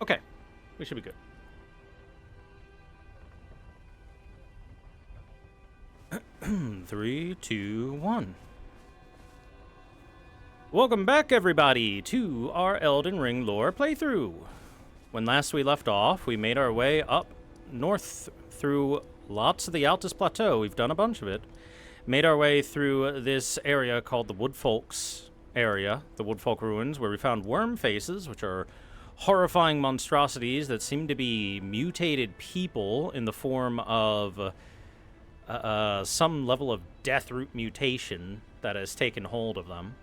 Okay, we should be good. Three, two, one. Welcome back, everybody, to our Elden Ring lore playthrough. When last we left off, we made our way up north through lots of the Altus Plateau. We've done a bunch of it. Made our way through this area called the Woodfolk's area, the Woodfolk Ruins, where we found worm faces, which are horrifying monstrosities that seem to be mutated people in the form of some level of death root mutation that has taken hold of them.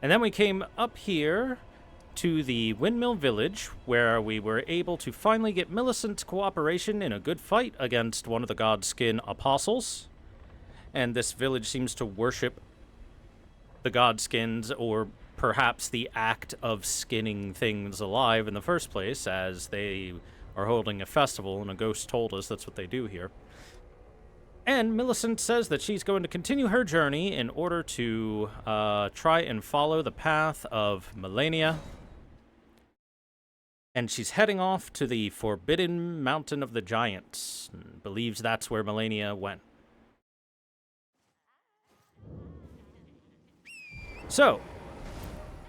And then we came up here to the Windmill Village, where we were able to finally get Millicent's cooperation in a good fight against one of the Godskin apostles. And this village seems to worship the Godskins, or perhaps the act of skinning things alive in the first place, as they are holding a festival, and a ghost told us that's what they do here. And Millicent says that she's going to continue her journey in order to try and follow the path of Melania. And she's heading off to the Forbidden Mountain of the Giants, and believes that's where Melania went. So,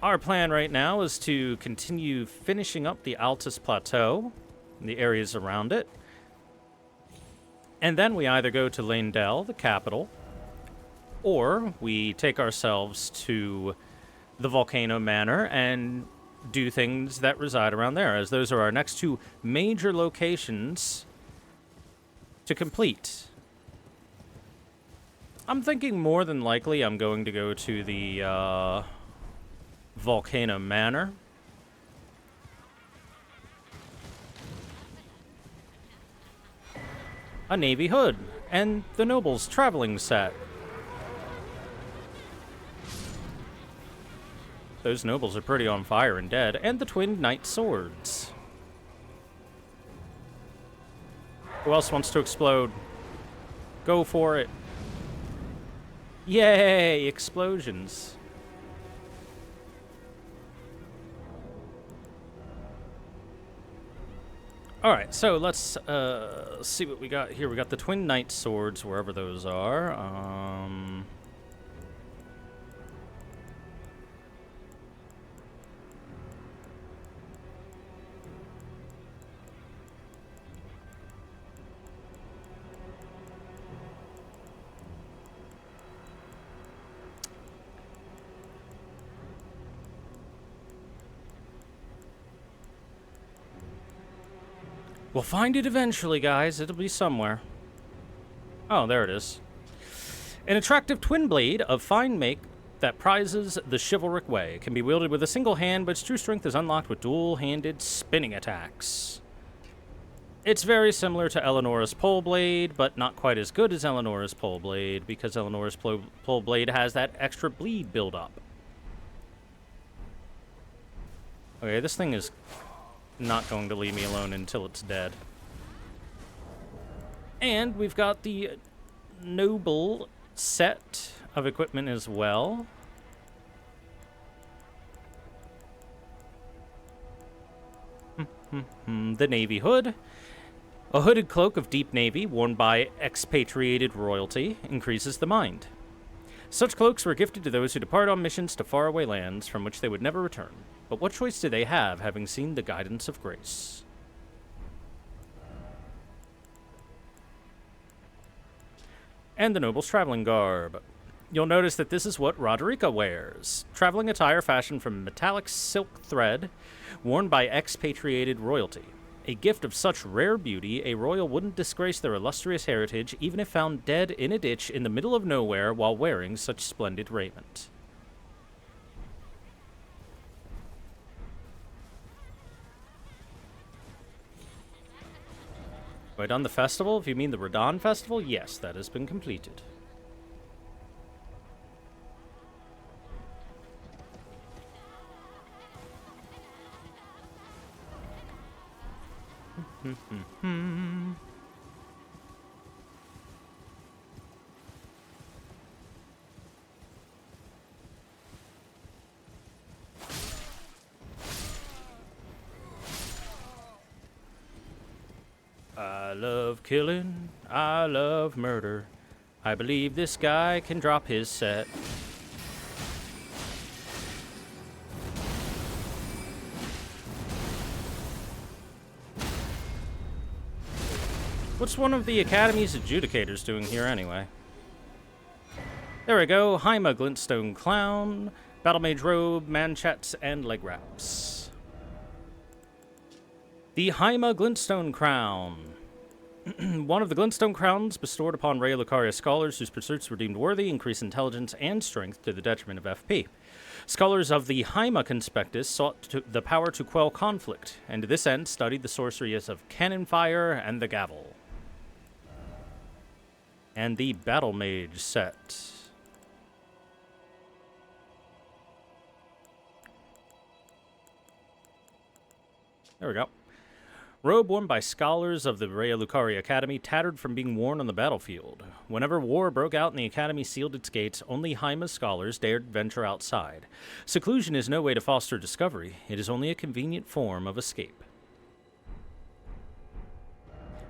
our plan right now is to continue finishing up the Altus Plateau and the areas around it. And then we either go to Leyndell, the capital, or we take ourselves to the Volcano Manor and do things that reside around there, as those are our next two major locations to complete. I'm thinking more than likely I'm going to go to the Volcano Manor. A navy hood, and the noble's traveling set. Those nobles are pretty on fire and dead, and the twin knight swords. Who else wants to explode? Go for it. Yay, explosions. Alright, so let's see what we got here. We got the twin knight swords, wherever those are. We'll find it eventually, guys. It'll be somewhere. Oh, there it is. An attractive twin blade of fine make that prizes the chivalric way. It can be wielded with a single hand, but its true strength is unlocked with dual-handed spinning attacks. It's very similar to Eleanor's pole blade, but not quite as good as Eleanor's pole blade, because Eleanor's pole blade has that extra bleed build-up. Okay, this thing is not going to leave me alone until it's dead. And we've got the noble set of equipment as well. The navy hood. A hooded cloak of deep navy worn by expatriated royalty increases the mind. Such cloaks were gifted to those who depart on missions to faraway lands from which they would never return. But what choice do they have, having seen the guidance of grace? And the noble's traveling garb. You'll notice that this is what Roderica wears. Traveling attire fashioned from metallic silk thread, worn by expatriated royalty. A gift of such rare beauty, a royal wouldn't disgrace their illustrious heritage, even if found dead in a ditch in the middle of nowhere while wearing such splendid raiment. Have I done the festival? If you mean the Radon Festival, yes, that has been completed. love killing, I love murder. I believe this guy can drop his set. What's one of the Academy's adjudicators doing here anyway? There we go. Haima, Glintstone Clown, Battle Mage Robe, Manchets, and Leg Wraps. The Haima Glintstone Crown. One of the Glintstone Crowns bestowed upon Raya Lucaria scholars whose pursuits were deemed worthy increase intelligence and strength to the detriment of FP. Scholars of the Haima Conspectus sought the power to quell conflict, and to this end studied the sorceries of Cannon Fire and the Gavel. And the Battle Mage set. There we go. Robe worn by scholars of the Raya Lucaria Academy, tattered from being worn on the battlefield. Whenever war broke out and the Academy sealed its gates, only Haima's scholars dared venture outside. Seclusion is no way to foster discovery. It is only a convenient form of escape.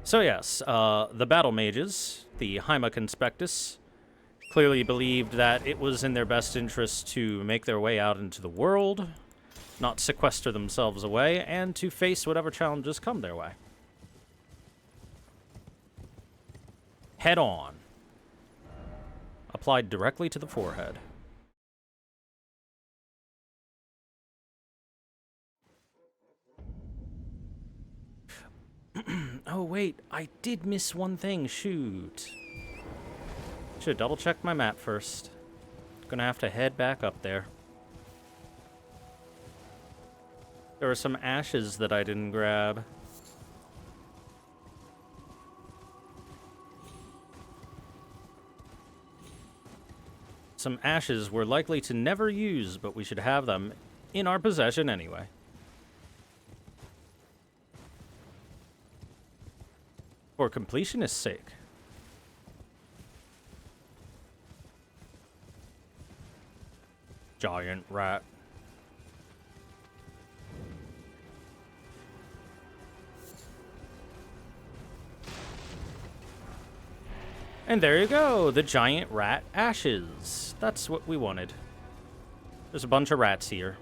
So yes, the Battle Mages, the Haima Conspectus, clearly believed that it was in their best interest to make their way out into the world, not sequester themselves away, and to face whatever challenges come their way. Head on. Applied directly to the forehead. Oh, wait. I did miss one thing. Shoot. Should have double-checked my map first. Gonna have to head back up there. There were some ashes that I didn't grab. Some ashes we're likely to never use, but we should have them in our possession anyway. For completionist's sake. Giant rat. And there you go, the giant rat ashes. That's what we wanted. There's a bunch of rats here.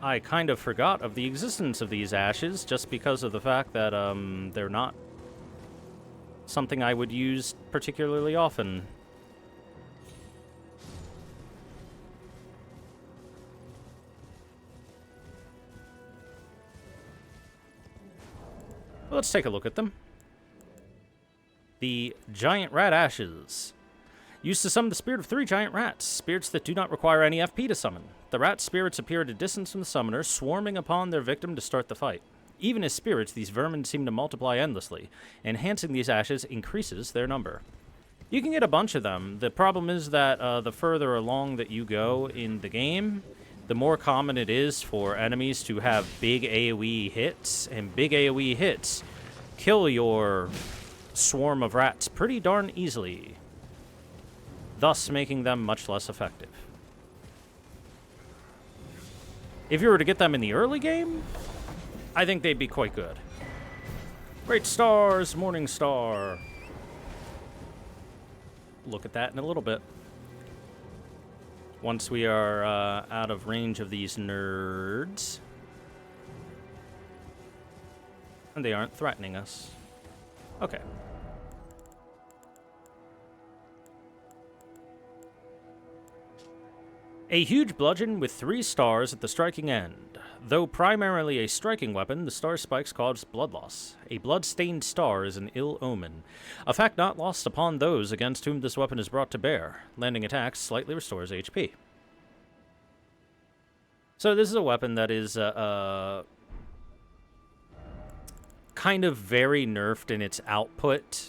I kind of forgot of the existence of these ashes just because of the fact that they're not something I would use particularly often. Let's take a look at them. The giant rat ashes. Used to summon the spirit of 3 giant rats, spirits that do not require any FP to summon. The rat spirits appear at a distance from the summoner, swarming upon their victim to start the fight. Even as spirits, these vermin seem to multiply endlessly. Enhancing these ashes increases their number. You can get a bunch of them. The problem is that the further along that you go in the game, the more common it is for enemies to have big AoE hits, and big AoE hits kill your swarm of rats pretty darn easily, thus making them much less effective. If you were to get them in the early game, I think they'd be quite good. Great stars, morning star. Look at that in a little bit. Once we are out of range of these nerds. And they aren't threatening us. Okay. A huge bludgeon with 3 stars at the striking end. Though primarily a striking weapon, the star spikes cause blood loss. A blood-stained star is an ill omen, a fact not lost upon those against whom this weapon is brought to bear. Landing attacks slightly restores HP. So this is a weapon that is kind of very nerfed in its output,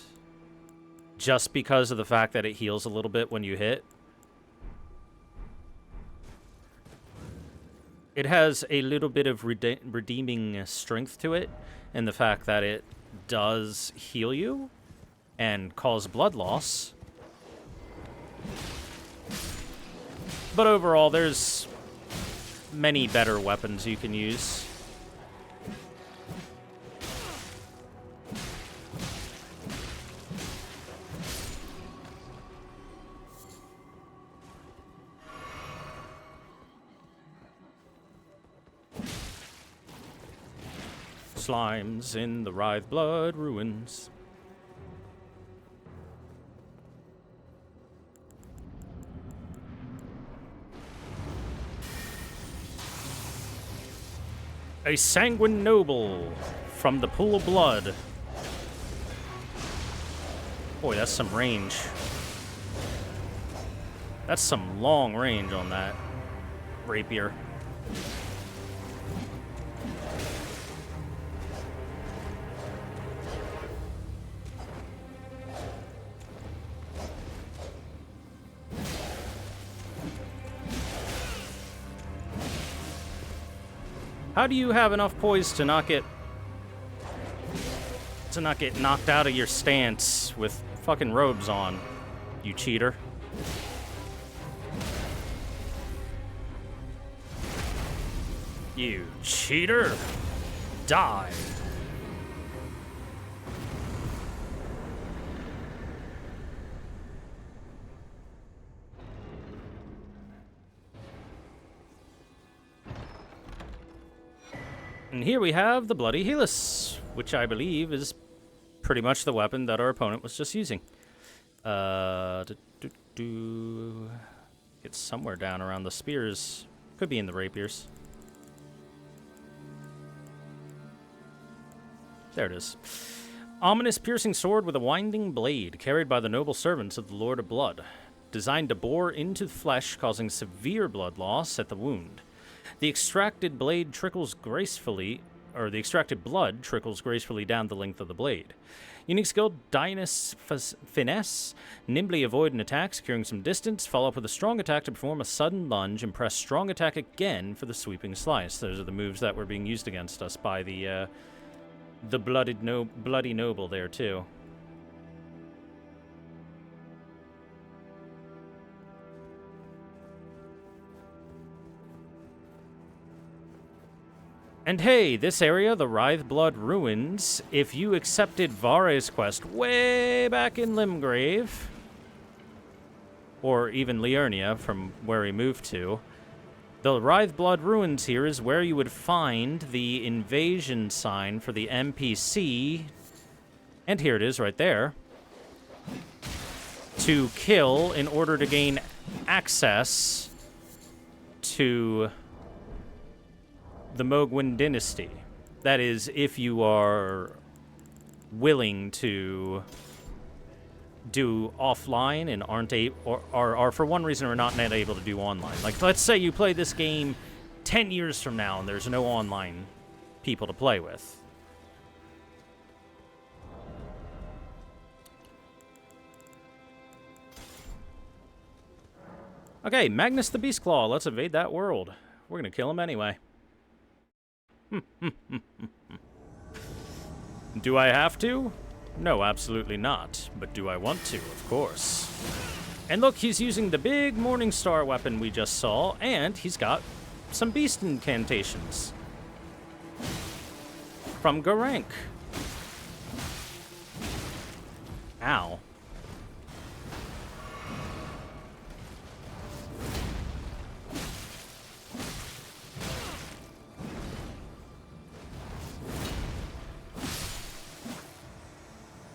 just because of the fact that it heals a little bit when you hit. It has a little bit of redeeming strength to it, and the fact that it does heal you and cause blood loss. But overall, there's many better weapons you can use. Slimes in the Writhe Blood ruins. A sanguine noble from the pool of blood. Boy, that's some range. That's some long range on that rapier. How do you have enough poise to not get knocked out of your stance with fucking robes on, you cheater? You cheater! Die! And here we have the Bloody Helix, which I believe is pretty much the weapon that our opponent was just using. It's somewhere down around the spears. Could be in the rapiers. There it is. Ominous piercing sword with a winding blade, carried by the noble servants of the Lord of Blood. Designed to bore into the flesh, causing severe blood loss at the wound. The extracted blood trickles gracefully down the length of the blade. Unique skill, Dynus Finesse. Nimbly avoid an attack, securing some distance. Follow up with a strong attack to perform a sudden lunge, and press strong attack again for the sweeping slice. Those are the moves that were being used against us by the bloody noble there, too. And hey, this area, the Writhe Blood Ruins, if you accepted Vare's quest way back in Limgrave, or even Liurnia from where he moved to, the Writhe Blood Ruins here is where you would find the invasion sign for the NPC, and here it is right there, to kill in order to gain access to the Mogwin dynasty. That is, if you are willing to do offline and aren't able, or are for one reason or not able to do online. Like, let's say you play this game 10 years from now and there's no online people to play with. Okay, Magnus the Beastclaw. Let's invade that world. We're gonna kill him anyway. Do I have to? No, absolutely not. But do I want to? Of course. And look, he's using the big Morningstar weapon we just saw, and he's got some beast incantations from Garank. Ow.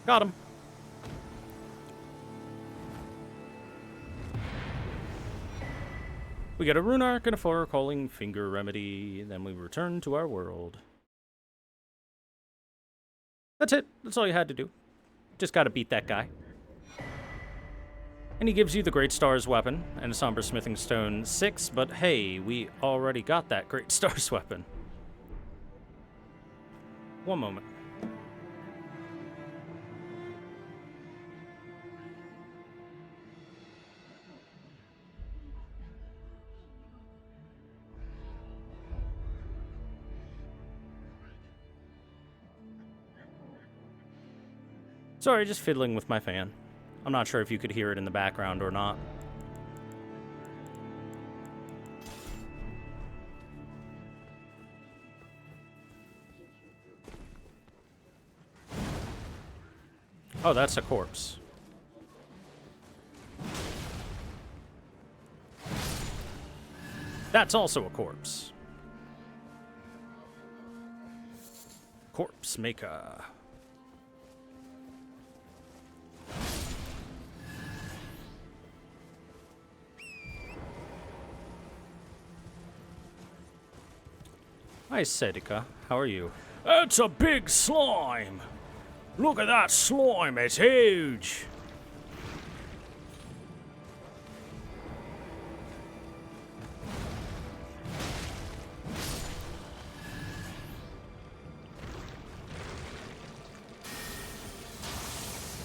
Got him. We get a rune arc and a 4-calling finger remedy, then we return to our world. That's it. That's all you had to do. Just gotta beat that guy. And he gives you the Great Stars weapon and a Somber Smithing Stone 6, but hey, we already got that Great Stars weapon. One moment. Sorry, just fiddling with my fan. I'm not sure if you could hear it in the background or not. Oh, that's a corpse. That's also a corpse. Corpse Maker. Hi, Sedika. How are you? It's a big slime! Look at that slime, it's huge!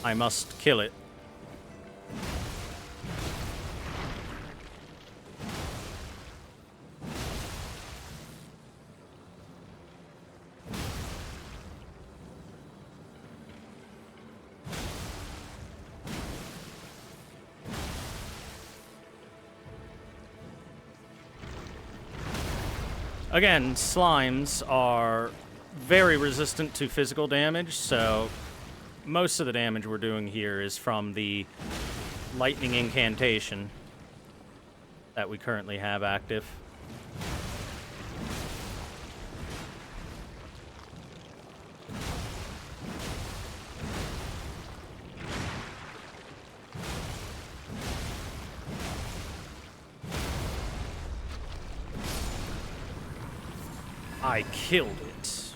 I must kill it. Again, slimes are very resistant to physical damage, so most of the damage we're doing here is from the lightning incantation that we currently have active. I killed it.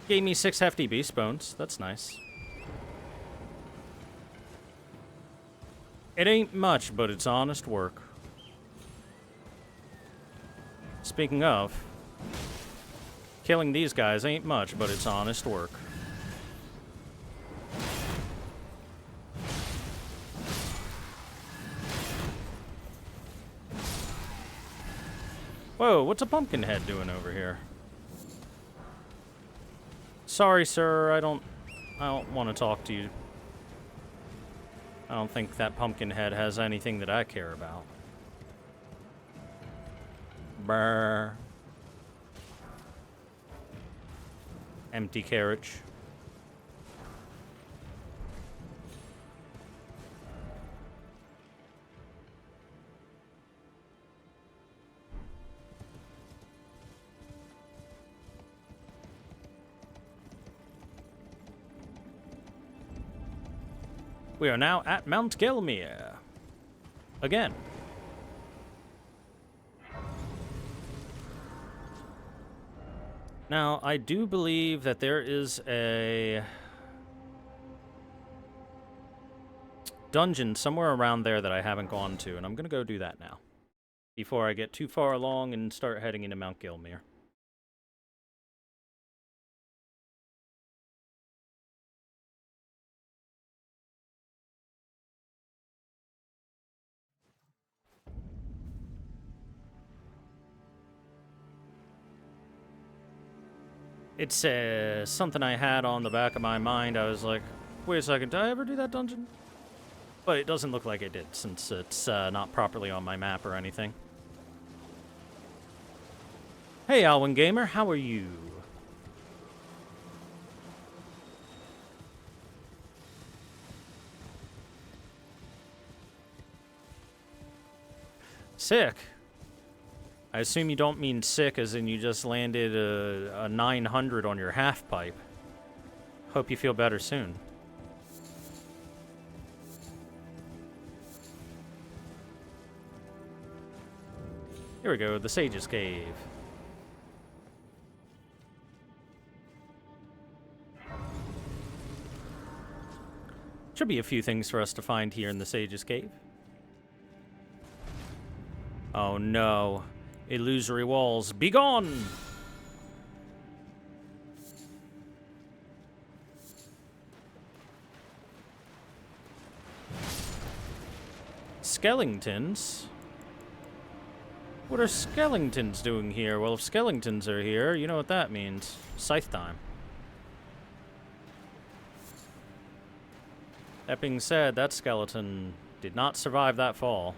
Gave me 6 hefty beast bones. That's nice. It ain't much, but it's honest work. Speaking of, killing these guys ain't much, but it's honest work. Whoa, what's a pumpkin head doing over here? Sorry, sir, I don't want to talk to you. I don't think that pumpkin head has anything that I care about. Brr. Empty carriage. We are now at Mount Gelmir. Again. Now, I do believe that there is a dungeon somewhere around there that I haven't gone to, and I'm going to go do that now, before I get too far along and start heading into Mount Gelmir. It's something I had on the back of my mind. I was like, wait a second, did I ever do that dungeon? But it doesn't look like I did, since it's not properly on my map or anything. Hey, Alwyn Gamer, how are you? Sick. I assume you don't mean sick as in you just landed a 900 on your half pipe. Hope you feel better soon. Here we go, the Sage's Cave. Should be a few things for us to find here in the Sage's Cave. Oh no. Illusory walls, be gone! Skeletons? What are skeletons doing here? Well, if skeletons are here, you know what that means. Scythe time. That being said, that skeleton did not survive that fall.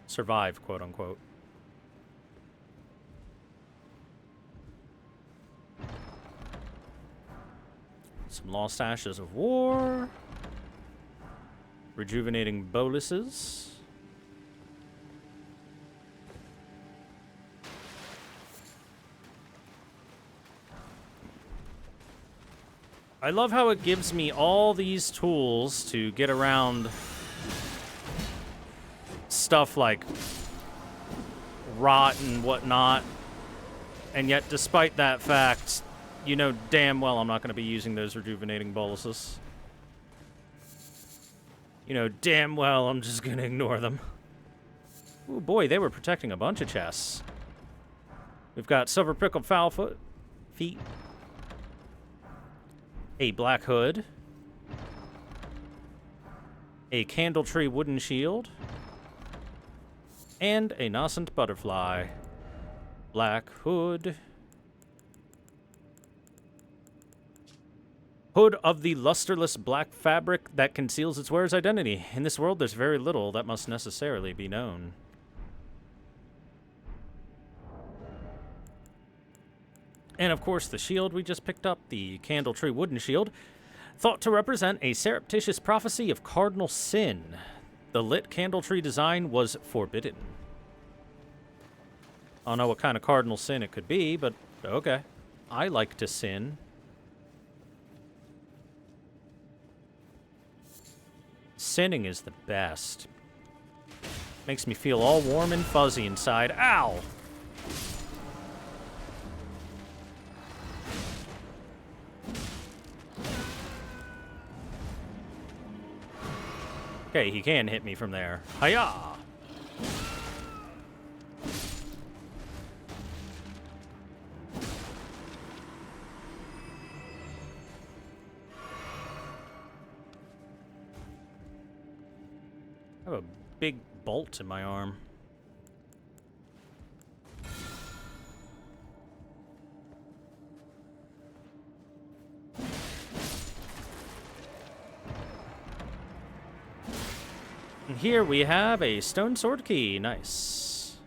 Survive, quote unquote. Some lost ashes of war. Rejuvenating boluses. I love how it gives me all these tools to get around stuff like rot and whatnot. And yet, despite that fact, you know damn well I'm not going to be using those rejuvenating boluses. You know damn well I'm just going to ignore them. Ooh, boy, they were protecting a bunch of chests. We've got silver pickled fowl feet. A black hood. A candle tree wooden shield. And a nascent butterfly. Black hood. Hood of the lusterless black fabric that conceals its wearer's identity. In this world, there's very little that must necessarily be known. And of course, the shield we just picked up, the candle tree wooden shield, thought to represent a surreptitious prophecy of cardinal sin. The lit candle tree design was forbidden. I don't know what kind of cardinal sin it could be, but okay. I like to sin. Sinning is the best. Makes me feel all warm and fuzzy inside. Ow! Okay, he can hit me from there. Hiya! I have a big bolt in my arm. And here we have a stone sword key. Nice.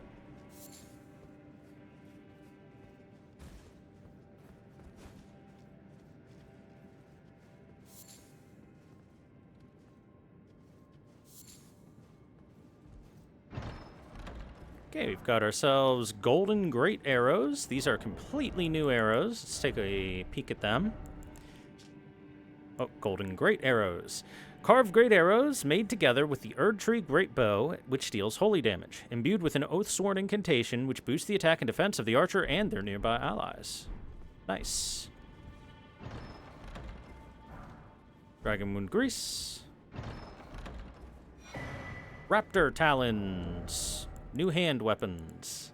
Okay, we've got ourselves golden great arrows. These are completely new arrows. Let's take a peek at them. Oh, golden great arrows. Carved great arrows made together with the Erd Tree Great Bow, which deals holy damage, imbued with an oath-sworn incantation, which boosts the attack and defense of the archer and their nearby allies. Nice. Dragon Wound Grease. Raptor Talons. New hand weapons.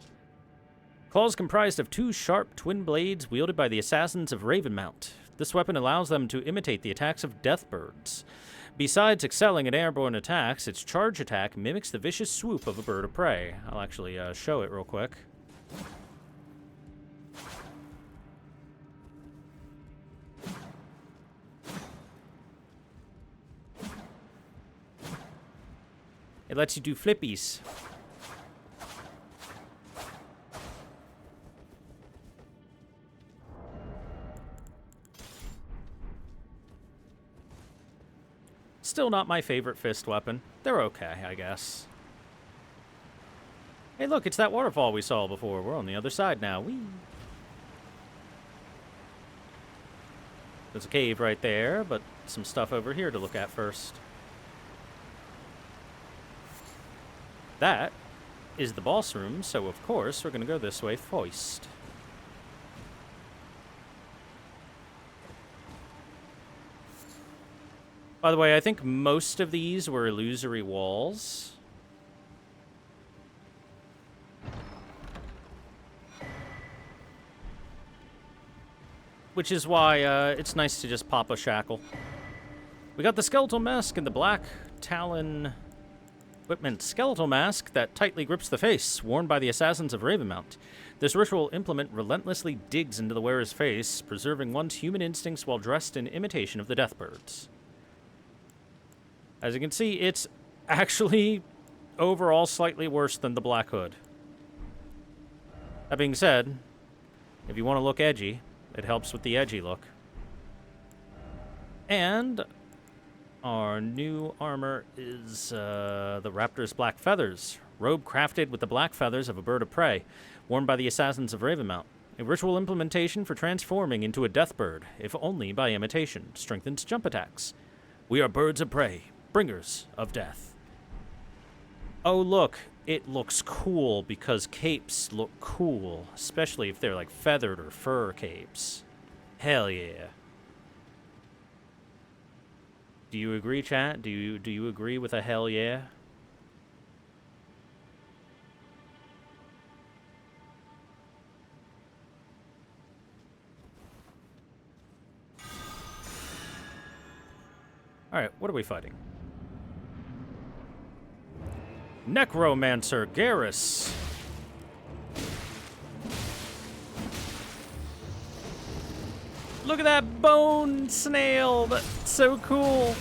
Claws comprised of 2 sharp twin blades wielded by the assassins of Ravenmount. This weapon allows them to imitate the attacks of deathbirds. Besides excelling in airborne attacks, its charge attack mimics the vicious swoop of a bird of prey. I'll actually show it real quick. It lets you do flippies. Still not my favorite fist weapon. They're okay, I guess. Hey, look, it's that waterfall we saw before. We're on the other side now. Whee! There's a cave right there, but some stuff over here to look at first. That is the boss room, so of course we're going to go this way first. By the way, I think most of these were illusory walls. Which is why it's nice to just pop a shackle. We got the skeletal mask and the black talon equipment. Skeletal mask that tightly grips the face, worn by the assassins of Ravenmount. This ritual implement relentlessly digs into the wearer's face, preserving one's human instincts while dressed in imitation of the deathbirds. As you can see, it's actually overall slightly worse than the Black Hood. That being said, if you want to look edgy, it helps with the edgy look. And our new armor is the Raptor's Black Feathers, robe crafted with the black feathers of a bird of prey, worn by the assassins of Ravenmount. A ritual implementation for transforming into a death bird, if only by imitation. Strengthens jump attacks. We are birds of prey, bringers of death. Oh, look. It looks cool because capes look cool, especially if they're like feathered or fur capes. Hell yeah. Do you agree, chat? Do you agree with a hell yeah? Alright, what are we fighting? Necromancer Garrus. Look at that bone snail. That's so cool.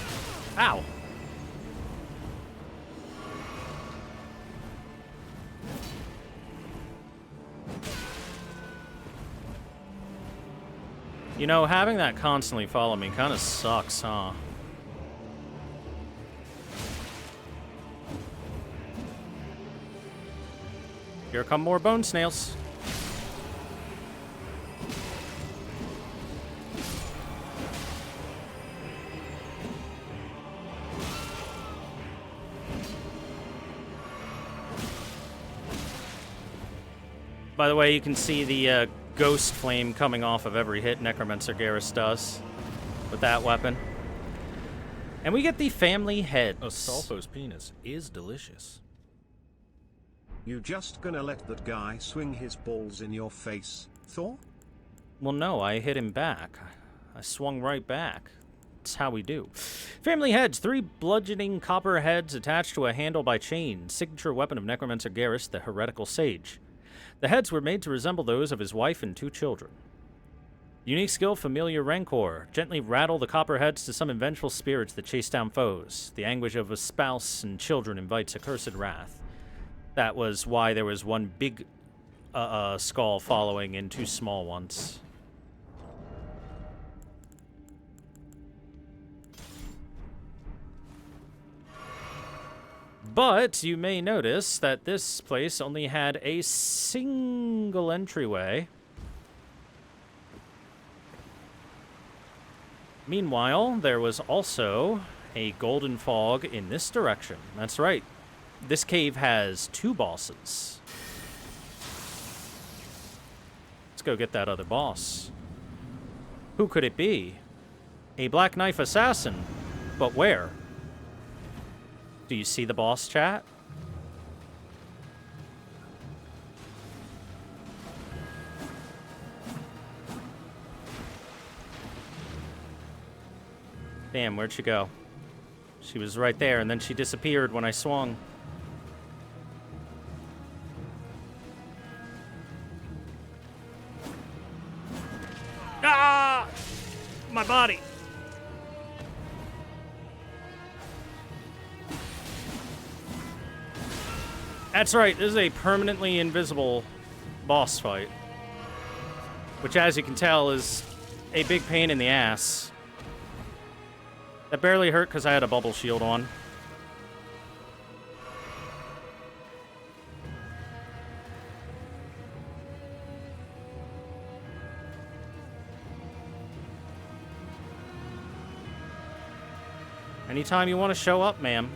Ow. You know, having that constantly follow me kind of sucks, huh? Here come more bone snails. By the way, you can see the ghost flame coming off of every hit Necromancer Garrus does with that weapon. And we get the family heads. Astolfo's penis is delicious. You just gonna let that guy swing his balls in your face, Thor? Well, no, I hit him back. I swung right back. That's how we do. Family heads. 3 bludgeoning copper heads attached to a handle by chain. Signature weapon of Necromancer Garrus, the heretical sage. The heads were made to resemble those of his wife and 2 children. Unique skill, Familiar Rancor. Gently rattle the copper heads to summon vengeful spirits that chase down foes. The anguish of a spouse and children invites accursed wrath. That was why there was one big skull following and 2 small ones. But you may notice that this place only had a single entryway. Meanwhile, there was also a golden fog in this direction. That's right. This cave has 2 bosses. Let's go get that other boss. Who could it be? A Black Knife assassin. But where? Do you see the boss, chat? Damn, where'd she go? She was right there, and then she disappeared when I swung. Ah! My body! That's right, this is a permanently invisible boss fight. Which, as you can tell, is a big pain in the ass. That barely hurt because I had a bubble shield on. Anytime you want to show up, ma'am.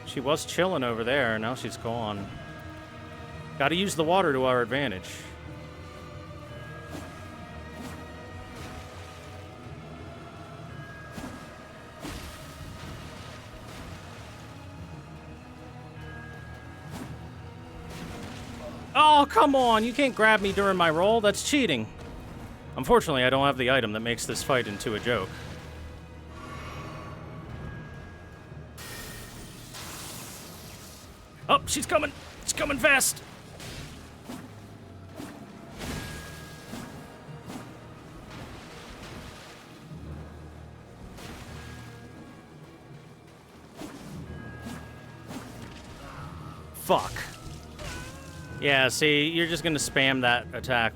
She was chilling over there, now she's gone. Gotta use the water to our advantage. Oh, come on! You can't grab me during my roll. That's cheating. Unfortunately, I don't have the item that makes this fight into a joke. Oh, she's coming! She's coming fast! Fuck. Yeah, see, you're just gonna spam that attack.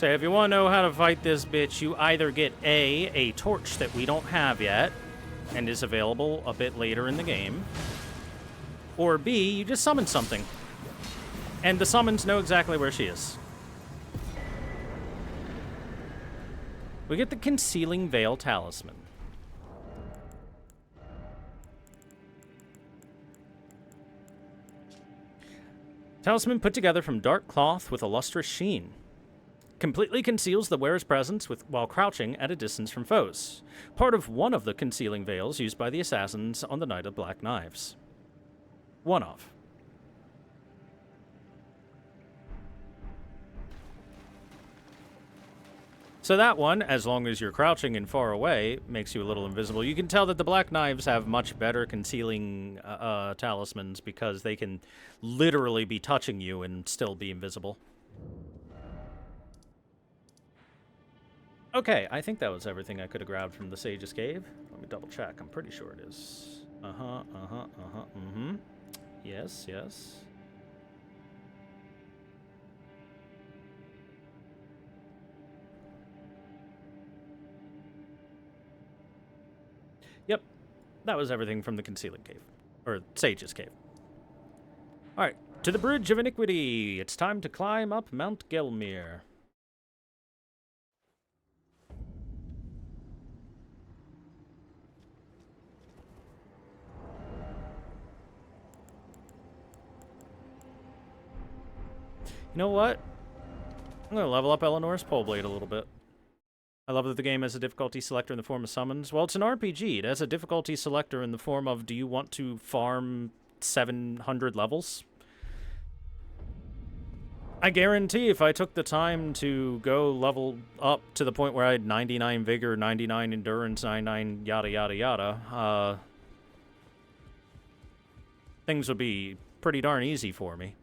So if you want to know how to fight this bitch, you either get a torch that we don't have yet and is available a bit later in the game, or B, you just summon something. And the summons know exactly where she is. We get the Concealing Veil Talisman. Talisman put together from dark cloth with a lustrous sheen. Completely conceals the wearer's presence while crouching at a distance from foes. Part of one of the concealing veils used by the assassins on the Night of Black Knives. One of. So that one, as long as you're crouching and far away, makes you a little invisible. You can tell that the Black Knives have much better concealing talismans because they can literally be touching you and still be invisible. Okay, I think that was everything I could have grabbed from the Sage's Cave. Let me double check. I'm pretty sure it is. Yes, yes. Yep, that was everything from the Concealing Cave. Or Sage's Cave. Alright, to the Bridge of Iniquity. It's time to climb up Mount Gelmir. You know what? I'm going to level up Eleanor's Poleblade a little bit. I love that the game has a difficulty selector in the form of summons. Well, it's an RPG. It has a difficulty selector in the form of, do you want to farm 700 levels? I guarantee if I took the time to go level up to the point where I had 99 Vigor, 99 Endurance, 99 yada yada yada, things would be pretty darn easy for me.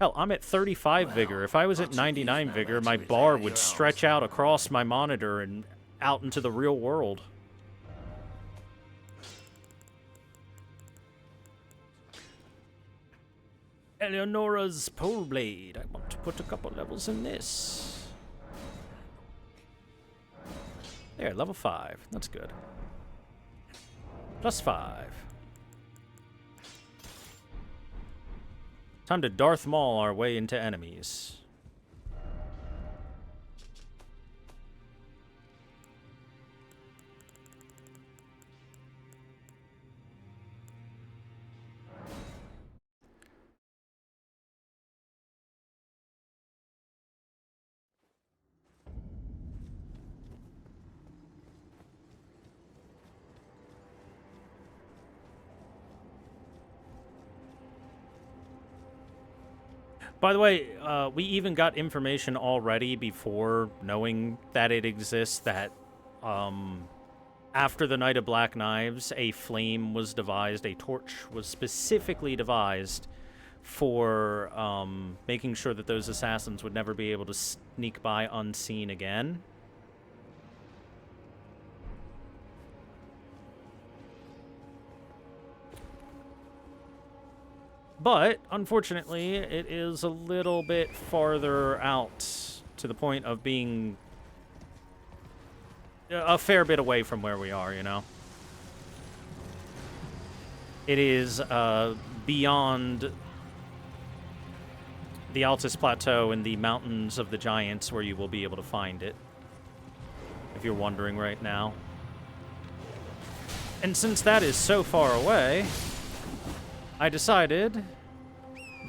Hell, I'm at 35 Vigor. If I was at 99 Vigor, my bar would stretch out across my monitor and out into the real world. Eleonora's Poleblade. I want to put a couple levels in this. There, level 5. That's good. +5. Time to Darth Maul our way into enemies. By the way, we even got information already before knowing that it exists that after the Night of Black Knives, a flame was devised, a torch was specifically devised for making sure that those assassins would never be able to sneak by unseen again. But, unfortunately, it is a little bit farther out to the point of being a fair bit away from where we are, you know? It is beyond the Altus Plateau and the Mountains of the Giants where you will be able to find it, if you're wondering right now. And since that is so far away, I decided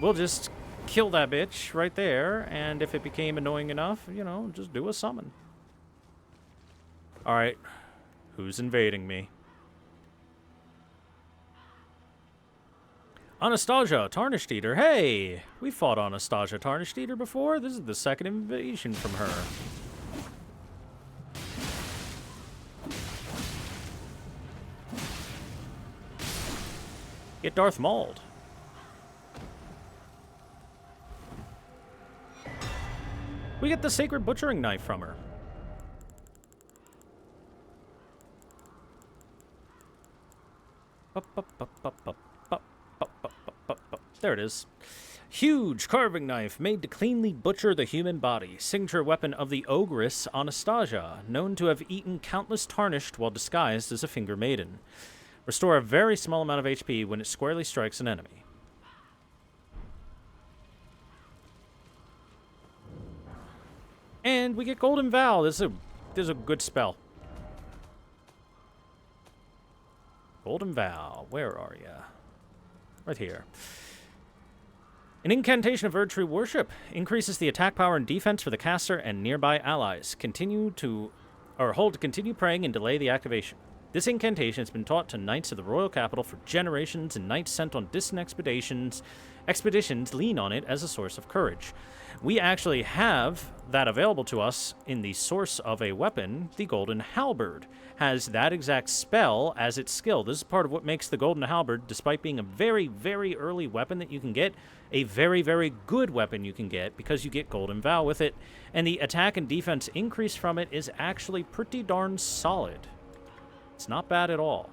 we'll just kill that bitch right there, and if it became annoying enough, you know, just do a summon. Alright, who's invading me? Anastasia, Tarnished Eater. Hey! We fought Anastasia Tarnished Eater before. This is the second invasion from her. Get Darth Mauled. We get the Sacred Butchering Knife from her. There it is. Huge carving knife made to cleanly butcher the human body. Signature weapon of the ogress Anastasia, known to have eaten countless tarnished while disguised as a finger maiden. Restore a very small amount of HP when it squarely strikes an enemy. And we get Golden Vow. This is a good spell. Golden Vow. Where are you? Right here. An incantation of Erd True Worship increases the attack power and defense for the caster and nearby allies. Hold to continue praying and delay the activation. This incantation has been taught to knights of the royal capital for generations, and knights sent on distant expeditions lean on it as a source of courage. We actually have that available to us in the source of a weapon. The Golden Halberd has that exact spell as its skill. This is part of what makes the Golden Halberd, despite being a very, very early weapon that you can get, a very, very good weapon you can get because you get Golden Vow with it. And the attack and defense increase from it is actually pretty darn solid. It's not bad at all.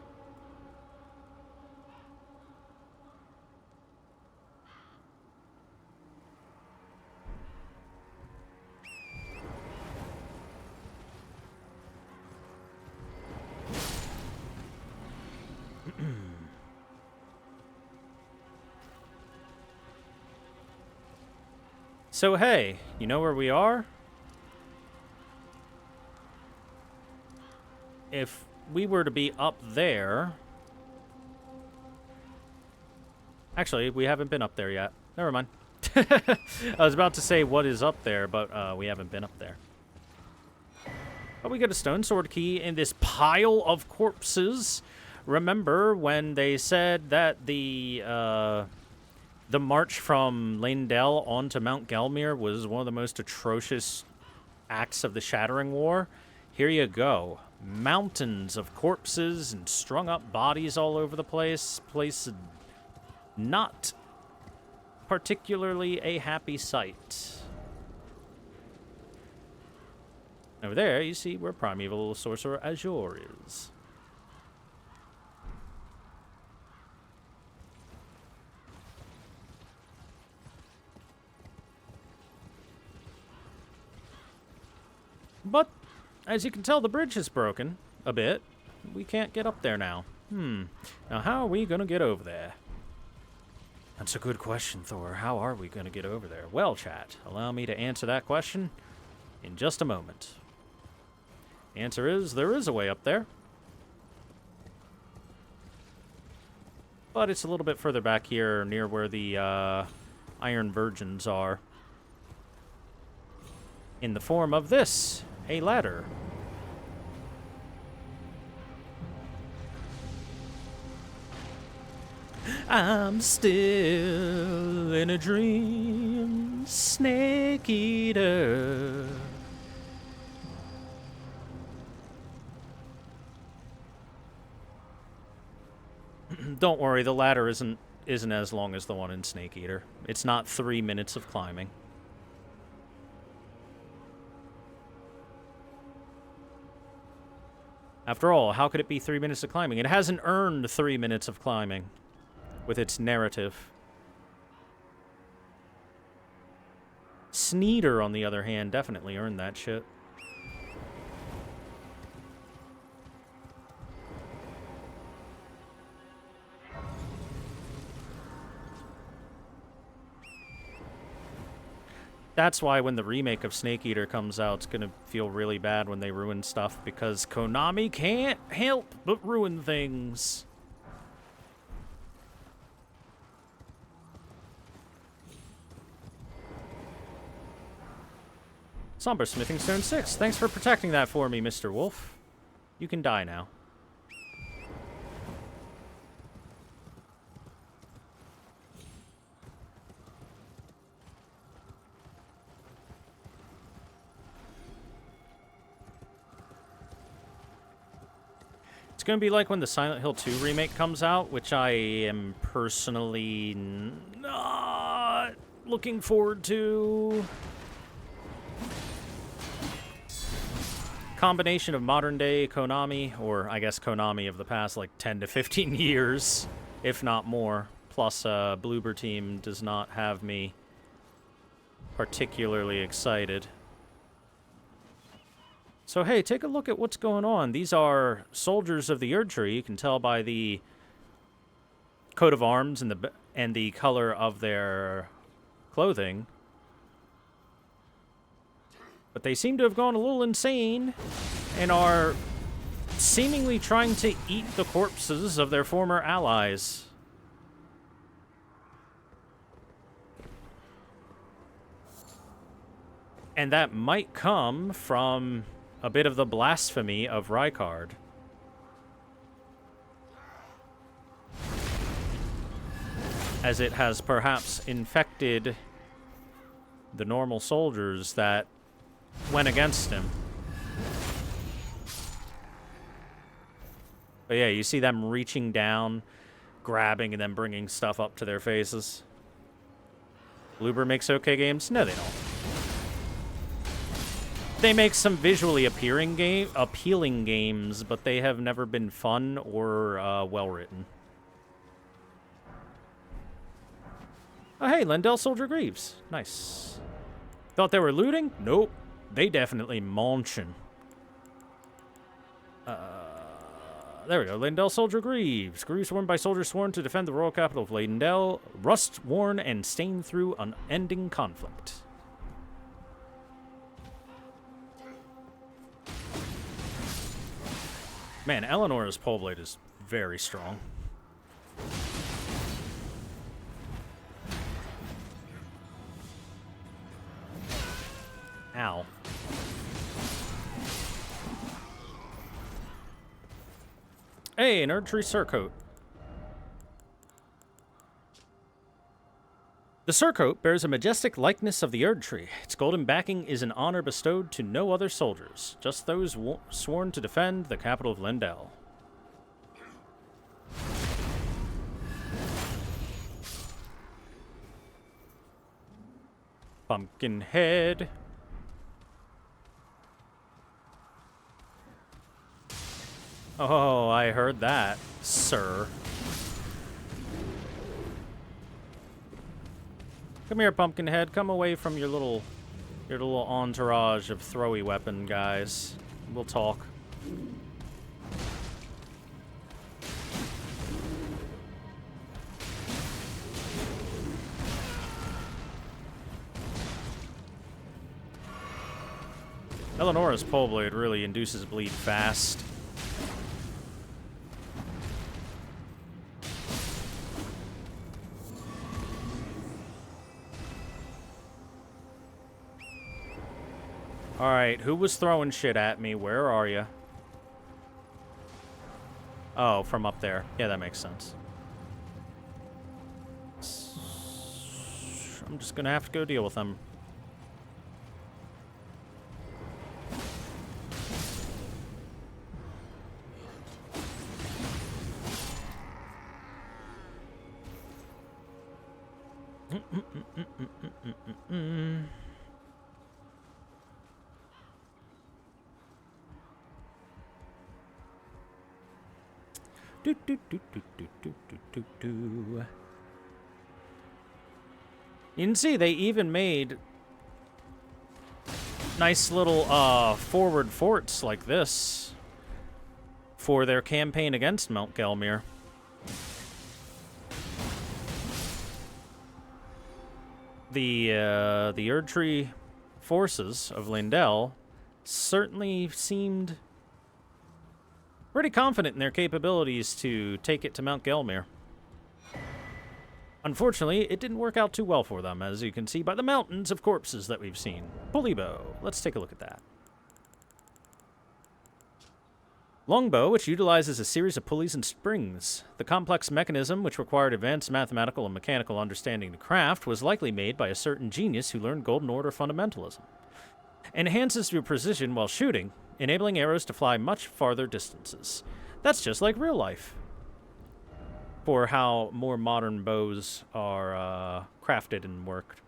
So hey, you know where we are? If we were to be up there... Actually, we haven't been up there yet. Never mind. I was about to say what is up there, but we haven't been up there. But we get a stone sword key in this pile of corpses. Remember when they said that the march from Leyndell onto Mount Gelmir was one of the most atrocious acts of the Shattering War? Here you go. Mountains of corpses and strung up bodies all over the place. Place not particularly a happy sight. Over there, you see where Primeval Sorcerer Azure is. But, as you can tell, the bridge is broken a bit. We can't get up there now. Now, how are we going to get over there? That's a good question, Thor. How are we going to get over there? Well, chat, allow me to answer that question in just a moment. The answer is, there is a way up there. But it's a little bit further back here, near where the Iron Virgins are. In the form of this, a ladder. I'm still in a dream, Snake Eater. Don't worry, the ladder isn't as long as the one in Snake Eater. It's not 3 minutes of climbing. After all, how could it be 3 minutes of climbing? It hasn't earned 3 minutes of climbing with its narrative. Sneeder, on the other hand, definitely earned that shit. That's why when the remake of Snake Eater comes out, it's gonna feel really bad when they ruin stuff, because Konami can't help but ruin things. Somber Smithing Stone 6. Thanks for protecting that for me, Mr. Wolf. You can die now. It's going to be like when the Silent Hill 2 remake comes out, which I am personally not looking forward to. Combination of modern-day Konami, or I guess Konami of the past like 10 to 15 years, if not more, plus Bloober team does not have me particularly excited. So hey, take a look at what's going on. These are soldiers of the Erd Tree. You can tell by the coat of arms and the color of their clothing. But they seem to have gone a little insane and are seemingly trying to eat the corpses of their former allies. And that might come from a bit of the blasphemy of Rykard. As it has perhaps infected the normal soldiers that went against him. But yeah, you see them reaching down, grabbing, and then bringing stuff up to their faces. Bloober makes okay games? No, they don't. They make some visually appealing games, but they have never been fun or well-written. Oh, hey, Lendell Soldier Greaves. Nice. Thought they were looting? Nope. They definitely munching. There we go. Lendell Soldier Greaves. Greaves worn by soldiers sworn to defend the royal capital of Lendell. Rust-worn and stained through unending conflict. Man, Eleanor's pole blade is very strong. Ow. Hey, an Erd Tree surcoat. The surcoat bears a majestic likeness of the Erd Tree. Its golden backing is an honor bestowed to no other soldiers, just those sworn to defend the capital of Lendell. Pumpkinhead. Oh, I heard that, sir. Come here, Pumpkinhead. Come away from your little entourage of throwy weapon guys. We'll talk. Eleanor's pole blade really induces bleed fast. Alright, who was throwing shit at me? Where are you? Oh, from up there. Yeah, that makes sense. I'm just gonna have to go deal with them. You can see they even made nice little forward forts like this for their campaign against Mount Gelmir. The Erd Tree forces of Lendell certainly seemed pretty confident in their capabilities to take it to Mount Gelmir. Unfortunately, it didn't work out too well for them, as you can see by the mountains of corpses that we've seen. Pulley bow. Let's take a look at that. Longbow, which utilizes a series of pulleys and springs. The complex mechanism, which required advanced mathematical and mechanical understanding to craft, was likely made by a certain genius who learned Golden Order fundamentalism. Enhances your precision while shooting, enabling arrows to fly much farther distances. That's just like real life. For how more modern bows are crafted and worked.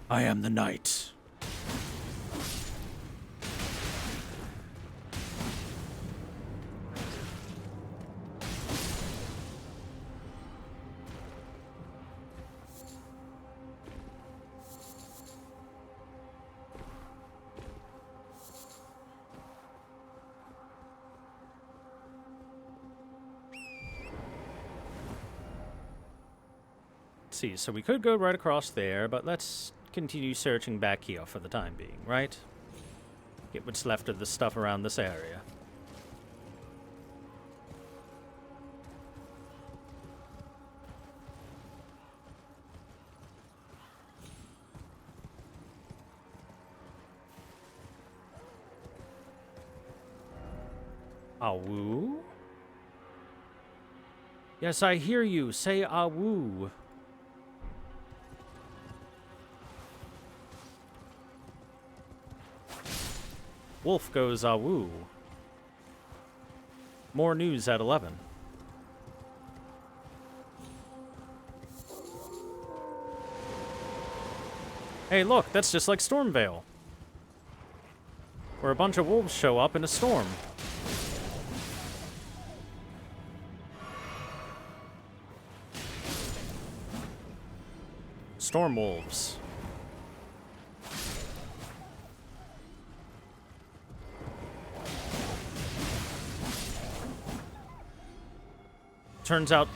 I am the knight. See, so we could go right across there, but let's continue searching back here for the time being, right? Get what's left of the stuff around this area. Awoo? Yes, I hear you. Say awoo. Wolf goes awoo. More news at 11. Hey, look, that's just like Stormvale, where a bunch of wolves show up in a storm. Storm wolves. Turns out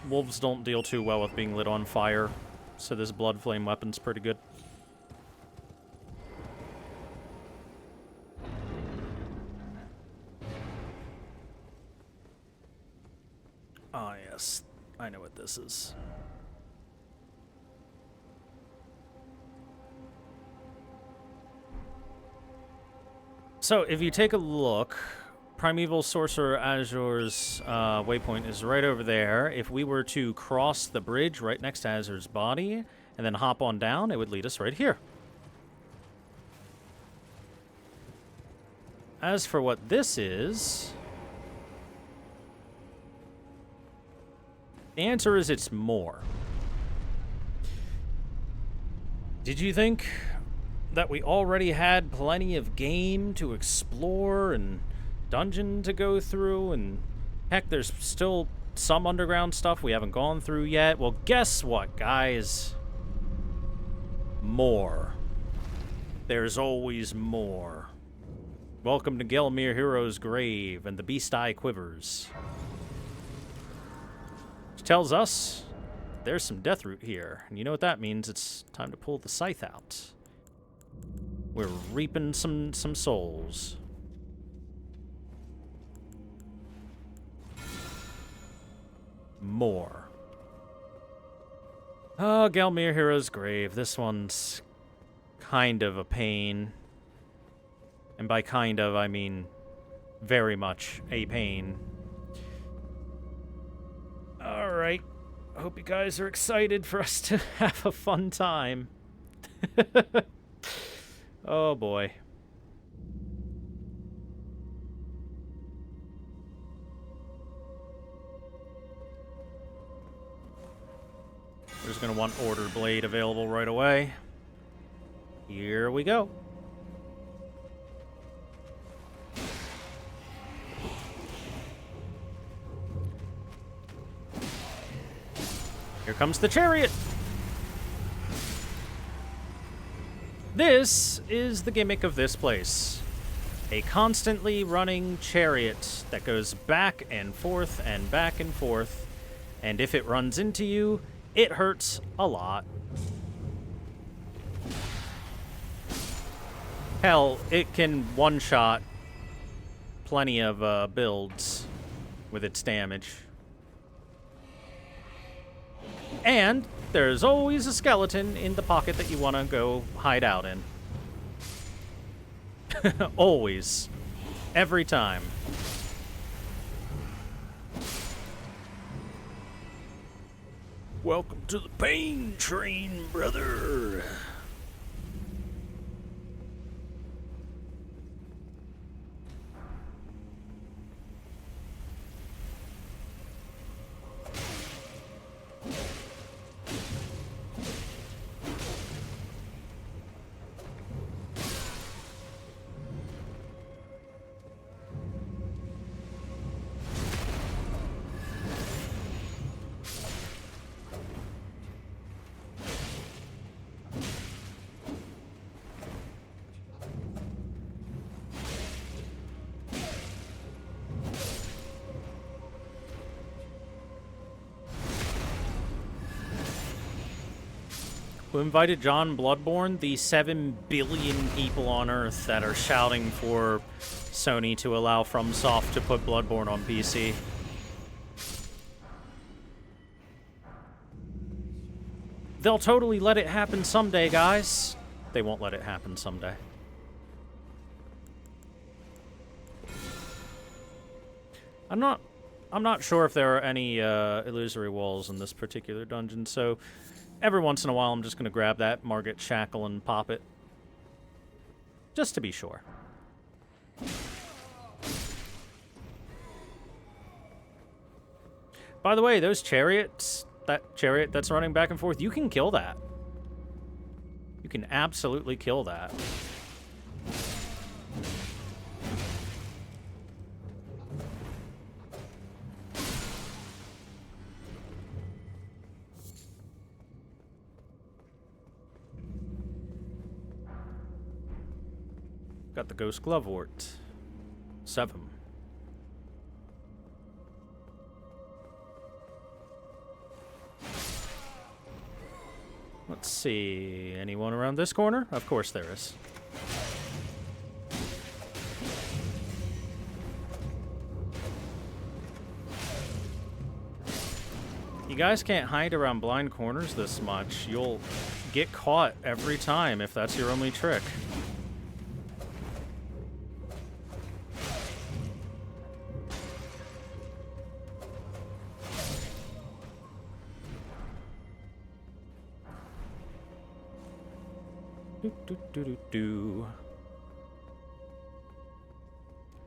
wolves don't deal too well with being lit on fire, so this blood flame weapon's pretty good. Ah, yes. I know what this is. So, if you take a look, Primeval Sorcerer Azur's waypoint is right over there. If we were to cross the bridge right next to Azur's body and then hop on down, it would lead us right here. As for what this is, the answer is it's more. Did you think that we already had plenty of game to explore and dungeon to go through, and heck, there's still some underground stuff we haven't gone through yet? Well, guess what, guys? More. There's always more. Welcome to Gelmir Hero's grave and the Beast Eye Quivers, which tells us there's some Deathroot here, and you know what that means. It's time to pull the scythe out. We're reaping some souls. More. Oh, Gelmir Hero's grave. This one's kind of a pain. And by kind of, I mean very much a pain. Alright. Hope you guys are excited for us to have a fun time. Oh boy. We're just going to want Order Blade available right away. Here we go. Here comes the chariot. This is the gimmick of this place. A constantly running chariot that goes back and forth and back and forth. And if it runs into you, it hurts a lot. Hell, it can one-shot plenty of builds with its damage. And there's always a skeleton in the pocket that you want to go hide out in. Always. Every time. Welcome to the pain train, brother. Who invited John Bloodborne? The 7 billion people on Earth that are shouting for Sony to allow FromSoft to put Bloodborne on PC. They'll totally let it happen someday, guys. They won't let it happen someday. I'm not sure if there are any illusory walls in this particular dungeon, so every once in a while I'm just going to grab that Margit Shackle and pop it. Just to be sure. By the way, those chariots, that chariot that's running back and forth, you can kill that. You can absolutely kill that. Got the Ghost Glovewort. 7. Let's see. Anyone around this corner? Of course there is. You guys can't hide around blind corners this much. You'll get caught every time if that's your only trick.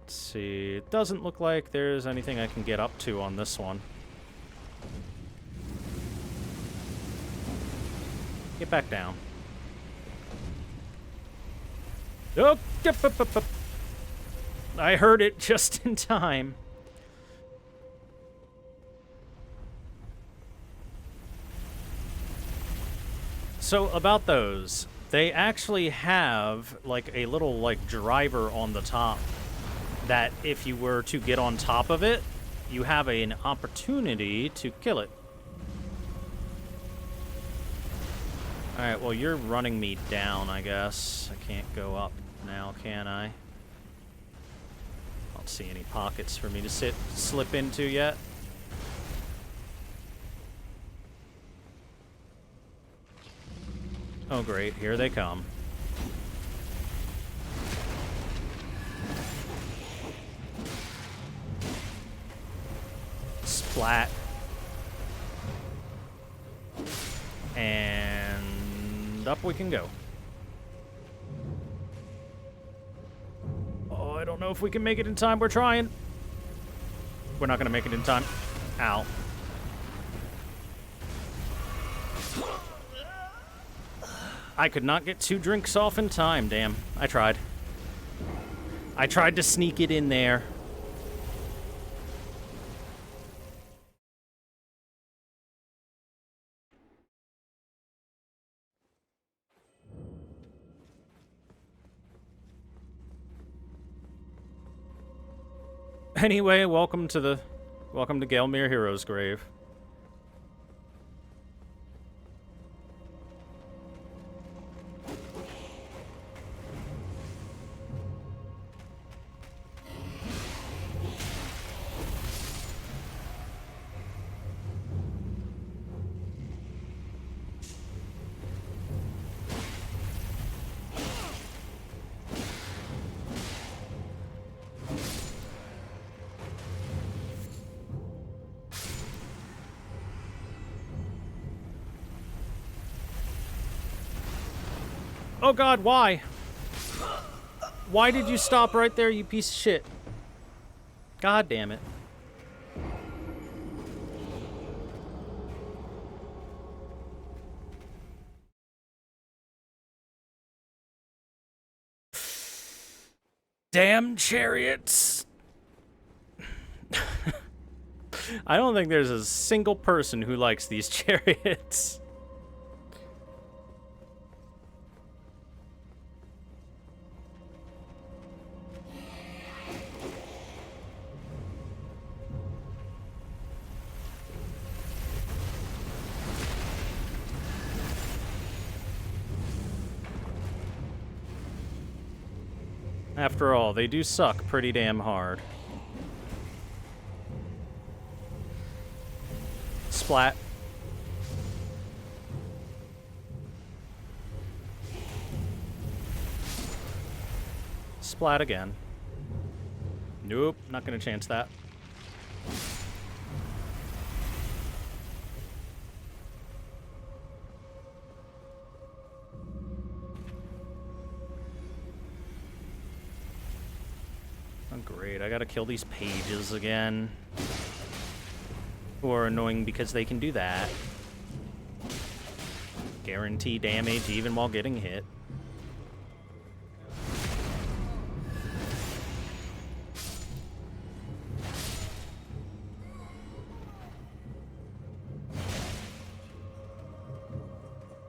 Let's see. It doesn't look like there's anything I can get up to on this one. Get back down. Oh, I heard it just in time. So about those, they actually have like a little like driver on the top that if you were to get on top of it, you have an opportunity to kill it. Alright, well you're running me down, I guess. I can't go up now, can I? I don't see any pockets for me to slip into yet. Oh great, here they come. Splat. And up we can go. Oh, I don't know if we can make it in time. We're trying. We're not gonna make it in time. Ow. I could not get 2 drinks off in time, damn. I tried. I tried to sneak it in there. Anyway, welcome to Gelmir Hero's grave. Oh god, why? Why did you stop right there, you piece of shit? God damn it. Damn chariots. I don't think there's a single person who likes these chariots. After all, they do suck pretty damn hard. Splat. Splat again. Nope, not gonna chance that. Oh, great, I gotta kill these pages again. Who are annoying because they can do that. Guarantee damage even while getting hit.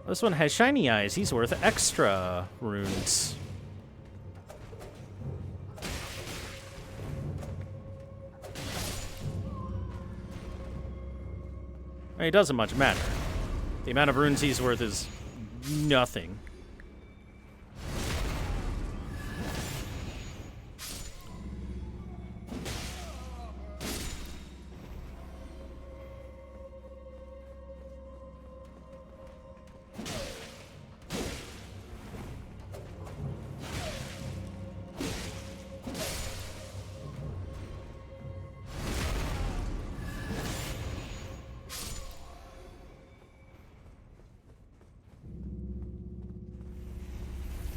This one has shiny eyes. He's worth extra runes. I mean, it doesn't much matter. The amount of runes he's worth is nothing.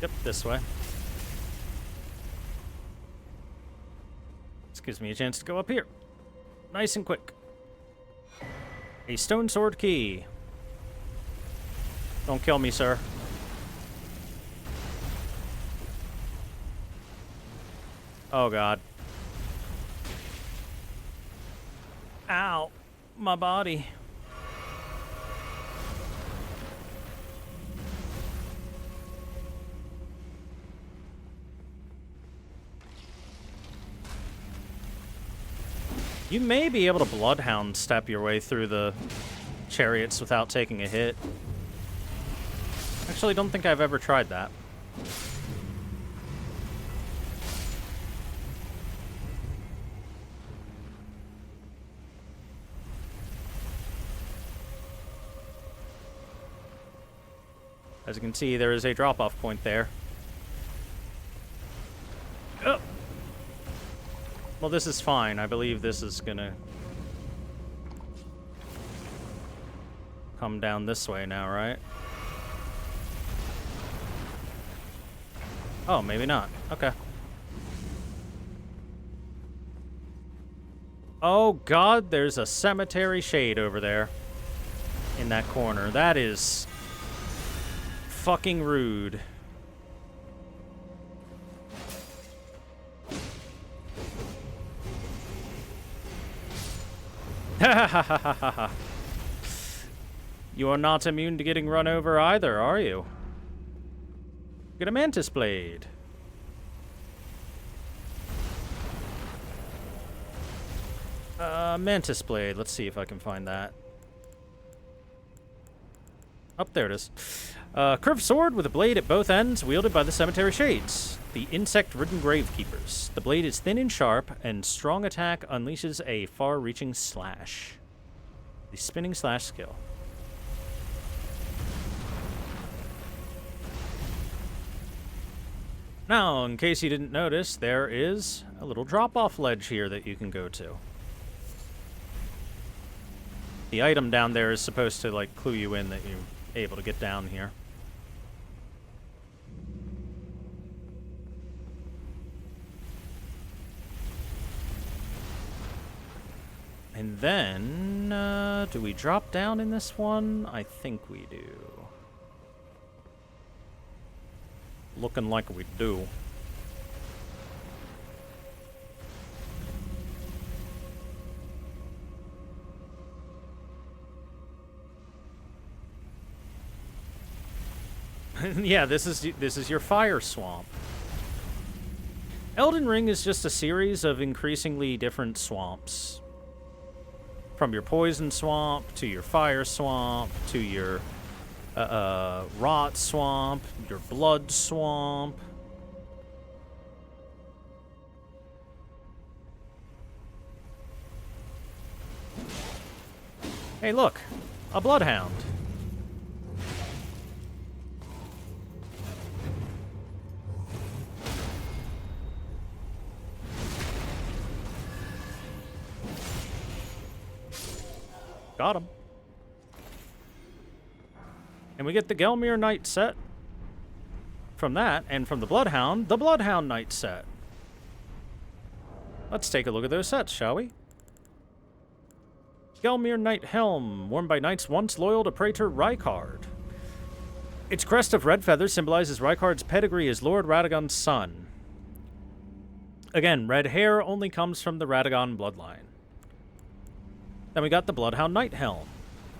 Yep, this way. This gives me a chance to go up here. Nice and quick. A stone sword key. Don't kill me, sir. Oh, God. Ow. My body. You may be able to bloodhound step your way through the chariots without taking a hit. Actually, don't think I've ever tried that. As you can see, there is a drop-off point there. Oh. Well, this is fine. I believe this is gonna come down this way now, right? Oh, maybe not. Okay. Oh, God, there's a cemetery shade over there in that corner. That is fucking rude. You are not immune to getting run over either, are you? Get a mantis blade. Mantis blade. Let's see if I can find that. Up there it is. Curved sword with a blade at both ends, wielded by the cemetery shades, the insect-ridden gravekeepers. The blade is thin and sharp, and strong attack unleashes a far-reaching slash. The spinning slash skill. Now, in case you didn't notice, there is a little drop-off ledge here that you can go to. The item down there is supposed to, like, clue you in that you're able to get down here. And then, do we drop down in this one? I think we do. Looking like we do. Yeah, this is your fire swamp. Elden Ring is just a series of increasingly different swamps. From your poison swamp, to your fire swamp, to your rot swamp, your blood swamp. Hey, look! A bloodhound. Got him. And we get the Gelmir Knight set from that, and from the Bloodhound Knight set. Let's take a look at those sets, shall we? Gelmir Knight Helm, worn by knights once loyal to Praetor Rykard. Its crest of red feathers symbolizes Rykard's pedigree as Lord Radagon's son. Again, red hair only comes from the Radagon bloodline. Then we got the Bloodhound Knight Helm.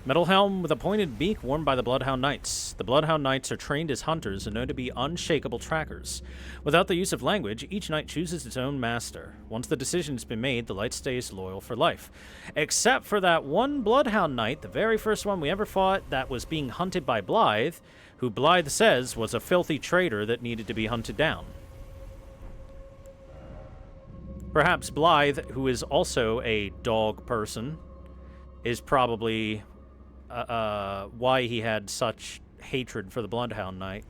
Metal helm with a pointed beak worn by the Bloodhound Knights. The Bloodhound Knights are trained as hunters and known to be unshakable trackers. Without the use of language, each knight chooses its own master. Once the decision's been made, the knight stays loyal for life. Except for that one Bloodhound Knight, the very first one we ever fought that was being hunted by Blythe, who Blythe says was a filthy traitor that needed to be hunted down. Perhaps Blythe, who is also a dog person, is probably why he had such hatred for the Bloodhound Knight.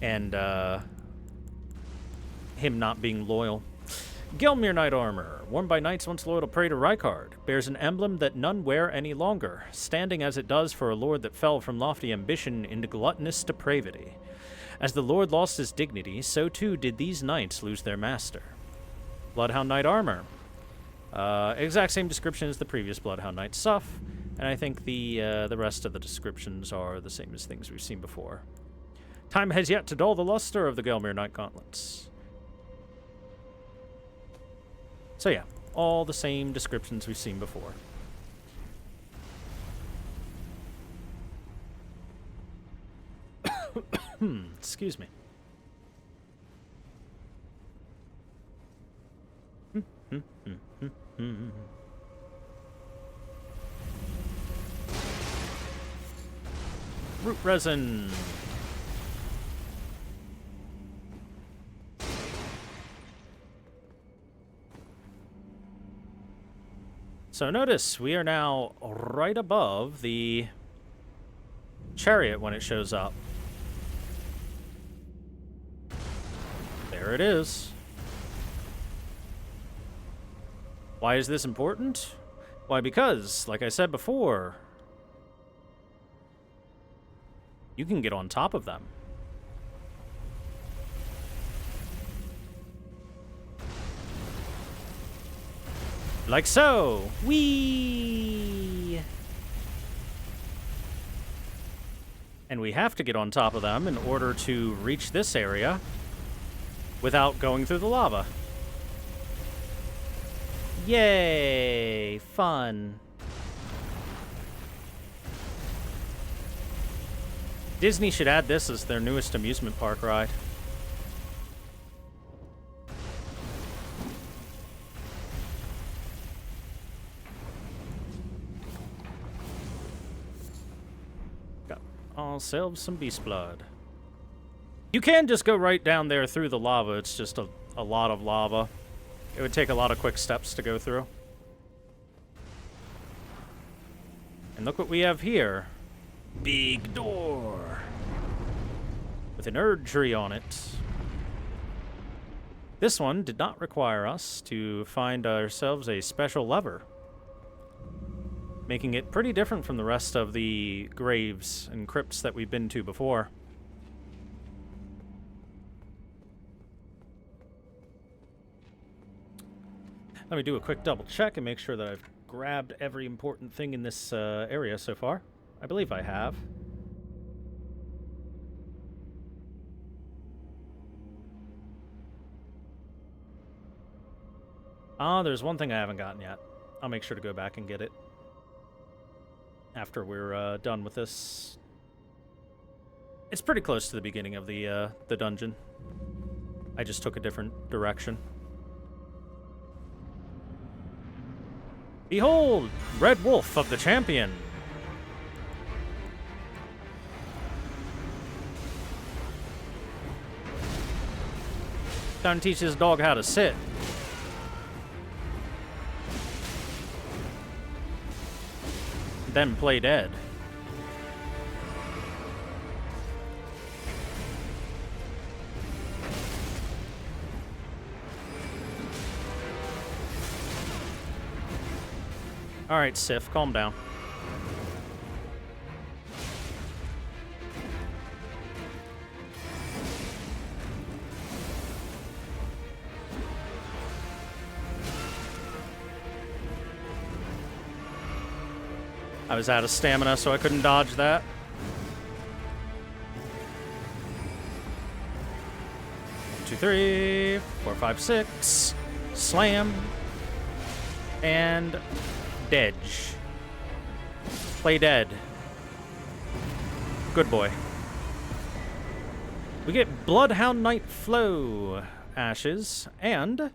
And him not being loyal. Gelmir Knight Armor, worn by knights once loyal to Praetor Rykard, bears an emblem that none wear any longer, standing as it does for a lord that fell from lofty ambition into gluttonous depravity. As the lord lost his dignity, so too did these knights lose their master. Bloodhound Knight Armor. Exact same description as the previous Bloodhound Knight stuff, and I think the rest of the descriptions are the same as things we've seen before. Time has yet to dull the luster of the Gelmir Knight gauntlets. So yeah, all the same descriptions we've seen before. Excuse me. Root resin. So notice we are now right above the chariot when it shows up. There it is. Why is this important? Why, because, like I said before, you can get on top of them. Like so. Whee! And we have to get on top of them in order to reach this area without going through the lava. Yay! Fun. Disney should add this as their newest amusement park ride. Got ourselves some beast blood. You can just go right down there through the lava. It's just a lot of lava. It would take a lot of quick steps to go through. And look what we have here. Big door. With an Erd tree on it. This one did not require us to find ourselves a special lever, making it pretty different from the rest of the graves and crypts that we've been to before. Let me do a quick double check and make sure that I've grabbed every important thing in this area so far. I believe I have. There's one thing I haven't gotten yet. I'll make sure to go back and get it after we're done with this. It's pretty close to the beginning of the dungeon. I just took a different direction. Behold, Red Wolf of the Champion. Time to teach this dog how to sit. then play dead. Alright, Sif, calm down. I was out of stamina, so I couldn't dodge that. One, two, three, 4, 5, 6. Slam. And Dedge. Play dead. Good boy. We get Bloodhound Knight Flow ashes and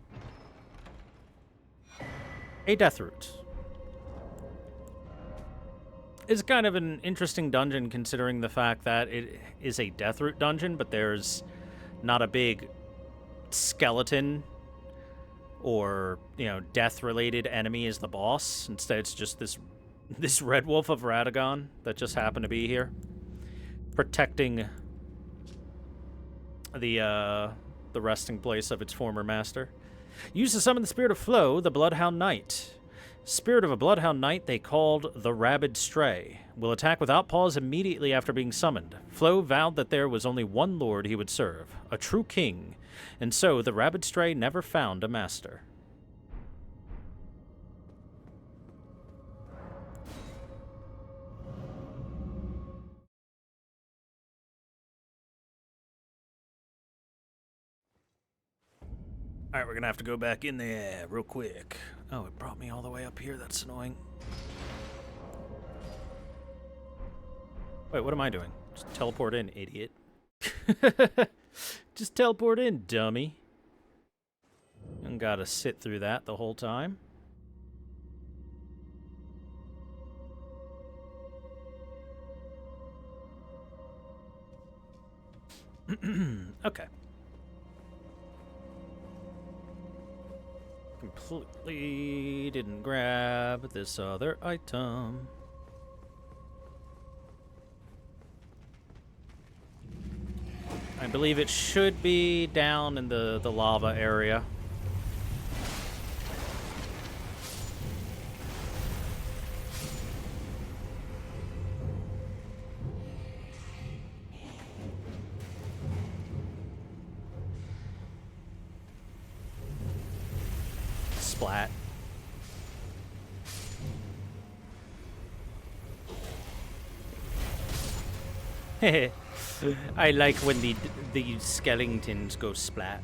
a Death Root. It's kind of an interesting dungeon considering the fact that it is a Death Root dungeon, but there's not a big skeleton or, death-related enemy as the boss. Instead, it's just this Red Wolf of Radagon that just happened to be here, protecting the resting place of its former master. Used to summon the Spirit of Flow, the Bloodhound Knight. Spirit of a Bloodhound Knight they called the Rabid Stray. Will attack without pause immediately after being summoned. Flow vowed that there was only one lord he would serve, a true king, and so the Rabid Stray never found a master. Alright, we're gonna have to go back in there real quick. Oh, it brought me all the way up here. That's annoying. Wait, what am I doing? Just teleport in, idiot. Just teleport in, dummy. And gotta sit through that the whole time. Okay. Completely didn't grab this other item. I believe it should be down in the lava area. Splat. I like when the skeletons go splat.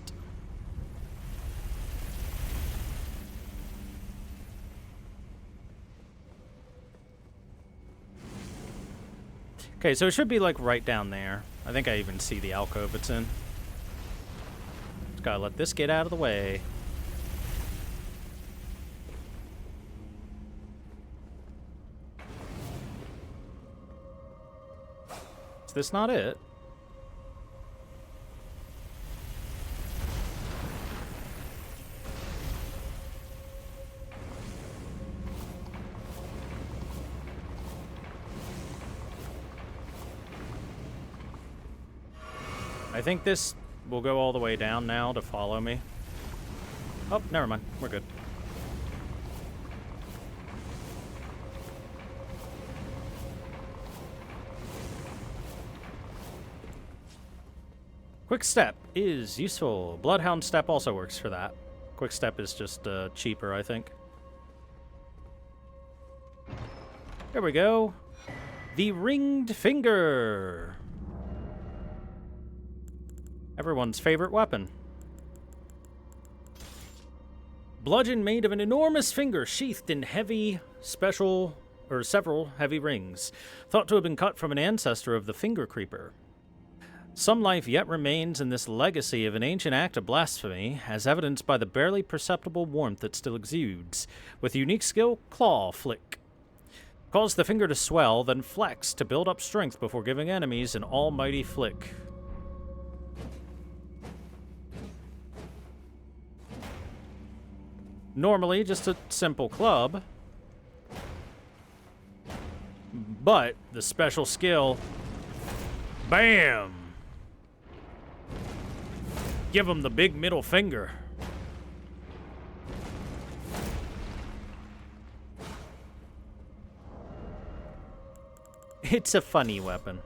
Okay, so it should be like right down there. I think I even see the alcove it's in. Just gotta let this get out of the way. Is this not it? I think this will go all the way down now to follow me. Oh, never mind. We're good. Quick Step is useful. Bloodhound Step also works for that. Quick Step is just cheaper, I think. There we go. The Ringed Finger. Everyone's favorite weapon. Bludgeon made of an enormous finger sheathed in several heavy rings, thought to have been cut from an ancestor of the Finger Creeper. Some life yet remains in this legacy of an ancient act of blasphemy, as evidenced by the barely perceptible warmth that still exudes. With unique skill, Claw Flick. Cause the finger to swell, then flex to build up strength before giving enemies an almighty flick. Normally just a simple club, But the special skill, bam! Give him the big middle finger. It's a funny weapon.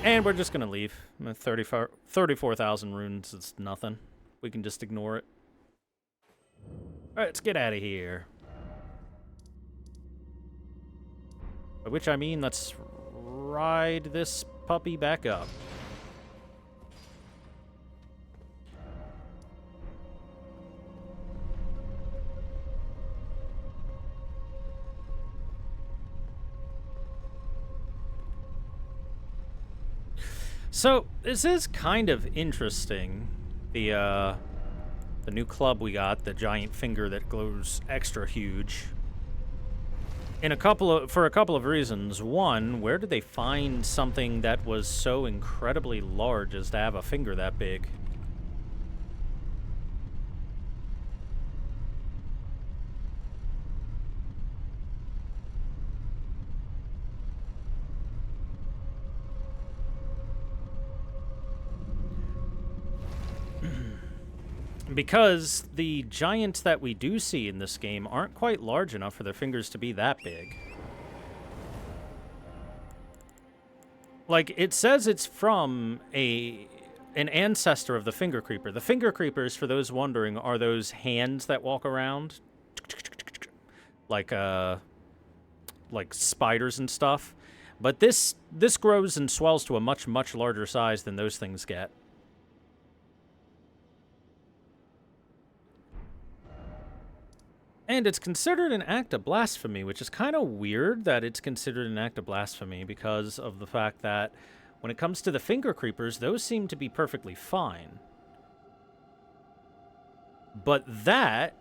And we're just gonna leave. 34,000 runes is nothing. We can just ignore it. Alright, let's get out of here. By which I mean, let's ride this puppy back up. So, this is kind of interesting. The new club we got, the giant finger that glows extra huge. For a couple of reasons. One, where did they find something that was so incredibly large as to have a finger that big? Because the giants that we do see in this game aren't quite large enough for their fingers to be that big. Like, it says it's from an ancestor of the finger creeper. The finger creepers, for those wondering, are those hands that walk around like spiders and stuff. But this grows and swells to a much, much larger size than those things get. And it's considered an act of blasphemy, which is kind of weird that it's considered an act of blasphemy because of the fact that when it comes to the finger creepers, those seem to be perfectly fine. But that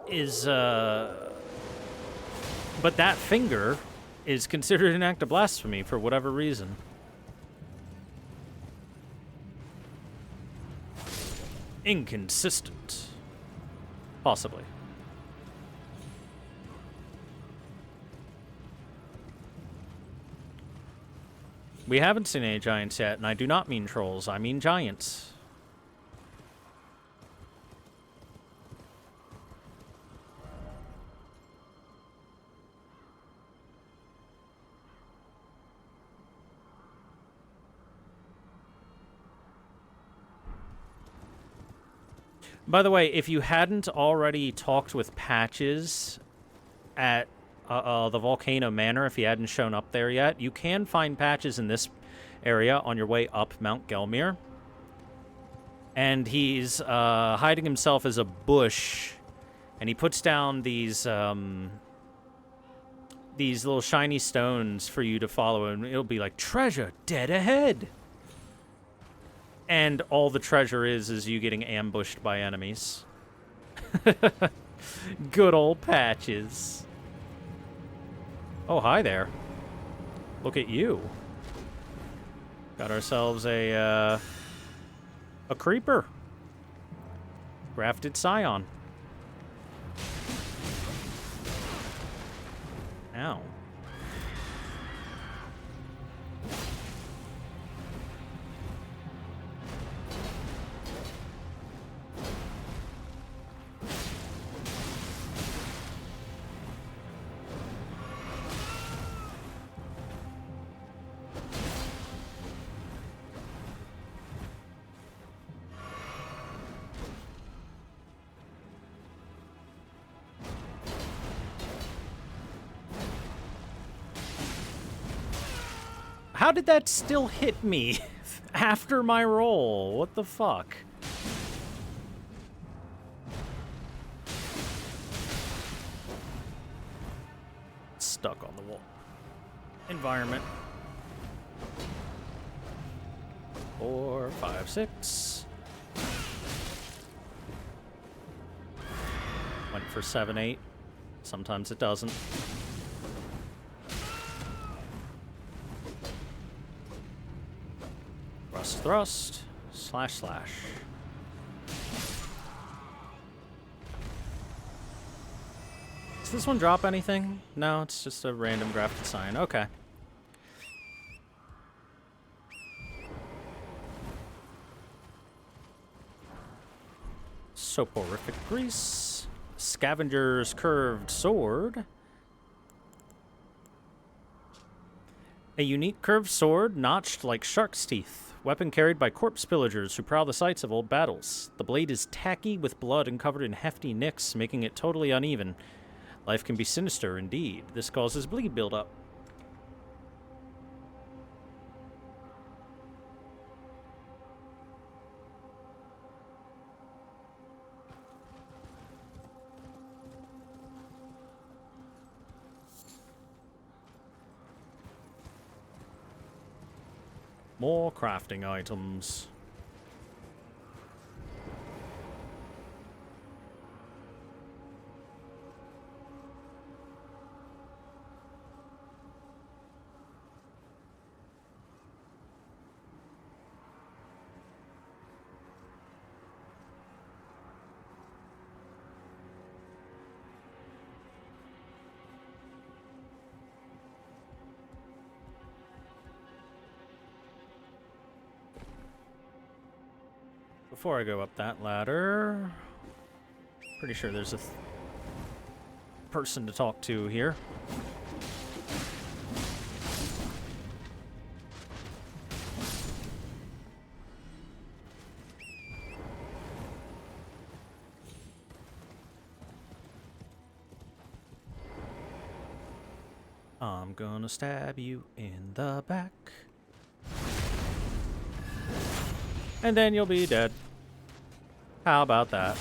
is, but that finger is considered an act of blasphemy for whatever reason. Inconsistent. Possibly. We haven't seen any giants yet, and I do not mean trolls, I mean giants. By the way, if you hadn't already talked with Patches at the Volcano Manor, if he hadn't shown up there yet, you can find Patches in this area on your way up Mount Gelmir. And he's hiding himself as a bush, and he puts down these little shiny stones for you to follow, and it'll be like, treasure dead ahead. And all the treasure is you getting ambushed by enemies. Good old Patches. Oh, hi there. Look at you. Got ourselves a creeper. Grafted Scion. Ow. How did that still hit me after my roll? What the fuck? Stuck on the wall. Environment. 4, 5, 6. Went for 7, 8. Sometimes it doesn't. Thrust. Slash slash. Does this one drop anything? No, it's just a random graphic sign. Okay. Soporific grease. Scavenger's curved sword. A unique curved sword notched like shark's teeth. Weapon carried by corpse pillagers who prowl the sites of old battles. The blade is tacky with blood and covered in hefty nicks, making it totally uneven. Life can be sinister indeed. This causes bleed buildup. More crafting items. Before I go up that ladder, pretty sure there's a person to talk to here. I'm gonna stab you in the back. And then you'll be dead. How about that?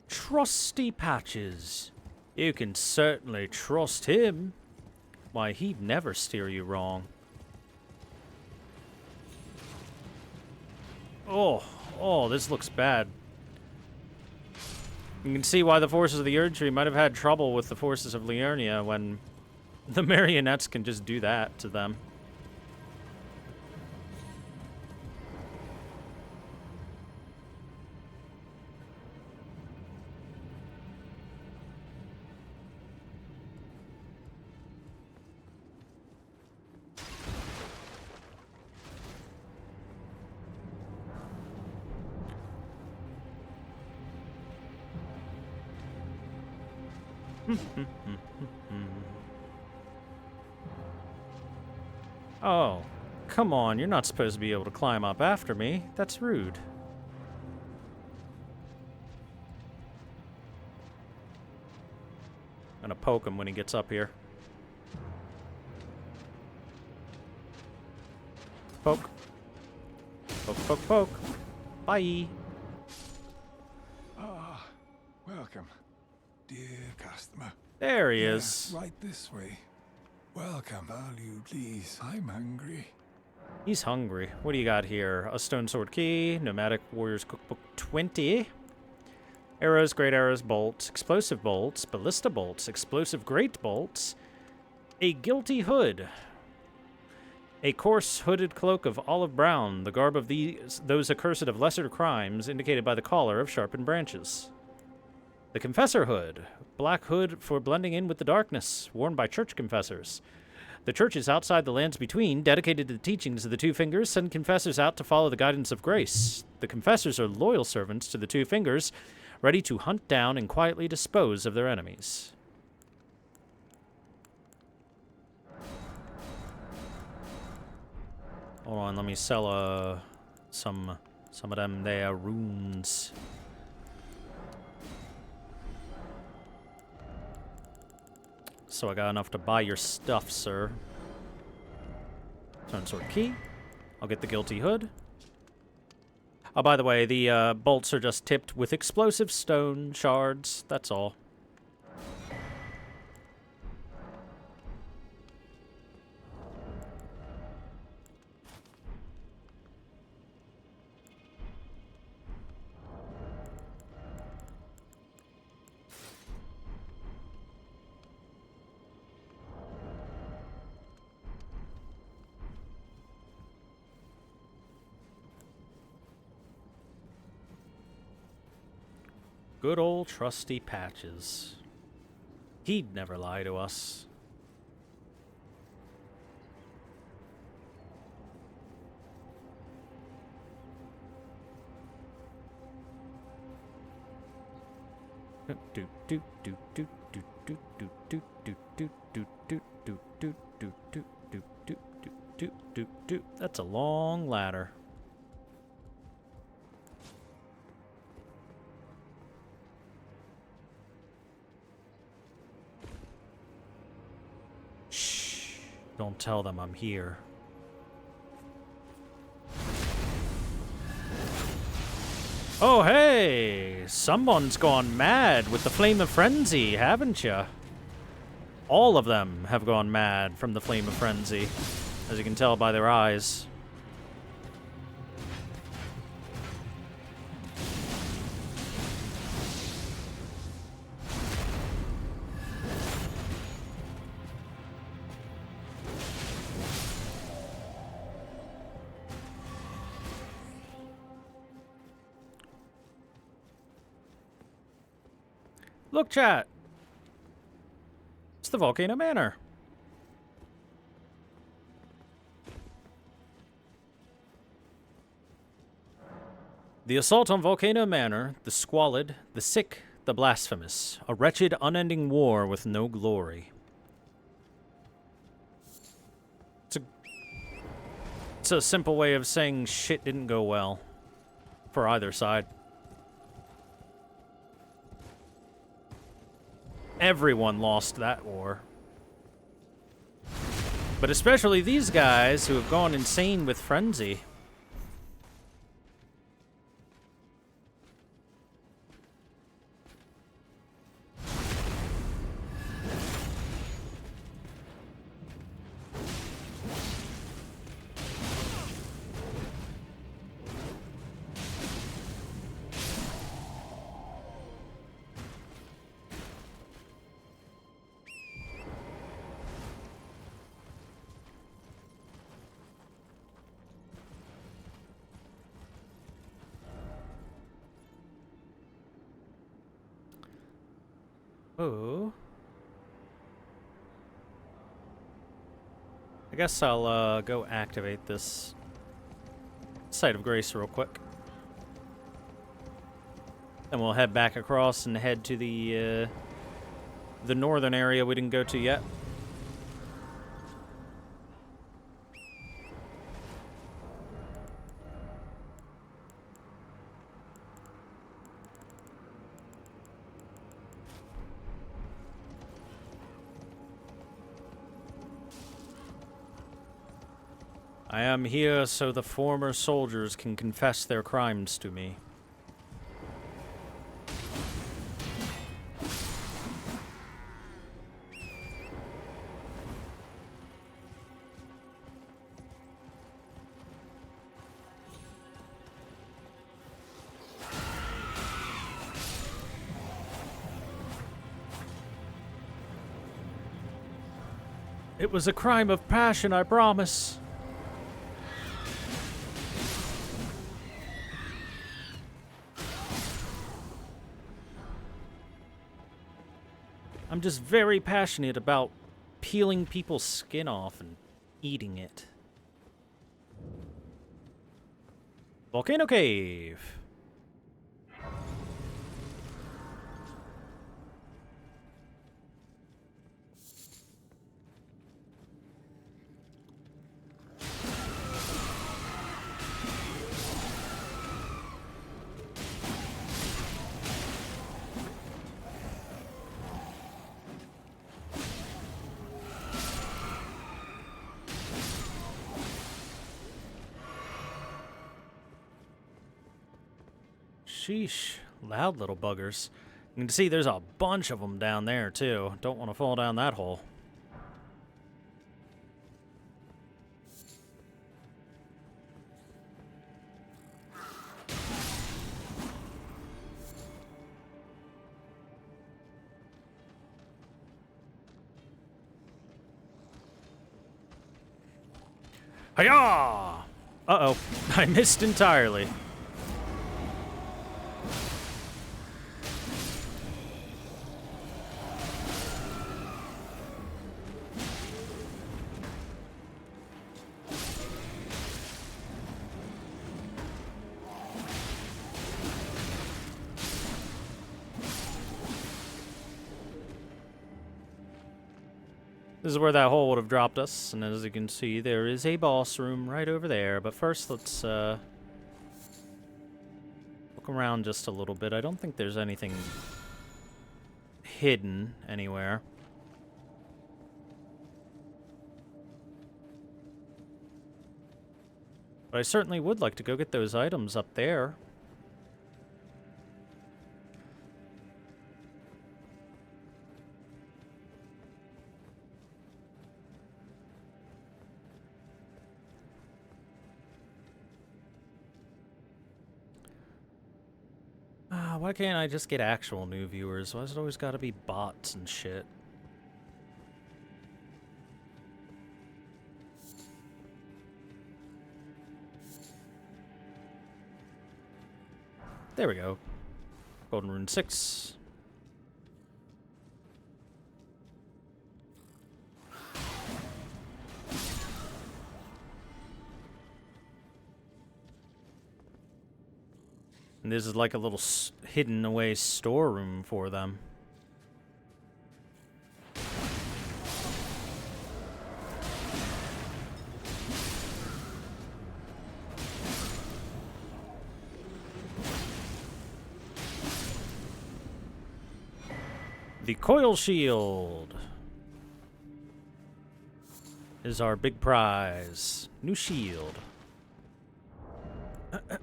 Trusty Patches. You can certainly trust him. Why, he'd never steer you wrong. Oh, this looks bad. You can see why the forces of the Erd Tree might have had trouble with the forces of Liurnia when the marionettes can just do that to them. Oh, come on, you're not supposed to be able to climb up after me. That's rude. I'm gonna poke him when he gets up here. Poke. Poke, poke, poke. Bye. Ah, welcome, dear customer. There he Yes, is. right this way. Welcome. Value, please. I'm hungry. He's hungry. What do you got here? A stone sword key, Nomadic Warriors Cookbook 20. Arrows, great arrows, bolts, explosive bolts, ballista bolts, explosive great bolts. A guilty hood. A coarse hooded cloak of olive brown, the garb of those accursed of lesser crimes, indicated by the collar of sharpened branches. The Confessor Hood, black hood for blending in with the darkness, worn by church confessors. The churches outside the lands between, dedicated to the teachings of the Two Fingers, send confessors out to follow the guidance of grace. The confessors are loyal servants to the Two Fingers, ready to hunt down and quietly dispose of their enemies. Hold on, let me sell some of them there runes. So I got enough to buy your stuff, sir. Stone sword key. I'll get the guilty hood. Oh, by the way, the bolts are just tipped with explosive stone shards. That's all. Good old trusty Patches. He'd never lie to us. That's a long ladder. Shh. Don't tell them I'm here. Oh, hey! Someone's gone mad with the Flame of Frenzy, haven't ya? All of them have gone mad from the Flame of Frenzy, as you can tell by their eyes. Look, chat! It's the Volcano Manor. The assault on Volcano Manor, the squalid, the sick, the blasphemous. A wretched, unending war with no glory. It's a simple way of saying shit didn't go well. For either side. Everyone lost that war. But especially these guys who have gone insane with frenzy. Oh. I guess I'll go activate this Site of Grace real quick. Then we'll head back across and head to the northern area we didn't go to yet. I am here so the former soldiers can confess their crimes to me. It was a crime of passion, I promise. I'm just very passionate about peeling people's skin off and eating it. Volcano Cave. Sheesh, loud little buggers. You can see there's a bunch of them down there, too. Don't want to fall down that hole. Hi-yah! Uh-oh, I missed entirely. This is where that hole would have dropped us, and as you can see, there is a boss room right over there. But first, let's look around just a little bit. I don't think there's anything hidden anywhere. But I certainly would like to go get those items up there. Why can't I just get actual new viewers? Why has it always got to be bots and shit? There we go. Golden Rune 6. And this is like a little hidden away storeroom for them. The coil shield is our big prize. New shield.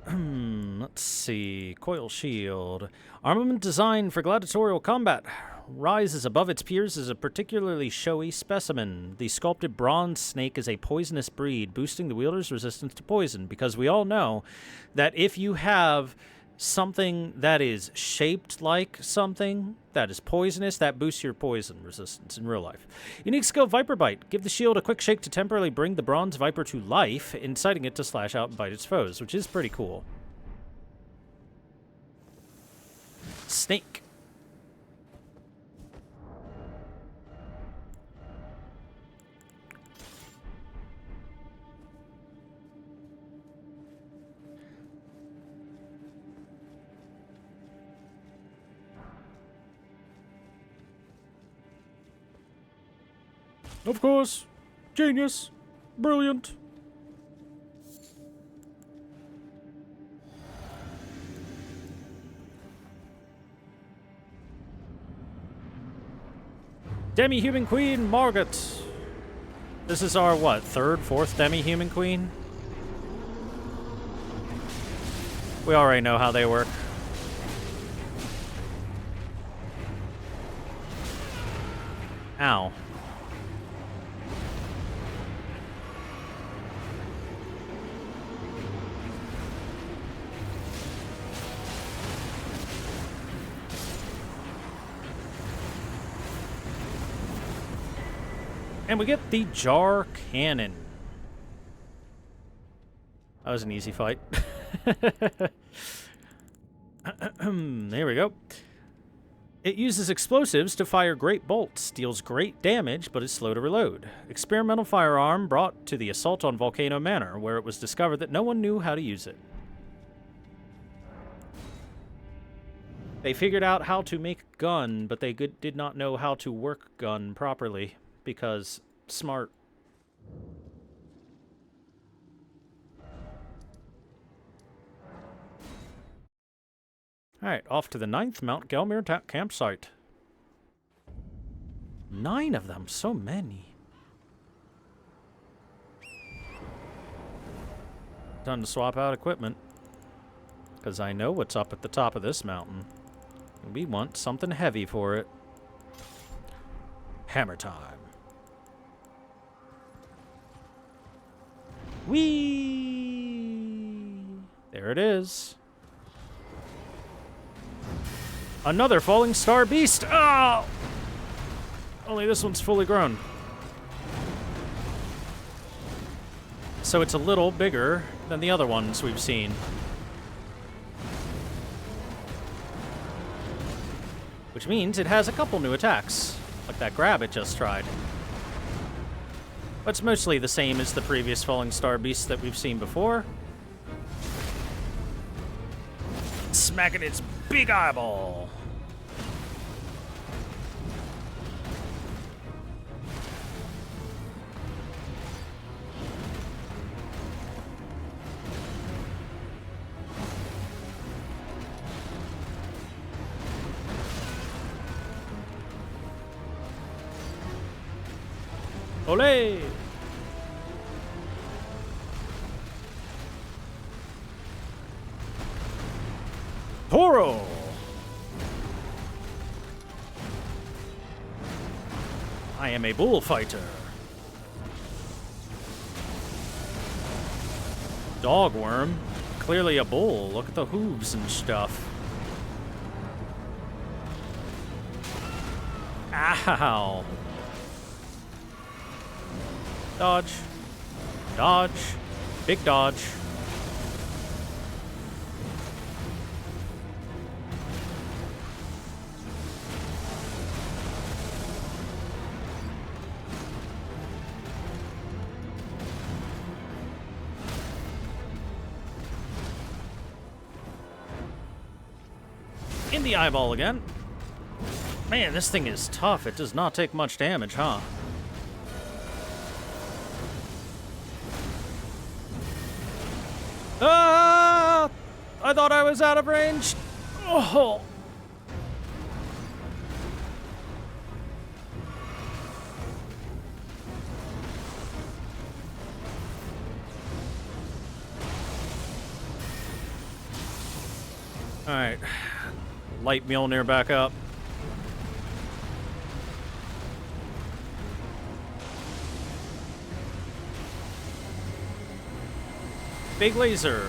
Let's see. Coil shield. Armament designed for gladiatorial combat. Rises above its peers as a particularly showy specimen. The sculpted bronze snake is a poisonous breed, boosting the wielder's resistance to poison. Because we all know that if you have something that is shaped like something that is poisonous, that boosts your poison resistance in real life. Unique skill, Viper Bite. Give the shield a quick shake to temporarily bring the bronze viper to life, inciting it to slash out and bite its foes, which is pretty cool. Snake. Of course. Genius. Brilliant. Demi-Human Queen Margaret. This is our, what, third, fourth Demi-Human Queen? We already know how they work. Ow. And we get the Jar Cannon. That was an easy fight. There we go. It uses explosives to fire great bolts, deals great damage, but is slow to reload. Experimental firearm brought to the assault on Volcano Manor, where it was discovered that no one knew how to use it. They figured out how to make a gun, but they did not know how to work gun properly. Because smart. Alright, off to the 9th Mount Gelmir campsite. 9 of them, so many. Time to swap out equipment. Because I know what's up at the top of this mountain. We want something heavy for it. Hammer time. Whee! There it is. Another falling star beast. Oh! Only this one's fully grown. So it's a little bigger than the other ones we've seen. Which means it has a couple new attacks, like that grab it just tried. But it's mostly the same as the previous falling star beast that we've seen before. Smacking its big eyeball. Olé! Toro! I am a bullfighter. Dogworm? Clearly a bull. Look at the hooves and stuff. Ow! Dodge. Dodge. Big dodge. In the eyeball again. Man, this thing is tough. It does not take much damage, huh? Ah! I thought I was out of range. Oh! Alright. Light Mjolnir back up. Big laser.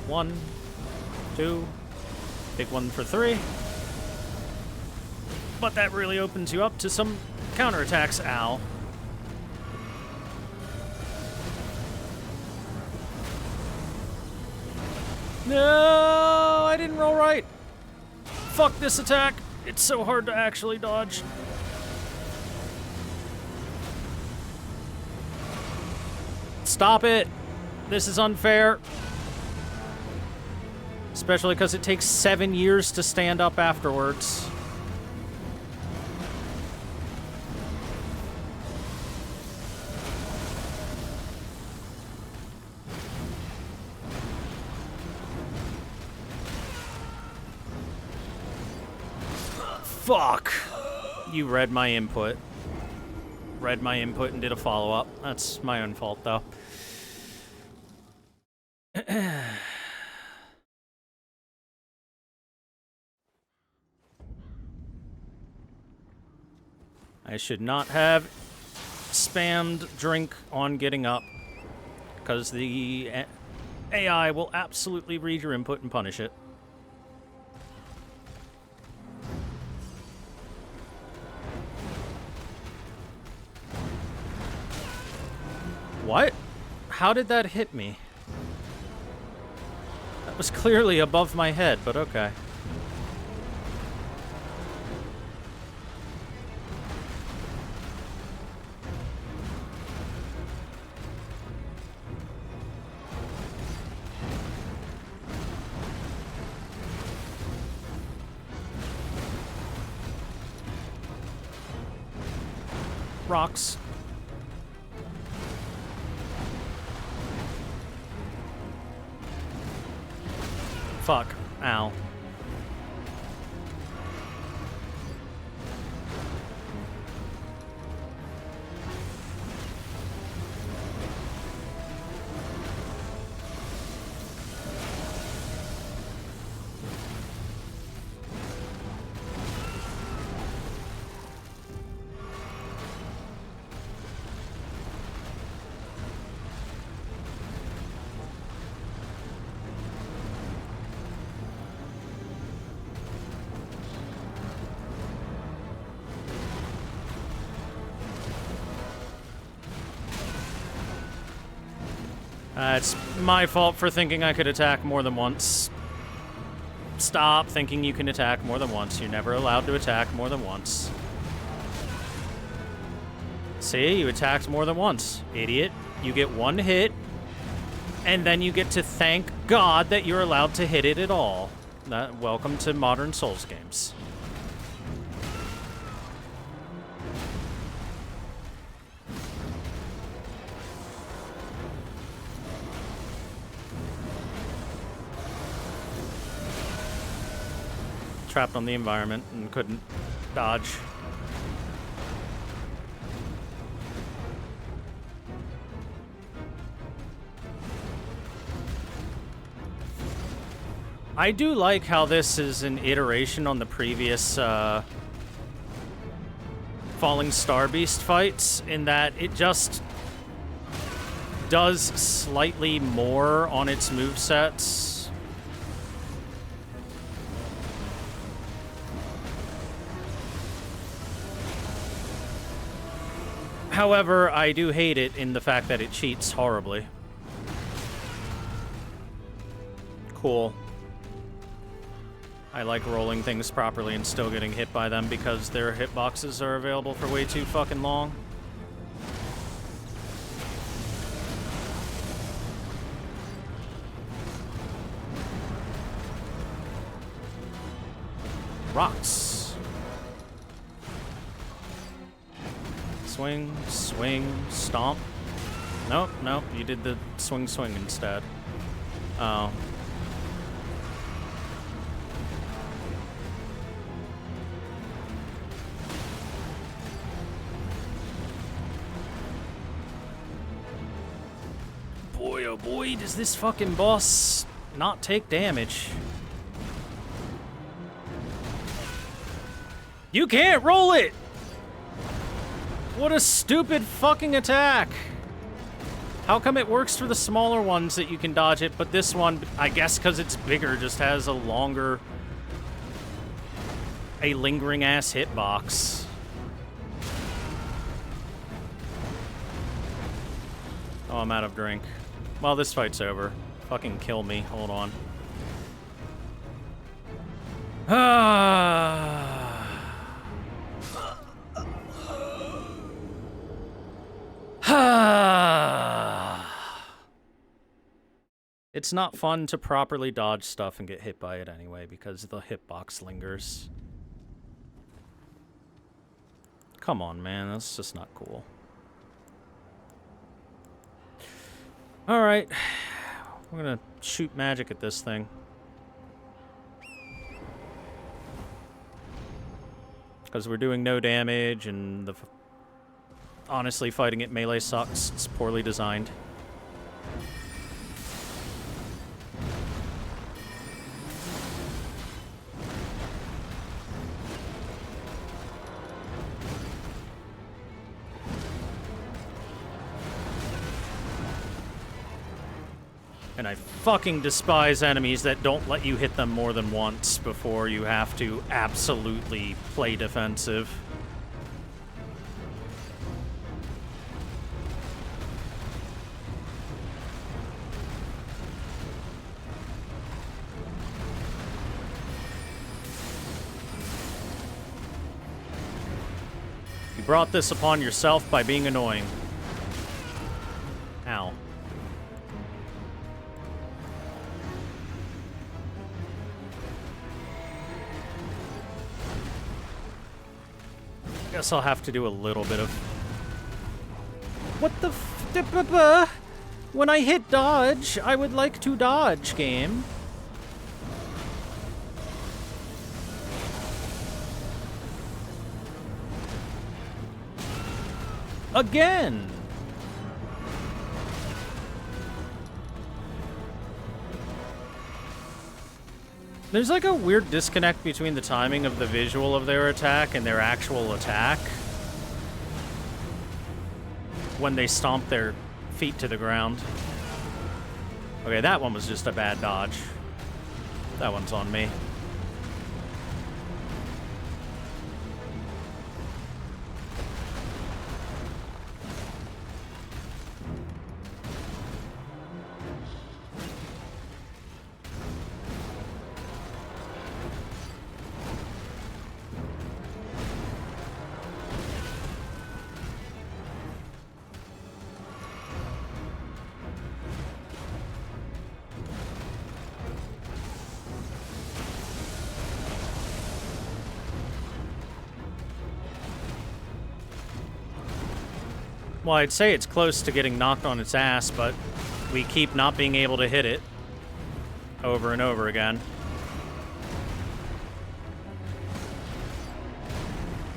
One, two, big one for three. But that really opens you up to some counterattacks, Ow. No, I didn't roll right. Fuck this attack. It's so hard to actually dodge. Stop it. This is unfair. Especially because it takes 7 years to stand up afterwards. Fuck! You read my input. Read my input and did a follow-up. That's my own fault, though. I should not have spammed drink on getting up, because the AI will absolutely read your input and punish it. What? How did that hit me? That was clearly above my head, but okay. Rocks. Fuck. Ow. It's my fault for thinking I could attack more than once. Stop thinking you can attack more than once. You're never allowed to attack more than once. See, you attacked more than once, idiot. You get one hit, and then you get to thank God that you're allowed to hit it at all. Welcome to modern Souls games. trapped on the environment and couldn't dodge. I do like how this is an iteration on the previous Falling Star Beast fights, in that it just does slightly more on its movesets. However, I do hate it in the fact that it cheats horribly. Cool. I like rolling things properly and still getting hit by them because their hitboxes are available for way too fucking long. Rocks. Swing, swing, stomp. Nope, nope, you did the swing, swing instead. Oh. Boy, oh boy, does this fucking boss not take damage. You can't roll it! What a stupid fucking attack! How come it works for the smaller ones that you can dodge it, but this one, I guess because it's bigger, just has a longer... a lingering-ass hitbox. Oh, I'm out of drink. Well, this fight's over. Fucking kill me. Hold on. It's not fun to properly dodge stuff and get hit by it anyway, because the hitbox lingers. Come on, man. That's just not cool. Alright. We're gonna shoot magic at this thing. Because we're doing no damage, and honestly, fighting it melee sucks. It's poorly designed. And I fucking despise enemies that don't let you hit them more than once before you have to absolutely play defensive. You brought this upon yourself by being annoying. Ow. Guess I'll have to do a little bit of... What the f... When I hit dodge, I would like to dodge, game. Again! There's like a weird disconnect between the timing of the visual of their attack and their actual attack when they stomp their feet to the ground. Okay, that one was just a bad dodge. That one's on me. Well, I'd say it's close to getting knocked on its ass, but we keep not being able to hit it over and over again.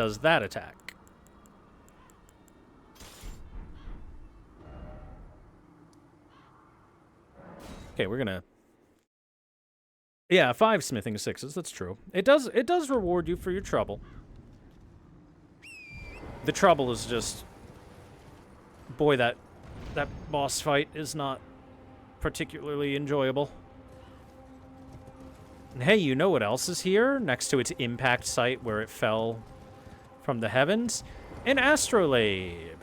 does that attack. Okay, we're gonna... Yeah, 5 smithing 6s, that's true. It does reward you for your trouble. The trouble is just... Boy, that boss fight is not particularly enjoyable. And hey, you know what else is here? Next to its impact site where it fell from the heavens? An astrolabe,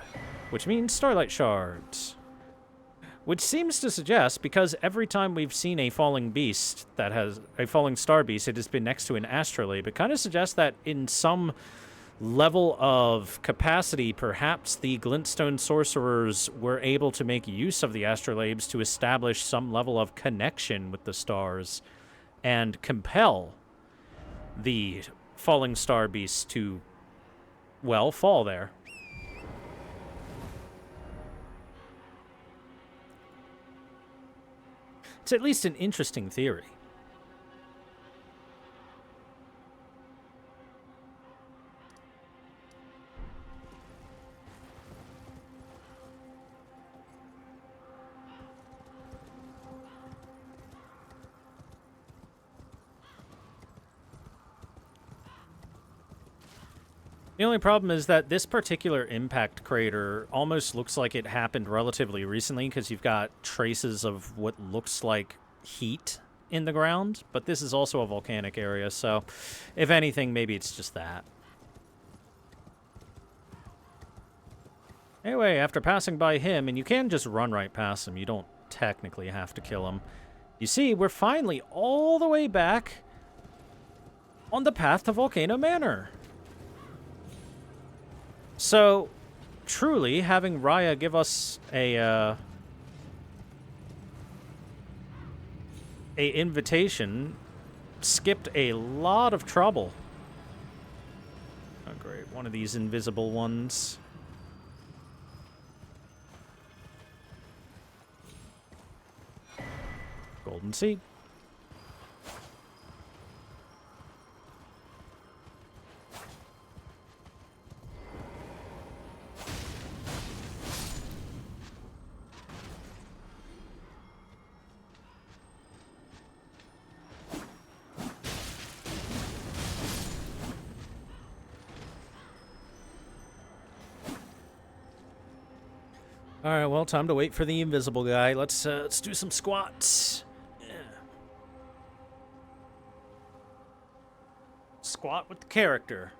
which means starlight shards. Which seems to suggest, because every time we've seen a falling beast that has a falling star beast, it has been next to an astrolabe. It kind of suggests that in some level of capacity, perhaps the glintstone sorcerers were able to make use of the astrolabes to establish some level of connection with the stars and compel the falling star beasts to, well, fall there. It's at least an interesting theory. The only problem is that this particular impact crater almost looks like it happened relatively recently because you've got traces of what looks like heat in the ground, but this is also a volcanic area, so if anything, maybe it's just that. Anyway, after passing by him, and you can just run right past him, you don't technically have to kill him. You see, we're finally all the way back on the path to Volcano Manor. So, truly, having Raya give us a invitation skipped a lot of trouble. Oh, great. One of these invisible ones. Golden seed. All right, well, time to wait for the invisible guy. Let's do some squats. Yeah. Squat with the character.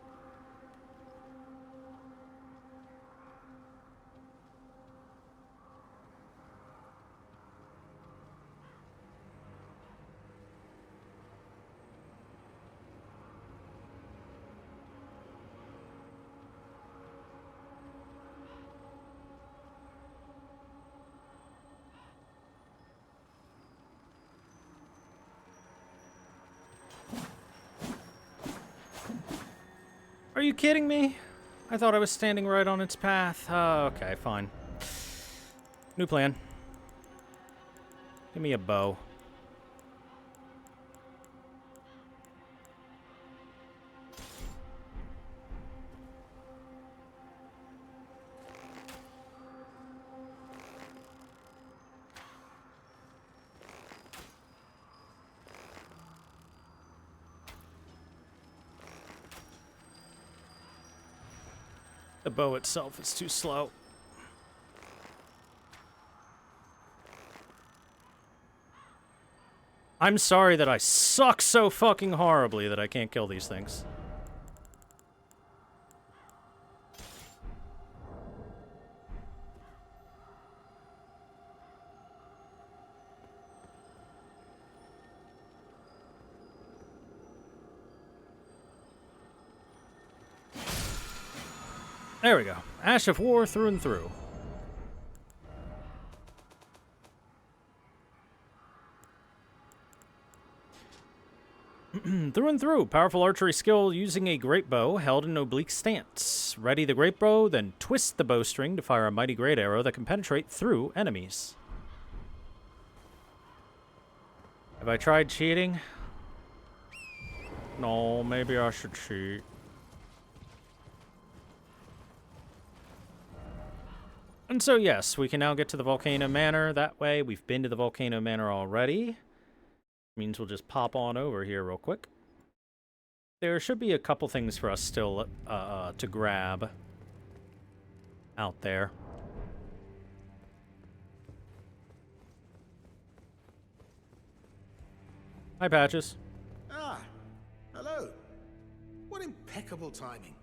Are you kidding me? I thought I was standing right on its path. Okay, fine. New plan. Give me a bow. The bow itself is too slow. I'm sorry that I suck so fucking horribly that I can't kill these things. There we go. Ash of War through and through. Through and through. Powerful archery skill using a great bow held in an oblique stance. Ready the great bow, then twist the bowstring to fire a mighty great arrow that can penetrate through enemies. Have I tried cheating? No, maybe I should cheat. And so, yes, we can now get to the Volcano Manor that way. We've been to the Volcano Manor already. Means we'll just pop on over here real quick. There should be a couple things for us still to grab out there. Hi, Patches. Ah, hello. What impeccable timing.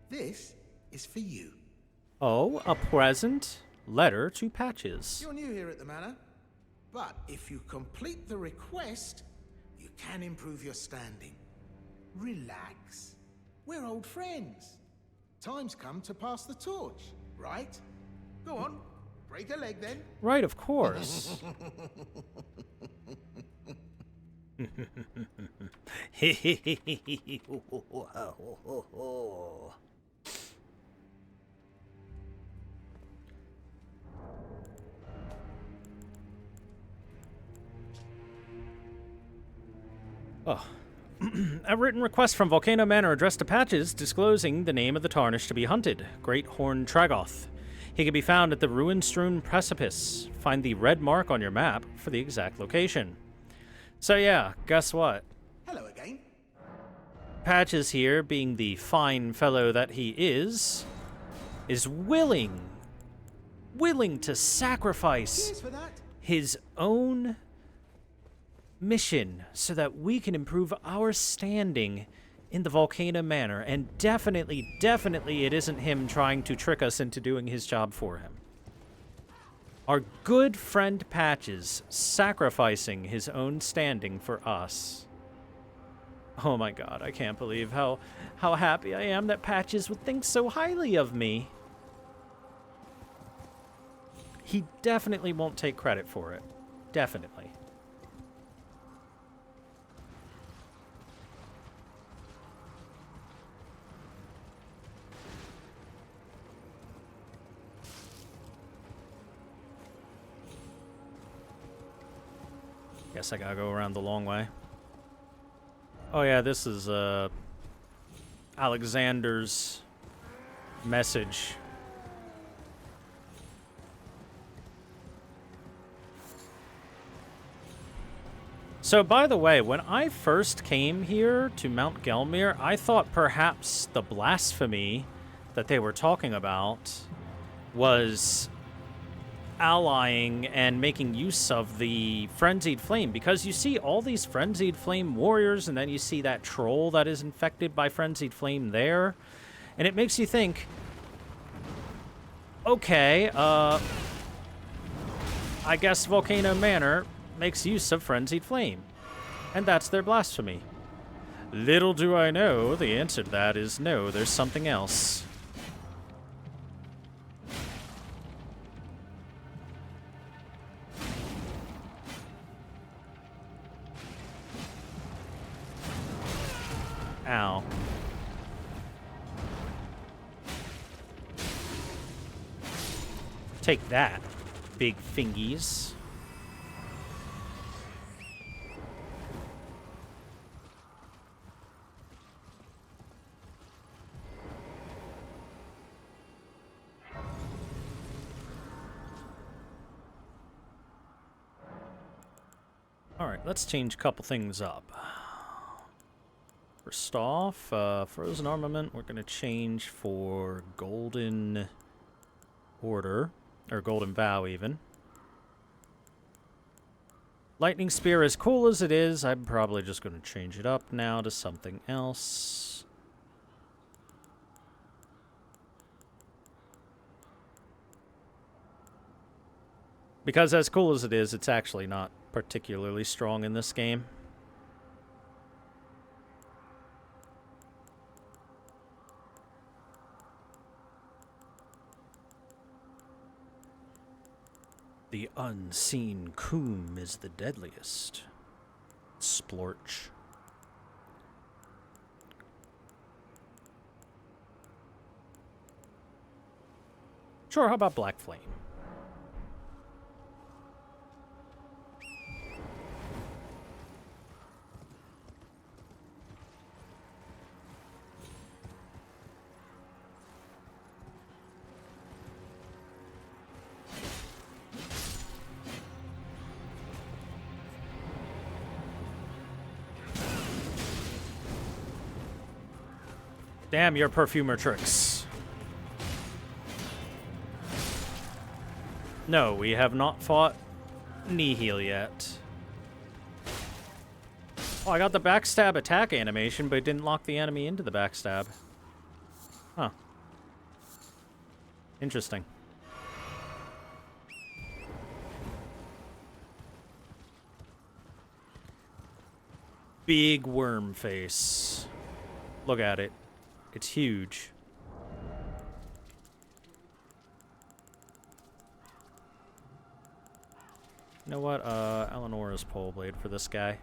This is for you. Oh, a present letter to Patches. You're new here at the manor, but if you complete the request, you can improve your standing. Relax. We're old friends. Time's come to pass the torch, right? Go on, break a leg then. Right, of course. Oh. A written request from Volcano Manor addressed to Patches disclosing the name of the Tarnished to be hunted, Great Horn Tragoth. He can be found at the ruin-strewn precipice. Find the red mark on your map for the exact location. So yeah, guess what? Hello again. Patches here, being the fine fellow that he is willing to sacrifice Cheers for that. his own mission so that we can improve our standing in the Volcano Manor. And definitely it isn't him trying to trick us into doing his job for him. Our good friend Patches sacrificing his own standing for us. Oh my god, I can't believe how happy I am that Patches would think so highly of me. He definitely won't take credit for it. Definitely. Guess I gotta go around the long way. Oh yeah, this is Alexander's message. So, by the way, when I first came here to Mount Gelmir, I thought perhaps the blasphemy that they were talking about was allying and making use of the Frenzied Flame, because you see all these Frenzied Flame warriors, and then you see that troll that is infected by Frenzied Flame there, and it makes you think, okay, I guess Volcano Manor makes use of Frenzied Flame, and that's their blasphemy. Little do I know, the answer to that is no, there's something else. Ow. Take that, big fingies. Alright, let's change a couple things up. First off, Frozen Armament, we're going to change for Golden Order, or Golden Vow even. Lightning Spear, as cool as it is, I'm probably just going to change it up now to something else. Because as cool as it is, it's actually not particularly strong in this game. The unseen coom is the deadliest. Splorch. Sure, how about Black Flame? Damn your perfumer tricks. No, we have not fought Nihil yet. Oh, I got the backstab attack animation, but it didn't lock the enemy into the backstab. Huh. Interesting. Big worm face. Look at it. It's huge. You know what? Eleanor's pole blade for this guy.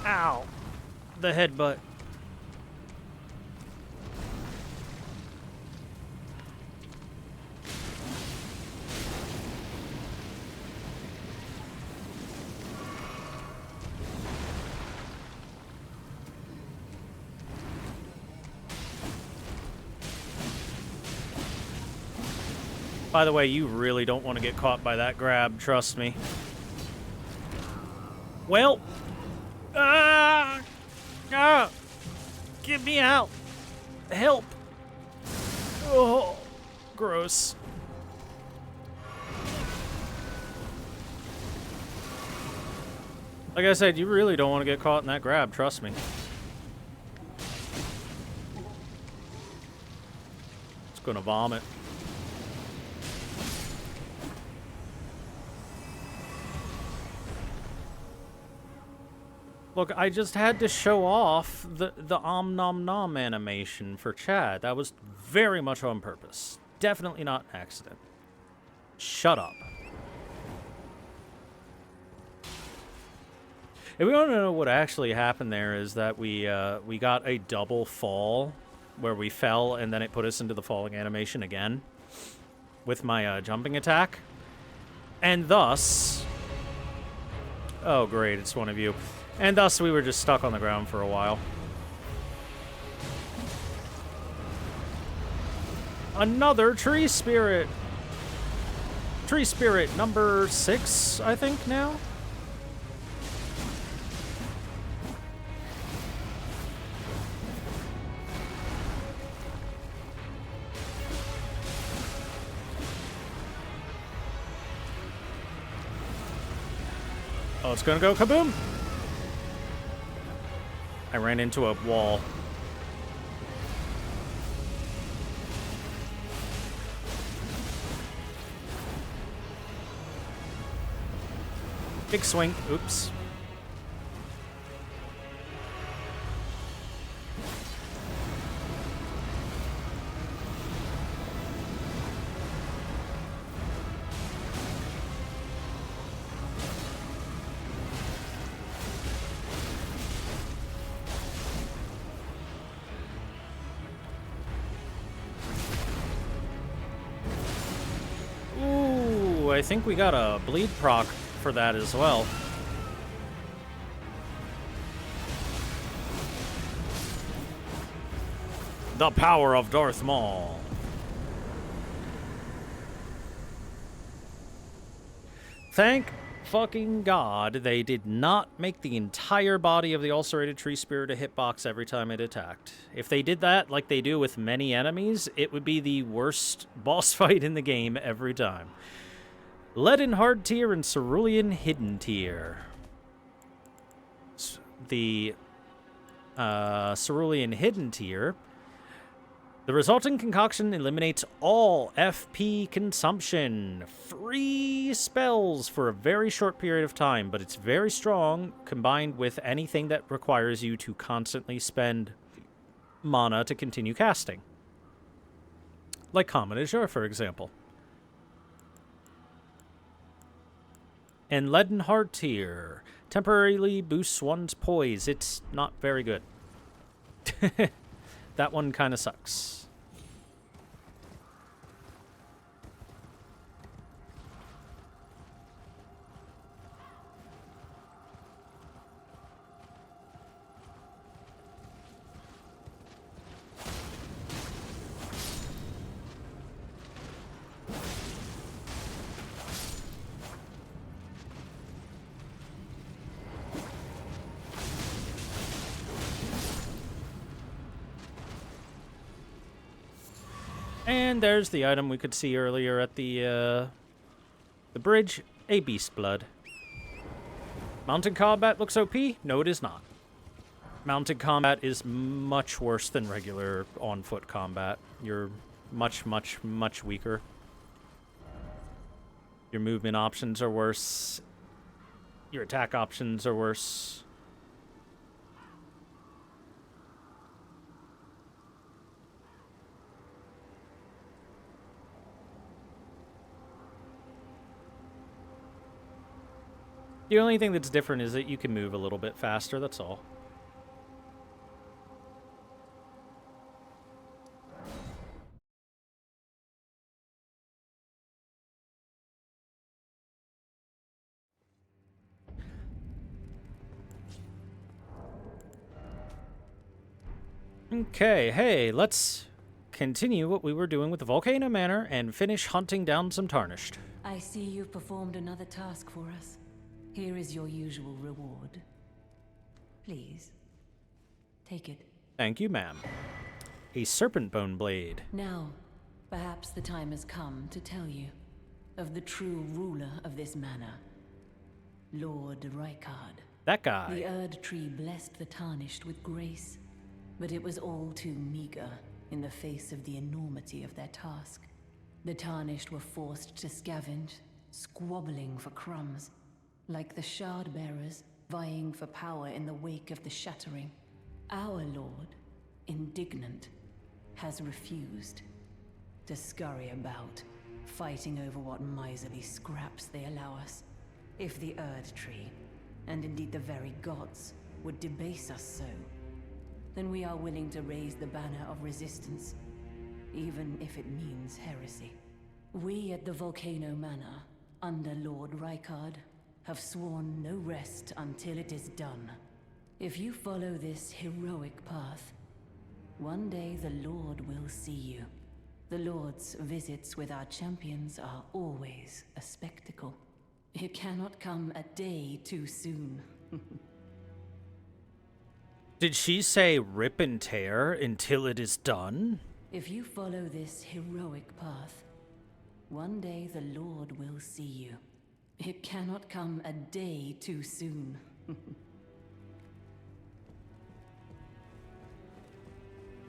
Ow! The headbutt. By the way, you really don't want to get caught by that grab, trust me. Well, get me out. Help. Oh, gross. Like I said, you really don't want to get caught in that grab, trust me. It's gonna vomit. Look, I just had to show off the om nom nom animation for Chad. That was very much on purpose. Definitely not an accident. Shut up. If we want to know what actually happened there is that we got a double fall where we fell and then it put us into the falling animation again with my jumping attack. And thus... Oh, great, it's one of you. And thus, we were just stuck on the ground for a while. Another tree spirit! Tree spirit number 6, I think, now? Oh, it's gonna go kaboom! I ran into a wall. Big swing. Oops. I think we got a bleed proc for that as well. The power of Darth Maul. Thank fucking God they did not make the entire body of the ulcerated tree spirit a hitbox every time it attacked. If they did that like they do with many enemies, it would be the worst boss fight in the game every time. Leaden Hard Tier and Cerulean Hidden Tier. The Cerulean Hidden Tier. The resulting concoction eliminates all FP consumption. Free spells for a very short period of time, but it's very strong combined with anything that requires you to constantly spend mana to continue casting. Like Common Azure, for example. And Leaden Heart Tier temporarily boosts one's poise. It's not very good. That one kind of sucks. And there's the item we could see earlier at the bridge, a beast blood. Mounted combat looks OP? No, it is not. Mounted combat is much worse than regular on-foot combat. You're much, much, much weaker. Your movement options are worse. Your attack options are worse. The only thing that's different is that you can move a little bit faster, that's all. Okay, hey, let's continue what we were doing with the Volcano Manor and finish hunting down some Tarnished. I see you've performed another task for us. Here is your usual reward. Please, take it. Thank you, ma'am. A serpent bone blade. Now, perhaps the time has come to tell you of the true ruler of this manor, Lord Rykard. That guy. The Erd Tree blessed the Tarnished with grace, but it was all too meager in the face of the enormity of their task. The Tarnished were forced to scavenge, squabbling for crumbs, like the Shard Bearers vying for power in the wake of the Shattering. Our Lord, indignant, has refused to scurry about, fighting over what miserly scraps they allow us. If the Erd Tree, and indeed the very gods, would debase us so, then we are willing to raise the banner of resistance, even if it means heresy. We at the Volcano Manor, under Lord Rykard, have sworn no rest until it is done. If you follow this heroic path, one day the Lord will see you. The Lord's visits with our champions are always a spectacle. It cannot come a day too soon. Did she say rip and tear until it is done? If you follow this heroic path, one day the Lord will see you. It cannot come a day too soon.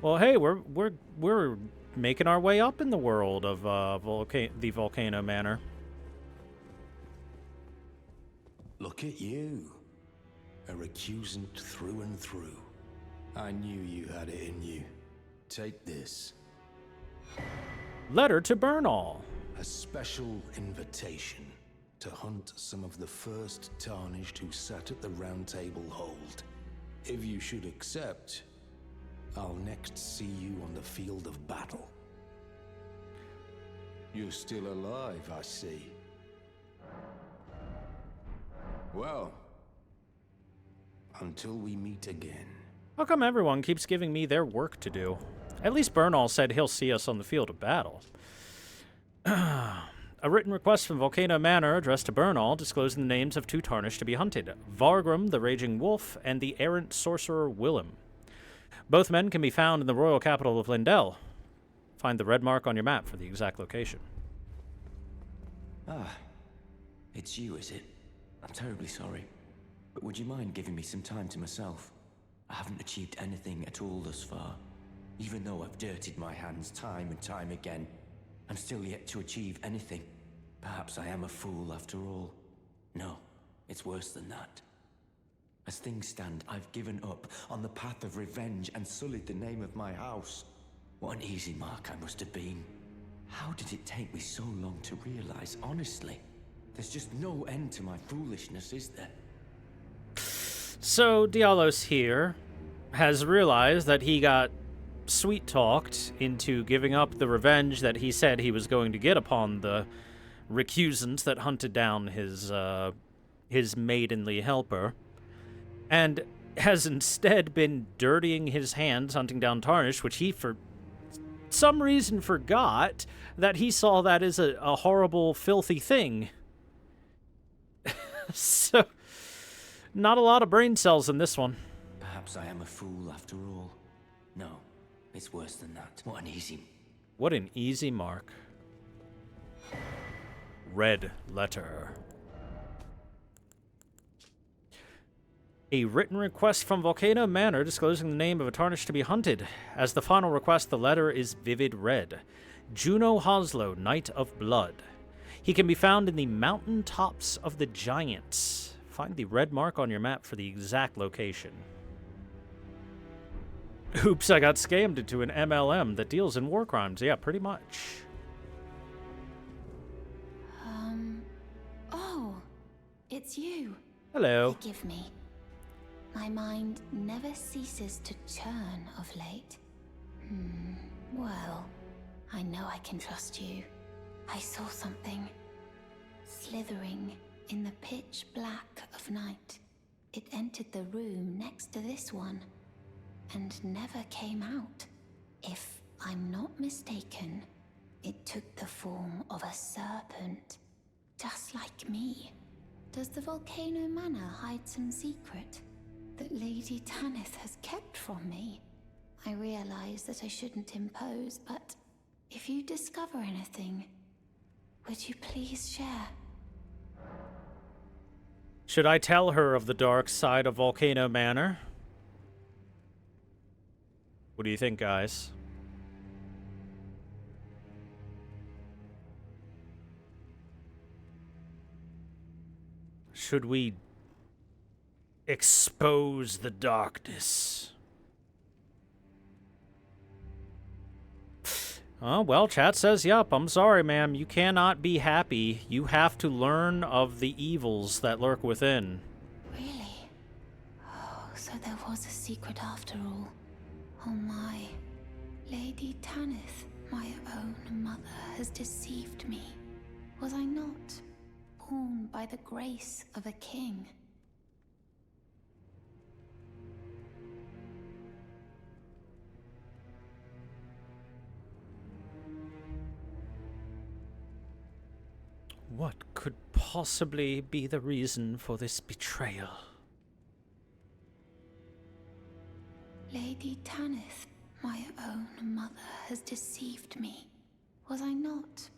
Well, hey, we're making our way up in the world of the Volcano Manor. Look at you. A recusant through and through. I knew you had it in you. Take this. Letter to Bernal. A special invitation to hunt some of the first Tarnished who sat at the Round Table hold. If you should accept, I'll next see you on the field of battle. You're still alive, I see. Well, until we meet again. How come everyone keeps giving me their work to do? At least Bernal said he'll see us on the field of battle. A written request from Volcano Manor addressed to Bernal disclosing the names of two Tarnished to be hunted, Vargrim, the Raging Wolf, and the errant sorcerer Willem. Both men can be found in the royal capital of Lindell. Find the red mark on your map for the exact location. Ah, it's you, is it? I'm terribly sorry, but would you mind giving me some time to myself? I haven't achieved anything at all thus far. Even though I've dirtied my hands time and time again, I'm still yet to achieve anything. Perhaps I am a fool after all. No, it's worse than that. As things stand, I've given up on the path of revenge and sullied the name of my house. What an easy mark I must have been. How did it take me so long to realize, honestly? There's just no end to my foolishness, is there? So, Dialos here has realized that he got sweet-talked into giving up the revenge that he said he was going to get upon the recusants that hunted down his maidenly helper, and has instead been dirtying his hands hunting down Tarnished, which he, for some reason, forgot that he saw that as a horrible, filthy thing. So, not a lot of brain cells in this one. Perhaps I am a fool after all. No, it's worse than that. What an easy... What an easy mark. Red letter. A written request from Volcano Manor disclosing the name of a tarnished to be hunted. As the final request, the letter is vivid red. Juno Hoslow, Knight of Blood. He can be found in the mountain tops of the Giants. Find the red mark on your map for the exact location. Oops, I got scammed into an MLM that deals in war crimes. Yeah, pretty much. Oh, it's you. Hello. Forgive me. My mind never ceases to churn of late. Well, I know I can trust you. I saw something slithering in the pitch black of night. It entered the room next to this one and never came out. If I'm not mistaken, it took the form of a serpent, just like me. Does the Volcano Manor hide some secret that Lady Tanith has kept from me? I realize that I shouldn't impose, but if you discover anything, would you please share? Should I tell her of the dark side of Volcano Manor? What do you think, guys? Should we expose the darkness? Oh, well, chat says, yup, I'm sorry, ma'am. You cannot be happy. You have to learn of the evils that lurk within. Really? Oh, so there was a secret after all. Oh my. Lady Tanith, my own mother, has deceived me. Was I not born by the grace of a king? What could possibly be the reason for this betrayal? Lady Tanith, my own mother, has deceived me. Was I not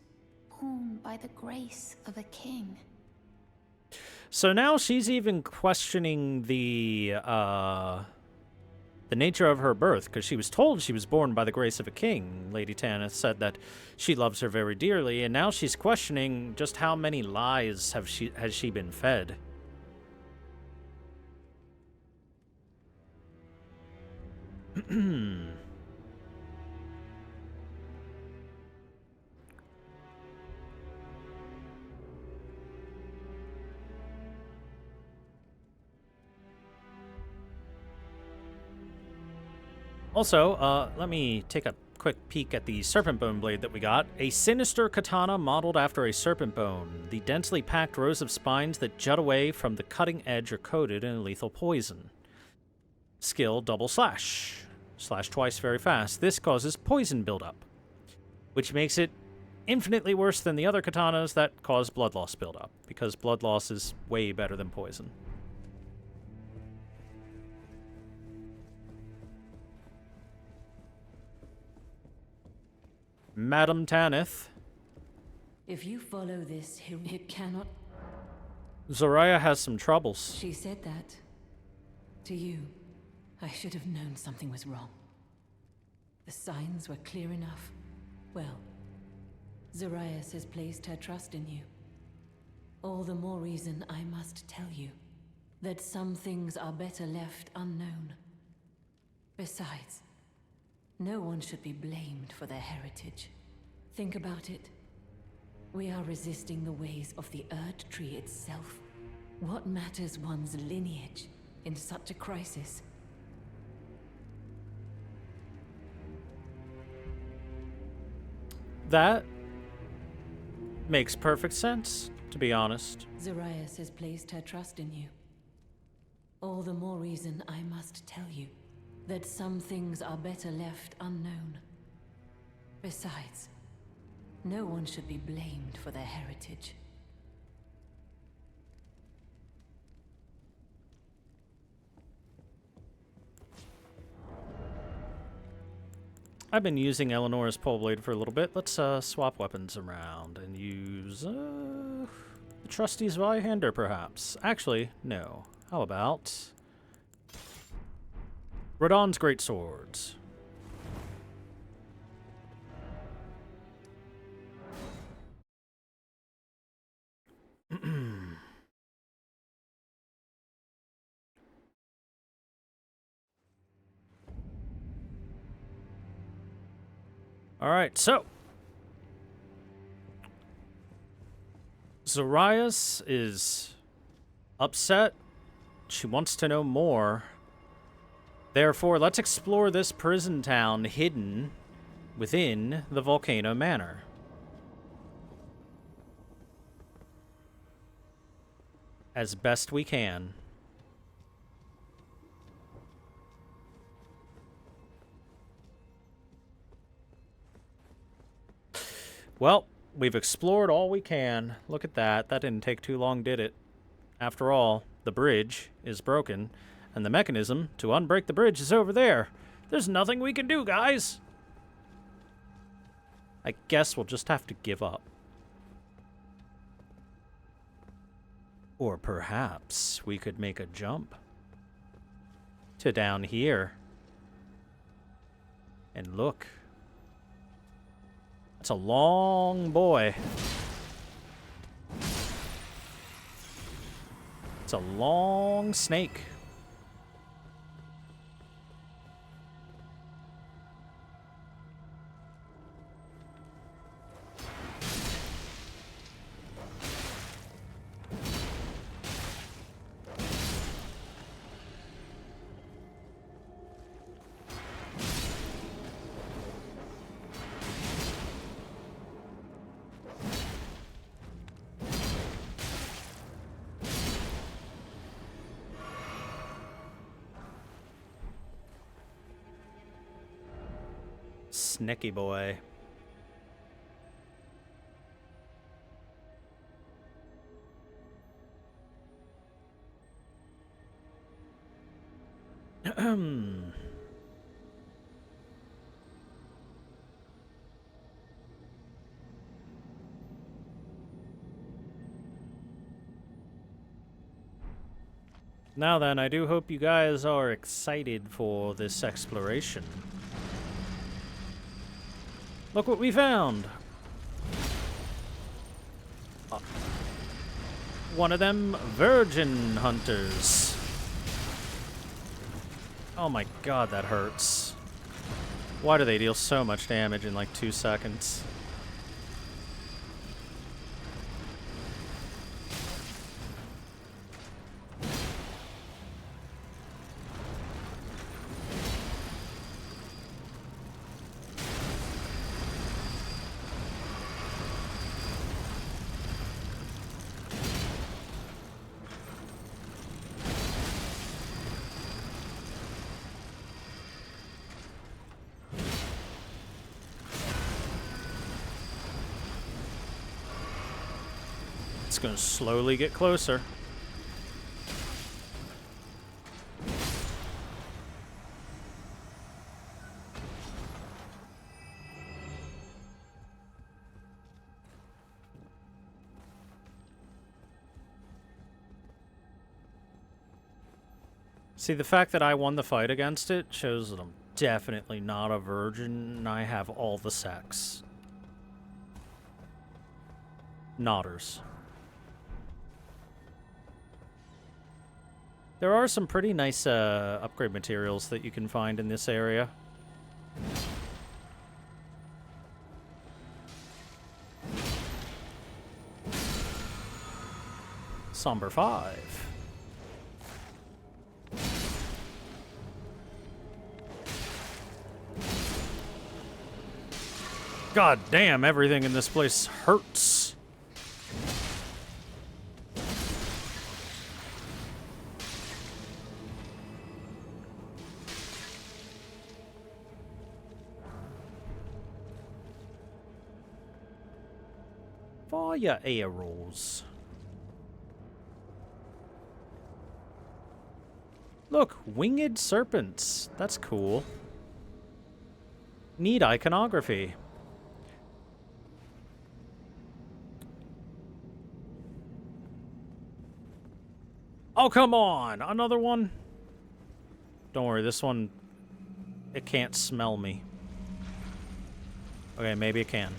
born by the grace of a king? So now she's even questioning the nature of her birth, because she was told she was born by the grace of a king. Lady Tanith said that she loves her very dearly, and now she's questioning just how many lies has she been fed. Also, let me take a quick peek at the serpent bone blade that we got. A sinister katana modeled after a serpent bone. The densely packed rows of spines that jut away from the cutting edge are coated in a lethal poison. Skill double slash. Slash twice very fast. This causes poison buildup, which makes it infinitely worse than the other katanas that cause blood loss buildup, because blood loss is way better than poison. Madam Tanith. If you follow this, it cannot... Zoraya has some troubles. She said that to you. I should have known something was wrong. The signs were clear enough. Well, Zoraya has placed her trust in you. All the more reason I must tell you that some things are better left unknown. Besides, no one should be blamed for their heritage. Think about it. We are resisting the ways of the Erd Tree itself. What matters one's lineage in such a crisis? That makes perfect sense, to be honest. Zoraya has placed her trust in you. All the more reason I must tell you that some things are better left unknown. Besides, no one should be blamed for their heritage. I've been using Eleanor's pole blade for a little bit. Let's swap weapons around and use the trusty Zweihander, perhaps. Actually, no. How about Radon's great swords? All right, so Zarias is upset. She wants to know more. Therefore, let's explore this prison town hidden within the Volcano Manor. As best we can. Well, we've explored all we can. Look at that. That didn't take too long, did it? After all, the bridge is broken, and the mechanism to unbreak the bridge is over there. There's nothing we can do, guys. I guess we'll just have to give up. Or perhaps we could make a jump to down here. And look. It's a long boy. It's a long snake. Snicky boy. Now then, I do hope you guys are excited for this exploration. Look what we found! One of them virgin hunters. Oh my god, that hurts. Why do they deal so much damage in like 2 seconds? It's gonna slowly get closer. See, the fact that I won the fight against it shows that I'm definitely not a virgin and I have all the sex. Nodders. There are some pretty nice upgrade materials that you can find in this area. Somber 5. God damn, everything in this place hurts. Fire arrows. Look, winged serpents. That's cool. Neat iconography. Oh, come on! Another one? Don't worry, this one, it can't smell me. Okay, maybe it can.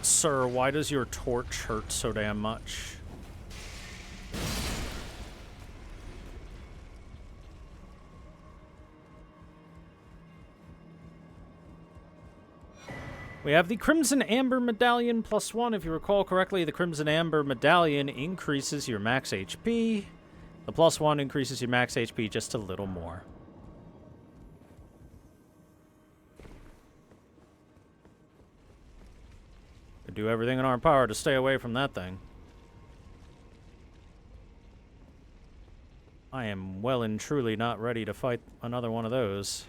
Sir, why does your torch hurt so damn much? We have the Crimson Amber Medallion +1. If you recall correctly, the Crimson Amber Medallion increases your max HP. The +1 increases your max HP just a little more. We do everything in our power to stay away from that thing. I am well and truly not ready to fight another one of those.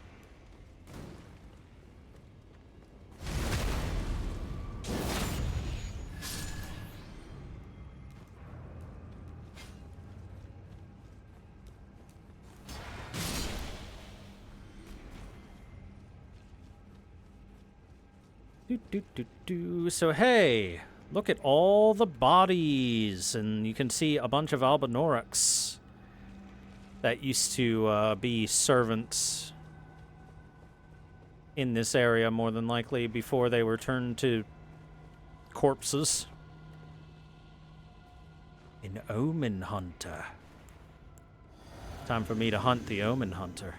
So hey, look at all the bodies, and you can see a bunch of Albanorex that used to be servants in this area, more than likely, before they were turned to corpses. An Omen Hunter. Time for me to hunt the Omen Hunter.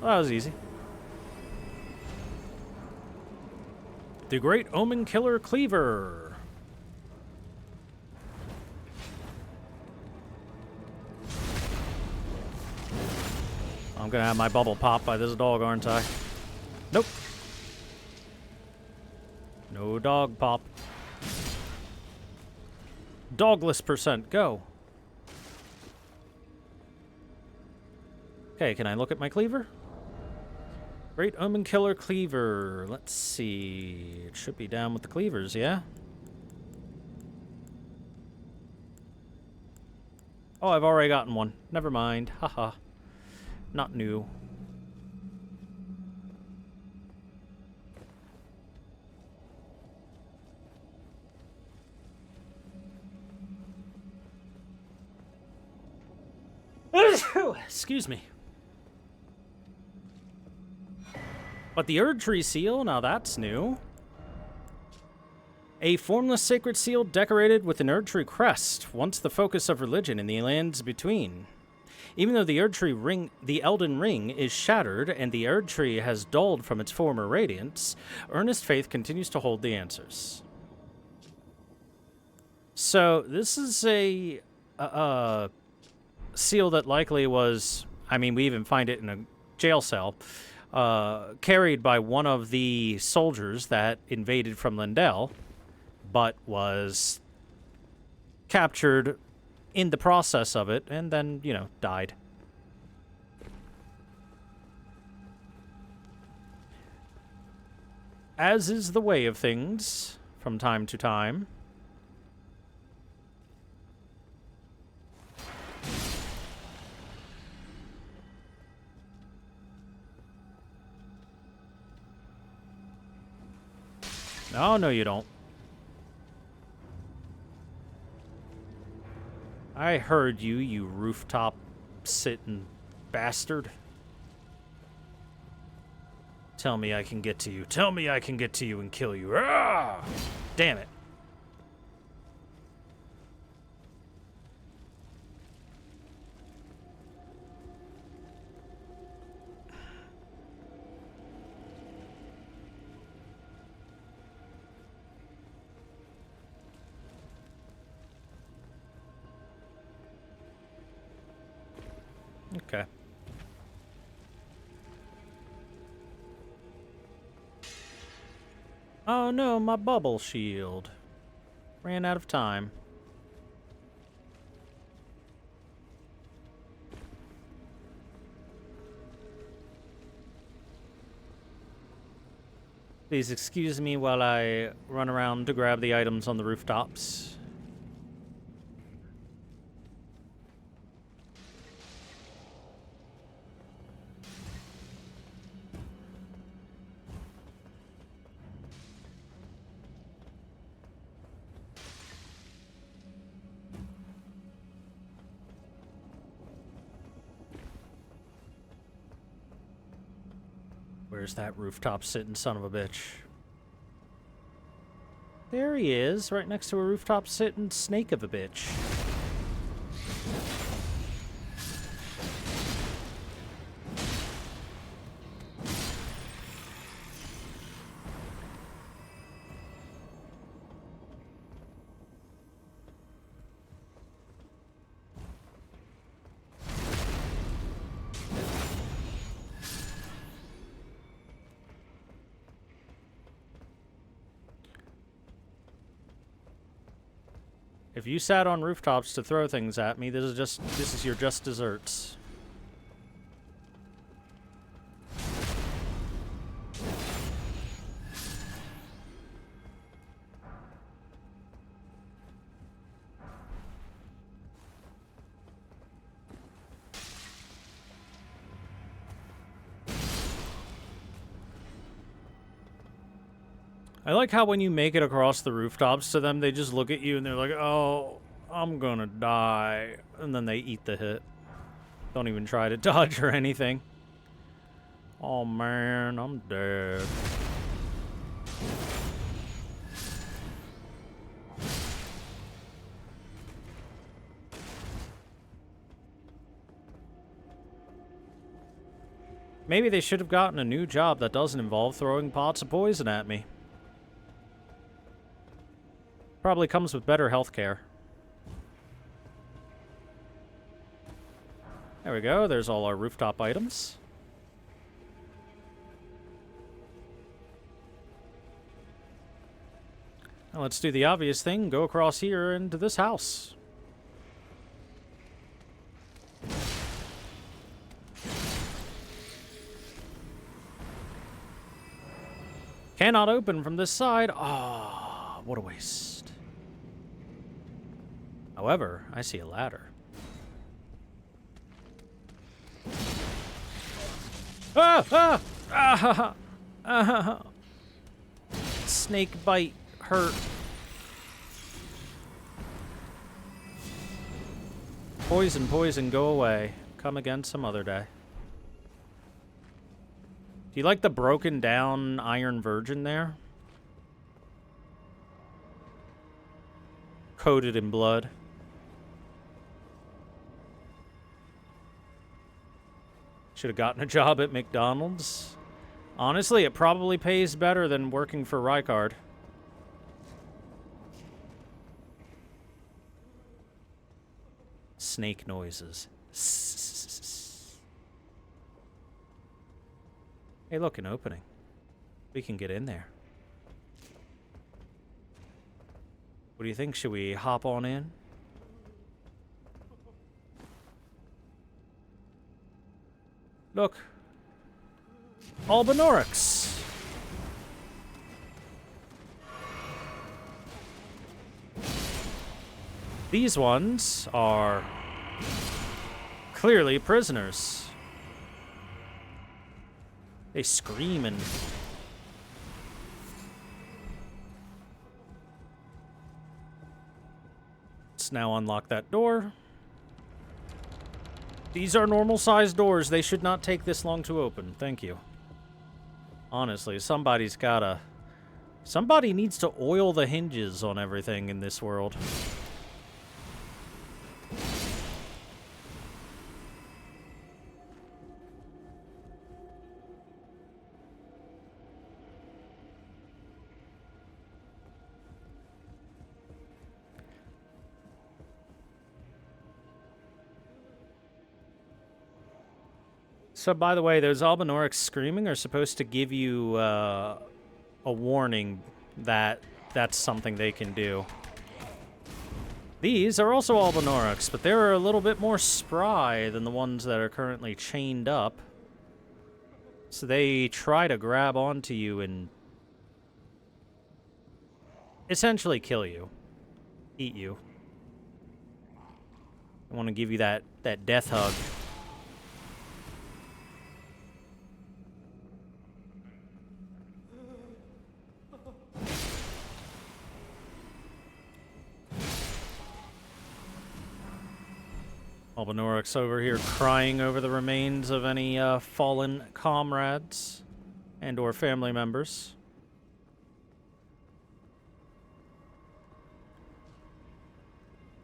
Well, that was easy. The Great Omen Killer Cleaver. I'm gonna have my bubble pop by this dog, aren't I? Nope. No dog pop. Dogless %, go. Okay, can I look at my cleaver? Great Omen Killer Cleaver. Let's see. It should be down with the cleavers, yeah? Oh, I've already gotten one. Never mind. Haha. Not new. Excuse me. But the Erd Tree Seal, now that's new. A formless sacred seal decorated with an Erd Tree crest, once the focus of religion in the lands between. Even though the Erd Tree ring, the Elden Ring, is shattered and the Erd Tree has dulled from its former radiance, earnest faith continues to hold the answers. So this is a seal that likely was, I mean, we even find it in a jail cell, carried by one of the soldiers that invaded from Lindell, but was captured in the process of it, and then, you know, died. As is the way of things from time to time. Oh, no, you don't. I heard you, you rooftop-sitting bastard. Tell me I can get to you. Tell me I can get to you and kill you. Ah! Damn it. Okay. Oh no, my bubble shield. Ran out of time. Please excuse me while I run around to grab the items on the rooftops. Where's that rooftop sitting son of a bitch? There he is, right next to a rooftop sitting snake of a bitch. If you sat on rooftops to throw things at me, this is your just desserts. I like how when you make it across the rooftops to them, they just look at you and they're like, oh, I'm gonna die. And then they eat the hit. Don't even try to dodge or anything. Oh man, I'm dead. Maybe they should have gotten a new job that doesn't involve throwing pots of poison at me. Probably comes with better healthcare. There we go. There's all our rooftop items. Now let's do the obvious thing. Go across here into this house. Cannot open from this side. Ah, what a waste. However, I see a ladder. Ah! Ah! Ah! Snake bite hurt. Poison, poison, go away. Come again some other day. Do you like the broken down Iron Virgin there? Coated in blood. Should have gotten a job at McDonald's. Honestly, it probably pays better than working for Rykard. Snake noises. Hey, look, an opening. We can get in there. What do you think? Should we hop on in? Look. Albinorix. These ones are clearly prisoners. They scream and... Let's now unlock that door. These are normal-sized doors. They should not take this long to open. Thank you. Honestly, somebody's gotta... Somebody needs to oil the hinges on everything in this world. So, by the way, those Albinorix screaming are supposed to give you a warning that that's something they can do. These are also Albinorix, but they're a little bit more spry than the ones that are currently chained up. So they try to grab onto you and essentially kill you. Eat you. I want to give you that death hug. Albanorix over here crying over the remains of any fallen comrades and or family members.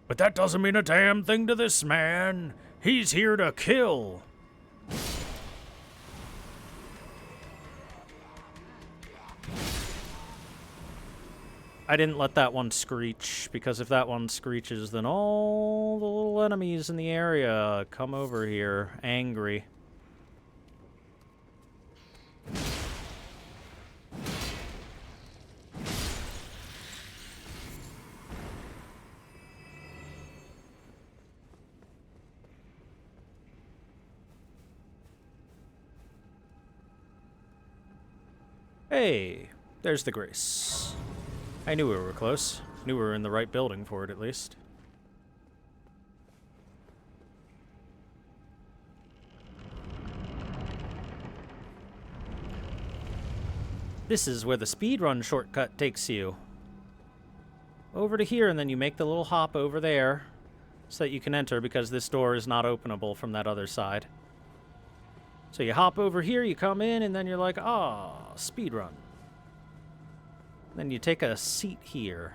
But that doesn't mean a damn thing to this man. He's here to kill. I didn't let that one screech, because if that one screeches, then all the little enemies in the area come over here, angry. Hey, there's the Grace. I knew we were close. Knew we were in the right building for it, at least. This is where the speedrun shortcut takes you. Over to here, and then you make the little hop over there so that you can enter, because this door is not openable from that other side. So you hop over here, you come in, and then you're like, ah, speedrun. Then you take a seat here,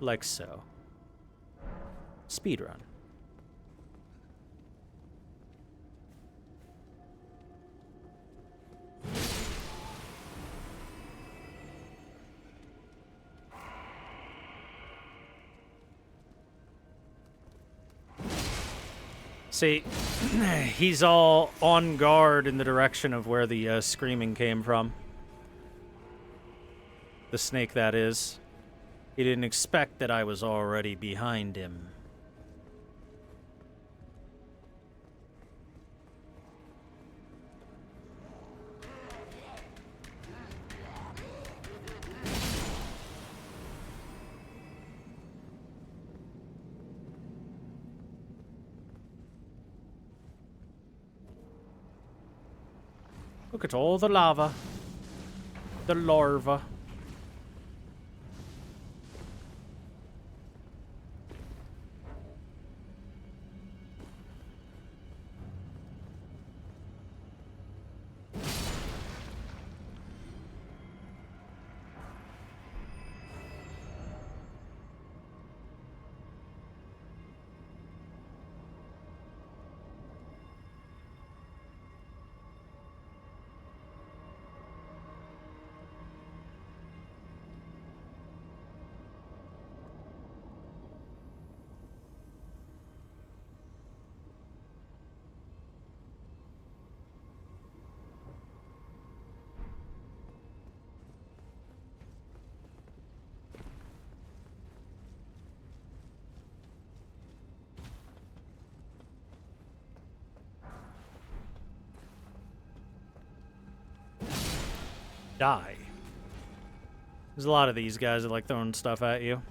like so. Speedrun. See, he's all on guard in the direction of where the screaming came from. The snake, that is. He didn't expect that I was already behind him. Look at all the lava. The larva. Die. There's a lot of these guys that like throwing stuff at you.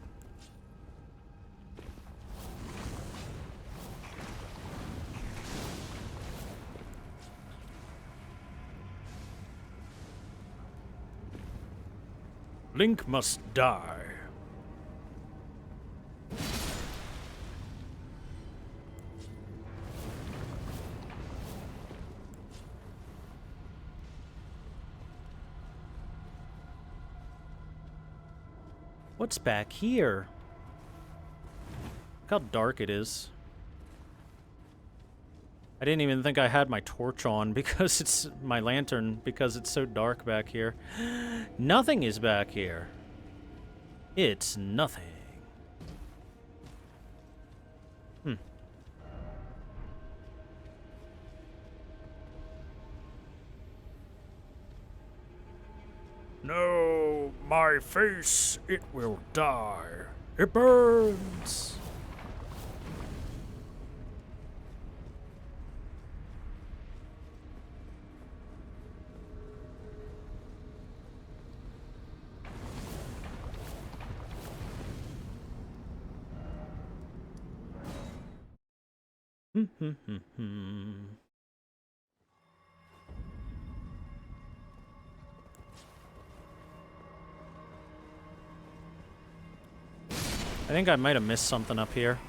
Link must die. What's back here? Look how dark it is. I didn't even think I had my torch on because it's my lantern because it's so dark back here. Nothing is back here. It's nothing. No, my face, it will die. It burns. I think I might have missed something up here.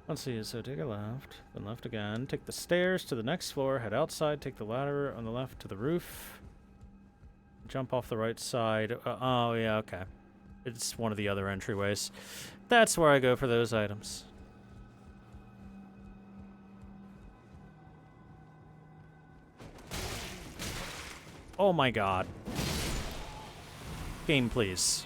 Let's see, so take a left, then left again. Take the stairs to the next floor, head outside, take the ladder on the left to the roof. Jump off the right side. Oh, yeah, okay. It's one of the other entryways. That's where I go for those items. Oh my god. Game, please.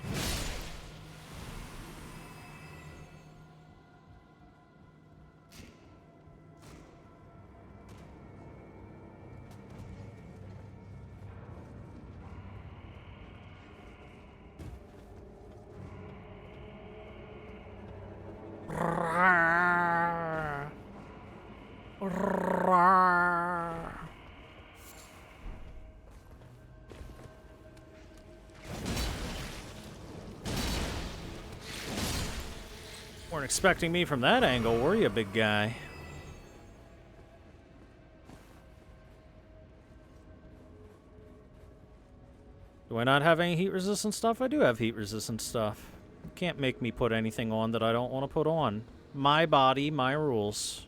Weren't expecting me from that angle, were you, big guy? Do I not have any heat-resistant stuff? I do have heat-resistant stuff. You can't make me put anything on that I don't want to put on. My body, my rules.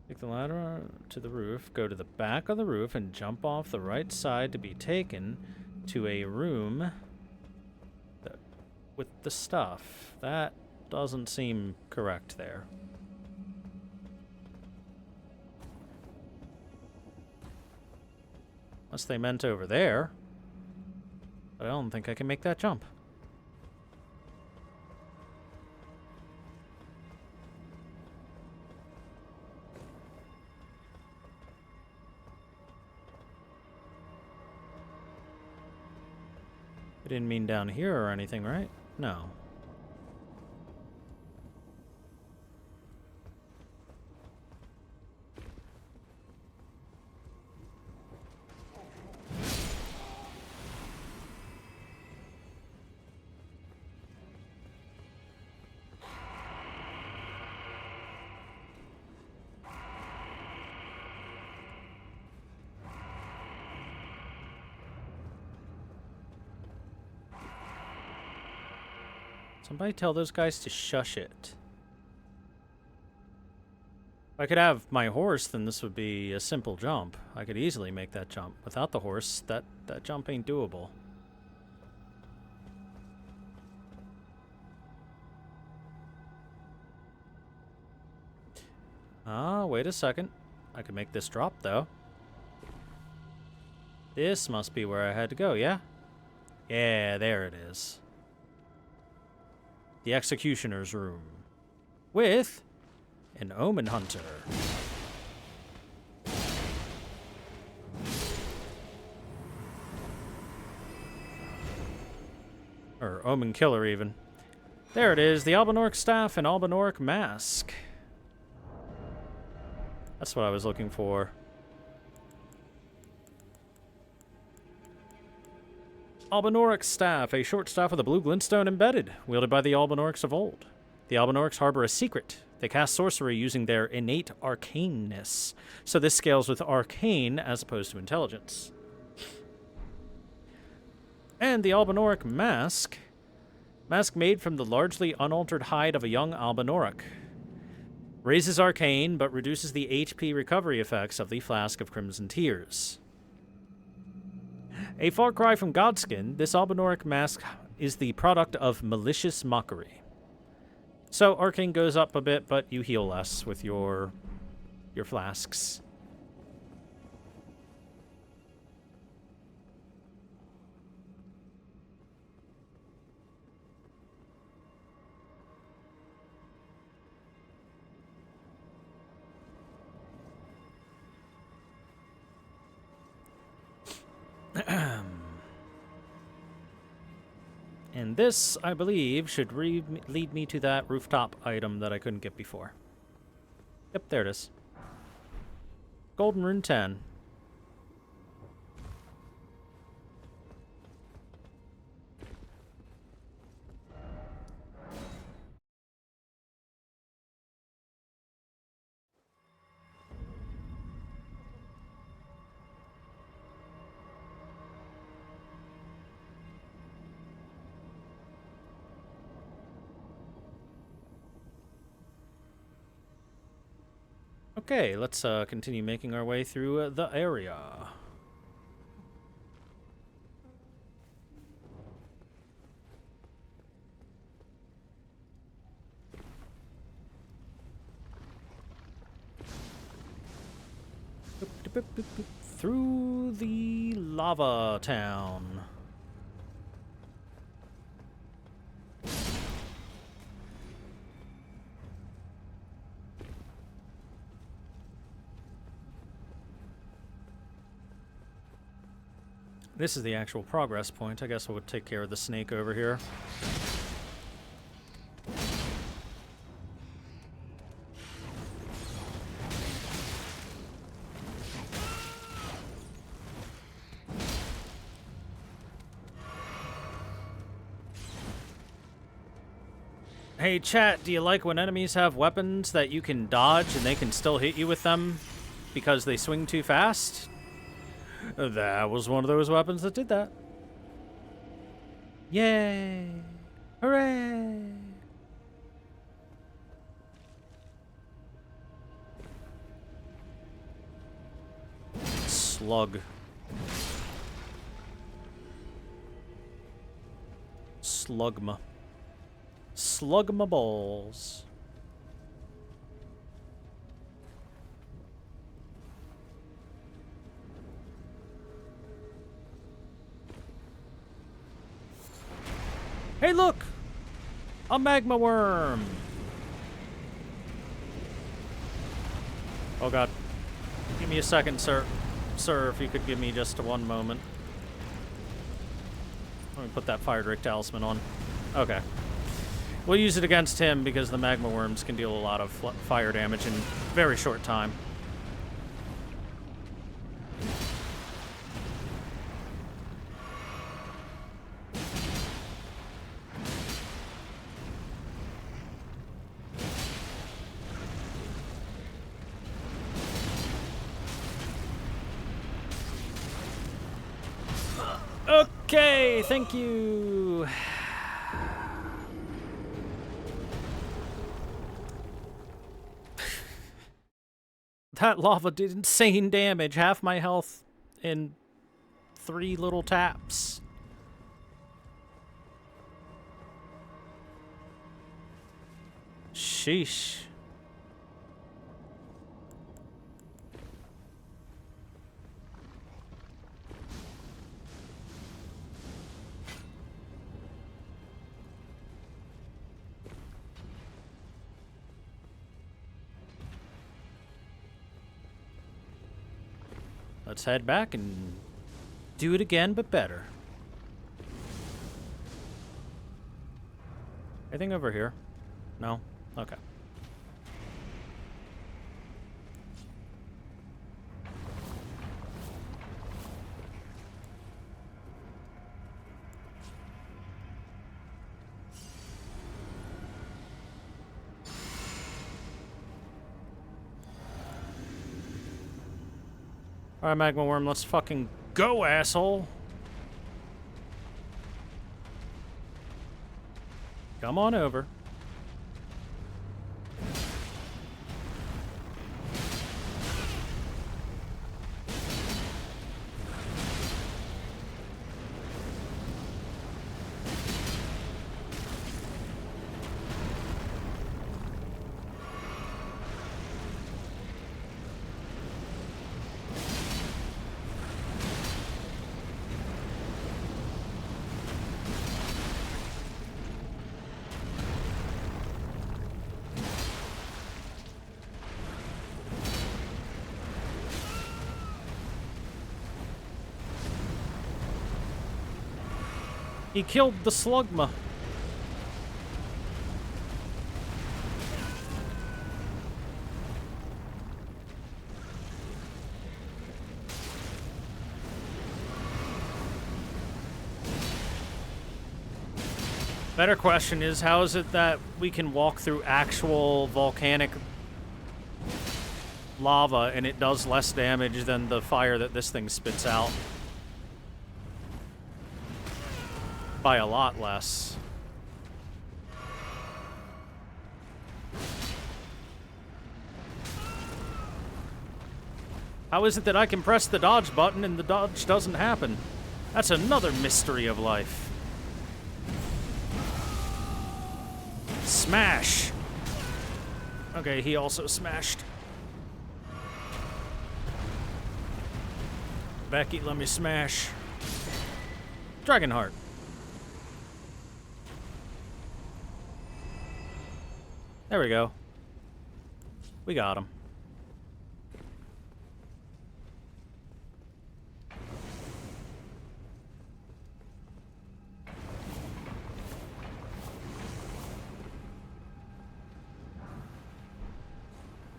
Take the ladder to the roof, go to the back of the roof, and jump off the right side to be taken to a room with the stuff. That doesn't seem correct there. Unless they meant over there. But I don't think I can make that jump. I didn't mean down here or anything, right? No. Somebody tell those guys to shush it. If I could have my horse, then this would be a simple jump. I could easily make that jump. Without the horse, that jump ain't doable. Ah, wait a second. I could make this drop, though. This must be where I had to go, yeah? Yeah, there it is. The Executioner's Room. With an Omen Hunter. Or Omen Killer, even. There it is, the Albinauric Staff and Albinauric Mask. That's what I was looking for. Albinauric Staff, a short staff with a blue glintstone embedded, wielded by the Albinaurics of old. The Albinaurics harbor a secret. They cast sorcery using their innate arcaneness, so this scales with arcane as opposed to intelligence. And the Albinauric Mask. Mask made from the largely unaltered hide of a young Albinauric. Raises arcane, but reduces the HP recovery effects of the Flask of Crimson Tears. A far cry from Godskin, this Albinauric Mask is the product of malicious mockery. So arcane goes up a bit, but you heal less with your flasks. And this, I believe, should lead me to that rooftop item that I couldn't get before. Yep, there it is. Golden Rune 10. Okay, let's continue making our way through the area. Through the lava town. This is the actual progress point. I guess I would take care of the snake over here. Hey chat, do you like when enemies have weapons that you can dodge and they can still hit you with them because they swing too fast? That was one of those weapons that did that. Yay! Hooray! Slug. Slugma. Slugma balls. Hey, look! A magma worm! Oh god. Give me a second, sir. Sir, if you could give me just one moment. Let me put that fire drake talisman on. Okay. We'll use it against him because the magma worms can deal a lot of fire damage in very short time. Okay, thank you. That lava did insane damage. Half my health in 3 little taps. Sheesh. Let's head back and do it again, but better. Anything over here? No? Okay. Alright, Magma Worm, let's fucking go, asshole! Come on over. He killed the slugma. Better question is, how is it that we can walk through actual volcanic lava and it does less damage than the fire that this thing spits out? By a lot less. How is it that I can press the dodge button and the dodge doesn't happen? That's another mystery of life. Smash! Okay, he also smashed. Becky, let me smash. Dragonheart. There we go. We got him.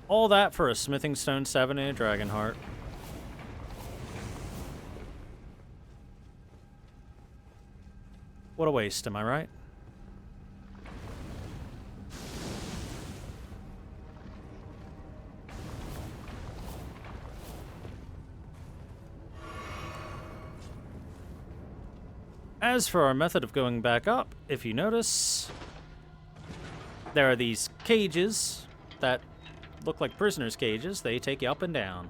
All that for a Smithing Stone 7 and a Dragonheart. What a waste, am I right? As for our method of going back up, if you notice, there are these cages that look like prisoners' cages. They take you up and down.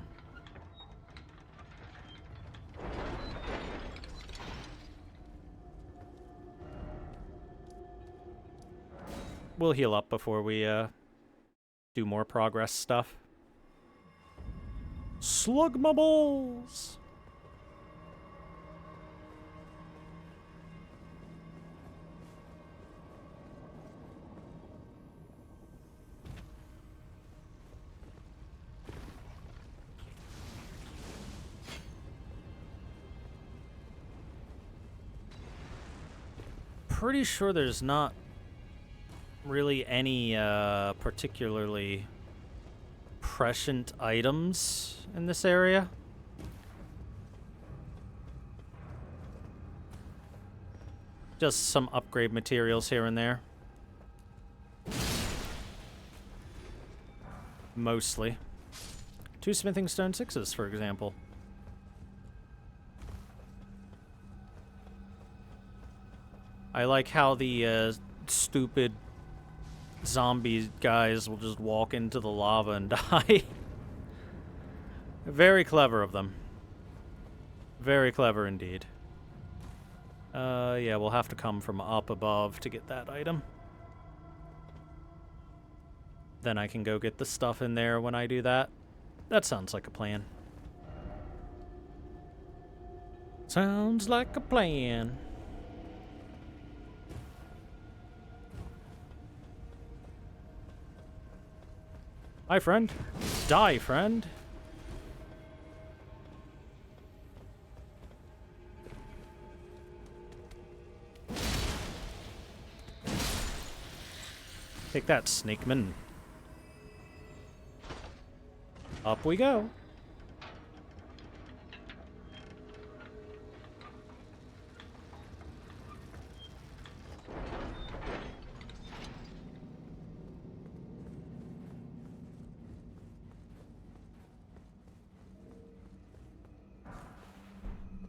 We'll heal up before we do more progress stuff. Slugmables! Pretty sure there's not really any particularly prescient items in this area. Just some upgrade materials here and there. Mostly. 2 Smithing Stone 6s, for example. I like how the stupid zombie guys will just walk into the lava and die. Very clever of them. Very clever indeed. Yeah, we'll have to come from up above to get that item. Then I can go get the stuff in there when I do that. That sounds like a plan. Sounds like a plan. Hi, friend. Die, friend. Take that, Snakeman. Up we go.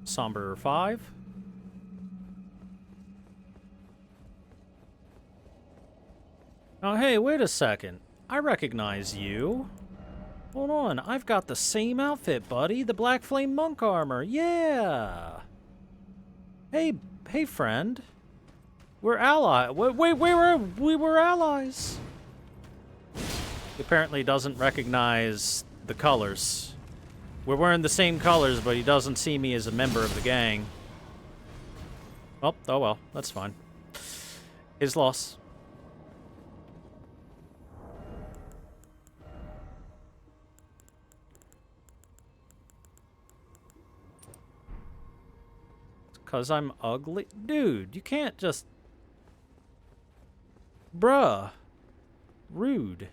Somber 5. Oh, hey, wait a second. I recognize you. Hold on, I've got the same outfit, buddy. The Black Flame Monk armor. Yeah. Hey, friend. We're allies. Wait, we were allies. He apparently doesn't recognize the colors. We're wearing the same colors, but he doesn't see me as a member of the gang. Oh well, that's fine. His loss. 'cause I'm ugly? Dude, you can't just... Bruh. Rude.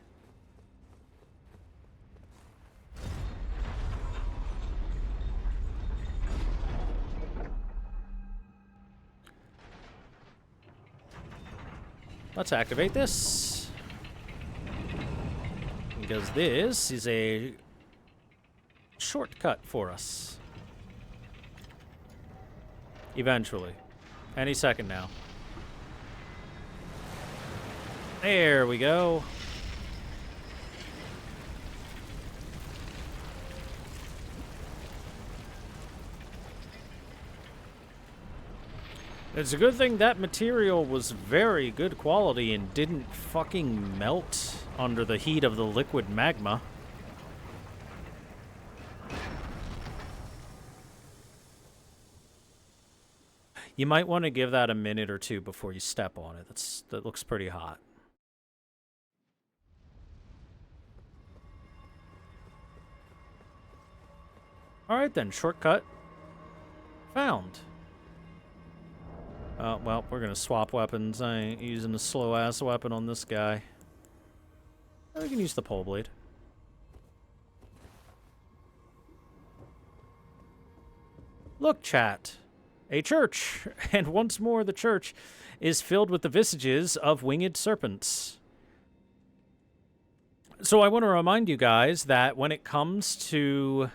Let's activate this. Because this is a shortcut for us. Eventually. Any second now. There we go. It's a good thing that material was very good quality and didn't fucking melt under the heat of the liquid magma. You might want to give that a minute or two before you step on it. That looks pretty hot. Alright then, shortcut found. Well, we're gonna swap weapons. I ain't using a slow-ass weapon on this guy. We can use the pole blade. Look, chat. A church. And once more, the church is filled with the visages of winged serpents. So I want to remind you guys that when it comes to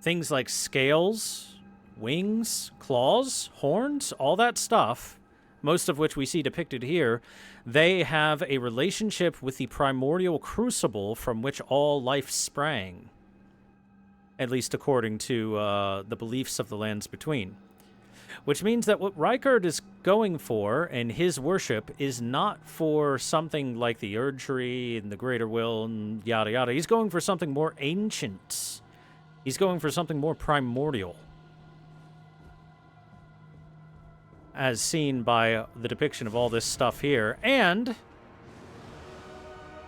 things like scales, wings, claws, horns, all that stuff, most of which we see depicted here, they have a relationship with the primordial crucible from which all life sprang. At least according to the beliefs of the lands between. Which means that what Rykard is going for, and his worship, is not for something like the Erd Tree and the Greater Will and yada yada. He's going for something more ancient. He's going for something more primordial. As seen by the depiction of all this stuff here. And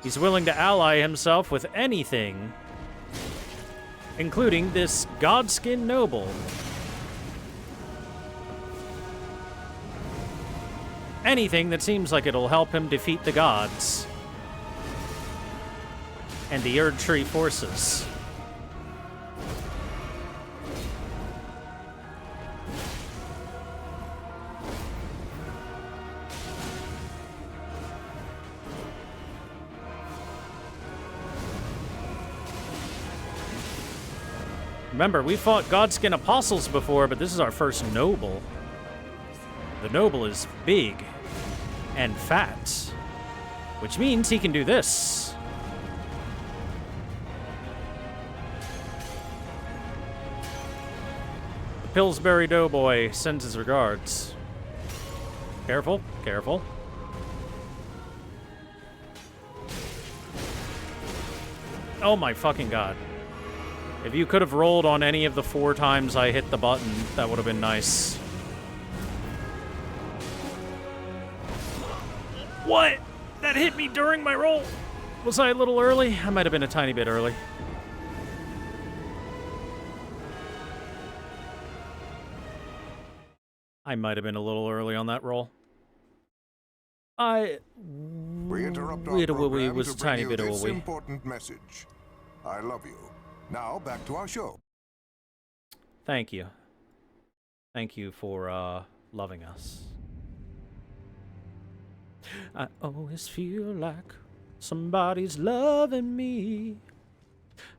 he's willing to ally himself with anything, including this Godskin noble. Anything that seems like it'll help him defeat the gods and the Erd Tree forces. Remember, we fought Godskin apostles before, but this is our first noble. The noble is big and fat, which means he can do this. The Pillsbury Doughboy sends his regards. Careful, careful. Oh my fucking god. If you could have rolled on any of the 4 times I hit the button, that would have been nice. What? That hit me during my roll. Was I a little early? I might have been a tiny bit early. I might have been a little early on that roll. We interrupt our program was to a tiny bring bit you of this a wee. important message. I love you. Now back to our show. Thank you. Thank you for loving us. I always feel like somebody's loving me.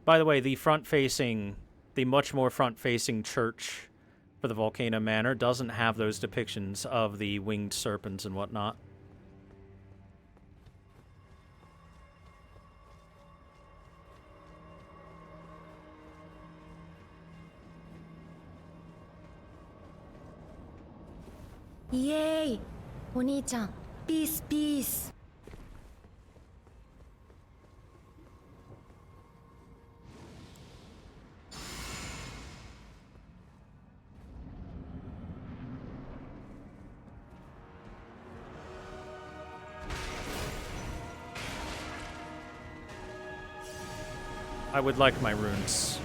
By the way, the much more front-facing church for the Volcano Manor doesn't have those depictions of the winged serpents and whatnot. Yay! お兄ちゃん、ピースピース。I would like my runes.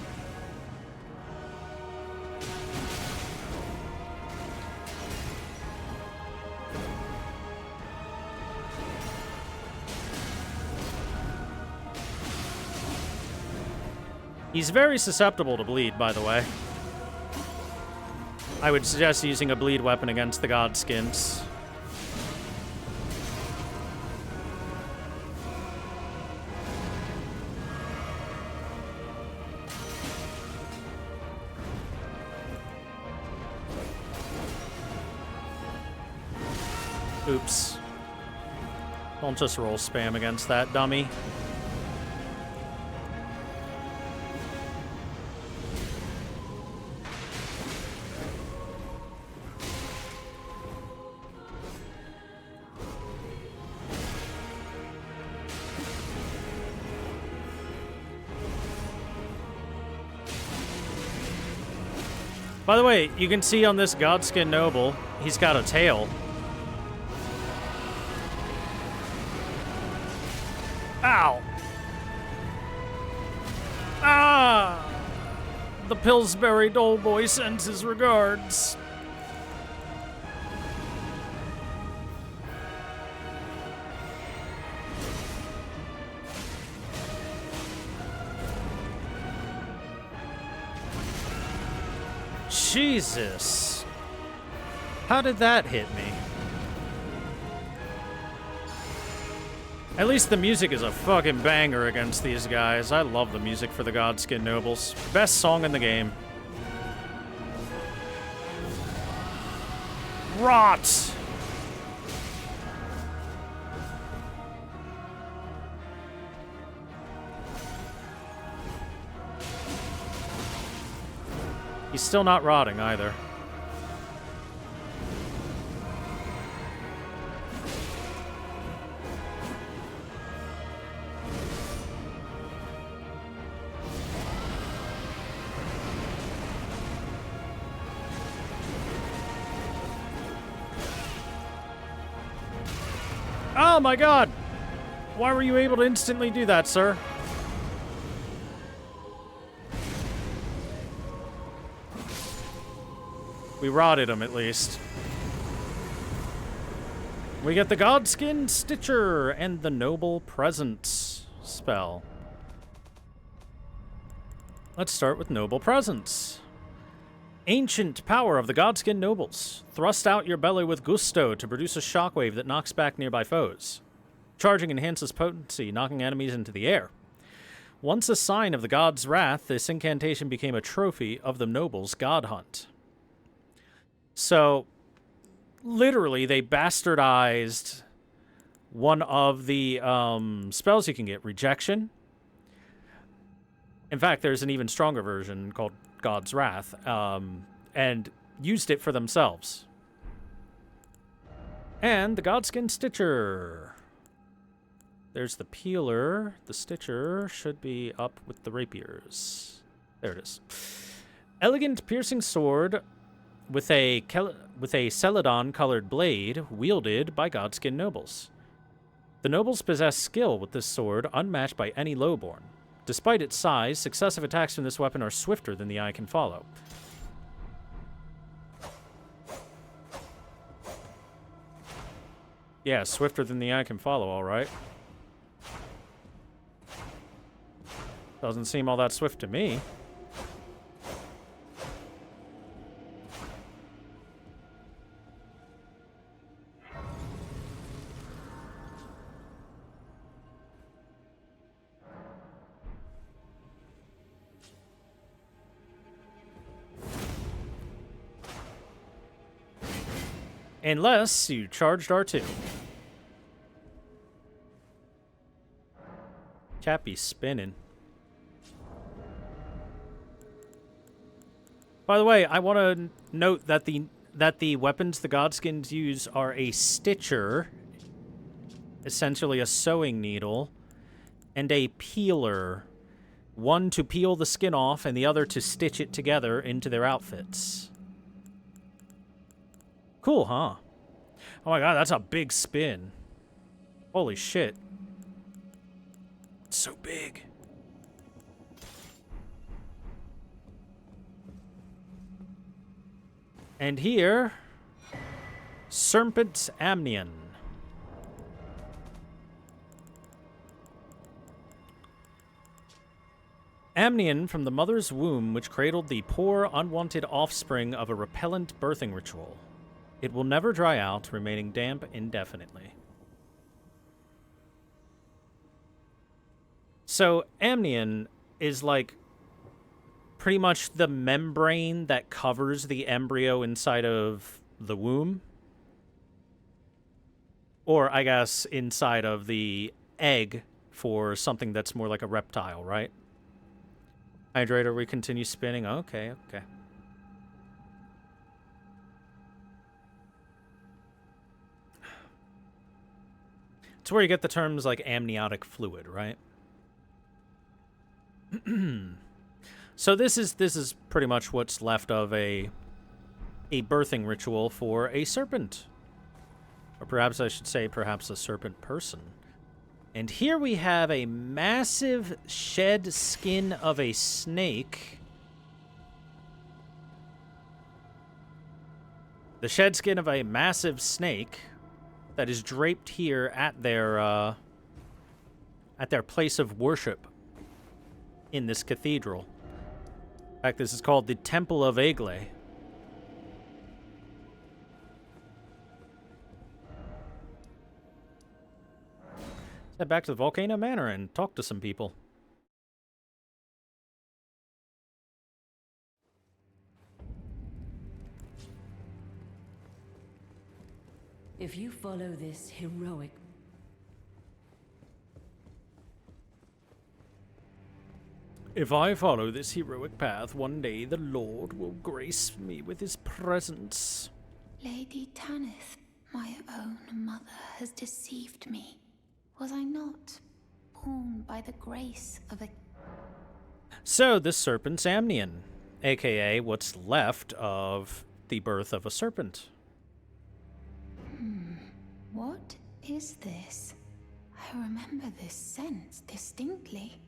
He's very susceptible to bleed, by the way. I would suggest using a bleed weapon against the Godskins. Oops. Don't just roll spam against that dummy. By the way, you can see on this Godskin Noble, he's got a tail. Ow! Ah! The Pillsbury Doughboy sends his regards. Jesus. How did that hit me? At least the music is a fucking banger against these guys. I love the music for the Godskin Nobles. Best song in the game. Rot! He's still not rotting either. Oh my god! Why were you able to instantly do that, sir? We rotted him, at least. We get the Godskin Stitcher and the Noble Presence spell. Let's start with Noble Presence. Ancient power of the Godskin Nobles. Thrust out your belly with gusto to produce a shockwave that knocks back nearby foes. Charging enhances potency, knocking enemies into the air. Once a sign of the god's wrath, this incantation became a trophy of the nobles' god hunt. So, literally, they bastardized one of the spells you can get, Rejection. In fact, there's an even stronger version called God's Wrath, and used it for themselves. And the Godskin Stitcher. There's the Peeler. The Stitcher should be up with the rapiers. There it is. Elegant piercing sword with a celadon-colored blade wielded by Godskin nobles. The nobles possess skill with this sword unmatched by any lowborn. Despite its size, successive attacks from this weapon are swifter than the eye can follow. Yeah, swifter than the eye can follow, all right. Doesn't seem all that swift to me. Unless you charged R2. Cappy's spinning. By the way, I want to note that the weapons the Godskins use are a stitcher, essentially a sewing needle, and a peeler. One to peel the skin off, and the other to stitch it together into their outfits. Cool, huh? Oh my god, that's a big spin. Holy shit. It's so big. And here, Serpent Amnion. Amnion from the mother's womb, which cradled the poor, unwanted offspring of a repellent birthing ritual. It will never dry out, remaining damp indefinitely. So, Amnion is like pretty much the membrane that covers the embryo inside of the womb. Or, I guess, inside of the egg for something that's more like a reptile, right? Hydrator, we continue spinning. Okay, okay. It's where you get the terms like amniotic fluid, right? So this is pretty much what's left of a birthing ritual for a serpent. Or perhaps I should say perhaps a serpent person. And here we have a massive shed skin of a snake. The shed skin of a massive snake that is draped here at their place of worship in this cathedral. In fact, this is called the Temple of Agle. Let's head back to the Volcano Manor and talk to some people. If you follow this heroic... If I follow this heroic path, one day the Lord will grace me with his presence. Lady Tanith, my own mother, has deceived me. Was I not born by the grace of a... So, this serpent's Amnion, aka what's left of the birth of a serpent. What is this? I remember this scent distinctly.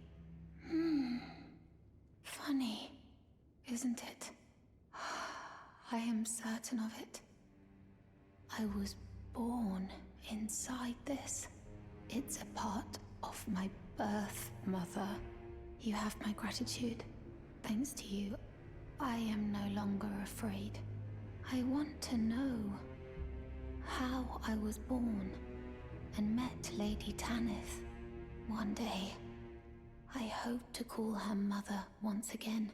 Funny, isn't it? I am certain of it. I was born inside this. It's a part of my birth, Mother. You have my gratitude. Thanks to you, I am no longer afraid. I want to know how I was born and met Lady Tanith. One day, I hope to call her mother once again.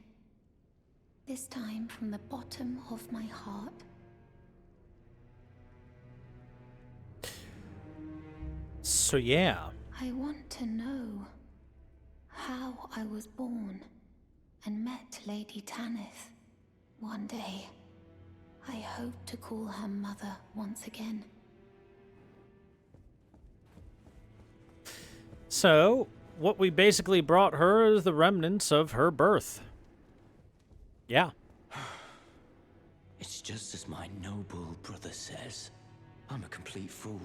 This time from the bottom of my heart. So yeah. I want to know how I was born and met Lady Tanith. One day, I hope to call her mother once again. So, what we basically brought her is the remnants of her birth. Yeah. It's just as my noble brother says. I'm a complete fool.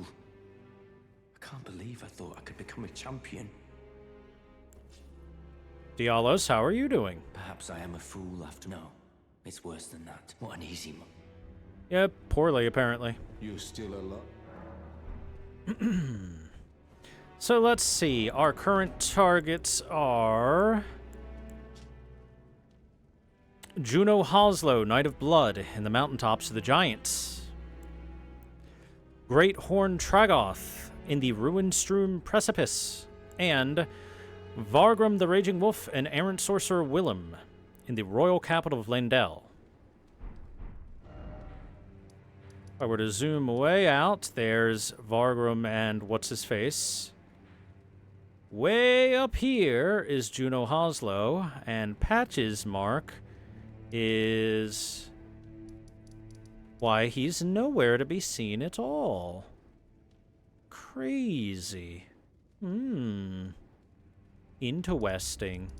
I can't believe I thought I could become a champion. Dialos, how are you doing? Perhaps I am a fool after... No, it's worse than that. What an easy... Yeah, poorly, apparently. You still alive? So let's see. Our current targets are... Juno Hoslow, Knight of Blood, in the mountaintops of the Giants. Great Horn Tragoth, in the ruin-strewn precipice. And Vargrim the Raging Wolf and errant sorcerer Willem, in the royal capital of Lendel. If I were to zoom way out, there's Vargrim and what's-his-face. Way up here is Juno Hoslow, and Patch's mark is... why, he's nowhere to be seen at all. Crazy. Interesting.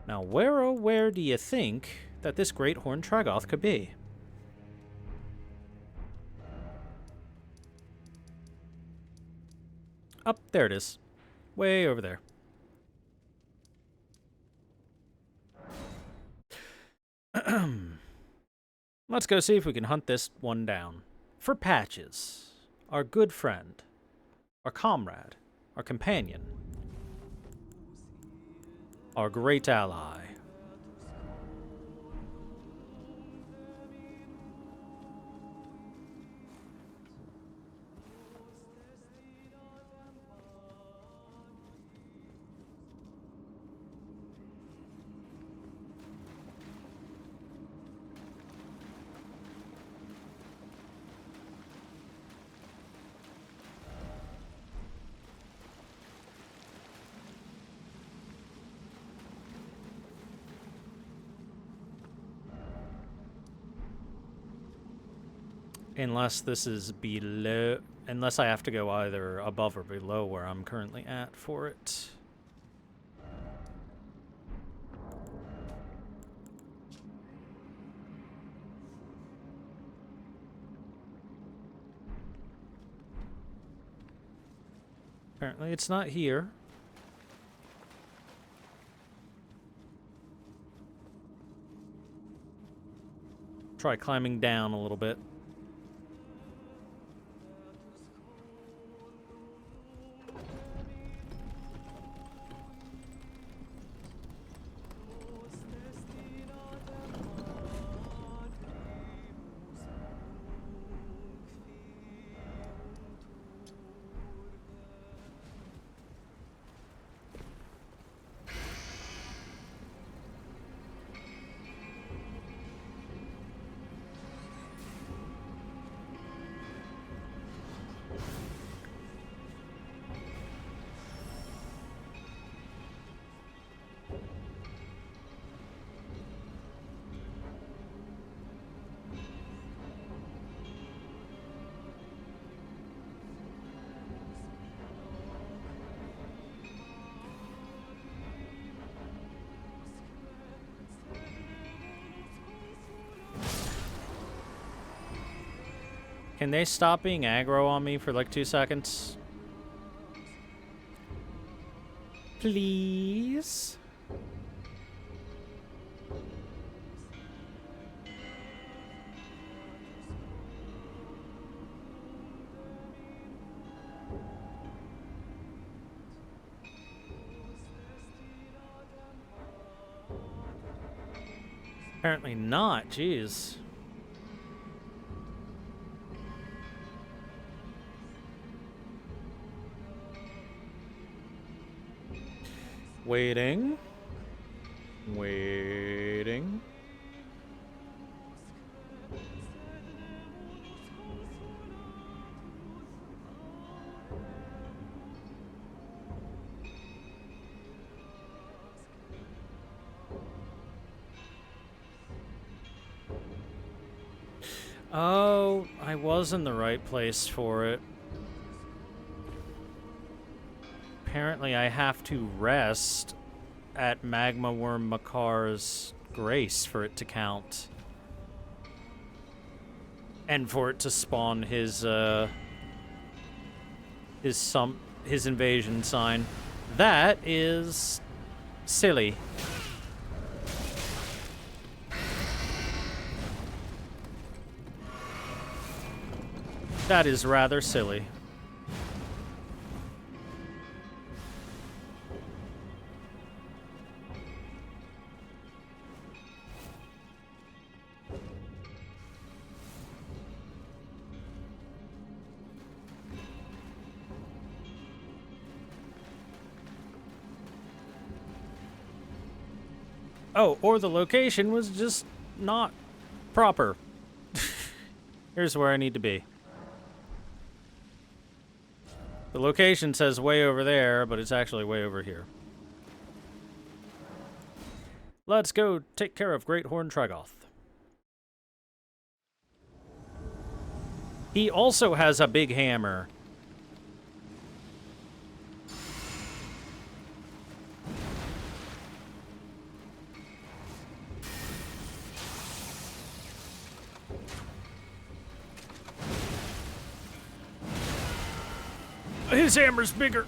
Now, where, oh, where do you think that this Great Horn Tragoth could be? Up, there it is. Way over there. Let's go see if we can hunt this one down. For Patches, our good friend, our comrade, our companion, our great ally. Unless this is below, unless I have to go either above or below where I'm currently at for it. Apparently it's not here. Try climbing down a little bit. Can they stop being aggro on me for like 2 seconds? Please? Apparently not, jeez. Waiting. Waiting. Oh, I was in the right place for it. Apparently I have to rest at Magma Worm Makar's grace for it to count. And for it to spawn his invasion sign. That is silly. That is rather silly. Oh, or the location was just not proper. Here's where I need to be. The location says way over there, but it's actually way over here. Let's go take care of Great Horn Tragoth. He also has a big hammer. His hammer's bigger.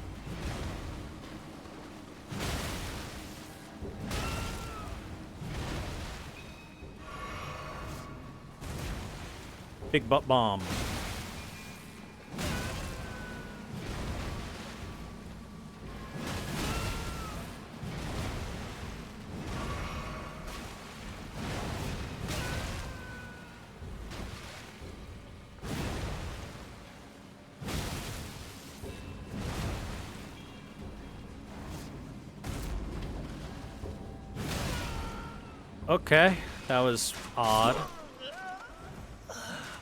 Big butt bomb. Okay, that was odd.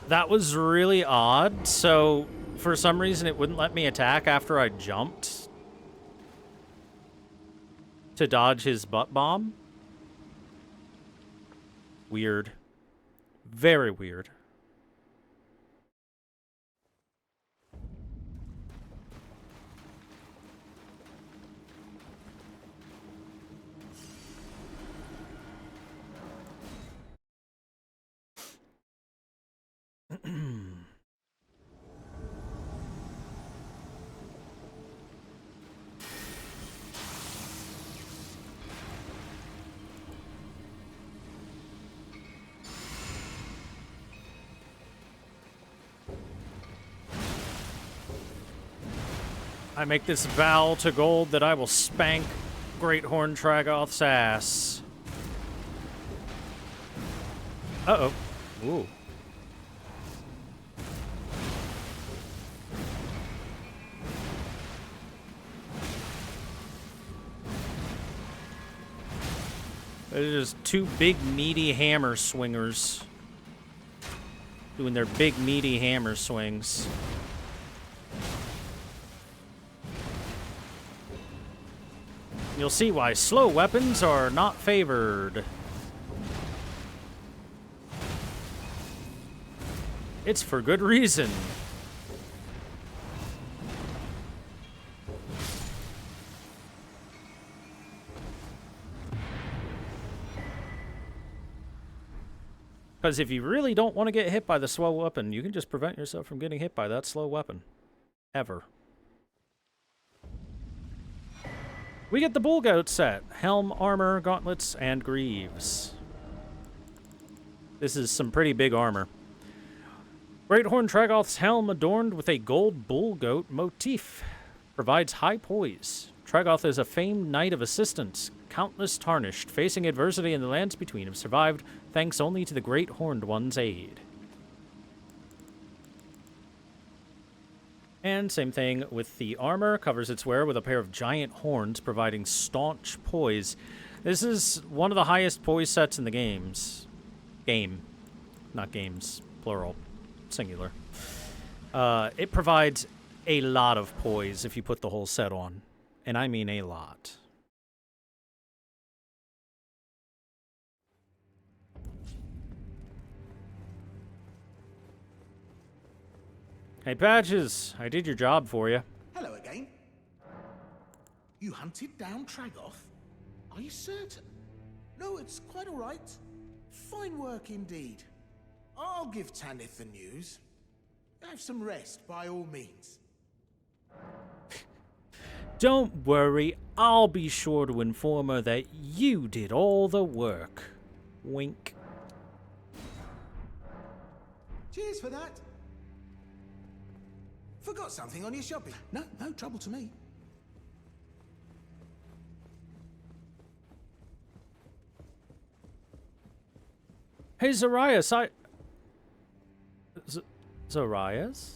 That was really odd. So, for some reason, it wouldn't let me attack after I jumped to dodge his butt bomb. Weird. Very weird. I make this vow to gold that I will spank Great Horn Tragoth's ass. Uh-oh. Ooh. There's just two big, meaty hammer swingers doing their big, meaty hammer swings. You'll see why slow weapons are not favored. It's for good reason. Because if you really don't want to get hit by the slow weapon, you can just prevent yourself from getting hit by that slow weapon. Ever. We get the Bull Goat set. Helm, armor, gauntlets, and greaves. This is some pretty big armor. Great Horn Tragoth's helm, adorned with a gold bull goat motif, provides high poise. Tragoth is a famed knight of assistance. Countless tarnished, facing adversity in the lands between, have survived thanks only to the Great Horned One's aid. And same thing with the armor. Covers its wearer with a pair of giant horns, providing staunch poise. This is one of the highest poise sets in the games. Not games. Plural. Singular. It provides a lot of poise if you put the whole set on. And I mean a lot. Hey, Patches, I did your job for you. Hello again. You hunted down Tragoth? Are you certain? No, it's quite all right. Fine work indeed. I'll give Tanith the news. Have some rest, by all means. Don't worry, I'll be sure to inform her that you did all the work. Wink. Cheers for that. Forgot something on your shopping. No trouble to me. Hey, Zarias, Zarias?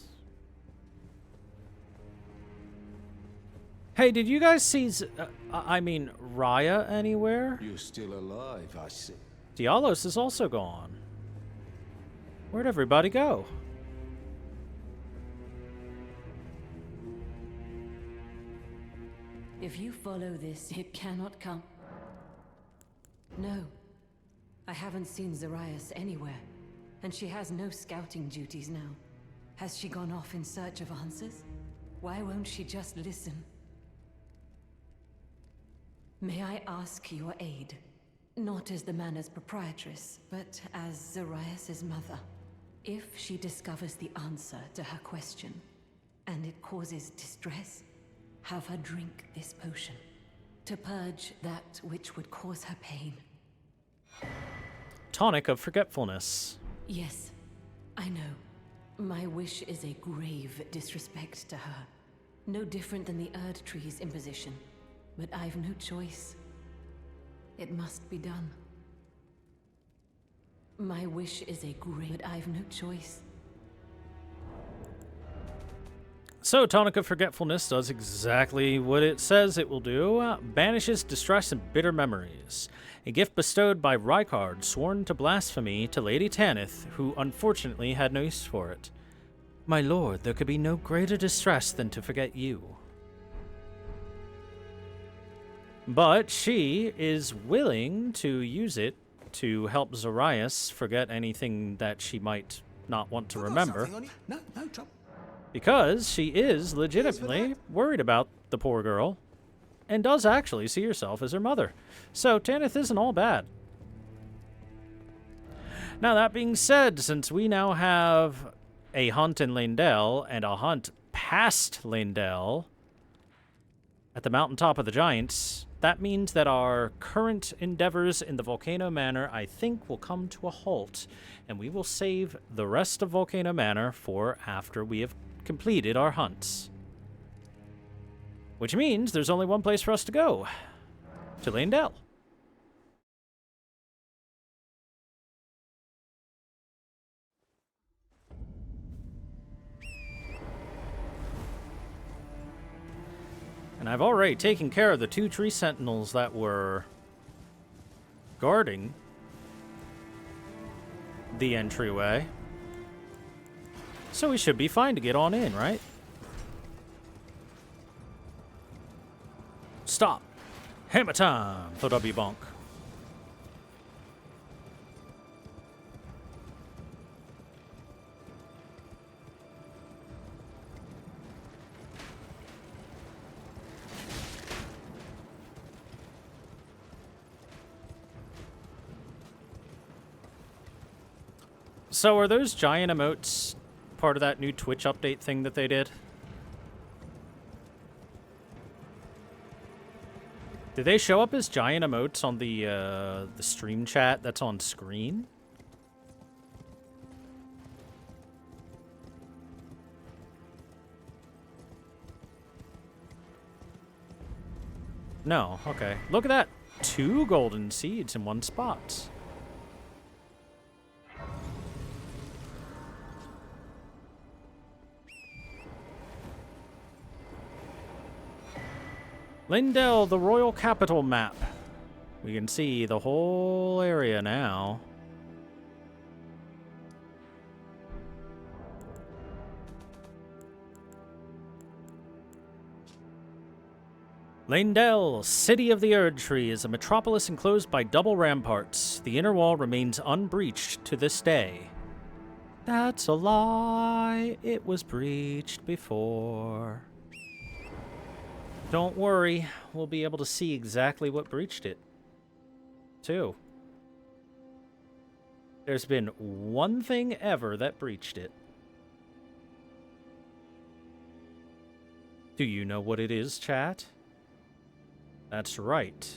Hey, did you guys see, Raya anywhere? You're still alive, I see. Dialos is also gone. Where'd everybody go? If you follow this, it cannot come. No. I haven't seen Zarias anywhere, and she has no scouting duties now. Has she gone off in search of answers? Why won't she just listen? May I ask your aid? Not as the manor's proprietress, but as Zarias' mother. If she discovers the answer to her question, and it causes distress, have her drink this potion, to purge that which would cause her pain. Tonic of Forgetfulness. Yes, I know. My wish is a grave disrespect to her. No different than the Erd Tree's imposition. But I've no choice. It must be done. My wish is a grave, but I've no choice. So, Tonic of Forgetfulness does exactly what it says it will do. Banishes distress and bitter memories. A gift bestowed by Rykard, sworn to blasphemy to Lady Tanith, who unfortunately had no use for it. My lord, there could be no greater distress than to forget you. But she is willing to use it to help Zarias forget anything that she might not want to remember. No trouble. Because she is legitimately worried about the poor girl and does actually see herself as her mother. So Tanith isn't all bad. Now, that being said, since we now have a hunt in Leyndell and a hunt past Leyndell at the mountaintop of the Giants, that means that our current endeavors in the Volcano Manor, I think, will come to a halt, and we will save the rest of Volcano Manor for after we have completed our hunts. Which means there's only one place for us to go. To Leyndell. And I've already taken care of the 2 tree sentinels that were guarding the entryway. So we should be fine to get on in, right? Stop. Hammer time for W Bonk. So are those giant emotes part of that new Twitch update thing that they did? Did they show up as giant emotes on the stream chat that's on screen? No, okay. Look at that. 2 golden seeds in one spot. Leyndell, the royal capital map. We can see the whole area now. Leyndell, city of the Erd Tree, is a metropolis enclosed by double ramparts. The inner wall remains unbreached to this day. That's a lie. It was breached before. Don't worry, we'll be able to see exactly what breached it, too. There's been one thing ever that breached it. Do you know what it is, chat? That's right.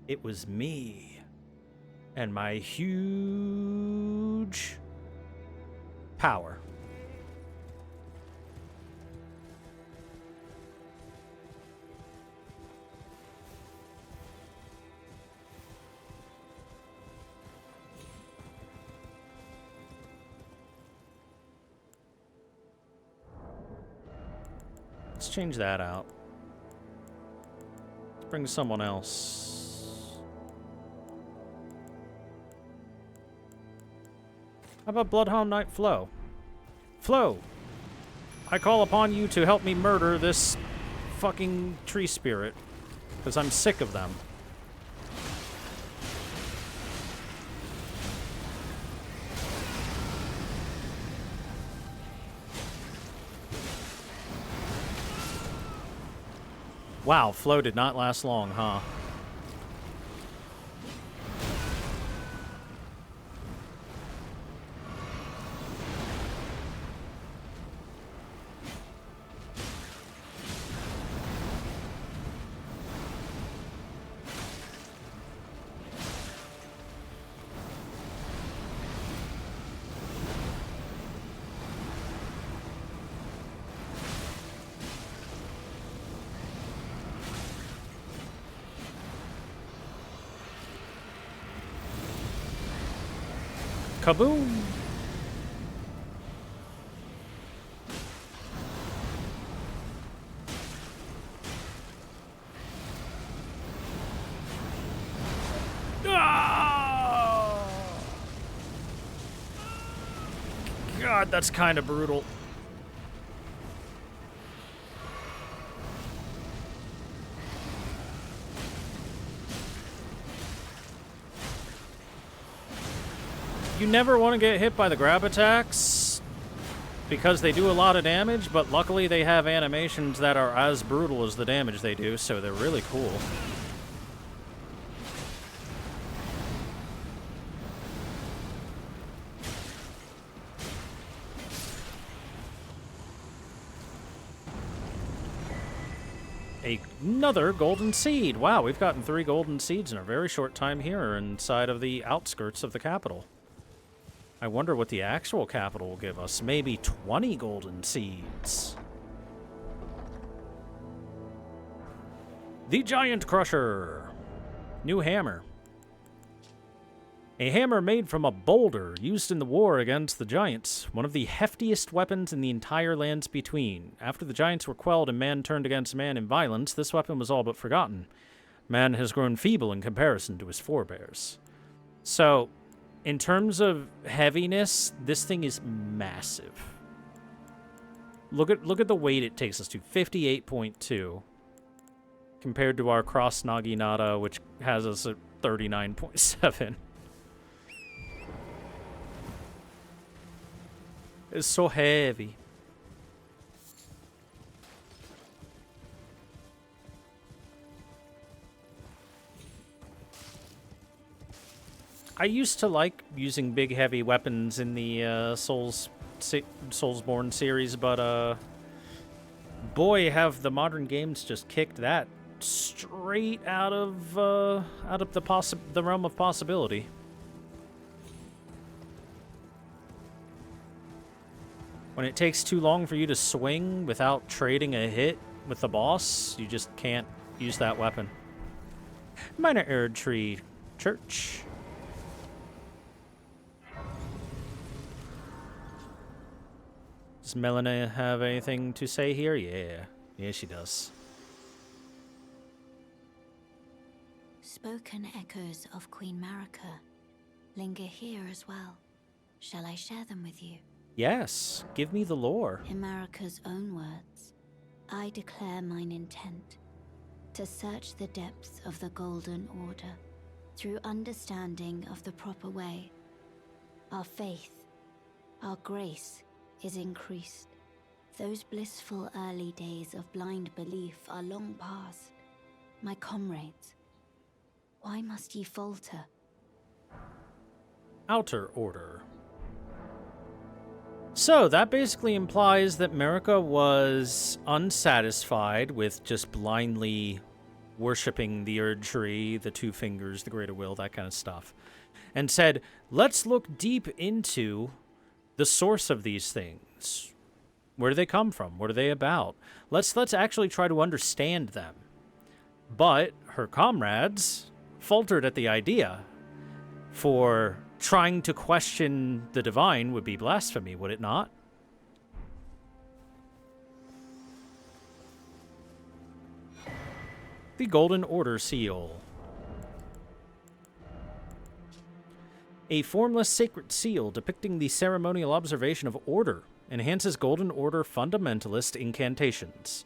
It was me. And my huge power. Let's change that out. Let's bring someone else. How about Bloodhound Knight Flo? Flo, I call upon you to help me murder this fucking tree spirit, because I'm sick of them. Wow, Flo did not last long, huh? Kaboom! God, that's kind of brutal. You never want to get hit by the grab attacks because they do a lot of damage, but luckily they have animations that are as brutal as the damage they do, so they're really cool. Another golden seed. Wow, we've gotten 3 golden seeds in a very short time here inside of the outskirts of the capital. I wonder what the actual capital will give us. Maybe 20 golden seeds. The Giant Crusher. New hammer. A hammer made from a boulder used in the war against the giants, one of the heftiest weapons in the entire lands between. After the giants were quelled and man turned against man in violence, this weapon was all but forgotten. Man has grown feeble in comparison to his forebears. So, in terms of heaviness, this thing is massive. Look at the weight it takes us to, 58.2, compared to our Cross Naginata, which has us at 39.7. It's so heavy. I used to like using big, heavy weapons in the Soulsborne series, but boy, have the modern games just kicked that straight out of the realm of possibility. When it takes too long for you to swing without trading a hit with the boss, you just can't use that weapon. Minor Erd Tree Church. Does Melina have anything to say here? Yeah. Yeah, she does. Spoken echoes of Queen Marika linger here as well. Shall I share them with you? Yes, give me the lore. In Marika's own words, I declare mine intent to search the depths of the Golden Order through understanding of the proper way. Our faith, our grace is increased. Those blissful early days of blind belief are long past. My comrades, why must ye falter? Outer Order. So, that basically implies that Marika was unsatisfied with just blindly worshipping the Erd Tree, the Two Fingers, the Greater Will, that kind of stuff, and said, let's look deep into the source of these things. Where do they come from? What are they about? Let's actually try to understand them. But her comrades faltered at the idea, for trying to question the divine would be blasphemy, would it not? The Golden Order Seal. A formless sacred seal depicting the ceremonial observation of order enhances Golden Order fundamentalist incantations.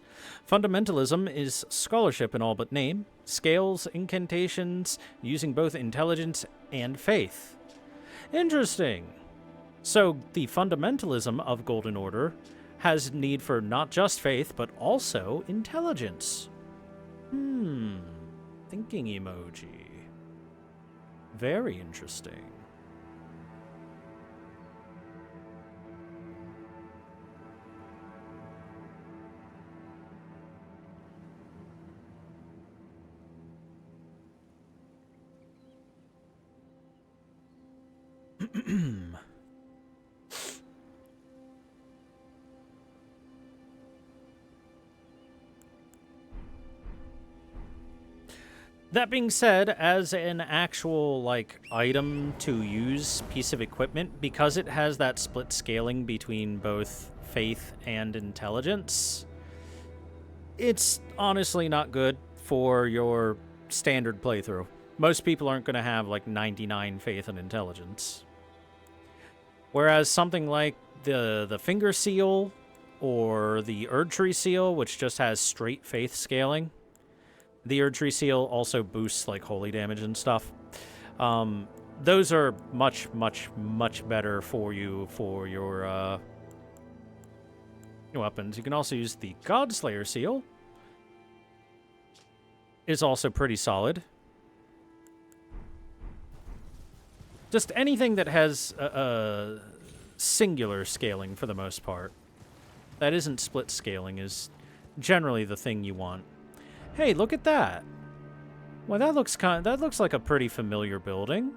Fundamentalism is scholarship in all but name, scales incantations using both intelligence and faith. Interesting. So the fundamentalism of Golden Order has need for not just faith, but also intelligence. Thinking emoji. Very interesting. That being said, as an actual, like, item to use piece of equipment, because it has that split scaling between both faith and intelligence, it's honestly not good for your standard playthrough. Most people aren't going to have, like, 99 faith and intelligence. Whereas something like the finger seal or the Erdtree seal, which just has straight faith scaling. The Erdtree seal also boosts like holy damage and stuff. Those are much, much, much better for you for your weapons. You can also use the Godslayer seal. Is also pretty solid. Just anything that has singular scaling for the most part. That isn't split scaling is generally the thing you want. Hey, look at that. Well, that looks like a pretty familiar building.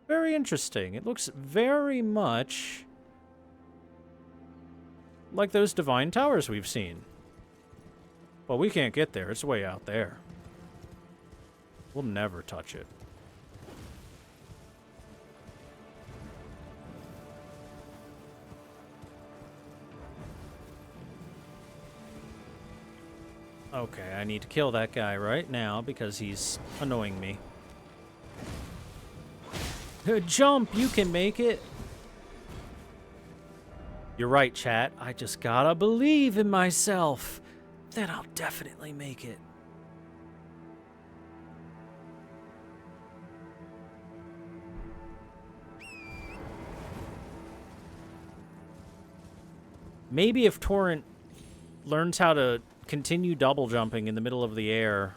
Very interesting. It looks very much like those divine towers we've seen. Well, we can't get there. It's way out there. We'll never touch it. Okay, I need to kill that guy right now because he's annoying me. Jump! You can make it! You're right, chat. I just gotta believe in myself. Then I'll definitely make it. Maybe if Torrent learns how to continue double jumping in the middle of the air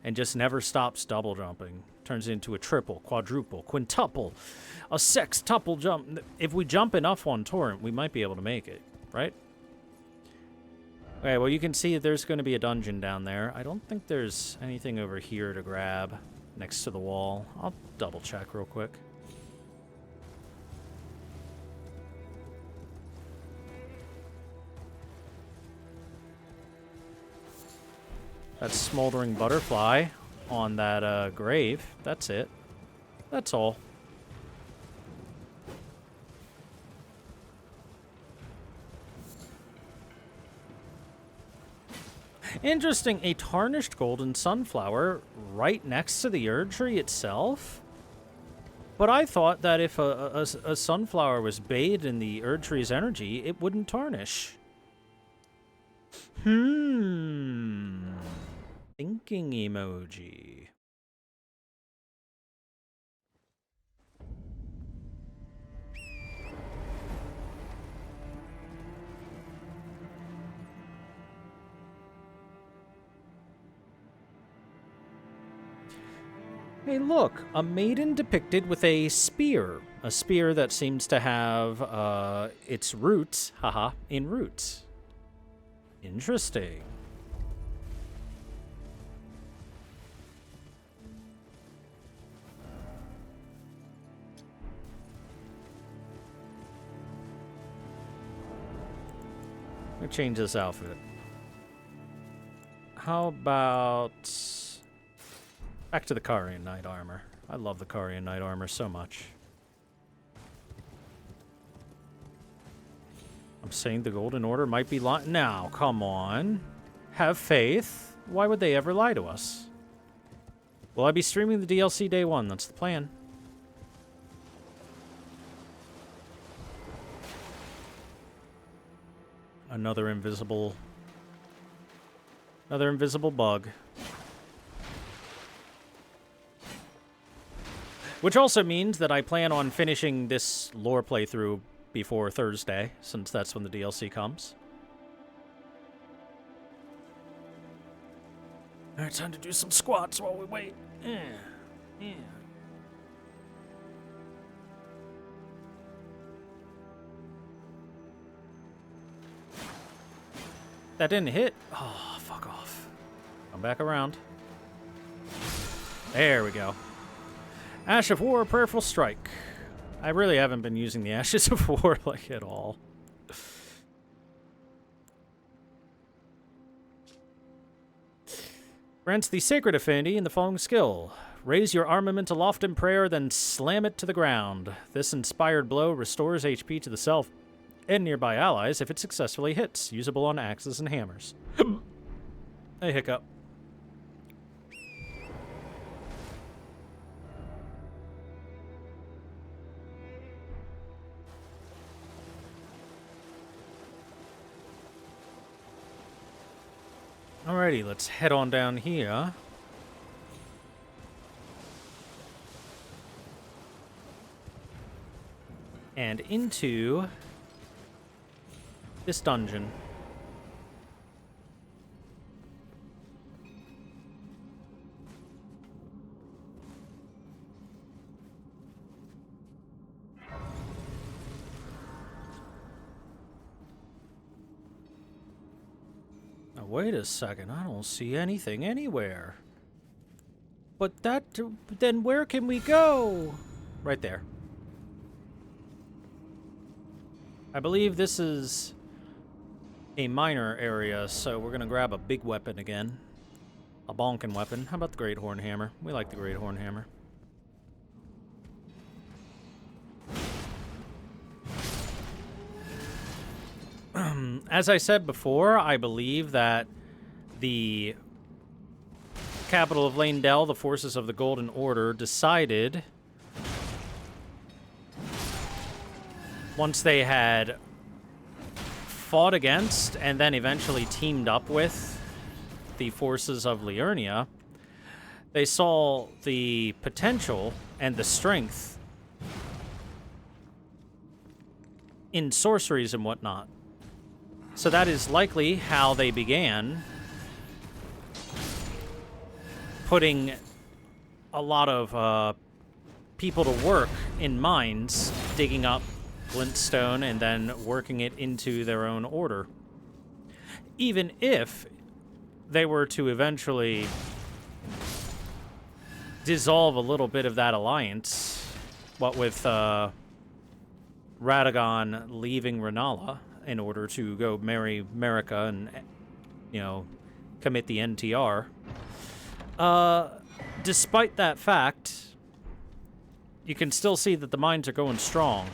and just never stops double jumping, turns it into a triple, quadruple, quintuple, a sextuple jump. If we jump enough on Torrent, we might be able to make it, right? Okay, well, you can see that there's going to be a dungeon down there. I don't think there's anything over here to grab next to the wall. I'll double check real quick. That smoldering butterfly on that grave. That's it. That's all. Interesting, a tarnished golden sunflower right next to the Erdtree itself? But I thought that if a sunflower was bathed in the Erdtree's energy, it wouldn't tarnish. Thinking emoji. Hey, look, a maiden depicted with a spear. A spear that seems to have its roots, haha, in roots. Interesting. Let me change this outfit. How about back to the Carian Knight armor? I love the Carian Knight armor so much. I'm saying the Golden Order might be lying. Now, come on. Have faith. Why would they ever lie to us? Will I be streaming the DLC day one? That's the plan. Another invisible bug. Which also means that I plan on finishing this lore playthrough before Thursday, since that's when the DLC comes. Alright, time to do some squats while we wait. Yeah. That didn't hit. Oh, fuck off. Come back around. There we go. Ash of War, Prayerful Strike. I really haven't been using the Ashes of War, like, at all. Grants the Sacred Affinity in the following skill. Raise your armament aloft in prayer, then slam it to the ground. This inspired blow restores HP to the self and nearby allies if it successfully hits. Usable on axes and hammers. A hiccup. Alrighty, let's head on down here. And into this dungeon. Now, wait a second, I don't see anything anywhere. But then where can we go? Right there. I believe this is a minor area, so we're gonna grab a big weapon again. A bonking weapon. How about the Great Horn Hammer? We like the Great Horn Hammer. As I said before, I believe that the capital of Leyndell, the forces of the Golden Order, decided, once they had fought against and then eventually teamed up with the forces of Liurnia, they saw the potential and the strength in sorceries and whatnot. So that is likely how they began putting a lot of people to work in mines, digging up glintstone and then working it into their own order. Even if they were to eventually dissolve a little bit of that alliance, what with Radagon leaving Renala in order to go marry Marika and, you know, commit the NTR. Despite that fact, you can still see that the mines are going strong.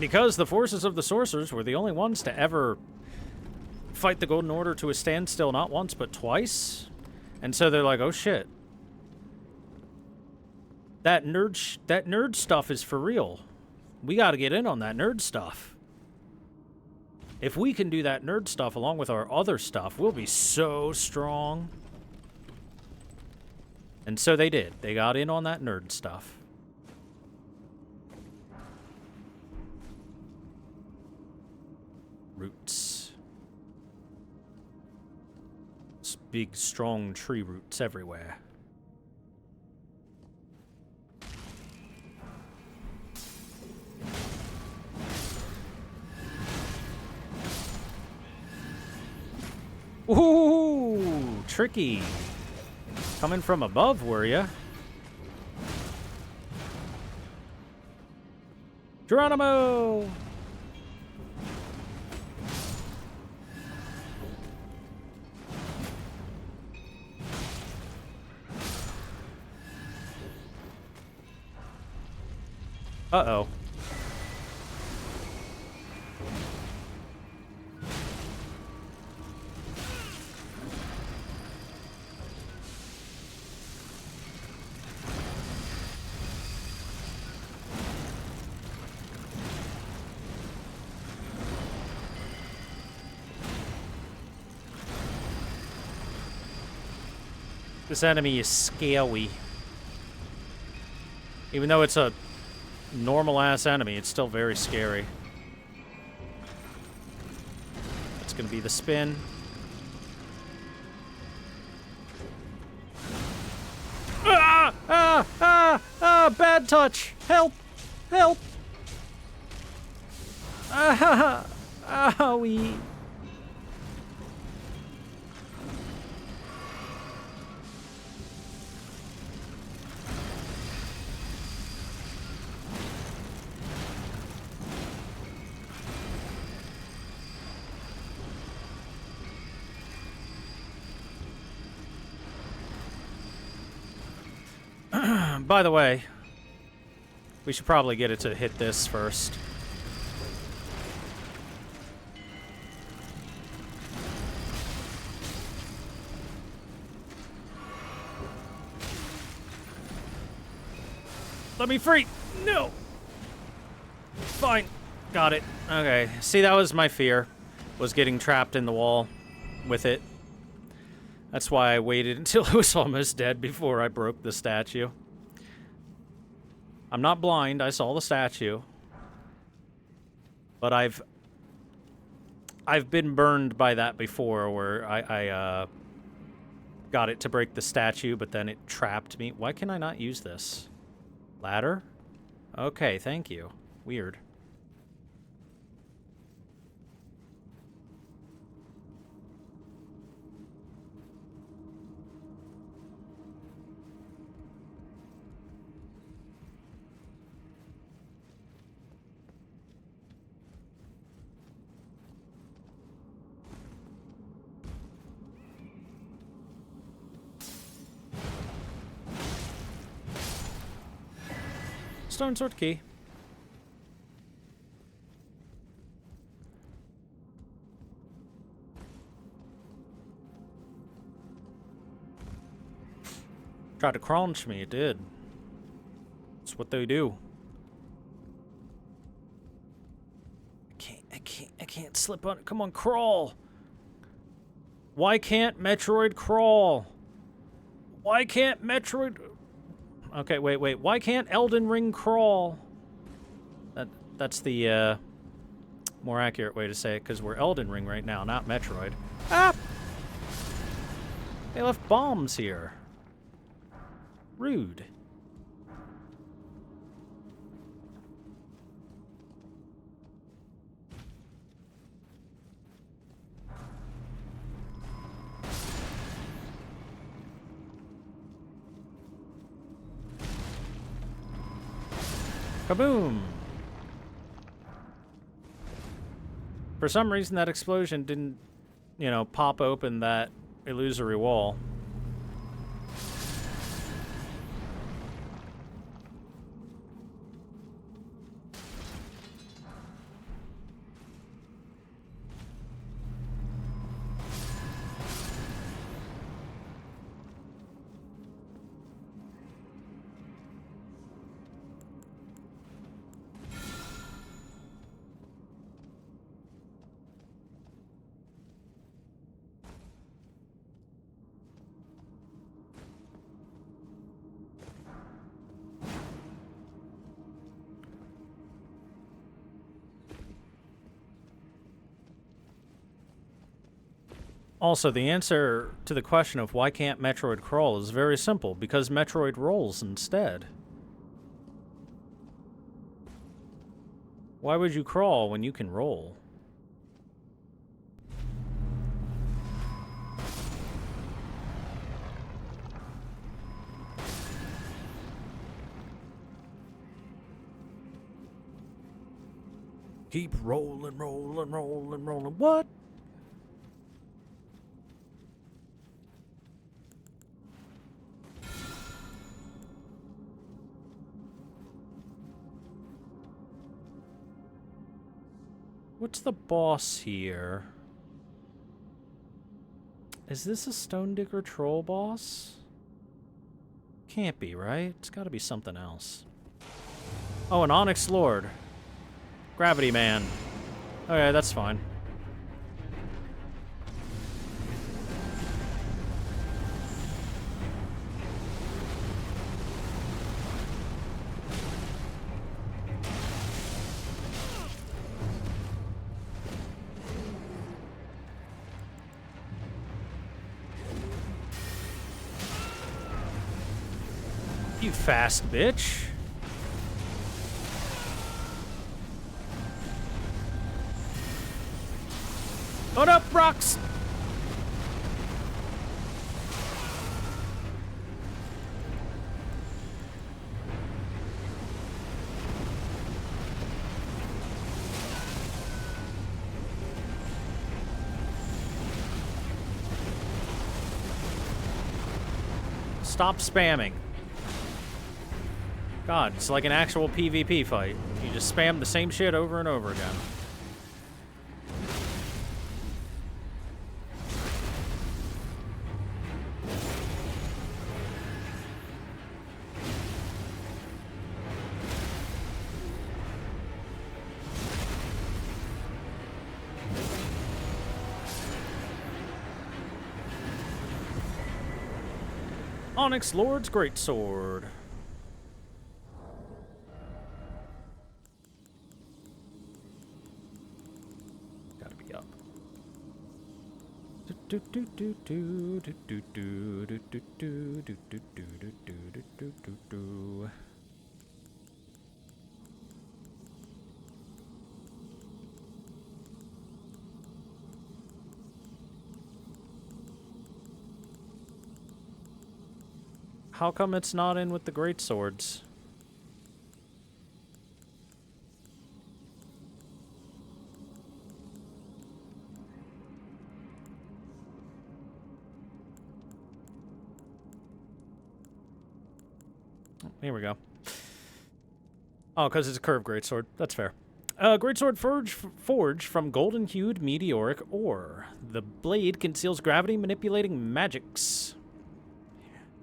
Because the forces of the sorcerers were the only ones to ever fight the Golden Order to a standstill, not once, but twice. And so they're like, oh shit. That nerd stuff is for real. We gotta get in on that nerd stuff. If we can do that nerd stuff along with our other stuff, we'll be so strong. And so they did. They got in on that nerd stuff. Roots. It's big, strong tree roots everywhere. Ooh, tricky. Coming from above, were ya? Geronimo! Uh-oh. This enemy is scary. Even though it's a normal-ass enemy, it's still very scary. That's gonna be the spin. Ah! Ah! Ah! Ah! Bad touch! Help! Help! Ah! Owie! By the way, we should probably get it to hit this first. Let me free! No! Fine. Got it. Okay. See, that was my fear, was getting trapped in the wall with it. That's why I waited until it was almost dead before I broke the statue. I'm not blind. I saw the statue. But I've been burned by that before, where I got it to break the statue, but then it trapped me. Why can I not use this? Ladder? Okay, thank you. Weird. Stone sword key. Tried to crunch me, it did. That's what they do. I can't slip on it. Come on, crawl. Why can't Metroid crawl? Why can't Metroid... Okay, wait. Why can't Elden Ring crawl? That's the more accurate way to say it, because we're Elden Ring right now, not Metroid. Ah! They left bombs here. Rude. Kaboom! For some reason, that explosion didn't, you know, pop open that illusory wall. Also, the answer to the question of why can't Metroid crawl is very simple, because Metroid rolls instead. Why would you crawl when you can roll? Keep rolling, rolling, rolling, rolling. What? What's the boss here? Is this a Stone Digger troll boss? Can't be, right? It's gotta be something else. Oh, an Onyx Lord. Gravity Man. Okay, that's fine. You fast bitch. Load up, rocks! Stop spamming. God, it's like an actual PvP fight. You just spam the same shit over and over again. Onyx Lord's Greatsword. Gotta be up. How come it's not in with the great swords? Here we go. Oh, because it's a curved greatsword. That's fair. Greatsword forged from golden-hued meteoric ore. The blade conceals gravity-manipulating magics.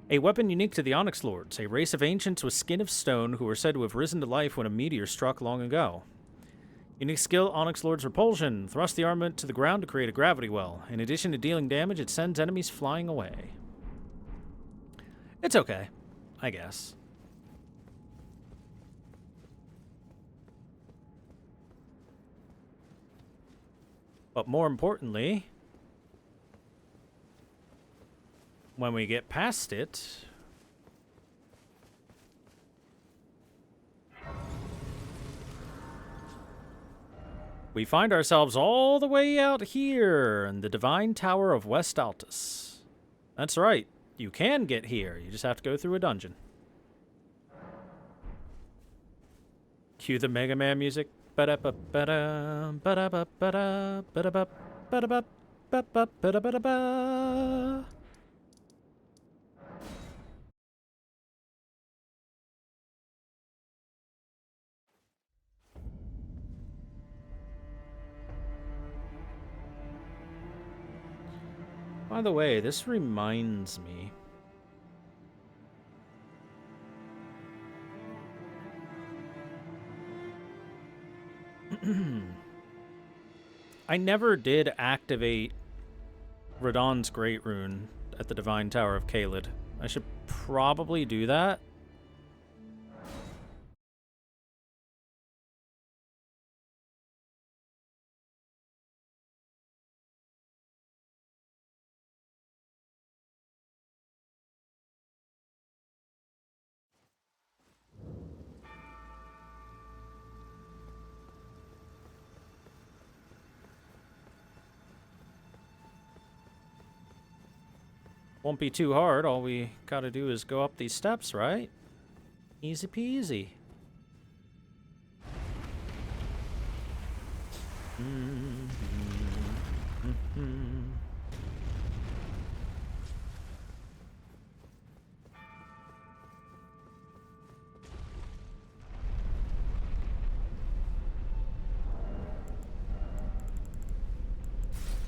A weapon unique to the Onyx Lords, a race of ancients with skin of stone who were said to have risen to life when a meteor struck long ago. Unique skill, Onyx Lord's Repulsion. Thrust the armament to the ground to create a gravity well. In addition to dealing damage, it sends enemies flying away. It's okay, I guess. But more importantly, when we get past it, we find ourselves all the way out here in the Divine Tower of West Altus. That's right, you can get here, you just have to go through a dungeon. Cue the Mega Man music. Ba-da-ba-ba-da, ba-da-ba-ba-da, ba-da-ba, ba-da-ba, ba-ba, ba-da-ba-da-ba. By the way, this reminds me. I never did activate Radahn's Great Rune at the Divine Tower of Caelid. I should probably do that. Won't be too hard. All we gotta do is go up these steps, right? Easy peasy.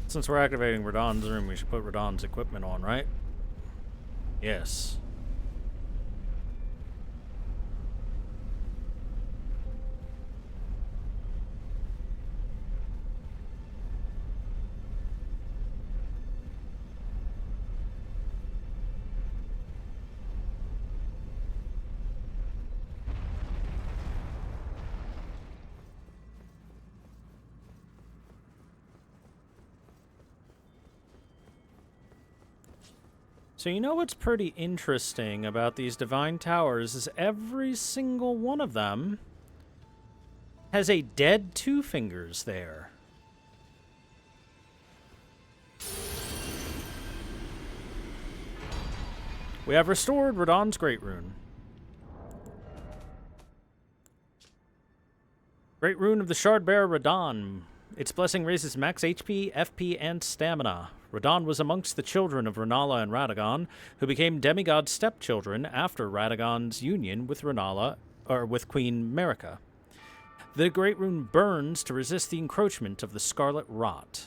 Since we're activating Radahn's room, we should put Radahn's equipment on, right? Yes. So you know what's pretty interesting about these Divine Towers is every single one of them has a dead Two Fingers there. We have restored Radahn's Great Rune. Great Rune of the Shardbearer Radahn. Its blessing raises max HP, FP, and stamina. Radahn was amongst the children of Rennala and Radagon, who became demigod stepchildren after Radagon's union with with Queen Marika. The Great Rune burns to resist the encroachment of the Scarlet Rot.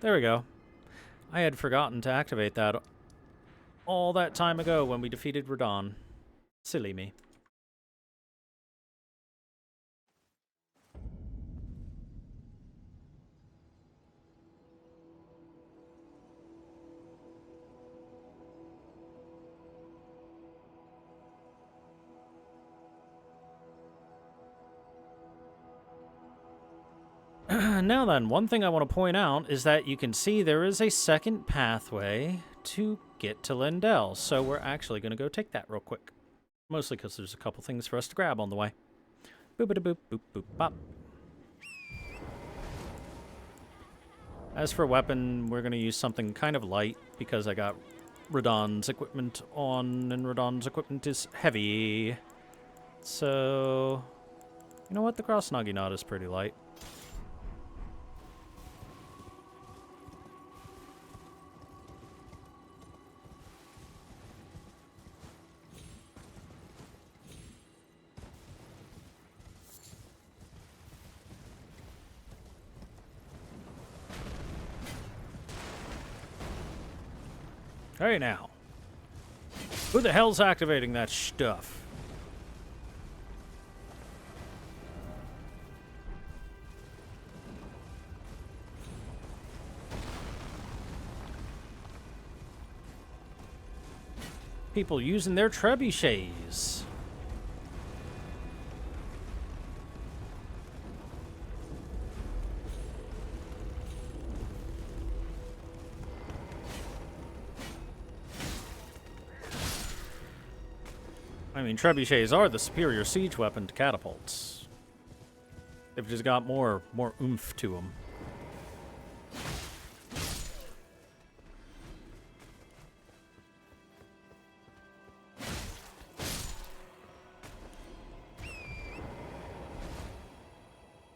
There we go. I had forgotten to activate that all that time ago when we defeated Radahn. Silly me. Now then, one thing I want to point out is that you can see there is a second pathway to get to Lindell, so we're actually going to go take that real quick. Mostly because there's a couple things for us to grab on the way. Boop-a-da-boop, boop, boop, bop. As for weapon, we're going to use something kind of light because I got Radon's equipment on, and Radon's equipment is heavy. So, you know what? The Cross-Nagi Knot is pretty light. Hey now. Who the hell's activating that stuff? People using their trebuchets. I mean, trebuchets are the superior siege weapon to catapults. They've just got more oomph to them.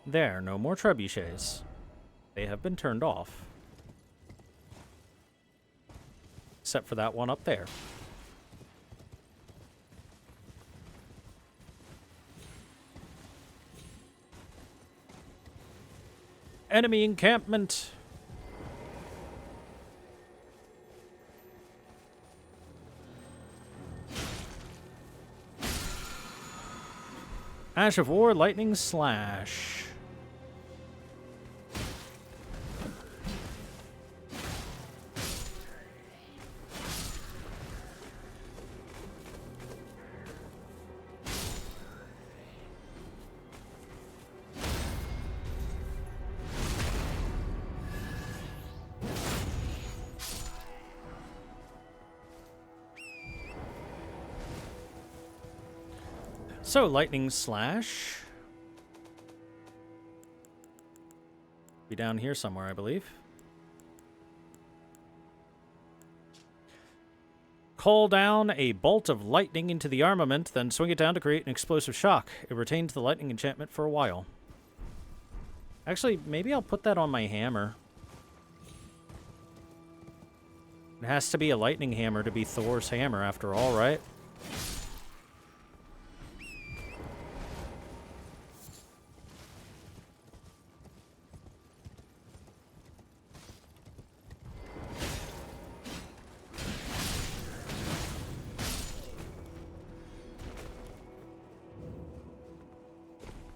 There, no more trebuchets. They have been turned off. Except for that one up there. Enemy encampment. Ash of War, Lightning Slash. So, Lightning Slash. Be down here somewhere, I believe. Call down a bolt of lightning into the armament, then swing it down to create an explosive shock. It retains the lightning enchantment for a while. Actually, maybe I'll put that on my hammer. It has to be a lightning hammer to be Thor's hammer after all, right?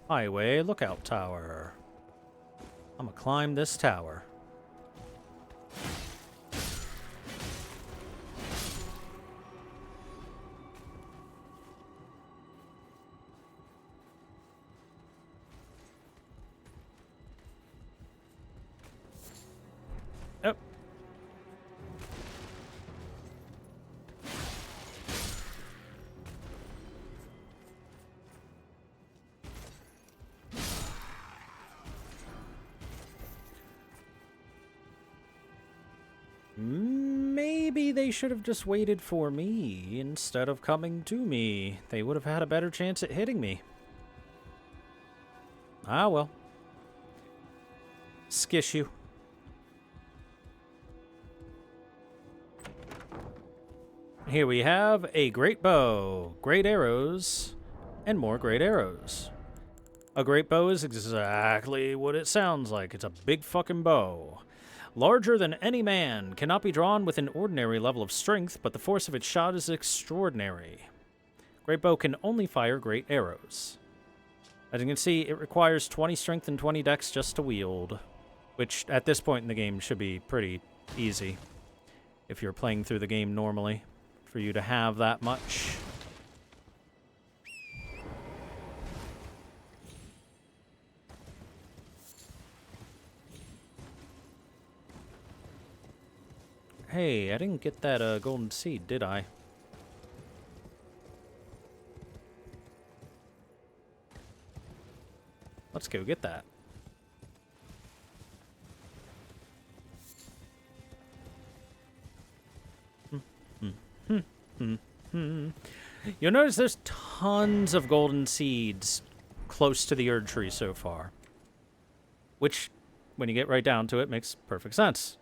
Highway Lookout Tower. I'm gonna climb this tower. Oh. Maybe they should have just waited for me instead of coming to me. They would have had a better chance at hitting me. Ah, well. Skish you. Here we have a great bow, great arrows, and more great arrows. A great bow is exactly what it sounds like. It's a big fucking bow. Larger than any man, cannot be drawn with an ordinary level of strength, but the force of its shot is extraordinary. Great bow can only fire great arrows. As you can see, it requires 20 strength and 20 dex just to wield, which at this point in the game should be pretty easy if you're playing through the game normally, for you to have that much. Hey, I didn't get that golden seed, did I? Let's go get that. You'll notice there's tons of golden seeds close to the Erd tree so far. Which, when you get right down to it, makes perfect sense.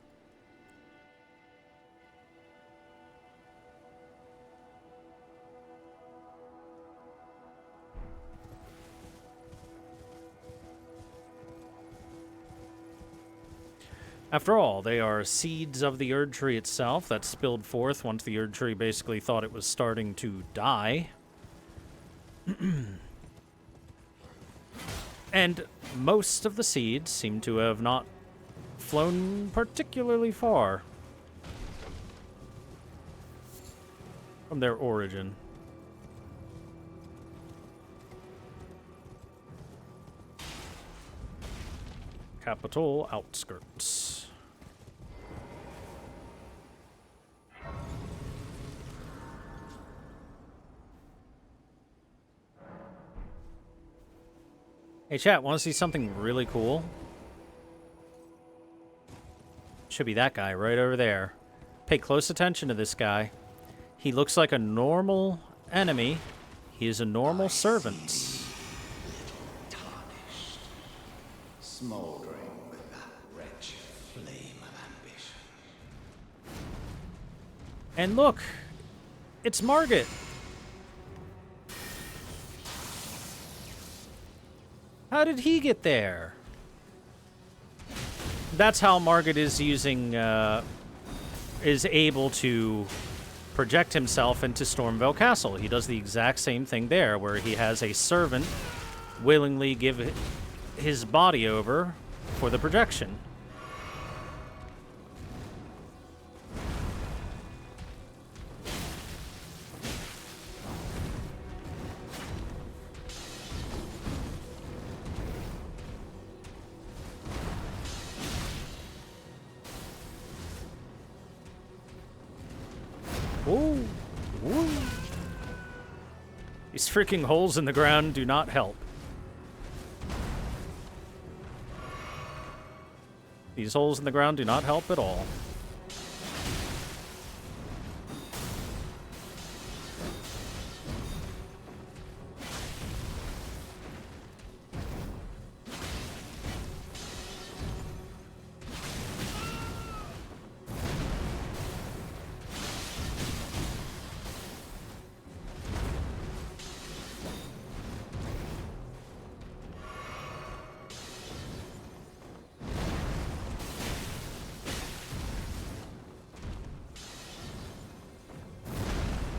After all, they are seeds of the Erd tree itself that spilled forth once the Erd tree basically thought it was starting to die. And most of the seeds seem to have not flown particularly far from their origin. Capital outskirts. Hey chat, want to see something really cool? Should be that guy right over there. Pay close attention to this guy. He looks like a normal enemy. He is a normal servant. Smoldering with that wretched flame of ambition. And look, it's Margit. How did he get there? That's how Margit is using, is able to project himself into Stormvale Castle. He does the exact same thing there, where he has a servant willingly give his body over for the projection. Ooh, ooh. These freaking holes in the ground do not help. These holes in the ground do not help at all.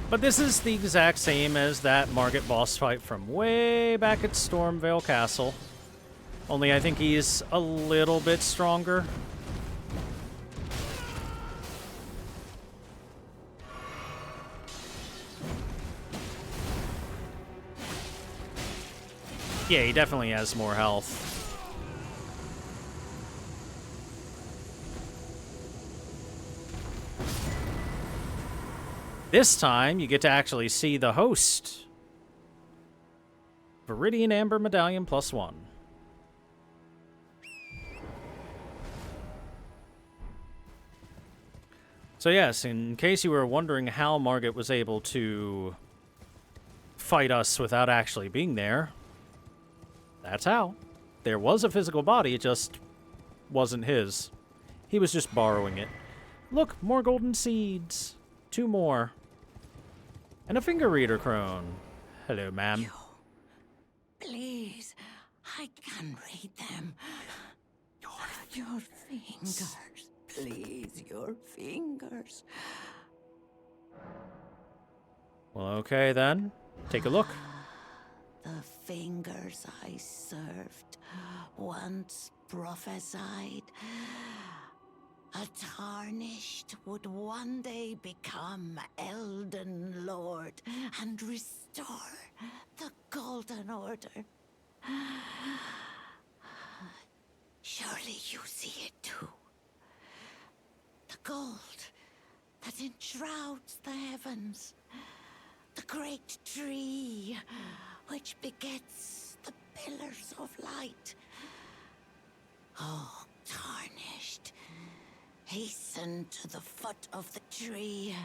But this is the exact same as that Margit boss fight from way back at Stormvale Castle. Only I think he's a little bit stronger. Yeah, he definitely has more health. This time, you get to actually see the host. Viridian Amber Medallion +1. So yes, in case you were wondering how Margit was able to fight us without actually being there, that's how. There was a physical body, it just wasn't his. He was just borrowing it. Look, more golden seeds. 2 more. And a finger reader crone. Hello, ma'am. Please, I can read them. Your fingers. Please, your fingers. Well, okay then. Take a look. The fingers I served once prophesied a tarnished would one day become Elden Lord and restore the Golden Order. Surely you see it too. The gold that enshrouds the heavens. The great tree, which begets the pillars of light. Oh, tarnished, hasten to the foot of the tree.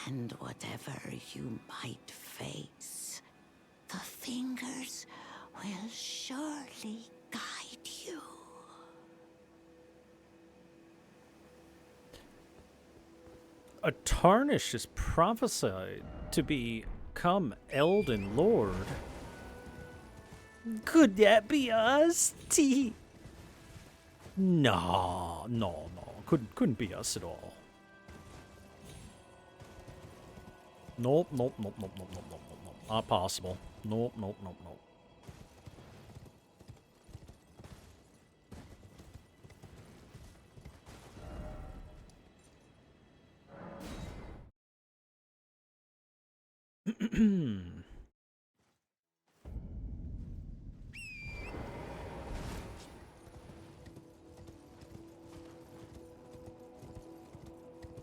And whatever you might face, the fingers will surely guide you. A tarnish is prophesied to become Elden Lord. Could that be us? No. Couldn't be us at all. Nope. Not possible. Nope.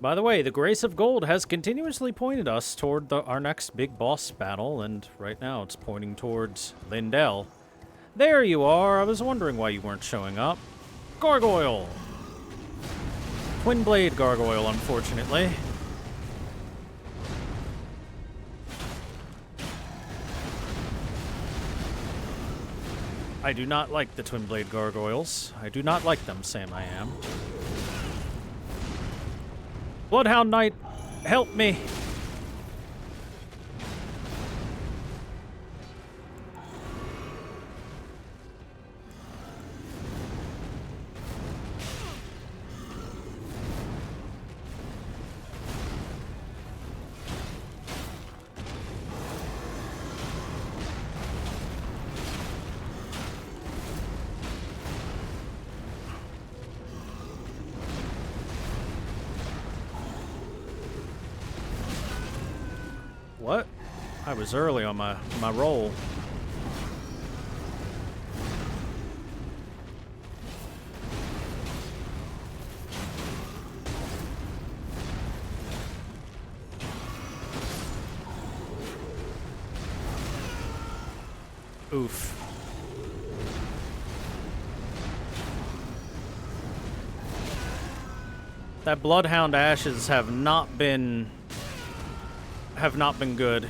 By the way, the Grace of Gold has continuously pointed us toward our next big boss battle, and right now it's pointing towards Lindell. There you are. I was wondering why you weren't showing up. Gargoyle! Twin Blade Gargoyle, unfortunately. I do not like the Twin Blade Gargoyles. I do not like them, Sam I am. Bloodhound Knight, help me! What? I was early on my roll. Oof. That Bloodhound Ashes have not been good.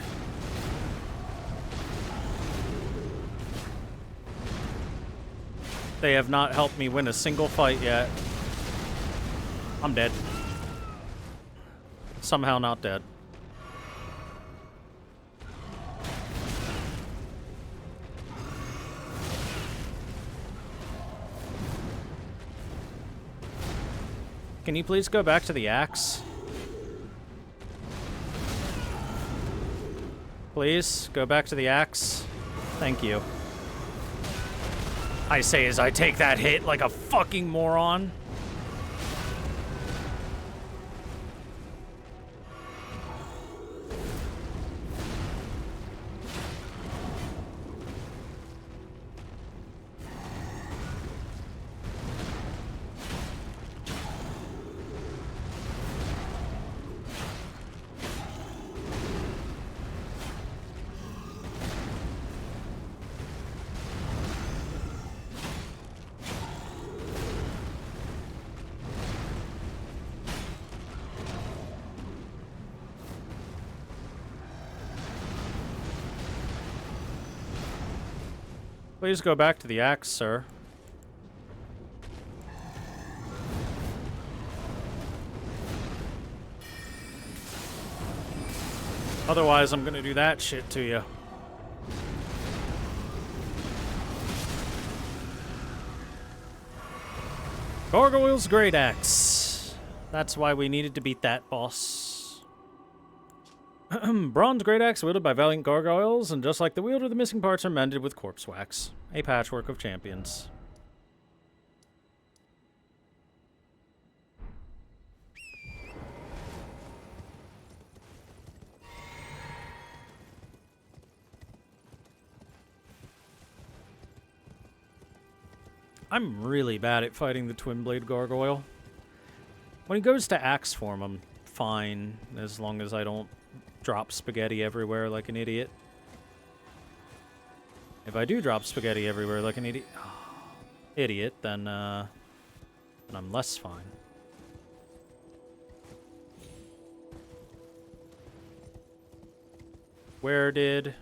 They have not helped me win a single fight yet. I'm dead. Somehow not dead. Can you please go back to the axe? Please, go back to the axe. Thank you. I say as I take that hit like a fucking moron. Please go back to the axe, sir. Otherwise, I'm gonna do that shit to you. Gargoyle's Great Axe. That's why we needed to beat that boss. Bronze Great Axe wielded by valiant gargoyles, and just like the wielder, the missing parts are mended with corpse wax. A patchwork of champions. I'm really bad at fighting the Twin Blade Gargoyle. When he goes to axe form, I'm fine, as long as I don't drop spaghetti everywhere like an idiot. If I do drop spaghetti everywhere like an idiot, then I'm less fine. Where did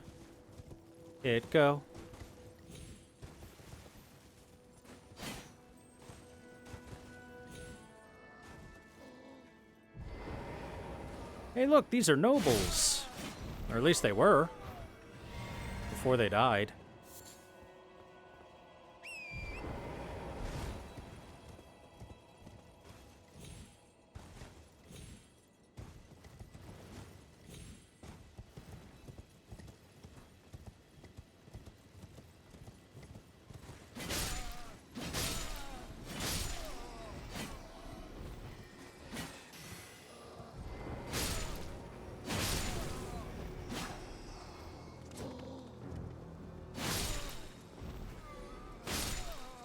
it go? Hey, look, these are nobles. Or at least they were. Before they died.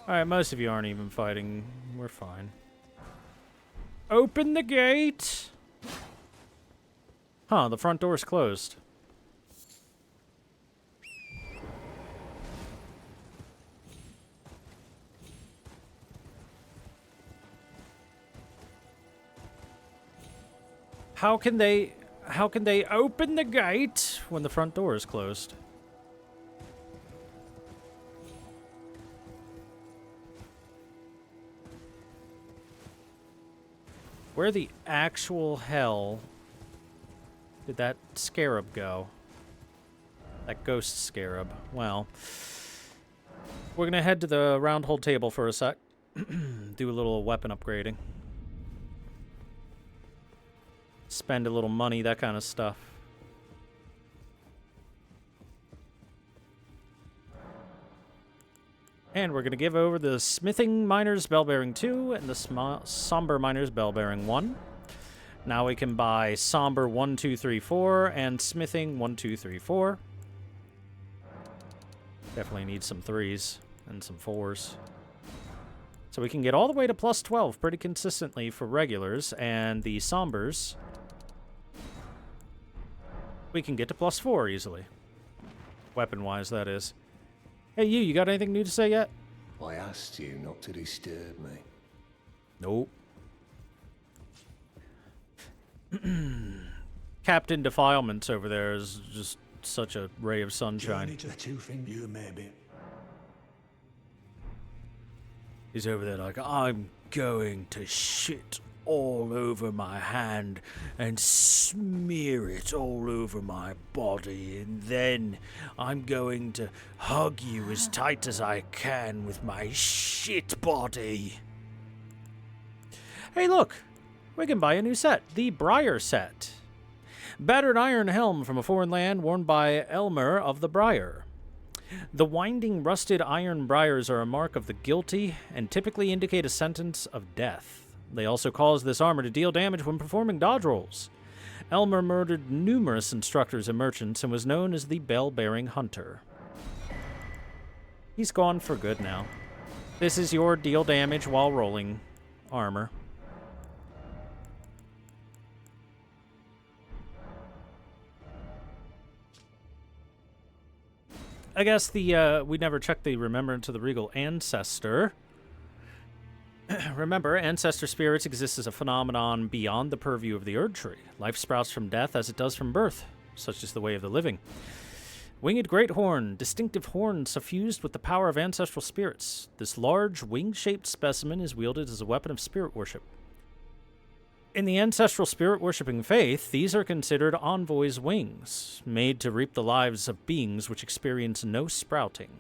Alright, most of you aren't even fighting. We're fine. Open the gate! Huh, the front door's closed. How can they open the gate when the front door is closed? Where the actual hell did that scarab go? That ghost scarab. Well, we're gonna head to the round hole table for a sec. Do a little weapon upgrading. Spend a little money, that kind of stuff. And we're going to give over the Smithing Miner's Bell Bearing 2 and the Somber Miner's Bell Bearing 1. Now we can buy Somber 1, 2, 3, 4 and Smithing 1, 2, 3, 4. Definitely need some 3s and some 4s. So we can get all the way to plus 12 pretty consistently for regulars, and the Sombers we can get to plus 4 easily. Weapon-wise, that is. Hey, you got anything new to say yet? I asked you not to disturb me. Nope. Captain Defilements over there is just such a ray of sunshine. He's over there like, I'm going to shit all over my hand and smear it all over my body, and then I'm going to hug you as tight as I can with my shit body. Hey, look, we can buy a new set, the Briar set. Battered iron helm from a foreign land worn by Elmer of the Briar. The winding, rusted iron briars are a mark of the guilty and typically indicate a sentence of death. They also cause this armor to deal damage when performing dodge rolls. Elmer murdered numerous instructors and merchants and was known as the Bell-Bearing Hunter. He's gone for good now. This is your deal damage while rolling armor. I guess the we never checked the Remembrance of the Regal Ancestor. Remember, ancestor spirits exist as a phenomenon beyond the purview of the Erd Tree. Life sprouts from death as it does from birth, such is the way of the living. Winged Great Horn, distinctive horn suffused with the power of ancestral spirits. This large, wing-shaped specimen is wielded as a weapon of spirit worship. In the ancestral spirit-worshipping faith, these are considered envoys' wings, made to reap the lives of beings which experience no sprouting.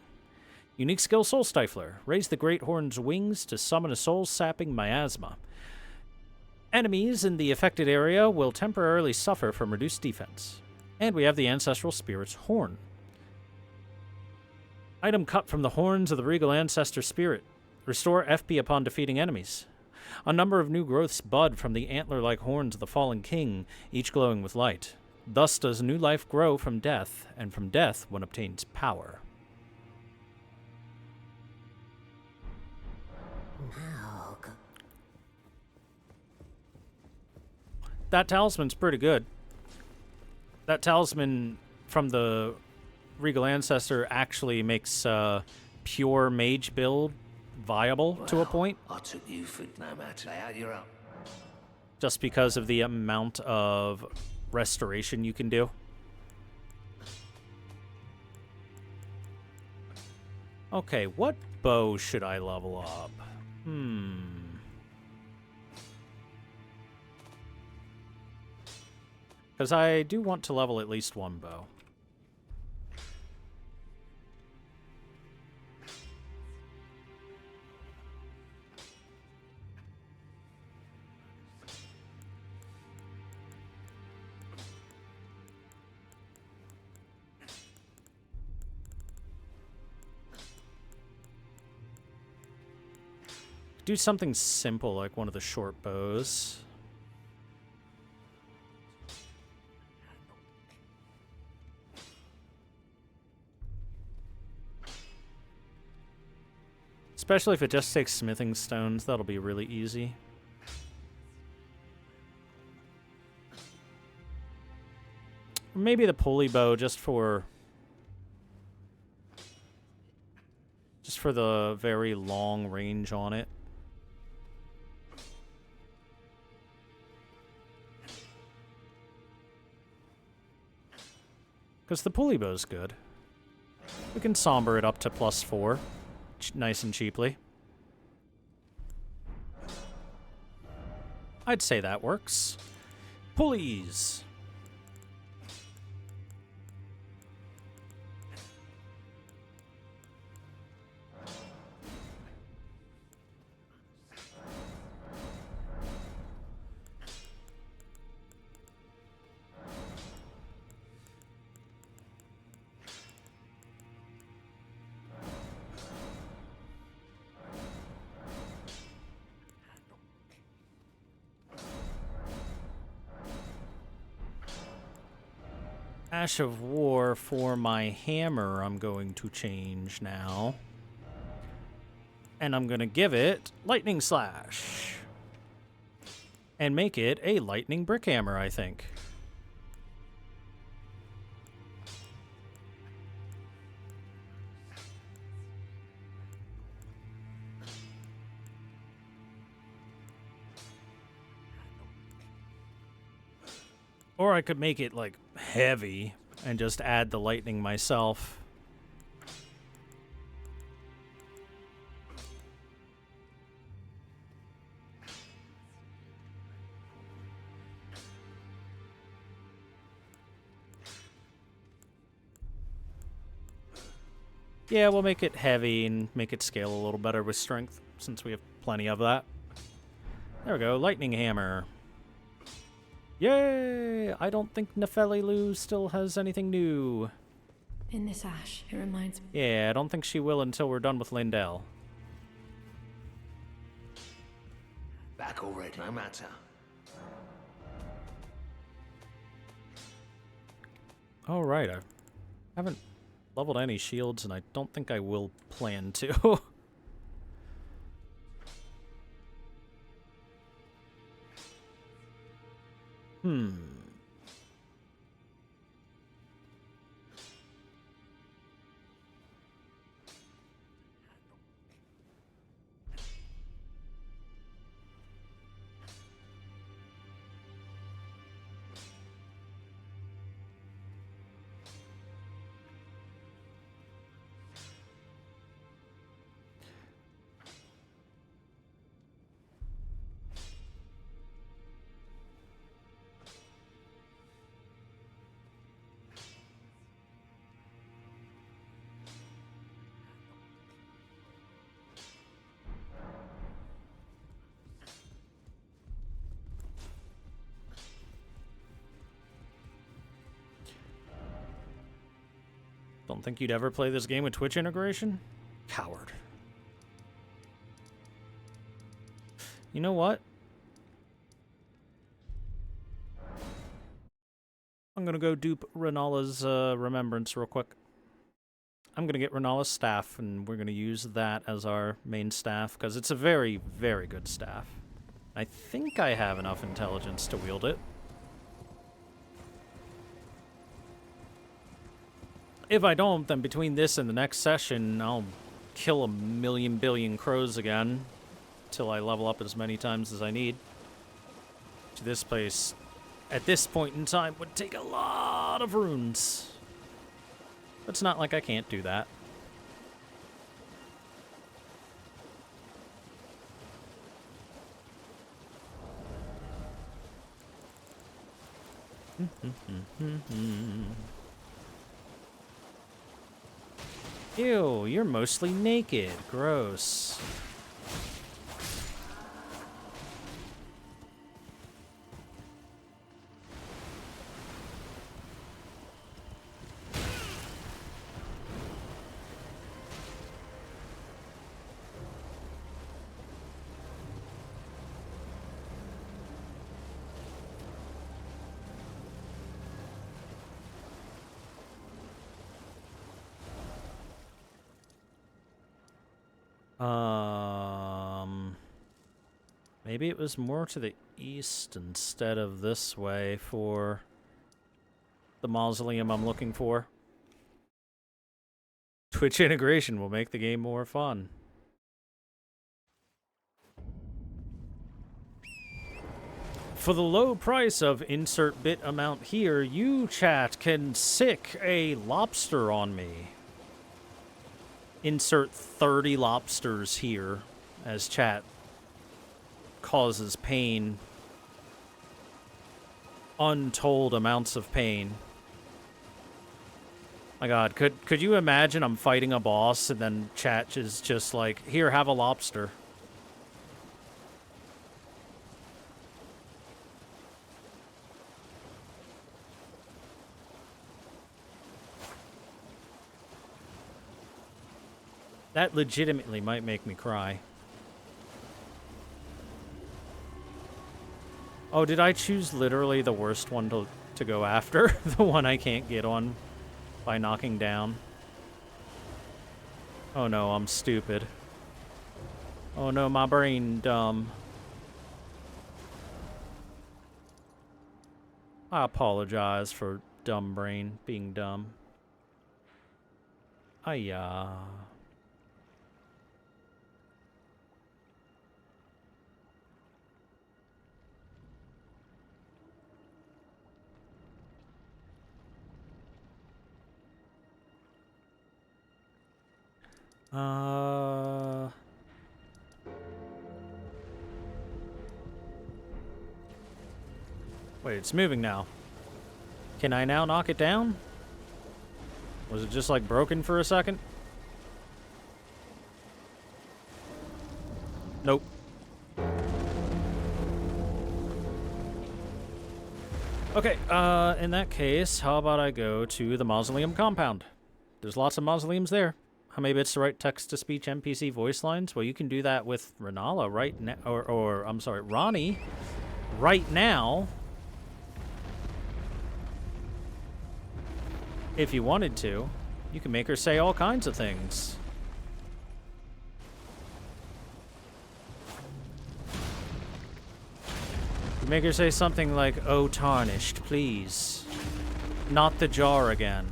Unique skill, Soul Stifler. Raise the Great Horn's wings to summon a soul-sapping miasma. Enemies in the affected area will temporarily suffer from reduced defense. And we have the Ancestral Spirit's Horn. Item cut from the horns of the Regal Ancestor Spirit. Restore FP upon defeating enemies. A number of new growths bud from the antler-like horns of the fallen king, each glowing with light. Thus does new life grow from death, and from death one obtains power. that talisman's pretty good. That talisman from the Regal Ancestor actually makes pure mage build viable to a point. I took you for no matter how you're up. Just because of the amount of restoration you can do. Okay, what bow should I level up? Because I do want to level at least one bow. Do something simple like one of the short bows. Especially if it just takes smithing stones, that'll be really easy. Maybe the pulley bow just for the very long range on it. Because the pulley bow's good. We can somber it up to +4. Nice and cheaply. I'd say that works. Pulleys! Ash of War for my hammer I'm going to change now. And I'm going to give it Lightning Slash. And make it a Lightning Brick Hammer, I think. Or I could make it, like, heavy and just add the lightning myself. Yeah, we'll make it heavy and make it scale a little better with strength, since we have plenty of that. There we go, Lightning Hammer. Yay! I don't think Nephelilu still has anything new. In this ash, it reminds me. Yeah, I don't think she will until we're done with Lindell. Back already, no matter. Oh, right. I haven't leveled any shields, and I don't think I will plan to. Don't think you'd ever play this game with Twitch integration? Coward. You know what? I'm gonna go dupe Renala's remembrance real quick. I'm gonna get Renala's staff, and we're gonna use that as our main staff, because it's a very, very good staff. I think I have enough intelligence to wield it. If I don't, then between this and the next session, I'll kill a million billion crows again till I level up as many times as I need. To this place, at this point in time, would take a lot of runes. But it's not like I can't do that. Ew, you're mostly naked. Gross. Maybe it was more to the east instead of this way for the mausoleum I'm looking for. Twitch integration will make the game more fun. For the low price of insert bit amount here, you, chat, can sick a lobster on me. Insert 30 lobsters here as chat causes pain. Untold amounts of pain. My god, could you imagine I'm fighting a boss and then chat is just like, here, have a lobster. That legitimately might make me cry. Oh, did I choose literally the worst one to go after? The one I can't get on by knocking down? Oh no, I'm stupid. Oh no, my brain dumb. I apologize for dumb brain being dumb. Ayah. Wait, it's moving now. Can I now knock it down? Was it just like broken for a second? Nope. Okay, in that case, how about I go to the mausoleum compound? There's lots of mausoleums there. How many bits to write text-to-speech NPC voice lines? Well, you can do that with Renala right now, or I'm sorry, Ronnie right now. If you wanted to, you can make her say all kinds of things. You make her say something like, "Oh, tarnished, please. Not the jar again."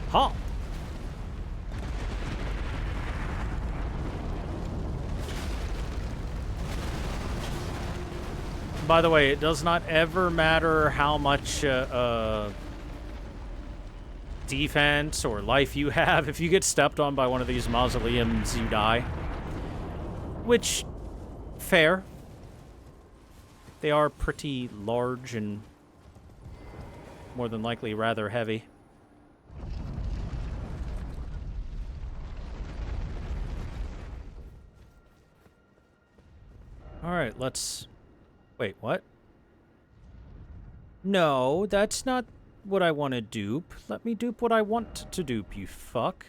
Ha! By the way, it does not ever matter how much defense or life you have. If you get stepped on by one of these mausoleums, you die. Which, fair. They are pretty large and more than likely rather heavy. Alright, let's... Wait, what? No, that's not what I want to dupe. Let me dupe what I want to dupe, you fuck.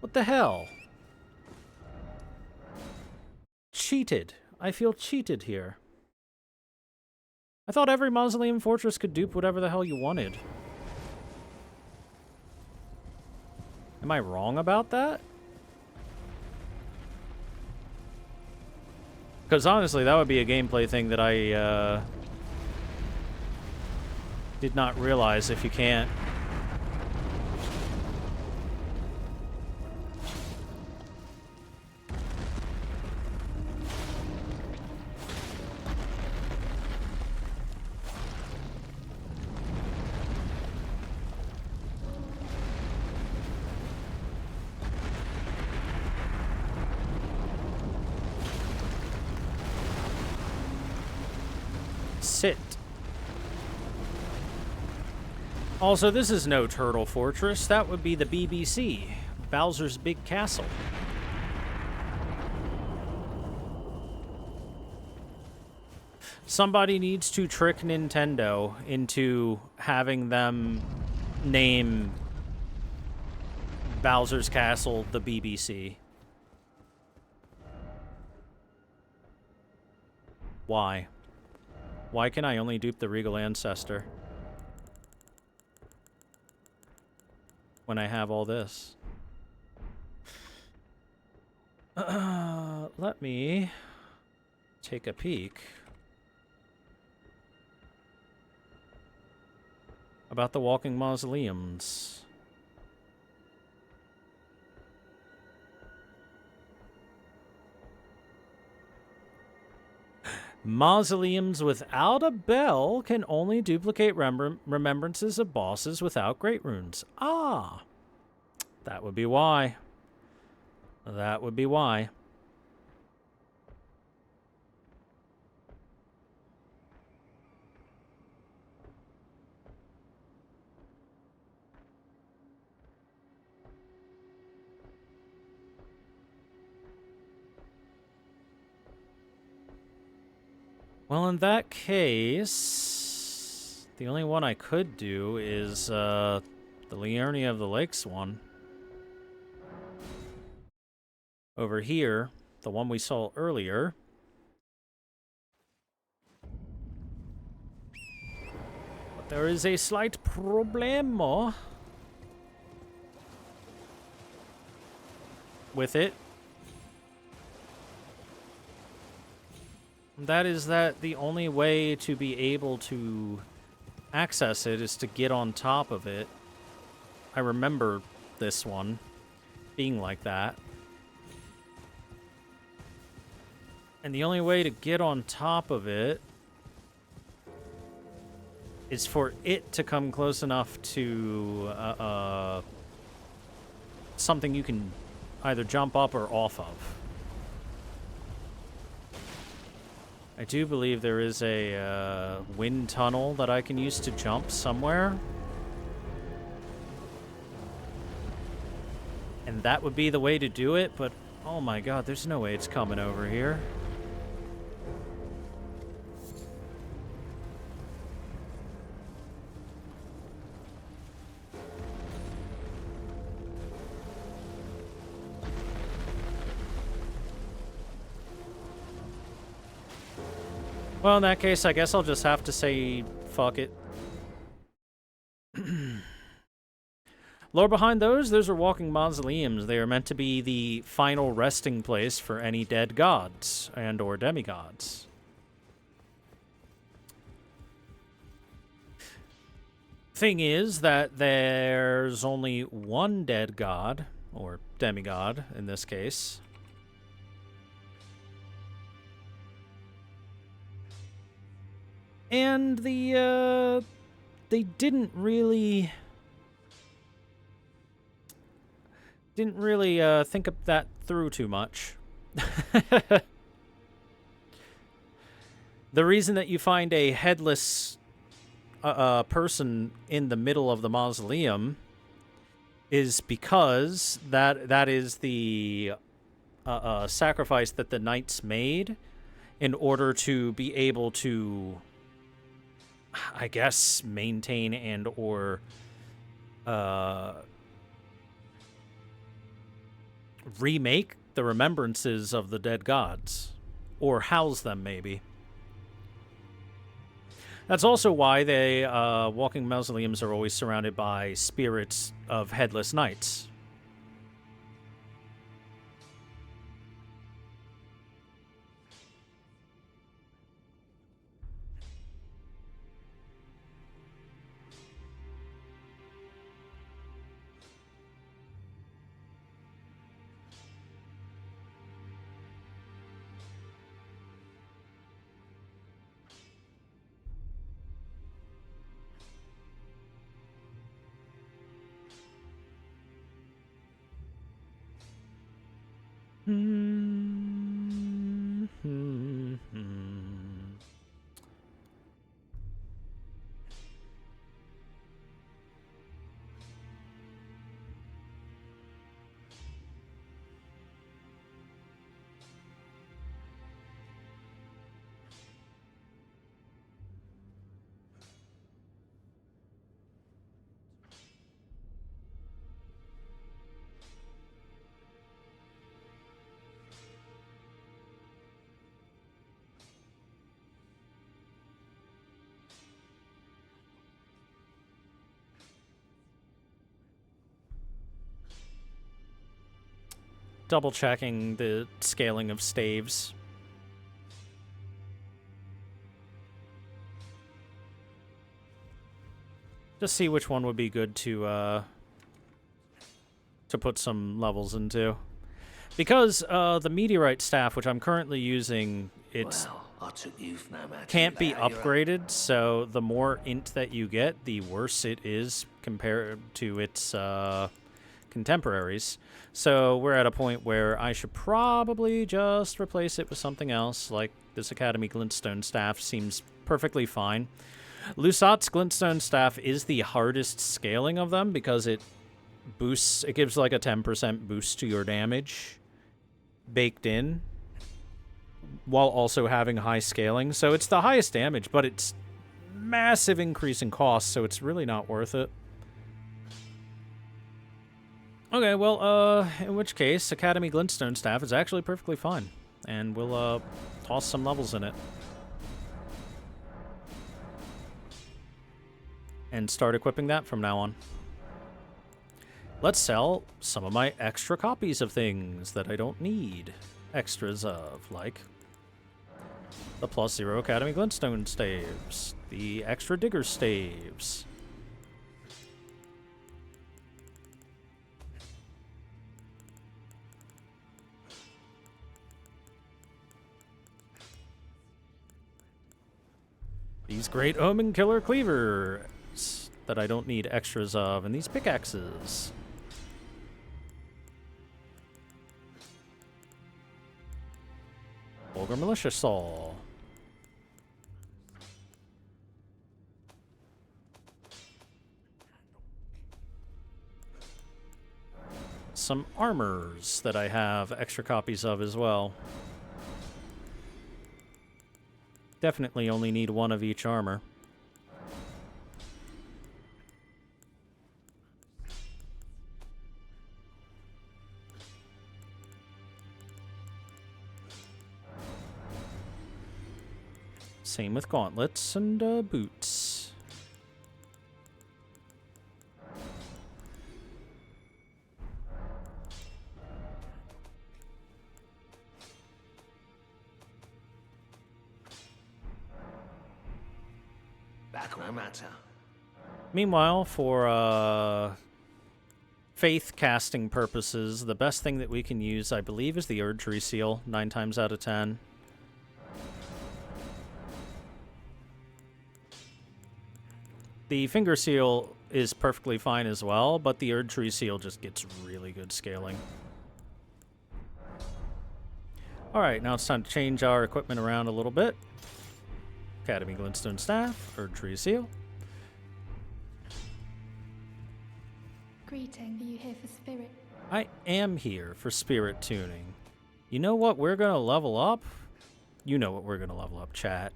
What the hell? Cheated. I feel cheated here. I thought every mausoleum fortress could dupe whatever the hell you wanted. Am I wrong about that? Because honestly, that would be a gameplay thing that I did not realize if you can't. Sit. Also, this is no turtle fortress. That would be the BBC, Bowser's Big Castle. Somebody needs to trick Nintendo into having them name Bowser's Castle the BBC. Why? Why can I only dupe the Regal Ancestor when I have all this? Let me take a peek about the walking mausoleums. Mausoleums without a bell can only duplicate remembrances of bosses without great runes. Ah, that would be why. That would be why. Well, in that case, the only one I could do is the Liurnia of the Lakes one. Over here, the one we saw earlier. But there is a slight problemo with it. That is that the only way to be able to access it is to get on top of it. I remember this one being like that. And the only way to get on top of it is for it to come close enough to something you can either jump up or off of. I do believe there is a wind tunnel that I can use to jump somewhere. And that would be the way to do it, but oh my god, there's no way it's coming over here. Well, in that case, I guess I'll just have to say, fuck it. Lore behind those are walking mausoleums. They are meant to be the final resting place for any dead gods and or demigods. Thing is that there's only one dead god, or demigod in this case. And they didn't really think of that through too much. The reason that you find a headless person in the middle of the mausoleum is because that is the sacrifice that the knights made in order to be able to, I guess, maintain and or remake the remembrances of the dead gods, or house them maybe. That's also why they walking mausoleums are always surrounded by spirits of headless knights. Double checking the scaling of staves. Just see which one would be good to put some levels into. Because the meteorite staff, which I'm currently using, it's I took youth no matter. can't be upgraded, so the more int that you get, the worse it is compared to its contemporaries. So we're at a point where I should probably just replace it with something else, like this Academy Glintstone staff seems perfectly fine. Lusat's Glintstone staff is the hardest scaling of them because it gives like a 10% boost to your damage baked in, while also having high scaling. So it's the highest damage, but it's massive increase in cost, so it's really not worth it. Okay, well, in which case, Academy Glintstone staff is actually perfectly fine. And we'll, toss some levels in it. And start equipping that from now on. Let's sell some of my extra copies of things that I don't need extras of, like the +0 Academy Glintstone staves, the extra Digger staves. These great Omen Killer Cleavers that I don't need extras of, and these pickaxes. Vulgar Militia Saw. Some armors that I have extra copies of as well. Definitely only need one of each armor. Same with gauntlets and boots. Back no matter. Meanwhile, for faith casting purposes, the best thing that we can use, I believe, is the Erdtree Seal, 9 times out of 10. The Finger Seal is perfectly fine as well, but the Erdtree Seal just gets really good scaling. Alright, now it's time to change our equipment around a little bit. Academy Glintstone Staff, Erdtree Seal. Greeting, are you here for spirit? I am here for spirit tuning. You know what we're gonna level up? You know what we're gonna level up, chat.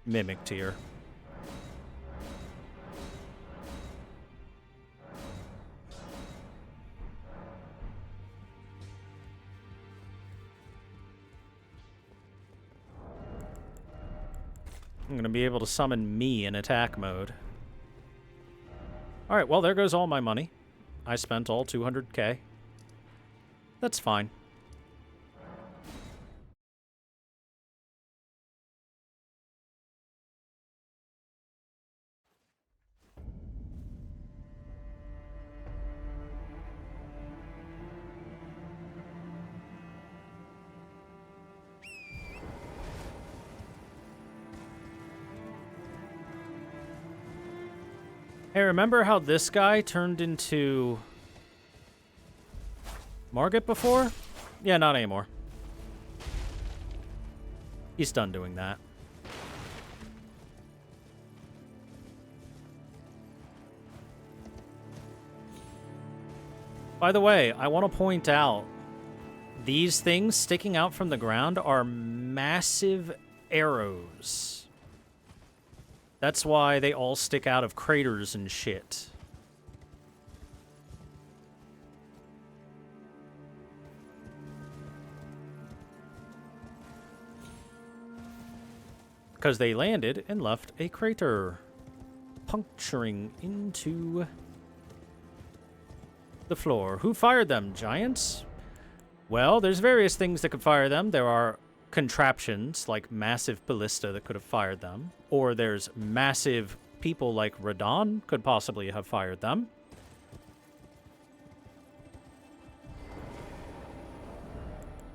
Mimic tier. I'm going to be able to summon me in attack mode. Alright, well, there goes all my money. I spent all 200k. That's fine. Hey, remember how this guy turned into Margit before? Yeah, not anymore. He's done doing that. By the way, I want to point out, these things sticking out from the ground are massive arrows. That's why they all stick out of craters and shit. Because they landed and left a crater, puncturing into the floor. Who fired them? Giants? Well, there's various things that could fire them. There are contraptions like massive ballista that could have fired them, or there's massive people like Radon could possibly have fired them.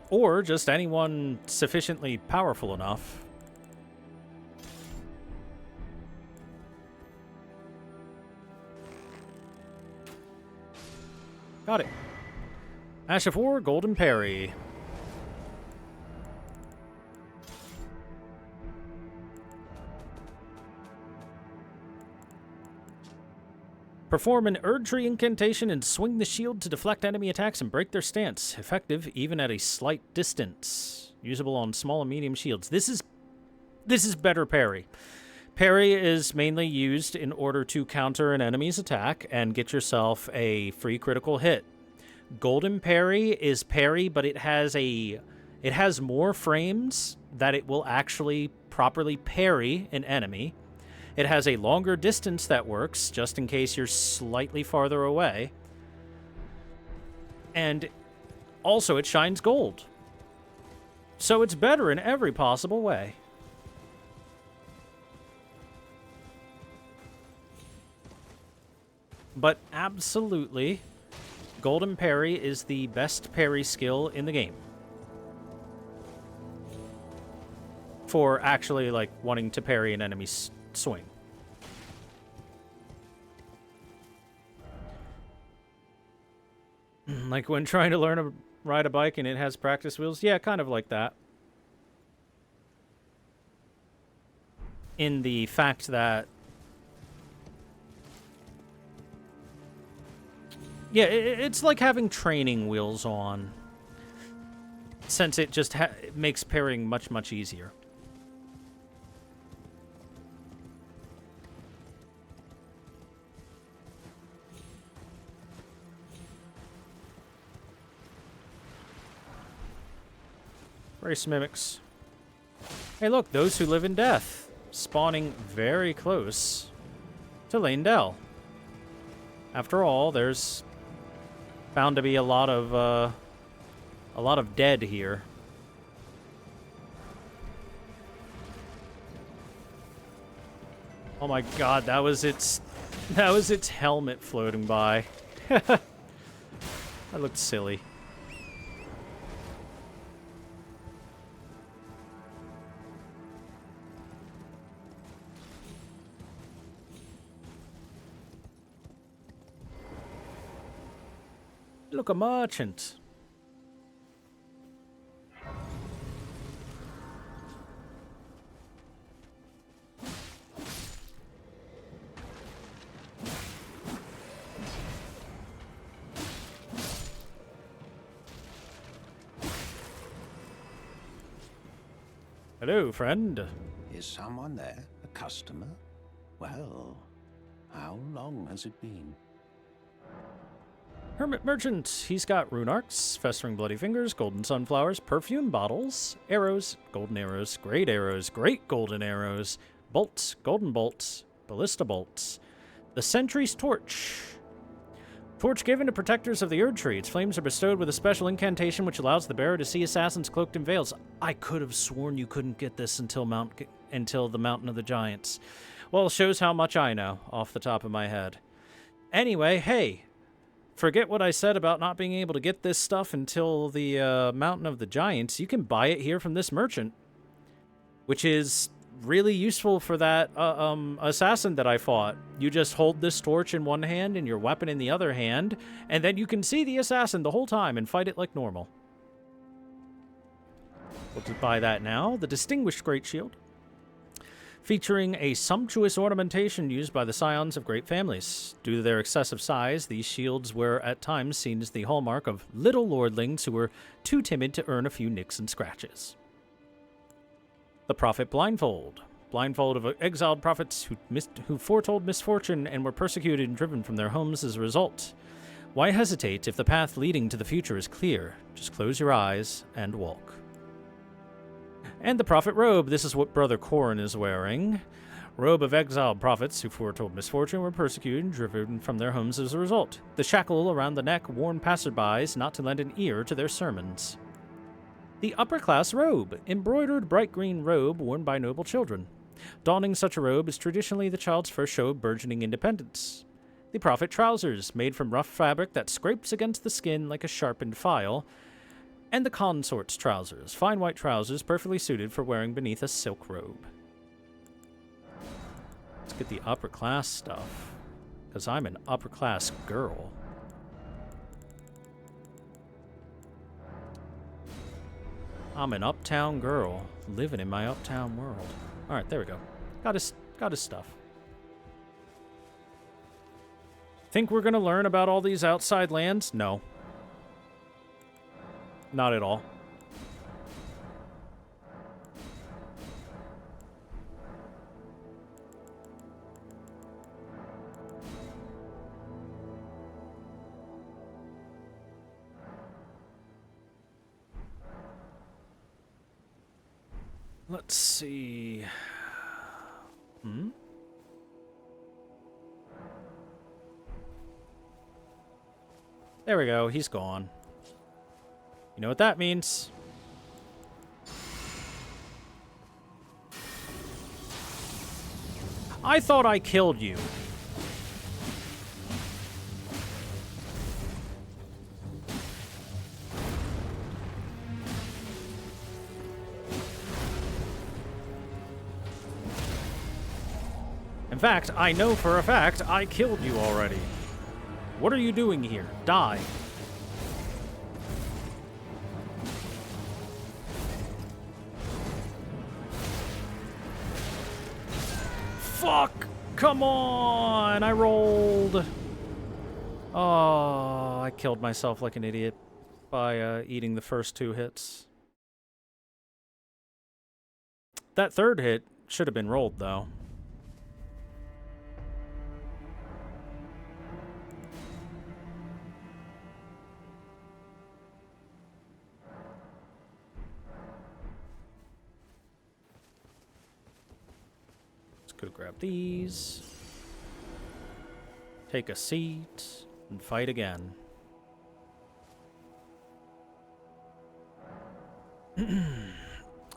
Or just anyone sufficiently powerful enough. Got it. Ash of War, Golden Parry. Perform an Erdtree incantation and swing the shield to deflect enemy attacks and break their stance. Effective even at a slight distance. Usable on small and medium shields. This is better parry. Parry is mainly used in order to counter an enemy's attack and get yourself a free critical hit. Golden Parry is parry, but it has more frames that it will actually properly parry an enemy. It has a longer distance that works, just in case you're slightly farther away. And also, it shines gold. So it's better in every possible way. But absolutely, Golden Parry is the best parry skill in the game. For actually, like, wanting to parry an enemy's swing. Like when trying to learn to ride a bike and it has practice wheels? Yeah, kind of like that. In the fact that... yeah, it's like having training wheels on. Since it just it makes parrying much, much easier. Race mimics. Hey, look, those who live in death, spawning very close to Leyndell. After all, there's found to be a lot of dead here. Oh my God, that was its helmet floating by. That looked silly. Look, a merchant. Hello, friend. Is someone there? A customer? Well, how long has it been? Hermit merchant. He's got rune arcs, festering bloody fingers, golden sunflowers, perfume bottles, arrows, golden arrows, great golden arrows, bolts, golden bolts, ballista bolts. The Sentry's Torch. Torch given to protectors of the Erd Tree. Its flames are bestowed with a special incantation which allows the bearer to see assassins cloaked in veils. I could have sworn you couldn't get this until the Mountain of the Giants. Well, it shows how much I know off the top of my head. Anyway, hey, forget what I said about not being able to get this stuff until the Mountain of the Giants. You can buy it here from this merchant, which is really useful for that assassin that I fought. You just hold this torch in one hand and your weapon in the other hand, and then you can see the assassin the whole time and fight it like normal. We'll just buy that now. The Distinguished Great Shield, featuring a sumptuous ornamentation used by the scions of great families. Due to their excessive size, these shields were at times seen as the hallmark of little lordlings who were too timid to earn a few nicks and scratches. The Prophet Blindfold. Blindfold of exiled prophets who foretold misfortune and were persecuted and driven from their homes as a result. Why hesitate if the path leading to the future is clear? Just close your eyes and walk. And the Prophet Robe. This is what Brother Corrin is wearing. Robe of exiled prophets who foretold misfortune were persecuted and driven from their homes as a result. The shackle around the neck warned passerbys not to lend an ear to their sermons. The Upper Class Robe. Embroidered bright green robe worn by noble children. Donning such a robe is traditionally the child's first show of burgeoning independence. The Prophet Trousers. Made from rough fabric that scrapes against the skin like a sharpened file. And the Consort's Trousers, fine white trousers perfectly suited for wearing beneath a silk robe. Let's get the upper class stuff, because I'm an upper class girl. I'm an uptown girl, living in my uptown world. Alright, there we go. Got his stuff. Think we're gonna learn about all these outside lands? No. Not at all. Let's see. There we go. He's gone. You know what that means. I thought I killed you. In fact, I know for a fact I killed you already. What are you doing here? Die. Fuck! Come on! I rolled. Oh, I killed myself like an idiot by eating the first 2 hits. That third hit should have been rolled, though. Go grab these, take a seat, and fight again.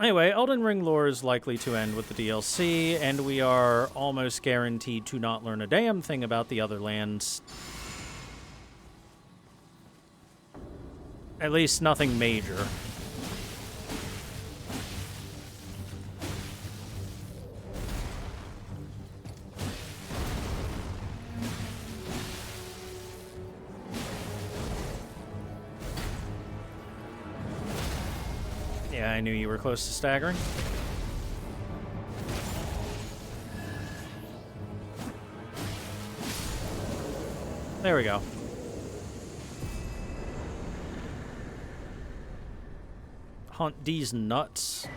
Anyway, Elden Ring lore is likely to end with the DLC, and we are almost guaranteed to not learn a damn thing about the other lands. At least nothing major. Yeah, I knew you were close to staggering. There we go. Hunt these nuts.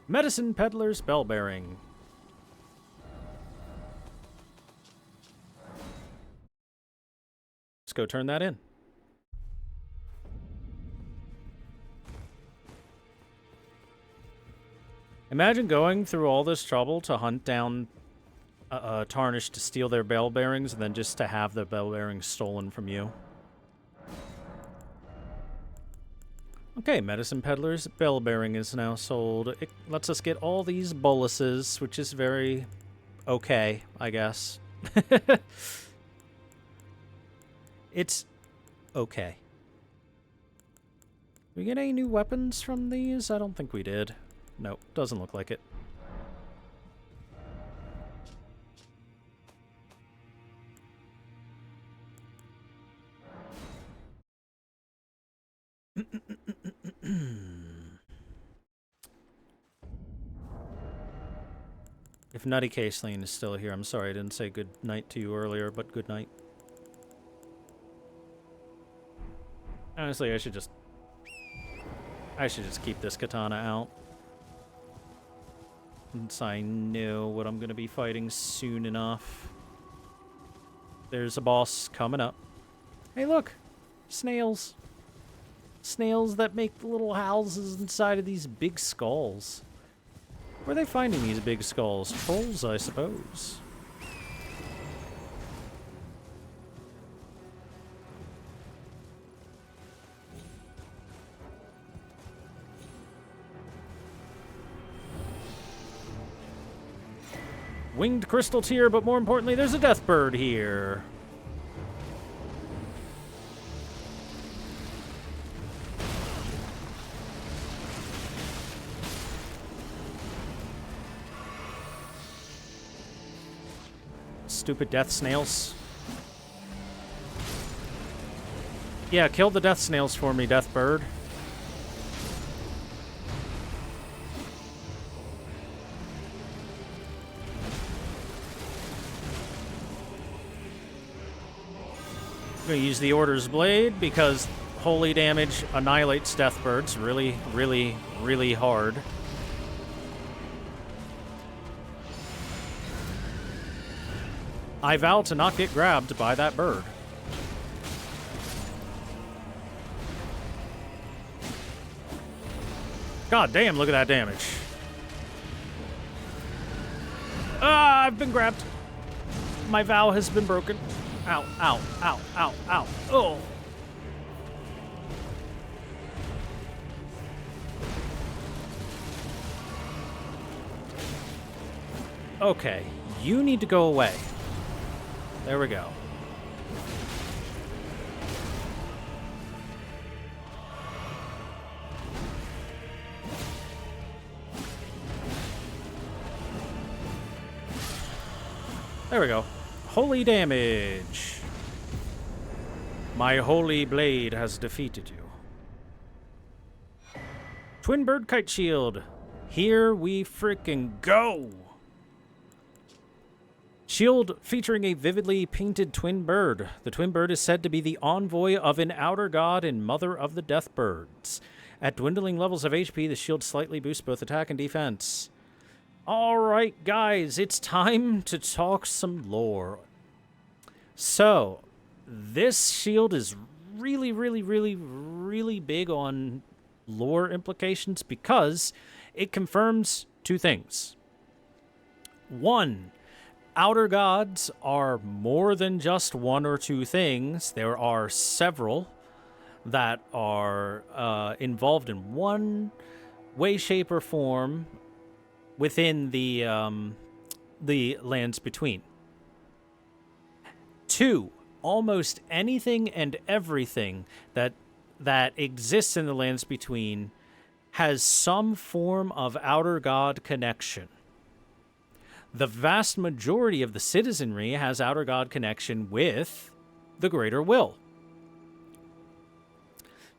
Medicine Peddler's Bell Bearing. Let's go turn that in. Imagine going through all this trouble to hunt down Tarnished to steal their bell bearings and then just to have the bell bearings stolen from you. Okay, Medicine Peddler's bell bearing is now sold. It lets us get all these boluses, which is very okay, I guess. It's okay. Did we get any new weapons from these? I don't think we did. Nope, doesn't look like it. If Nutty Caseline is still here, I'm sorry I didn't say good night to you earlier, but good night. Honestly, I should just keep this katana out. Since I know what I'm gonna be fighting soon enough. There's a boss coming up. Hey look! Snails. Snails that make the little houses inside of these big skulls. Where are they finding these big skulls? Trolls, I suppose. Winged crystal tier, but more importantly, there's a death bird here. Stupid death snails. Yeah, kill the death snails for me, death bird. I'm gonna use the Order's Blade because holy damage annihilates death birds really, really, really hard. I vow to not get grabbed by that bird. God damn, look at that damage. Ah, I've been grabbed. My vow has been broken. Ow, ow, ow, ow, ow. Oh. Okay, you need to go away. There we go. There we go. Holy damage. My holy blade has defeated you. Twin bird kite shield. Here we frickin' go. Shield featuring a vividly painted twin bird. The twin bird is said to be the envoy of an outer god and mother of the death birds. At dwindling levels of HP, the shield slightly boosts both attack and defense. Alright, guys, it's time to talk some lore. So, this shield is really, really, really, really big on lore implications because it confirms two things. One, outer gods are more than just one or two things. There are several that are involved in one way, shape, or form within the lands between. Two, almost anything and everything that exists in the lands between has some form of outer god connection. The vast majority of the citizenry has outer god connection with the Greater Will,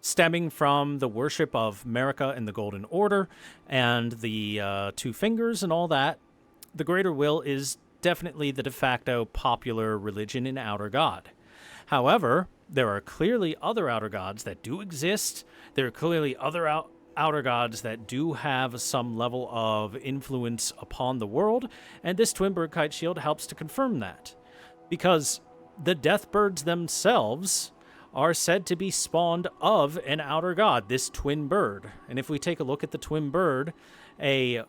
stemming from the worship of Marika and the Golden Order and the Two Fingers and all that. The Greater Will is definitely the de facto popular religion in outer god. However, there are clearly other outer gods that do exist. There are clearly other outer gods that do have some level of influence upon the world, and this Twin Bird Kite Shield helps to confirm that. Because the death birds themselves are said to be spawned of an outer god, this twin bird. And if we take a look at the twin bird, a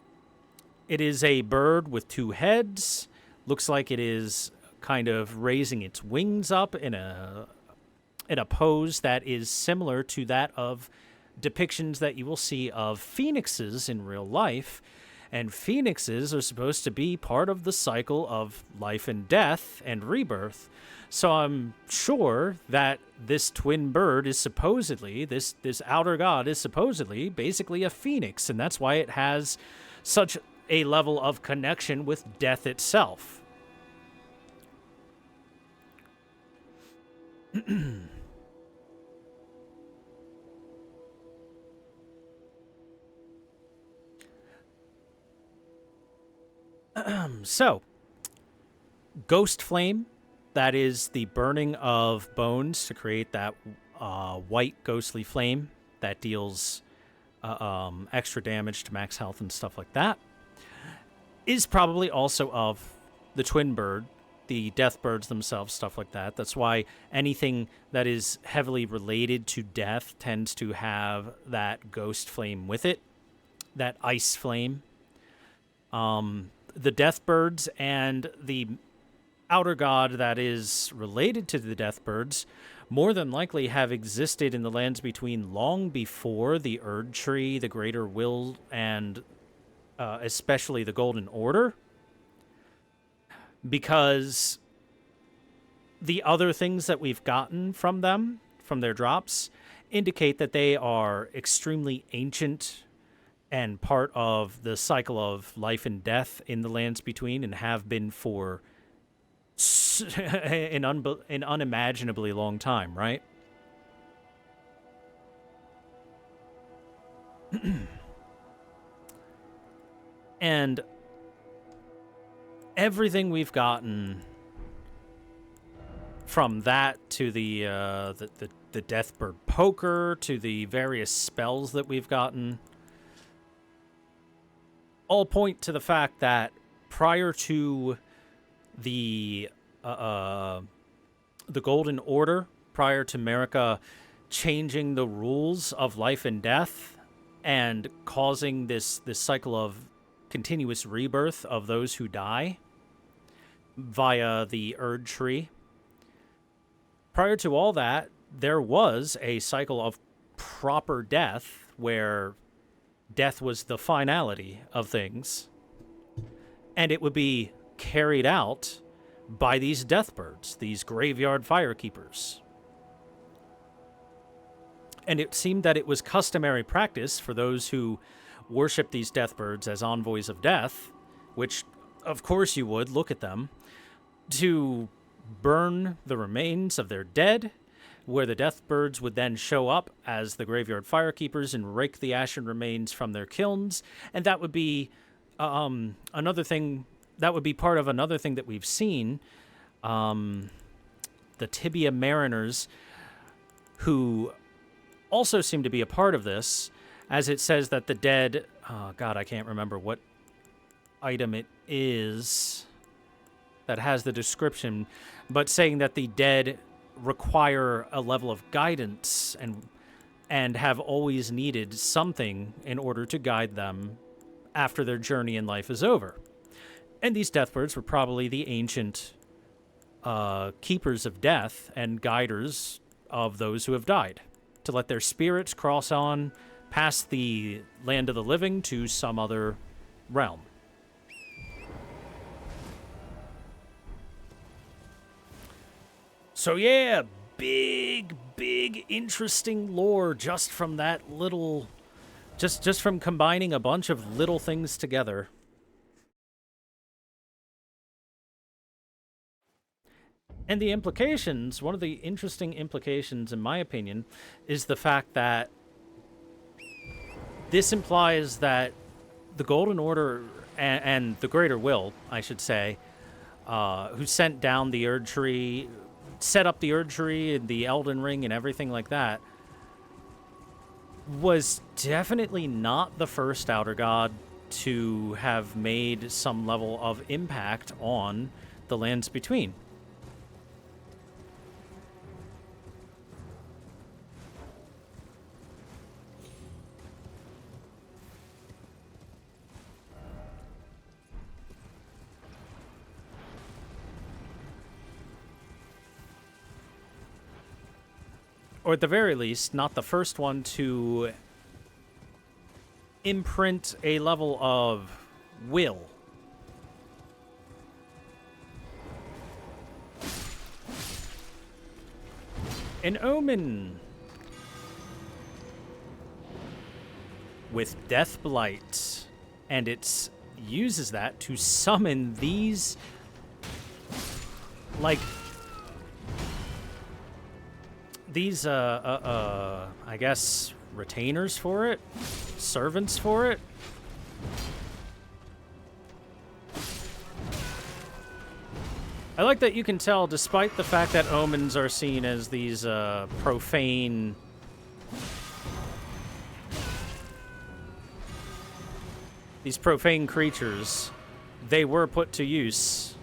It is a bird with two heads. Looks like it is kind of raising its wings up in a pose that is similar to that of depictions that you will see of phoenixes in real life. And phoenixes are supposed to be part of the cycle of life and death and rebirth. So I'm sure that this twin bird is supposedly, this outer god is supposedly basically a phoenix, and that's why it has such a level of connection with death itself. So, ghost flame, that is the burning of bones to create that white ghostly flame that deals extra damage to max health and stuff like that, is probably also of the twin bird, the death birds themselves, stuff like that. That's why anything that is heavily related to death tends to have that ghost flame with it, that ice flame. The death birds and the outer god that is related to the death birds more than likely have existed in the lands between long before the Erd Tree, the Greater Will, and especially the Golden Order, because the other things that we've gotten from them, from their drops, indicate that they are extremely ancient and part of the cycle of life and death in the lands between, and have been for an unimaginably long time, right? And everything we've gotten from that to the Deathbird Poker to the various spells that we've gotten all point to the fact that prior to the Golden Order, prior to America changing the rules of life and death and causing this cycle of continuous rebirth of those who die via the Erd Tree, prior to all that, there was a cycle of proper death where death was the finality of things, and it would be carried out by these deathbirds, these graveyard firekeepers. And it seemed that it was customary practice for those who worship these deathbirds as envoys of death, which of course you would, look at them, to burn the remains of their dead, where the deathbirds would then show up as the graveyard firekeepers and rake the ashen remains from their kilns. And that would be another thing, that would be part of another thing that we've seen. The Tibia Mariners, who also seem to be a part of this, as it says that the dead, God, I can't remember what item it is that has the description, but saying that the dead require a level of guidance and have always needed something in order to guide them after their journey in life is over. And these deathbirds were probably the ancient keepers of death and guiders of those who have died, to let their spirits cross on past the land of the living to some other realm. So yeah, big, interesting lore just from that little, just from combining a bunch of little things together. And the implications, one of the interesting implications, in my opinion, is the fact that this implies that the Golden Order and the Greater Will, I should say, who sent down the Erd Tree, set up the Erd Tree and the Elden Ring and everything like that, was definitely not the first Outer God to have made some level of impact on the lands between. or at the very least, not the first one to imprint a level of will. An omen with Death Blight, and it uses that to summon these, like, these, I guess, retainers for it? Servants for it? I like that you can tell, despite the fact that omens are seen as these, profane... these profane creatures, they were put to use.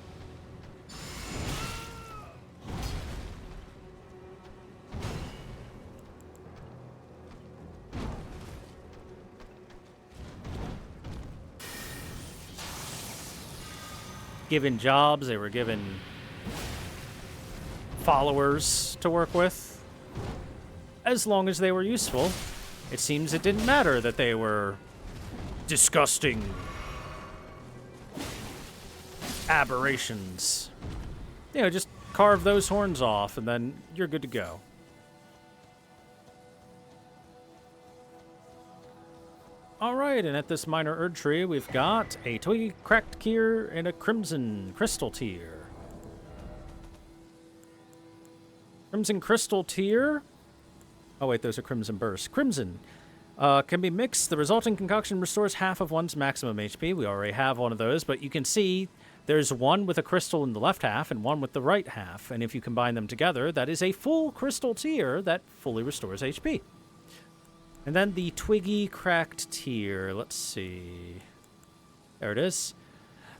Given jobs, they were given followers to work with. As long as they were useful, it seems it didn't matter that they were disgusting aberrations. You know, just carve those horns off and then you're good to go. Alright, and at this minor Erd tree, we've got a twiggy cracked tear and a crimson crystal tear. Crimson crystal tear. Oh wait, those are crimson burst. Crimson can be mixed. The resulting concoction restores half of one's maximum HP. We already have one of those, but you can see there's one with a crystal in the left half and one with the right half. And if you combine them together, that is a full crystal tear that fully restores HP. And then the twiggy cracked tear. Let's see. There it is.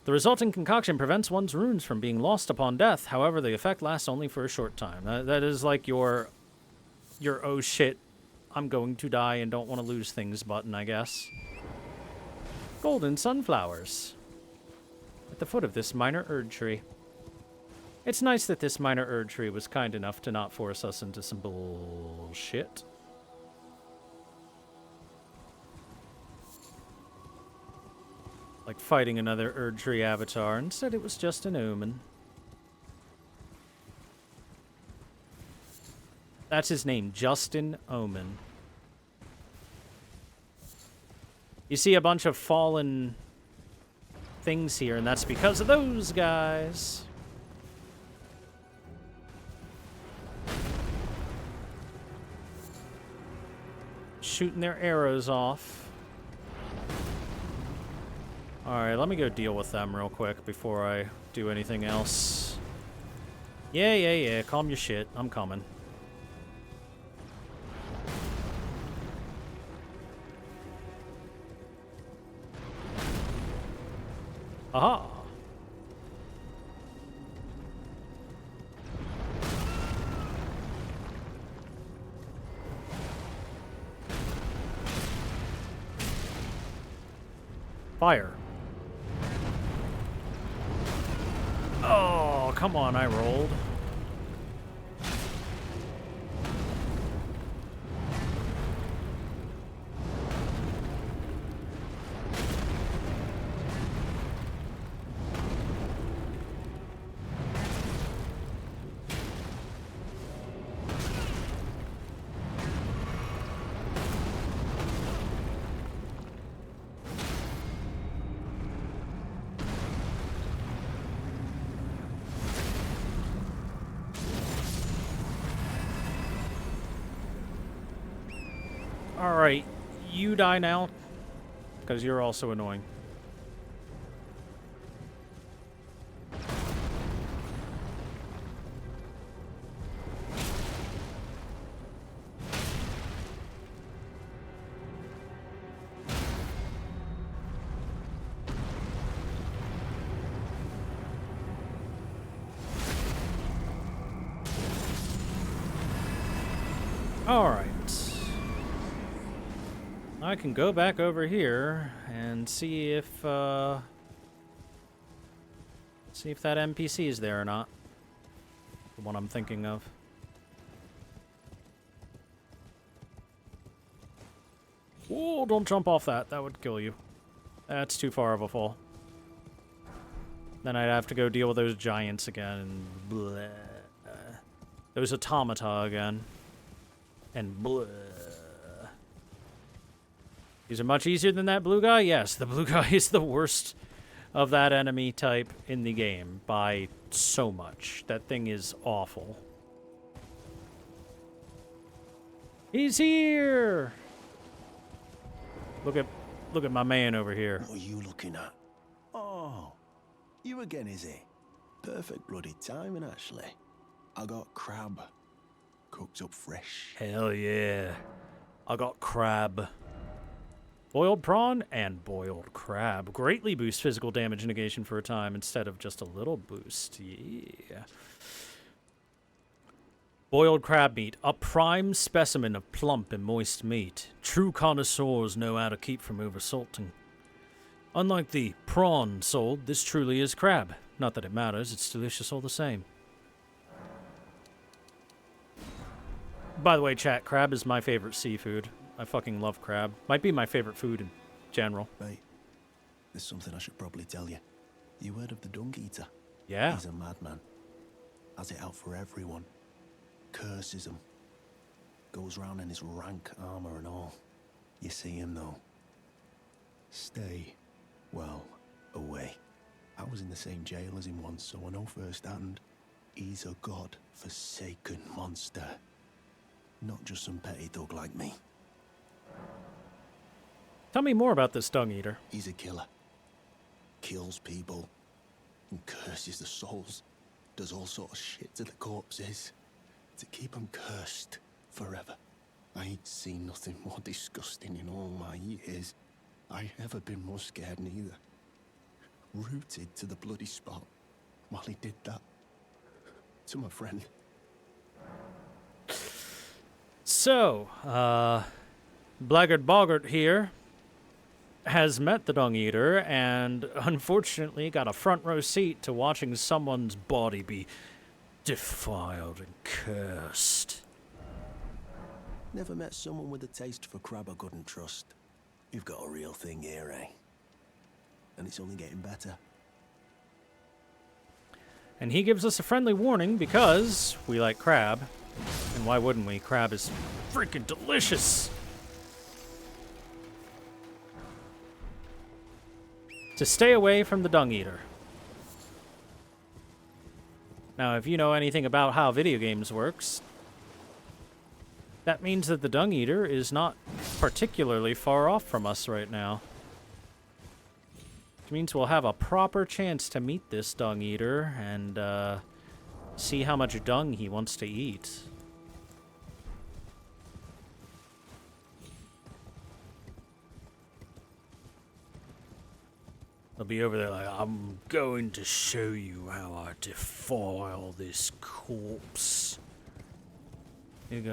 The resulting concoction prevents one's runes from being lost upon death. However, the effect lasts only for a short time. That is like your oh shit, I'm going to die and don't want to lose things button, I guess. Golden sunflowers. At the foot of this minor Erd tree. It's nice that this minor Erd tree was kind enough to not force us into some bullshit. Like fighting another Erd tree avatar. Instead, it was just an omen. That's his name, Justin Omen. You see a bunch of fallen things here, and that's because of those guys. Shooting their arrows off. Alright, let me go deal with them real quick before I do anything else. Yeah, calm your shit. I'm coming. Aha! Fire. Oh, come on, I rolled. Alright, you die now, because you're also annoying. Alright. I can go back over here and see if that NPC is there or not. The one I'm thinking of. Oh, don't jump off that. That would kill you. That's too far of a fall. Then I'd have to go deal with those giants again, and bleh. Those automata again. And bleh. These are much easier than that blue guy? Yes, the blue guy is the worst of that enemy type in the game by so much. That thing is awful. He's here! Look at my man over here. What are you looking at? Oh, you again, is it? Perfect bloody timing, actually. I got crab. Cooked up fresh. Hell yeah. I got crab. Boiled prawn and boiled crab. Greatly boost physical damage negation for a time instead of just a little boost. Yeah. Boiled crab meat. A prime specimen of plump and moist meat. True connoisseurs know how to keep from oversalting. Unlike the prawn sold, this truly is crab. Not that it matters, it's delicious all the same. By the way, chat, crab is my favorite seafood. I fucking love crab. Might be my favorite food in general. Right. There's something I should probably tell you. You heard of the Dung Eater? Yeah. He's a madman. Has it out for everyone. Curses them. Goes round in his rank armor and all. You see him, though. Stay, well, away. I was in the same jail as him once, so I know firsthand. He's a god-forsaken monster. Not just some petty thug like me. Tell me more about this Dung Eater. He's a killer. Kills people. And curses the souls. Does all sort of shit to the corpses. To keep them cursed forever. I ain't seen nothing more disgusting in all my years. I ever been more scared neither. Rooted to the bloody spot while he did that. To my friend. So, Blackguard Boggart here has met the Dung Eater and unfortunately got a front row seat to watching someone's body be defiled and cursed. Never met someone with a taste for crab I couldn't trust. You've got a real thing here, eh? And it's only getting better. And he gives us a friendly warning because we like crab. And why wouldn't we? Crab is freaking delicious. To stay away from the Dung Eater. Now, if you know anything about how video games works, that means that the Dung Eater is not particularly far off from us right now. Which means we'll have a proper chance to meet this Dung Eater and see how much dung he wants to eat. They'll be over there like, I'm going to show you how I defile this corpse. He's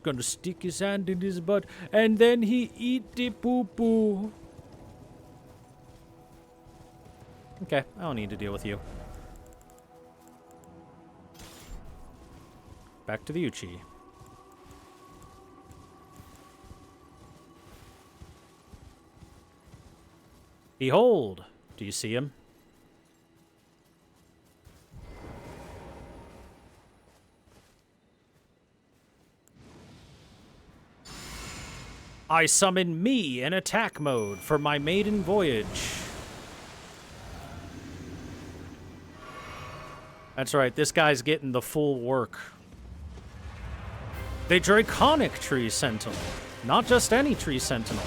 gonna stick his hand in his butt, and then he eat the poo-poo. Okay, I don't need to deal with you. Back to the Uchi. Behold! Do you see him? I summon me in attack mode for my maiden voyage. That's right, this guy's getting the full work. The Draconic Tree Sentinel. Not just any Tree Sentinel.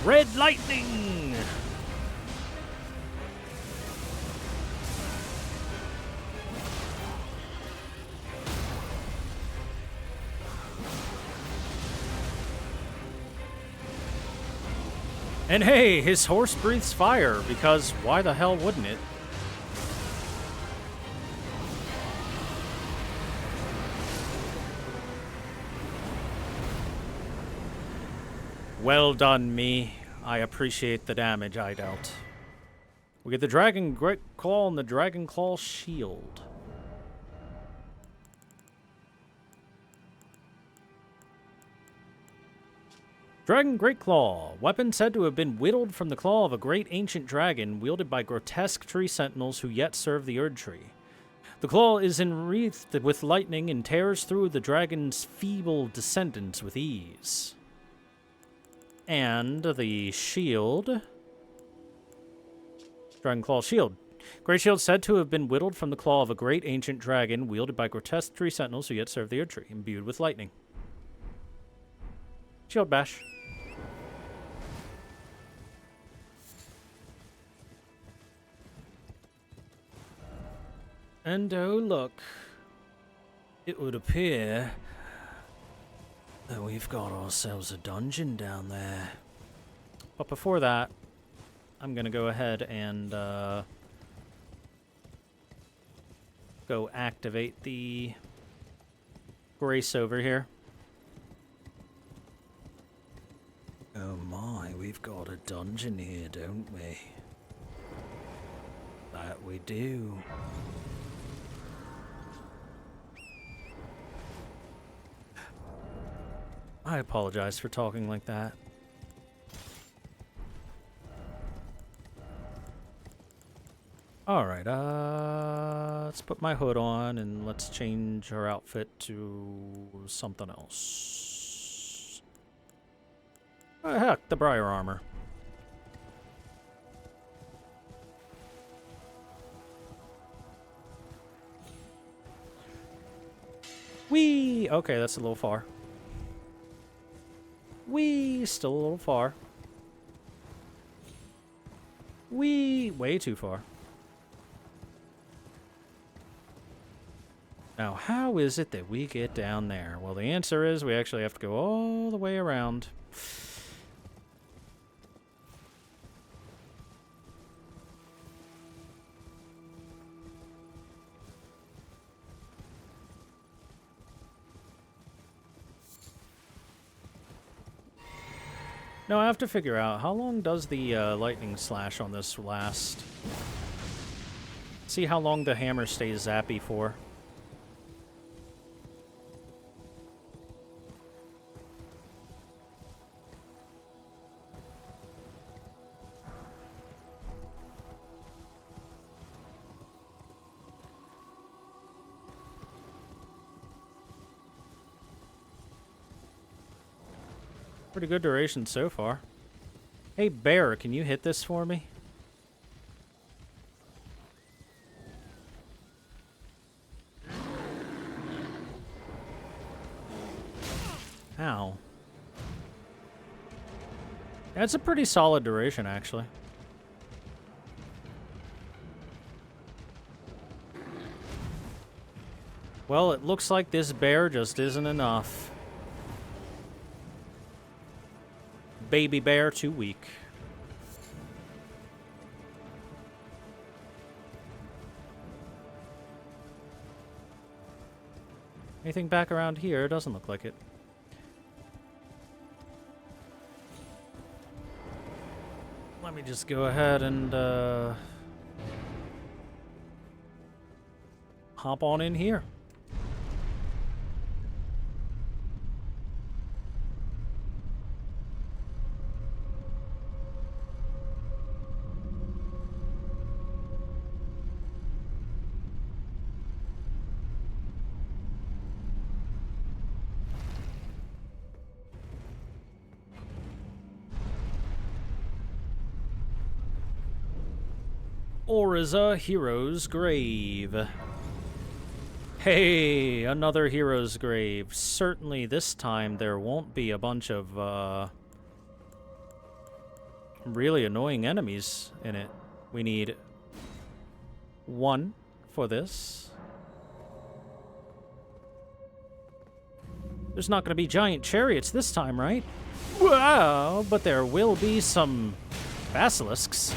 Red lightning! And hey, his horse breathes fire, because why the hell wouldn't it? Well done, me. I appreciate the damage I dealt. We get the Dragon Great Claw and the Dragon Claw Shield. Dragon Great Claw. Weapon said to have been whittled from the claw of a great ancient dragon wielded by grotesque tree sentinels who yet serve the Erd Tree. The claw is enwreathed with lightning and tears through the dragon's feeble descendants with ease. And the shield. Dragon Claw Shield. Great shield said to have been whittled from the claw of a great ancient dragon wielded by grotesque tree sentinels who yet serve the Erd Tree, imbued with lightning. Shield bash. And oh look, it would appear that we've got ourselves a dungeon down there. But before that, I'm gonna go ahead and go activate the Grace over here. Oh my, we've got a dungeon here, don't we? That we do. I apologize for talking like that. Alright, let's put my hood on and let's change her outfit to something else. Oh, heck, the Briar armor. Whee! Okay, that's a little far. Whee! Still a little far. Whee! Way too far. Now, how is it that we get down there? Well, the answer is we actually have to go all the way around. No, I have to figure out, how long does the lightning slash on this last? See how long the hammer stays zappy for. Pretty good duration so far. Hey, Bear, can you hit this for me? Ow. That's a pretty solid duration, actually. Well, it looks like this bear just isn't enough. Baby bear, too weak. Anything back around here? Doesn't look like it. Let me just go ahead and hop on in here. Oriza Hero's Grave. Hey, another Hero's Grave. Certainly this time there won't be a bunch of really annoying enemies in it. We need one for this. There's not going to be giant chariots this time, right? Wow, but there will be some Basilisks?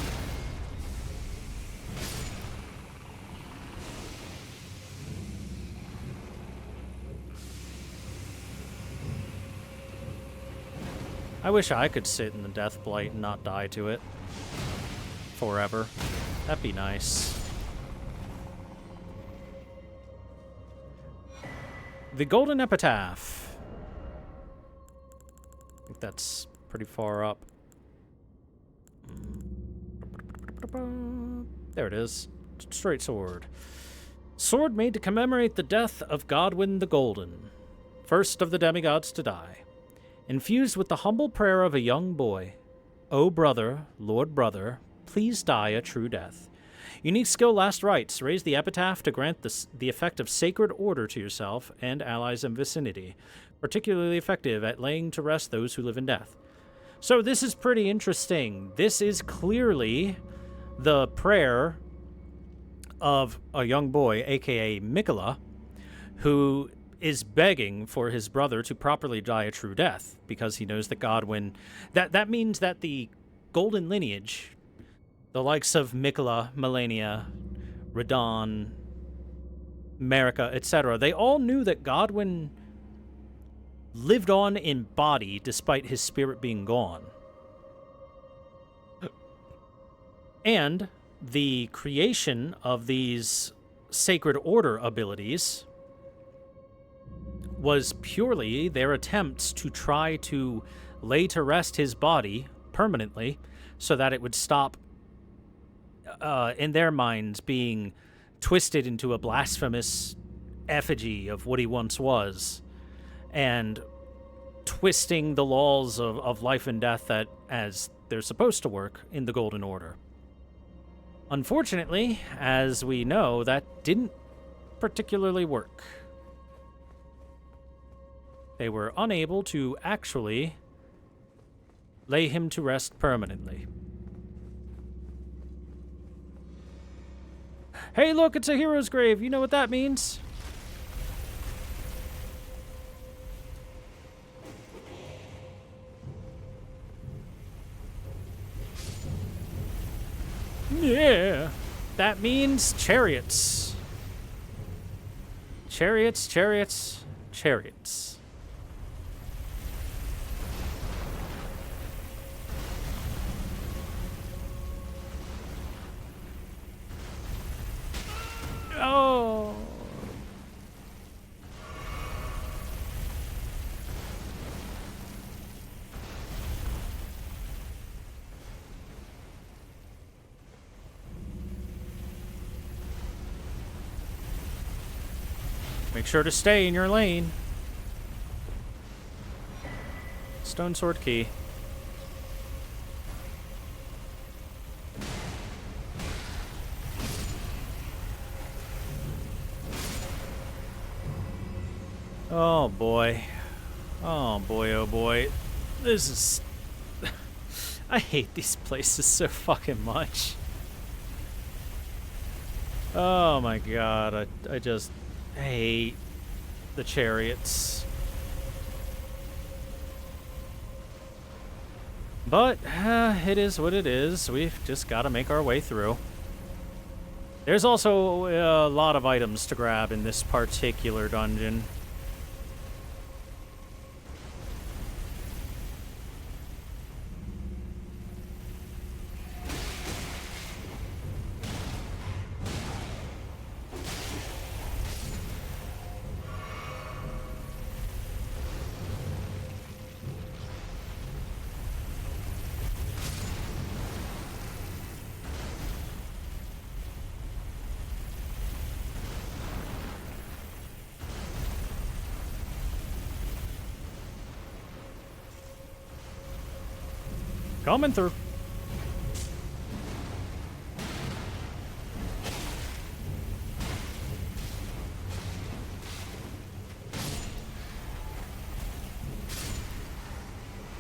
I wish I could sit in the Death Blight and not die to it. Forever. That'd be nice. The Golden Epitaph. I think that's pretty far up. There it is. Straight sword. Sword made to commemorate the death of Godwyn the Golden, first of the demigods to die. Infused with the humble prayer of a young boy. O brother, Lord brother, please die a true death. Unique skill last rites. Raise the epitaph to grant the effect of sacred order to yourself and allies in vicinity. Particularly effective at laying to rest those who live in death. So this is pretty interesting. This is clearly the prayer of a young boy, aka Mikola, who is begging for his brother to properly die a true death, because he knows that Godwyn... That means that the golden lineage, the likes of Mikola, Melania, Radon, Marika, etc., they all knew that Godwyn lived on in body despite his spirit being gone. And the creation of these Sacred Order abilities was purely their attempts to try to lay to rest his body permanently so that it would stop, in their minds, being twisted into a blasphemous effigy of what he once was, and twisting the laws of life and death that as they're supposed to work in the Golden Order. Unfortunately, as we know, that didn't particularly work. They were unable to actually lay him to rest permanently. Hey, look, it's a hero's grave. You know what that means? Yeah. That means chariots. Chariots, chariots, chariots. Oh. Make sure to stay in your lane. Stone sword key. Oh boy. Oh boy, oh boy. This is... I hate these places so fucking much. Oh my god, I just hate the chariots. But, it is what it is. We've just got to make our way through. There's also a lot of items to grab in this particular dungeon. Coming through.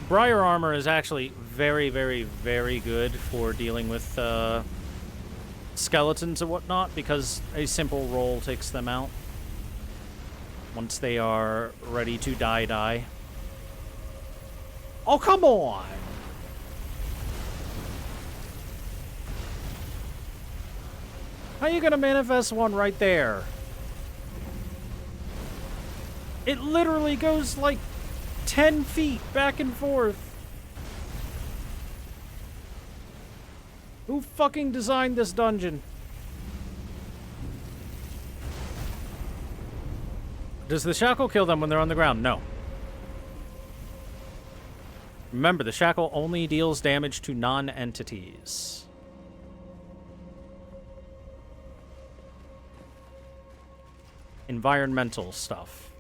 Briar armor is actually very, very, very good for dealing with skeletons and whatnot, because a simple roll takes them out once they are ready to die. Oh, come on! How you gonna manifest one right there? It literally goes like 10 feet back and forth. Who fucking designed this dungeon? Does the shackle kill them when they're on the ground? No. Remember, the shackle only deals damage to non-entities. Environmental stuff.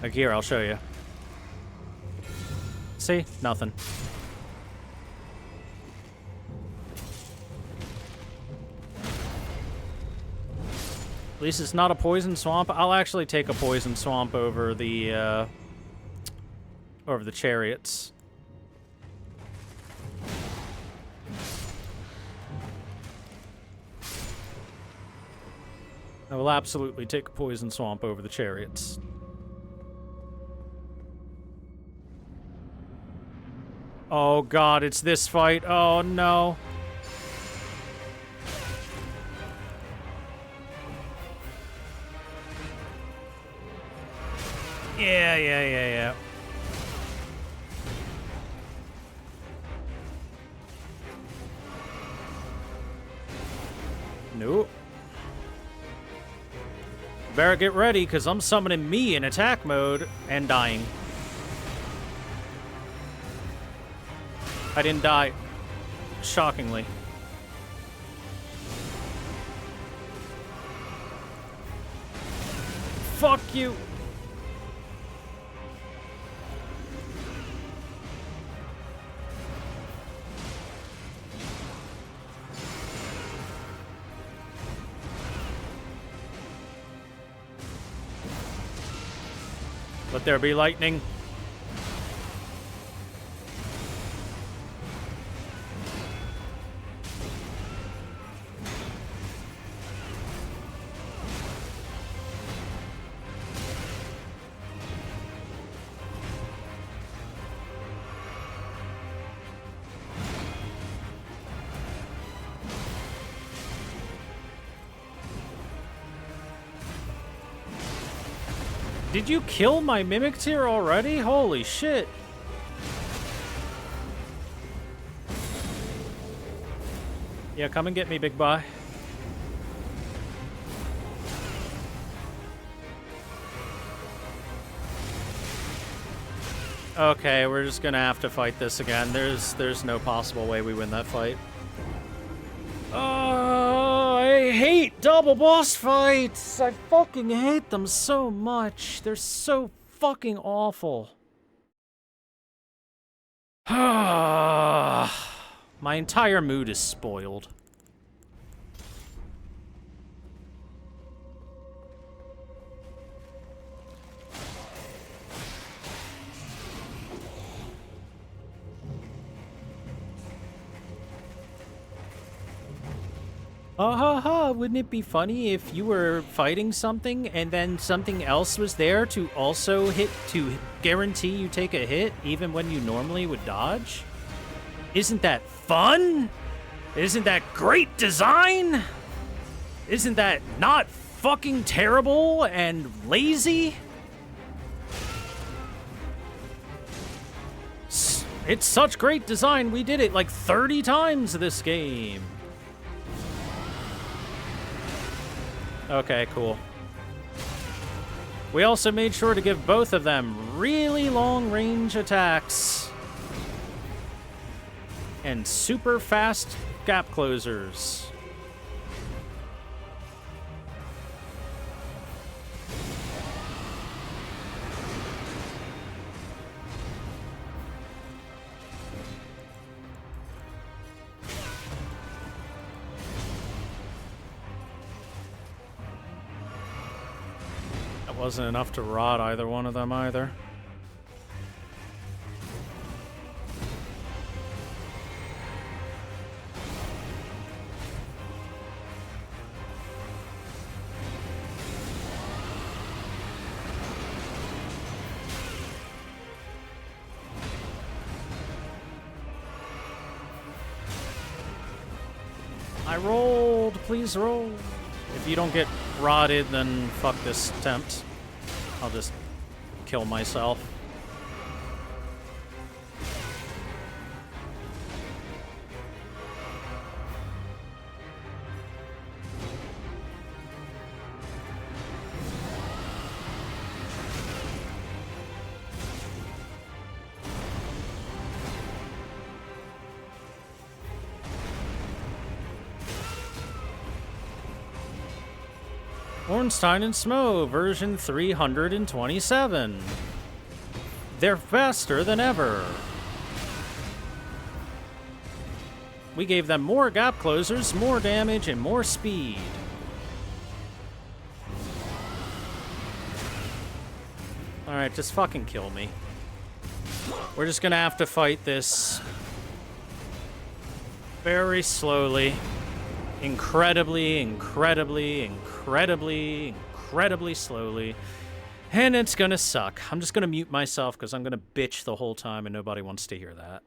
Like here, I'll show you. See? Nothing. At least it's not a poison swamp. I'll actually take a poison swamp over the chariots. I will absolutely take a poison swamp over the chariots. Oh god, it's this fight. Oh no. Yeah. Nope. Better get ready, because I'm summoning me in attack mode and dying. I didn't die. Shockingly. Fuck you. Let there be lightning. Did you kill my mimic tier already? Holy shit. Yeah, come and get me, big boy. Okay, we're just gonna have to fight this again. There's no possible way we win that fight. Oh, I hate double boss fights. I fucking hate them so much. They're so fucking awful. My entire mood is spoiled. Wouldn't it be funny if you were fighting something and then something else was there to also hit, to guarantee you take a hit even when you normally would dodge? Isn't that fun? Isn't that great design? Isn't that not fucking terrible and lazy? It's such great design, we did it like 30 times this game. Okay, cool. We also made sure to give both of them really long-range attacks. And super fast gap closers. Wasn't enough to rot either one of them either. I rolled. Please roll. If you don't get rotted, then fuck this attempt. I'll just kill myself. Ornstein and Smo, version 327. They're faster than ever. We gave them more gap closers, more damage, and more speed. Alright, just fucking kill me. We're just gonna have to fight this very slowly. Incredibly slowly. And it's gonna suck. I'm just gonna mute myself because I'm gonna bitch the whole time and nobody wants to hear that.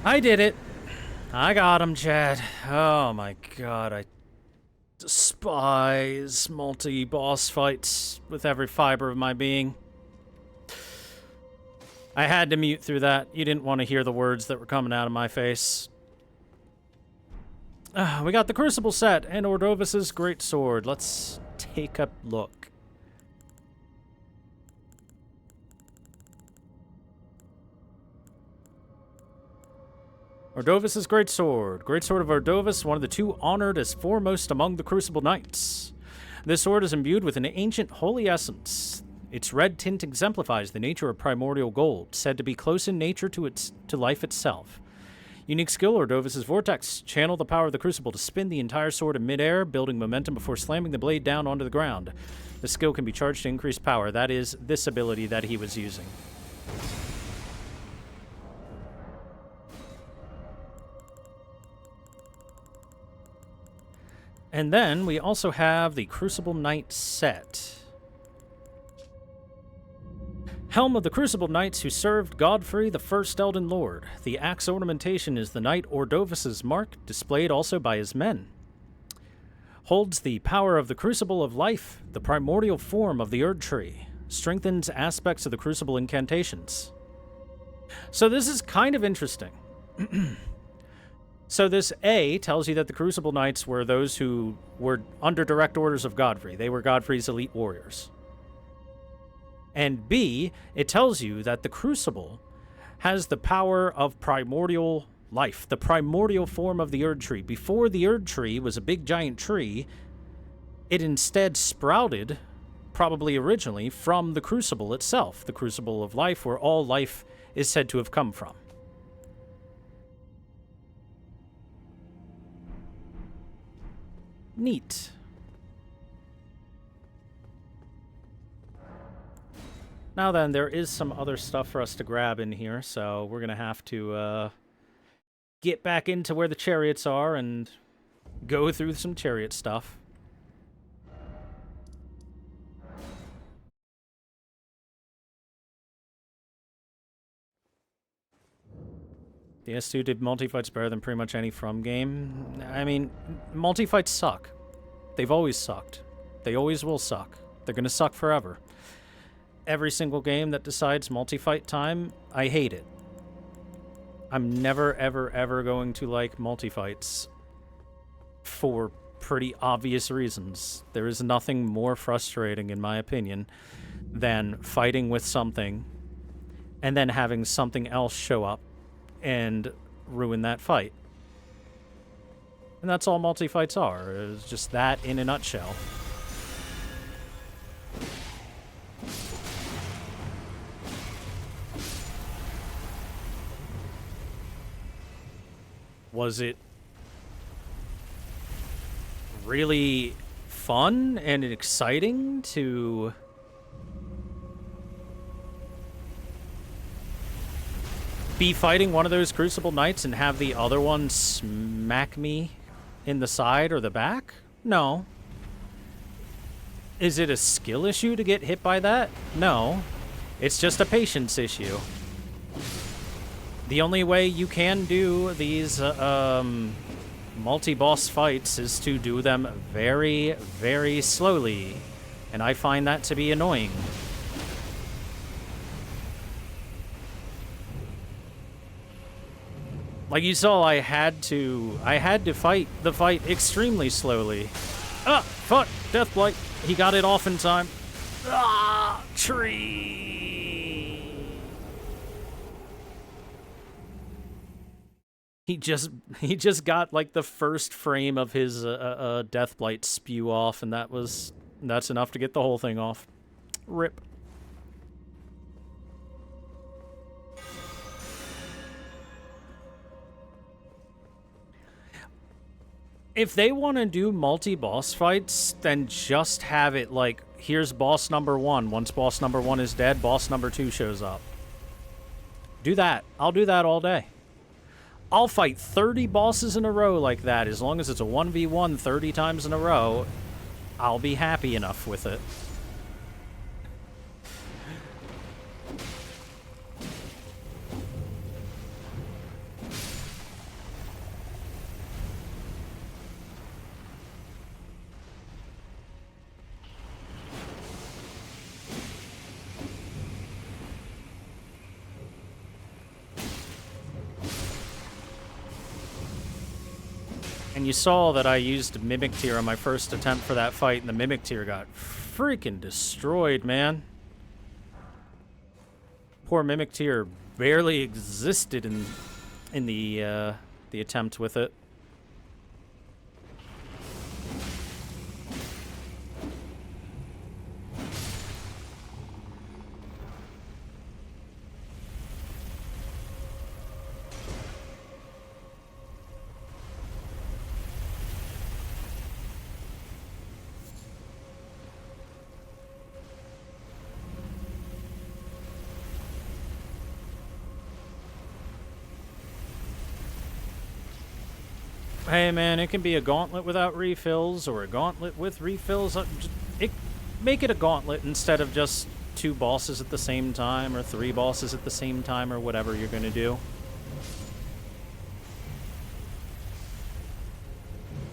I did it. I got him, Chad. Oh my god, I despise multi-boss fights with every fiber of my being. I had to mute through that. You didn't want to hear the words that were coming out of my face. We got the Crucible set and Ordovis's Great Sword. Let's take a look. Ordovis's Great Sword. Great Sword of Ordovis, one of the two honored as foremost among the Crucible Knights. This sword is imbued with an ancient holy essence. Its red tint exemplifies the nature of primordial gold, said to be close in nature to life itself. Unique skill, Ordovis's Vortex. Channel the power of the Crucible to spin the entire sword in midair, building momentum before slamming the blade down onto the ground. The skill can be charged to increase power. That is this ability that he was using. And then we also have the Crucible Knight set. Helm of the Crucible Knights who served Godfrey, the first Elden Lord. The axe ornamentation is the Knight Ordovis's mark, displayed also by his men. Holds the power of the Crucible of Life, the primordial form of the Erd Tree. Strengthens aspects of the Crucible incantations. So this is kind of interesting. So this A tells you that the Crucible Knights were those who were under direct orders of Godfrey. They were Godfrey's elite warriors. And B, it tells you that the Crucible has the power of primordial life, the primordial form of the Erd Tree. Before the Erd Tree was a big giant tree, it instead sprouted, probably originally, from the Crucible itself, the Crucible of Life, where all life is said to have come from. Neat. Now then, there is some other stuff for us to grab in here, so we're going to have to get back into where the chariots are and go through some chariot stuff. The S2 did multi-fights better than pretty much any From game. I mean, multi-fights suck. They've always sucked. They always will suck. They're going to suck forever. Every single game that decides multi-fight time, I hate it. I'm never, ever, ever going to like multi-fights for pretty obvious reasons. There is nothing more frustrating, in my opinion, than fighting with something and then having something else show up and ruin that fight. And that's all multi-fights are. It's just that in a nutshell. Was it really fun and exciting to be fighting one of those Crucible Knights and have the other one smack me in the side or the back? No. Is it a skill issue to get hit by that? No. It's just a patience issue. The only way you can do these multi-boss fights is to do them very, very slowly. And I find that to be annoying. Like you saw, I had to fight the fight extremely slowly. Ah, fuck, Deathblight. He got it off in time. Ah, tree. He just got like the first frame of his Deathblight spew off, and that's enough to get the whole thing off. Rip. If they want to do multi-boss fights, then just have it like, here's boss number 1. Once boss number 1 is dead, boss number 2 shows up. Do that. I'll do that all day. I'll fight 30 bosses in a row like that. As long as it's a 1v1 30 times in a row, I'll be happy enough with it. And you saw that I used Mimic Tier on my first attempt for that fight, and the Mimic Tier got freaking destroyed, man. Poor Mimic Tier barely existed in the attempt with it. Hey man, it can be a gauntlet without refills or a gauntlet with refills. Make it a gauntlet instead of just 2 bosses at the same time or 3 bosses at the same time or whatever you're gonna do.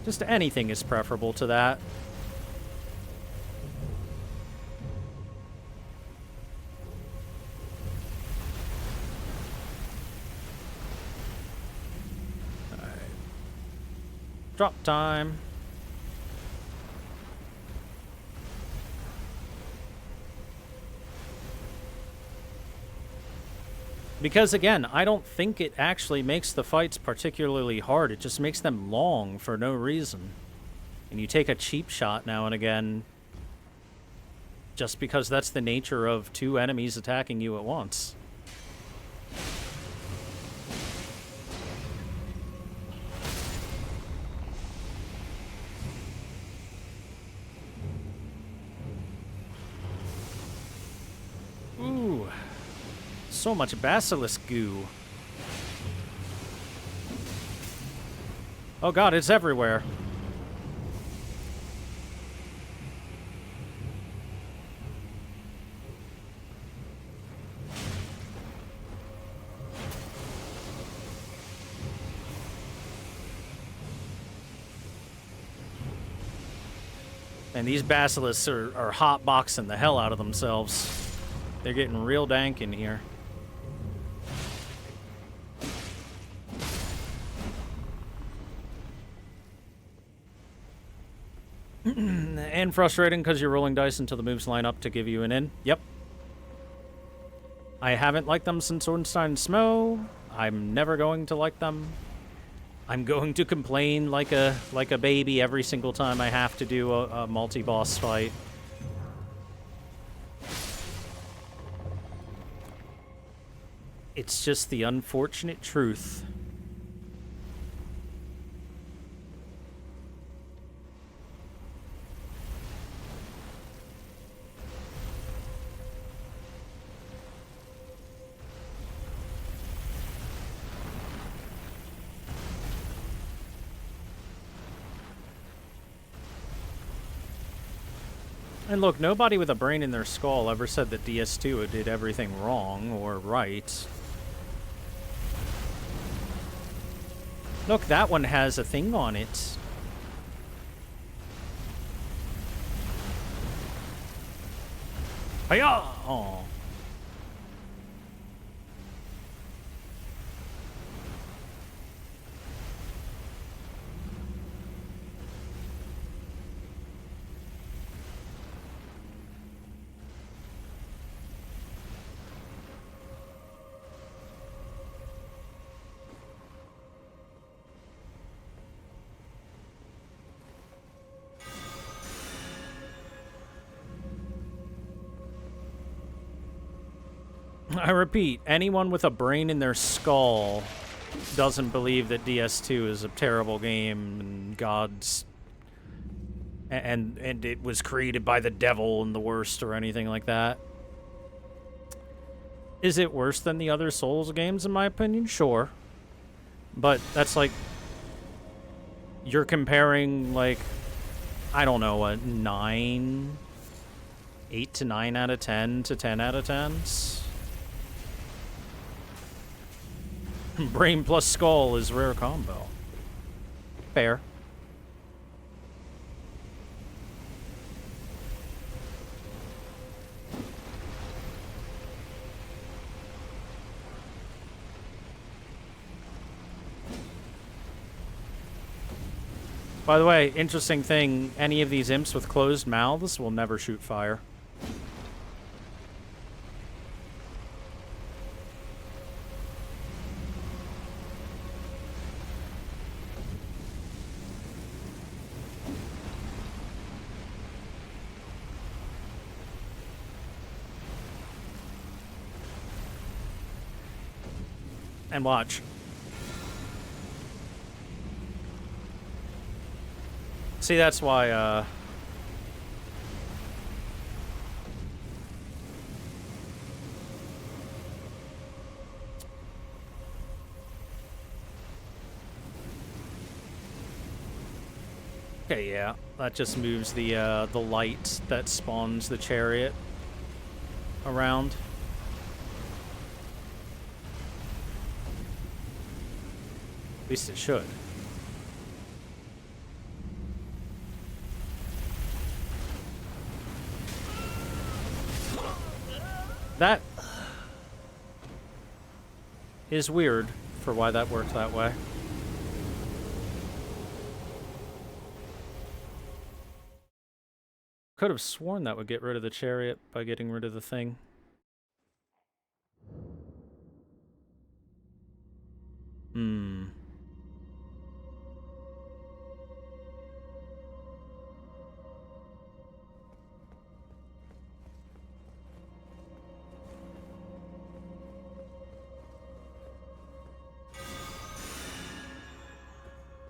Just anything is preferable to that. Drop time. Because again, I don't think it actually makes the fights particularly hard. It just makes them long for no reason. And you take a cheap shot now and again just because that's the nature of 2 enemies attacking you at once. Ooh, so much basilisk goo. Oh god, it's everywhere. And these basilisks are hotboxing the hell out of themselves. They're getting real dank in here. And frustrating because you're rolling dice until the moves line up to give you an in. Yep. I haven't liked them since Ornstein Smough. I'm never going to like them. I'm going to complain like a baby every single time I have to do a multi-boss fight. It's just the unfortunate truth. And look, nobody with a brain in their skull ever said that DS2 did everything wrong or right. Look, that one has a thing on it. Hiya! Aw. I repeat, anyone with a brain in their skull doesn't believe that DS2 is a terrible game and God's and it was created by the devil and the worst or anything like that. Is it worse than the other Souls games in my opinion? Sure. But that's like you're comparing like I don't know, a 8 to 9 out of 10 to 10 out of 10s. Brain plus skull is rare combo. Fair. By the way, interesting thing, any of these imps with closed mouths will never shoot fire. And watch. See, that's why, okay, yeah. That just moves the light that spawns the chariot around. At least it should. That is weird for why that worked that way. Could have sworn that would get rid of the chariot by getting rid of the thing.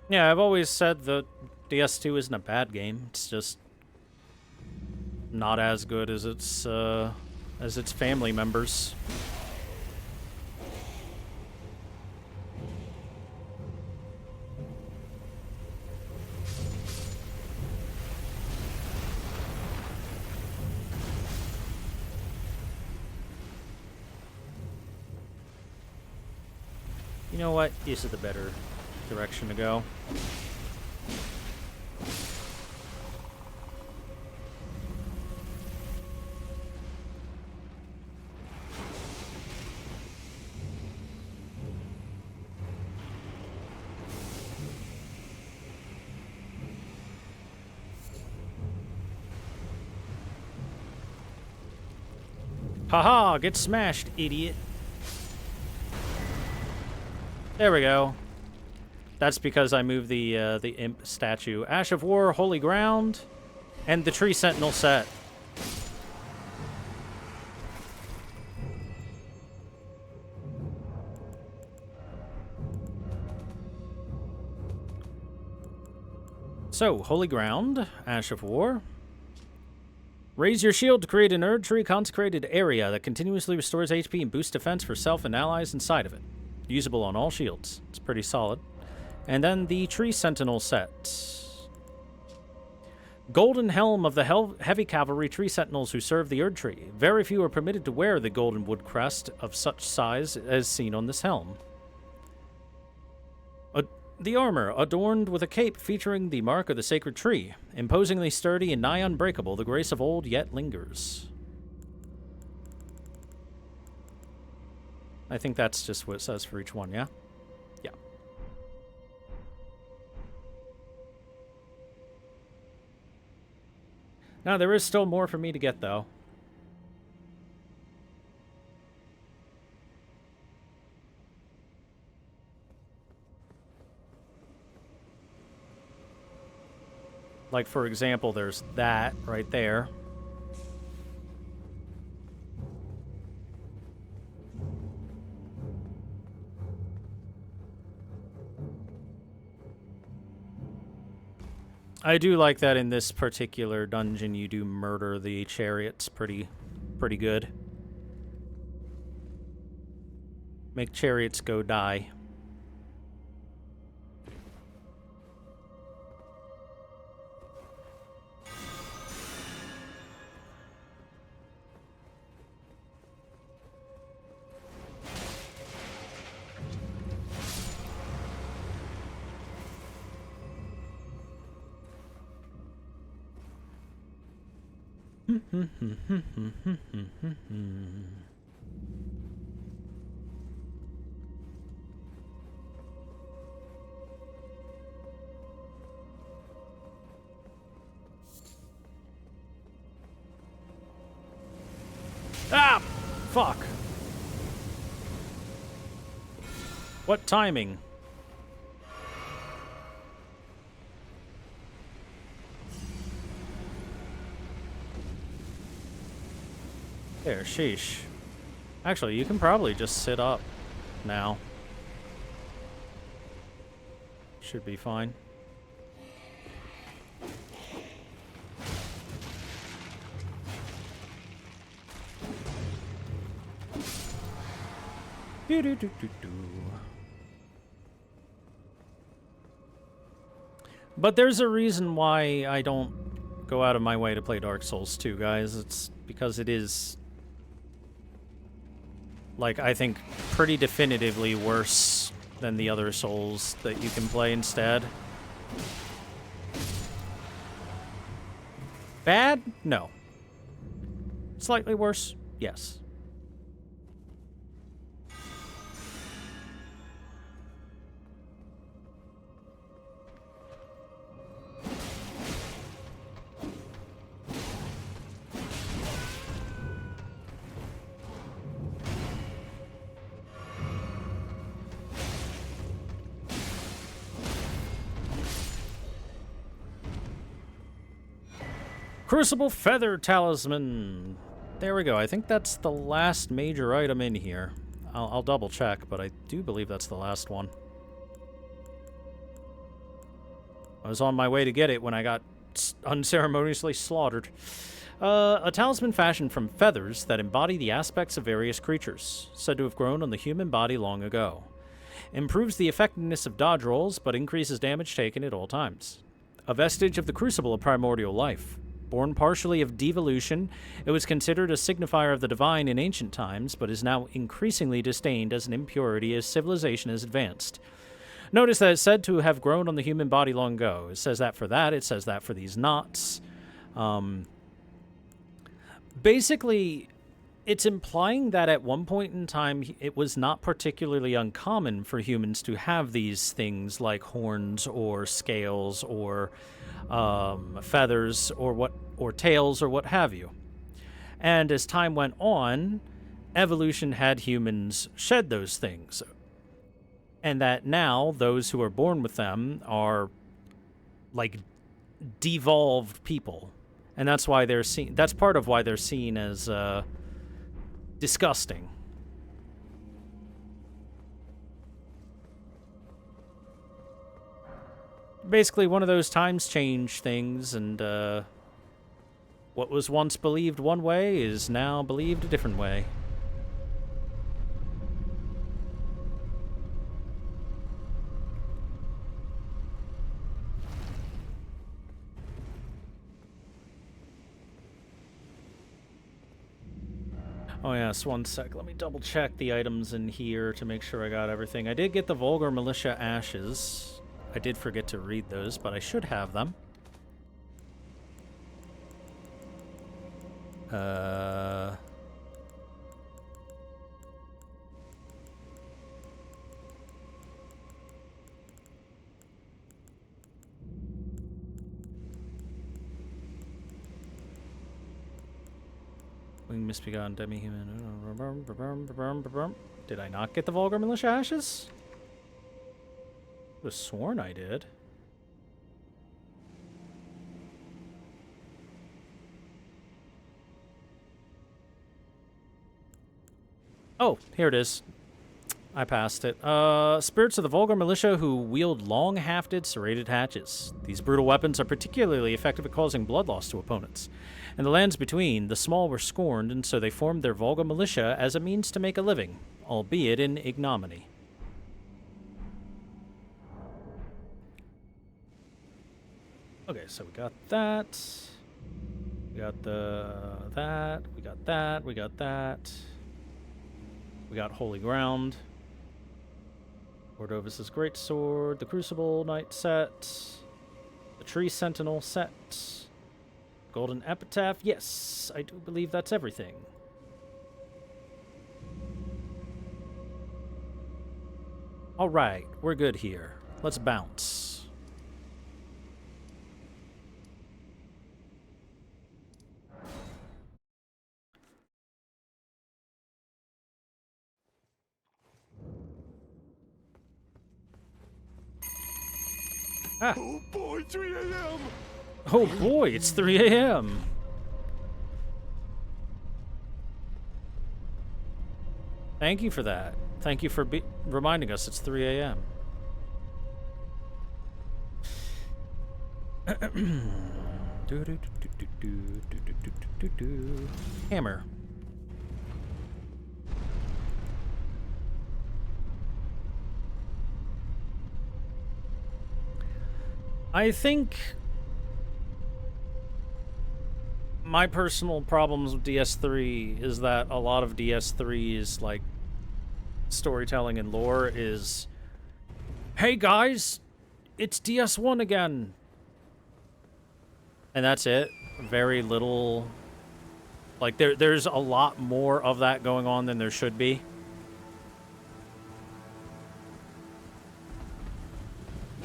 Yeah, I've always said that DS2 isn't a bad game. It's just not as good as its family members. You know what? This is the better direction to go. Haha, get smashed, idiot. There we go. That's because I moved the imp statue. Ash of War, Holy Ground, and the Tree Sentinel set. So, Holy Ground, Ash of War. Raise your shield to create an Erd Tree consecrated area that continuously restores HP and boosts defense for self and allies inside of it. Usable on all shields. It's pretty solid. And then the Tree Sentinel set. Golden Helm of the Heavy Cavalry Tree Sentinels who serve the Erd Tree. Very few are permitted to wear the golden wood crest of such size as seen on this helm. The armor, adorned with a cape featuring the mark of the sacred tree. Imposingly sturdy and nigh unbreakable, the grace of old yet lingers. I think that's just what it says for each one, yeah? Yeah. Now, there is still more for me to get, though. Like, for example, there's that right there. I do like that in this particular dungeon you do murder the chariots pretty good. Make chariots go die. Ah! Fuck. What timing? There, sheesh. Actually, you can probably just sit up now. Should be fine. But there's a reason why I don't go out of my way to play Dark Souls 2, guys. It's because it is, like, I think pretty definitively worse than the other Souls that you can play instead. Bad? No. Slightly worse? Yes. Crucible Feather Talisman. There we go. I think that's the last major item in here. I'll double check, but I do believe that's the last one. I was on my way to get it when I got unceremoniously slaughtered. A talisman fashioned from feathers that embody the aspects of various creatures, said to have grown on the human body long ago. Improves the effectiveness of dodge rolls, but increases damage taken at all times. A vestige of the crucible of primordial life. Born partially of devolution, it was considered a signifier of the divine in ancient times, but is now increasingly disdained as an impurity as civilization has advanced. Notice that it's said to have grown on the human body long ago. It says that for that. It says that for these knots. Basically, it's implying that at one point in time, it was not particularly uncommon for humans to have these things like horns or scales or feathers or tails or what have you. And as time went on, evolution had humans shed those things. And that now those who are born with them are like devolved people. And that's why they're seen, that's part of why they're seen as disgusting. Basically one of those times change things, and what was once believed one way is now believed a different way. Oh yes, one sec. Let me double check the items in here to make sure I got everything. I did get the Vulgar Militia Ashes. I did forget to read those, but I should have them. Wing misbegotten demi-human. Did I not get the Vulgar Militia Ashes? I was sworn I did. Oh, here it is. I passed it. Spirits of the Vulgar Militia who wield long-hafted, serrated hatchets. These brutal weapons are particularly effective at causing blood loss to opponents. In the lands between, the small were scorned, and so they formed their Vulgar Militia as a means to make a living, albeit in ignominy. Okay, so we got that. We got that. We got that. We got that. We got Holy Ground. Cordovis's Greatsword. The Crucible Knight set. The Tree Sentinel set. Golden Epitaph. Yes, I do believe that's everything. Alright, we're good here. Let's bounce. Ah. Oh boy, 3 a.m. Oh boy, it's 3 a.m. Thank you for that. Thank you for reminding us it's 3 a.m. Hammer. I think my personal problems with DS3 is that a lot of DS3's like storytelling and lore is, hey guys, it's DS1 again. And that's it. Very little. Like there's a lot more of that going on than there should be.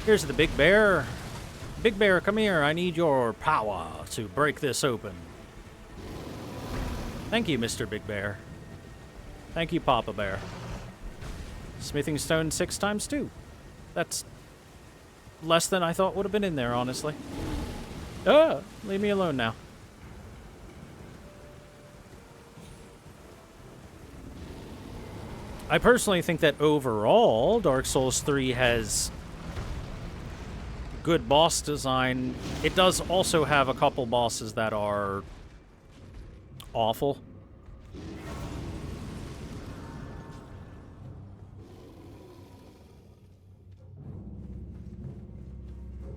Here's the big bear. Big bear, come here. I need your power to break this open. Thank you, Mr. Big Bear. Thank you, Papa Bear. Smithing stone 6 times 2. That's less than I thought would have been in there, honestly. Ah, leave me alone now. I personally think that overall, Dark Souls 3 has good boss design. It does also have a couple bosses that are awful.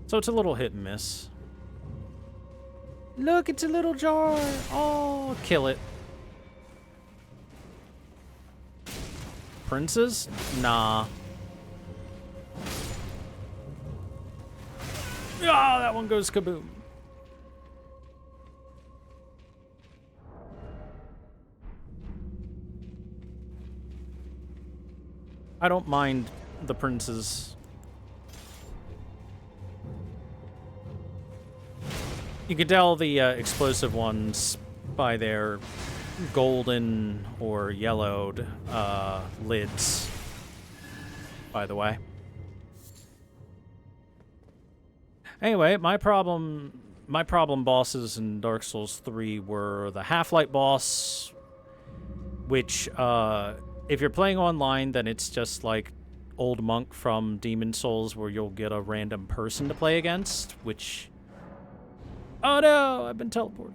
So it's a little hit and miss. Look, it's a little jar. Oh, kill it. Princes? Nah. Ah, that one goes kaboom. I don't mind the princes. You can tell the explosive ones by their golden or yellowed lids, by the way. Anyway, my problem bosses in Dark Souls 3 were the Half-Light boss, which, if you're playing online, then it's just like Old Monk from Demon Souls, where you'll get a random person to play against, which... Oh no, I've been teleported.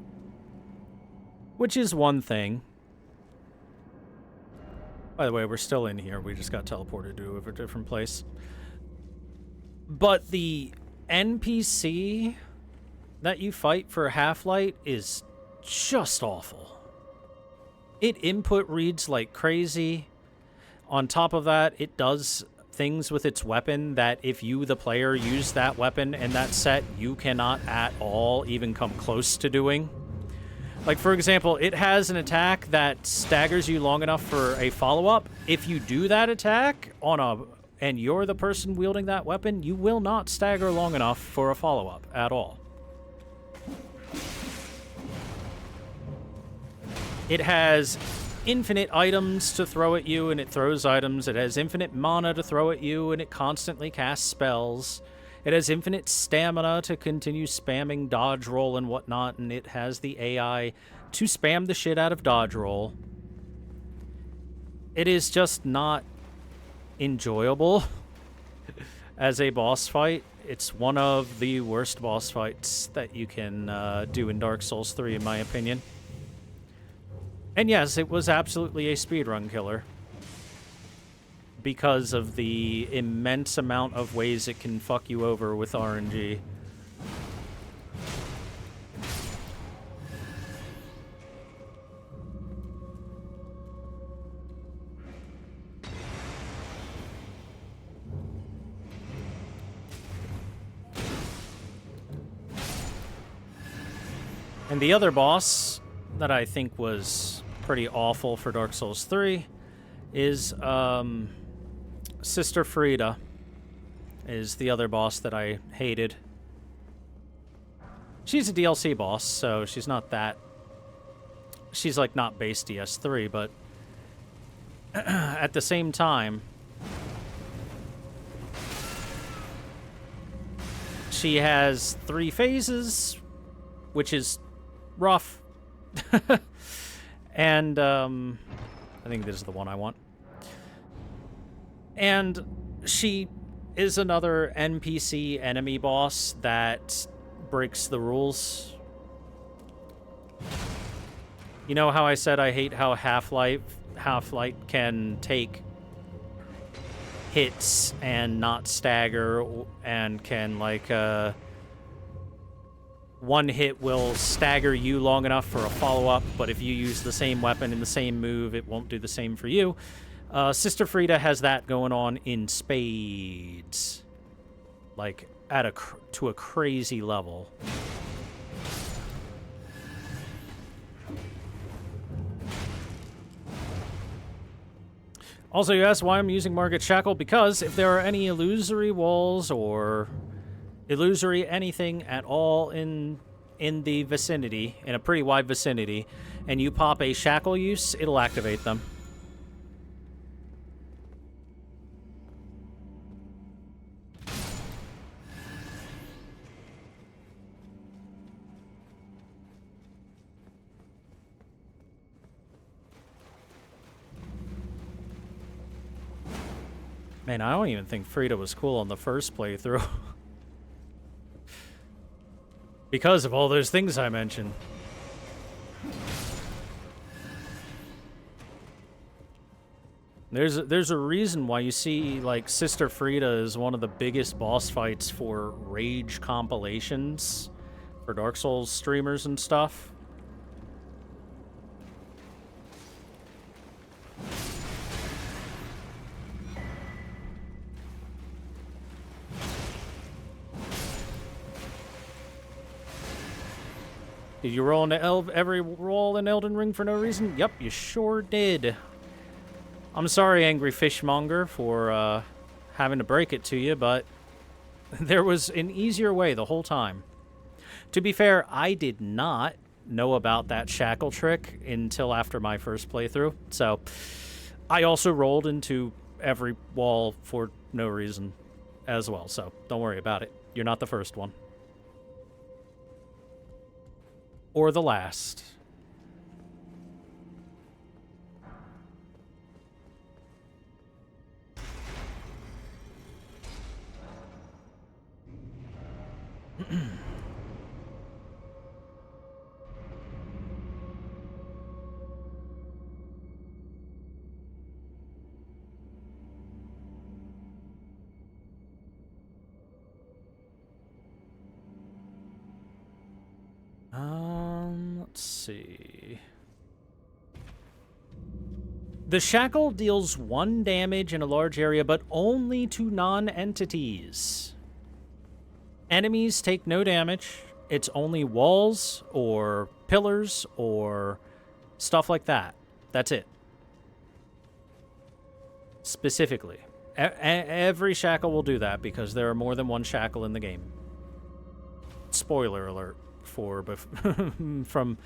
Which is one thing. By the way, we're still in here. We just got teleported to a different place. But the NPC that you fight for Half-Light is just awful. It input reads like crazy. On top of that, it does things with its weapon that if you, the player, use that weapon in that set, you cannot at all even come close to doing. Like, for example, it has an attack that staggers you long enough for a follow-up. If you do that attack and you're the person wielding that weapon, you will not stagger long enough for a follow-up at all. It has infinite items to throw at you, and it throws items. It has infinite mana to throw at you, and it constantly casts spells. It has infinite stamina to continue spamming dodge roll and whatnot, and it has the AI to spam the shit out of dodge roll. It is just not enjoyable as a boss fight. It's one of the worst boss fights that you can do in Dark Souls 3, in my opinion. And yes, it was absolutely a speedrun killer because of the immense amount of ways it can fuck you over with RNG. And the other boss that I think was pretty awful for Dark Souls 3 is Sister Frida is the other boss that I hated. She's a DLC boss, so she's not that... She's, like, not base DS3, but at the same time... she has 3 phases, which is rough. And, I think this is the one I want. And she is another NPC enemy boss that breaks the rules. You know how I said I hate how Half-Life can take hits and not stagger, and can, like, one hit will stagger you long enough for a follow-up, but if you use the same weapon in the same move, it won't do the same for you. Sister Frida has that going on in spades. Like, to a crazy level. Also, you asked why I'm using Margaret Shackle, because if there are any illusory walls or illusory anything at all in the vicinity, in a pretty wide vicinity, and you pop a shackle use, it'll activate them. Man, I don't even think Frida was cool on the first playthrough. Because of all those things I mentioned. There's a reason why you see, like, Sister Frida is one of the biggest boss fights for Rage compilations for Dark Souls streamers and stuff. Did you roll into every roll in Elden Ring for no reason? Yep, you sure did. I'm sorry, Angry Fishmonger, for having to break it to you, but there was an easier way the whole time. To be fair, I did not know about that shackle trick until after my first playthrough, so I also rolled into every wall for no reason as well, so don't worry about it. You're not the first one. Or the last. Let's see. The shackle deals 1 damage in a large area, but only to non-entities. Enemies take no damage. It's only walls or pillars or stuff like that. That's it. Specifically. Every shackle will do that because there are more than 1 shackle in the game. Spoiler alert for from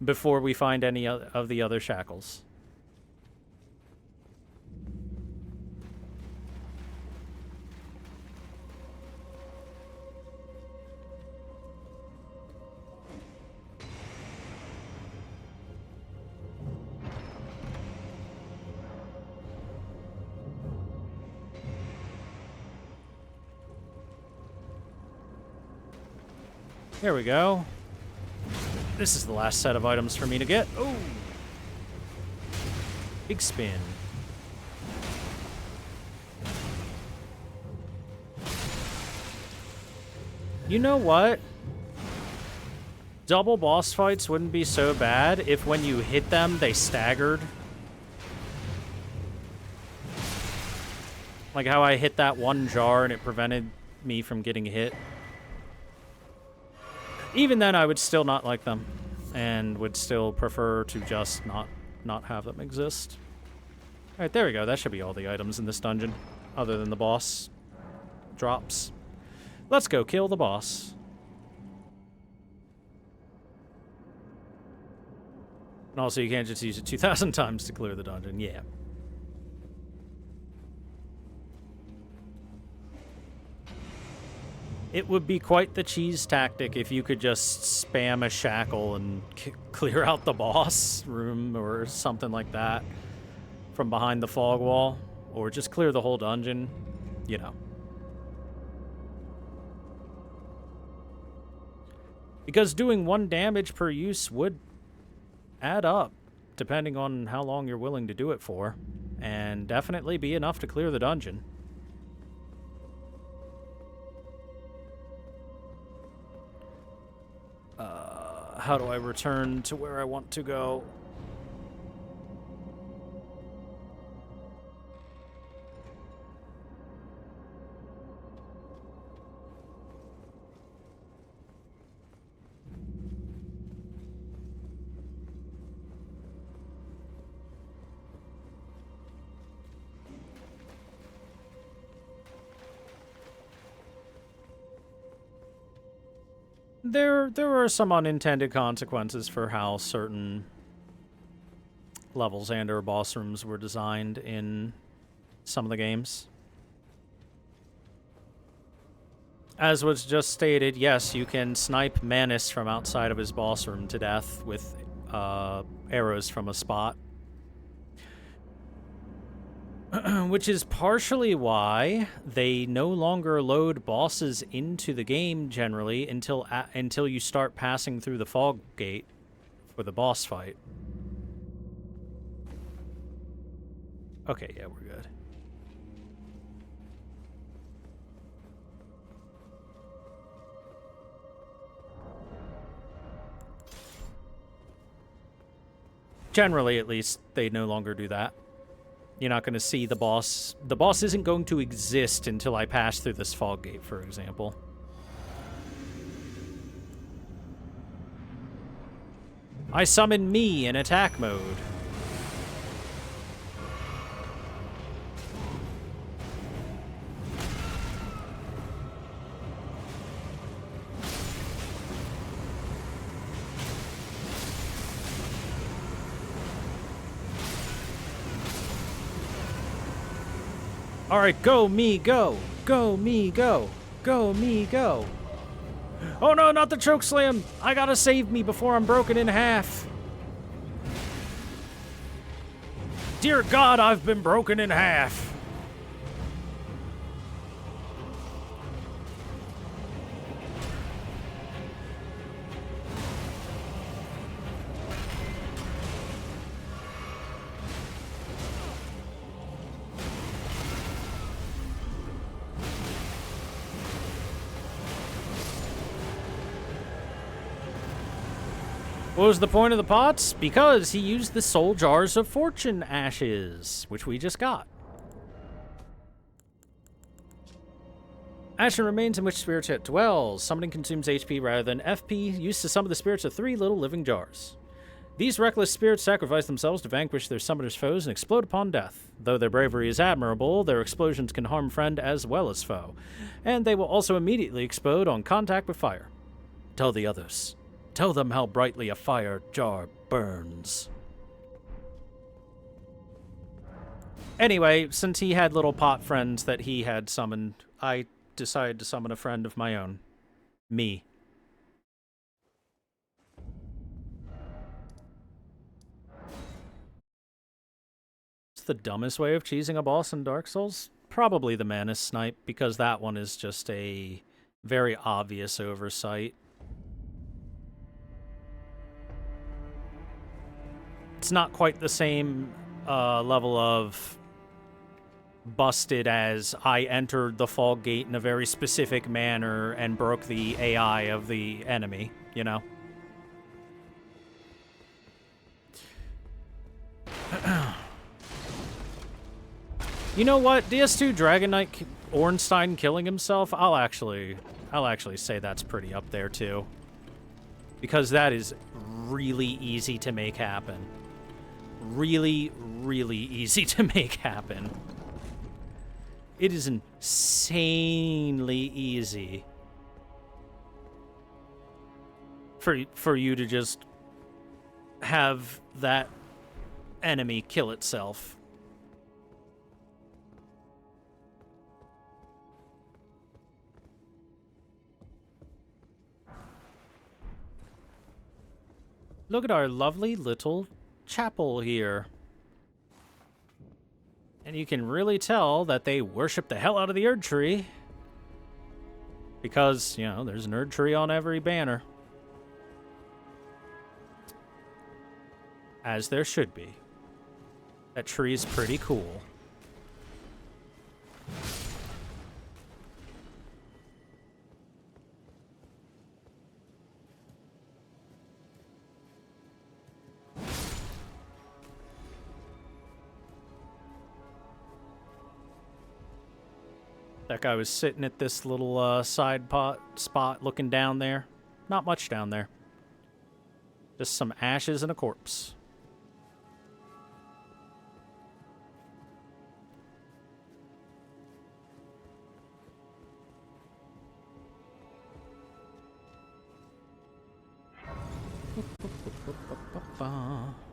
before we find any of the other shackles. Here we go. This is the last set of items for me to get. Oh! Big spin. You know what? Double boss fights wouldn't be so bad if when you hit them, they staggered. Like how I hit that one jar and it prevented me from getting hit. Even then, I would still not like them, and would still prefer to just not have them exist. All right, there we go. That should be all the items in this dungeon, other than the boss drops. Let's go kill the boss. And also, you can't just use it 2,000 times to clear the dungeon. Yeah. It would be quite the cheese tactic if you could just spam a shackle and clear out the boss room or something like that from behind the fog wall, or just clear the whole dungeon, you know. Because doing 1 damage per use would add up, depending on how long you're willing to do it for, and definitely be enough to clear the dungeon. How do I return to where I want to go? There were some unintended consequences for how certain levels and or boss rooms were designed in some of the games. As was just stated, yes, you can snipe Manus from outside of his boss room to death with arrows from a spot. Which is partially why they no longer load bosses into the game generally until you start passing through the fog gate for the boss fight. Okay, yeah, we're good. Generally, at least, they no longer do that. You're not going to see the boss. The boss isn't going to exist until I pass through this fog gate, for example. I summon me in attack mode. All right, go, me, go. Go, me, go. Go, me, go. Oh no, not the choke slam. I gotta save me before I'm broken in half. Dear God, I've been broken in half. What was the point of the pots? Because he used the soul jars of fortune ashes, which we just got. Ashen remains in which spirits it dwells. Summoning consumes HP rather than FP, used to summon the spirits of 3 little living jars. These reckless spirits sacrifice themselves to vanquish their summoner's foes and explode upon death. Though their bravery is admirable, their explosions can harm friend as well as foe, and they will also immediately explode on contact with fire. Tell the others. Tell them how brightly a fire jar burns. Anyway, since he had little pot friends that he had summoned, I decided to summon a friend of my own. Me. What's the dumbest way of cheesing a boss in Dark Souls? Probably the Manus Snipe, because that one is just a very obvious oversight. It's not quite the same level of busted as I entered the fog gate in a very specific manner and broke the AI of the enemy, you know? You know what? DS2 Dragon Knight Ornstein killing himself, I'll actually say that's pretty up there too. Because that is really easy to make happen. Really, really easy to make happen. It is insanely easy for you to just have that enemy kill itself. Look at our lovely little chapel here. And you can really tell that they worship the hell out of the Erd Tree. Because, you know, there's an Erd Tree on every banner. As there should be. That tree is pretty cool. That guy was sitting at this little side spot looking down there. Not much down there. Just some ashes and a corpse.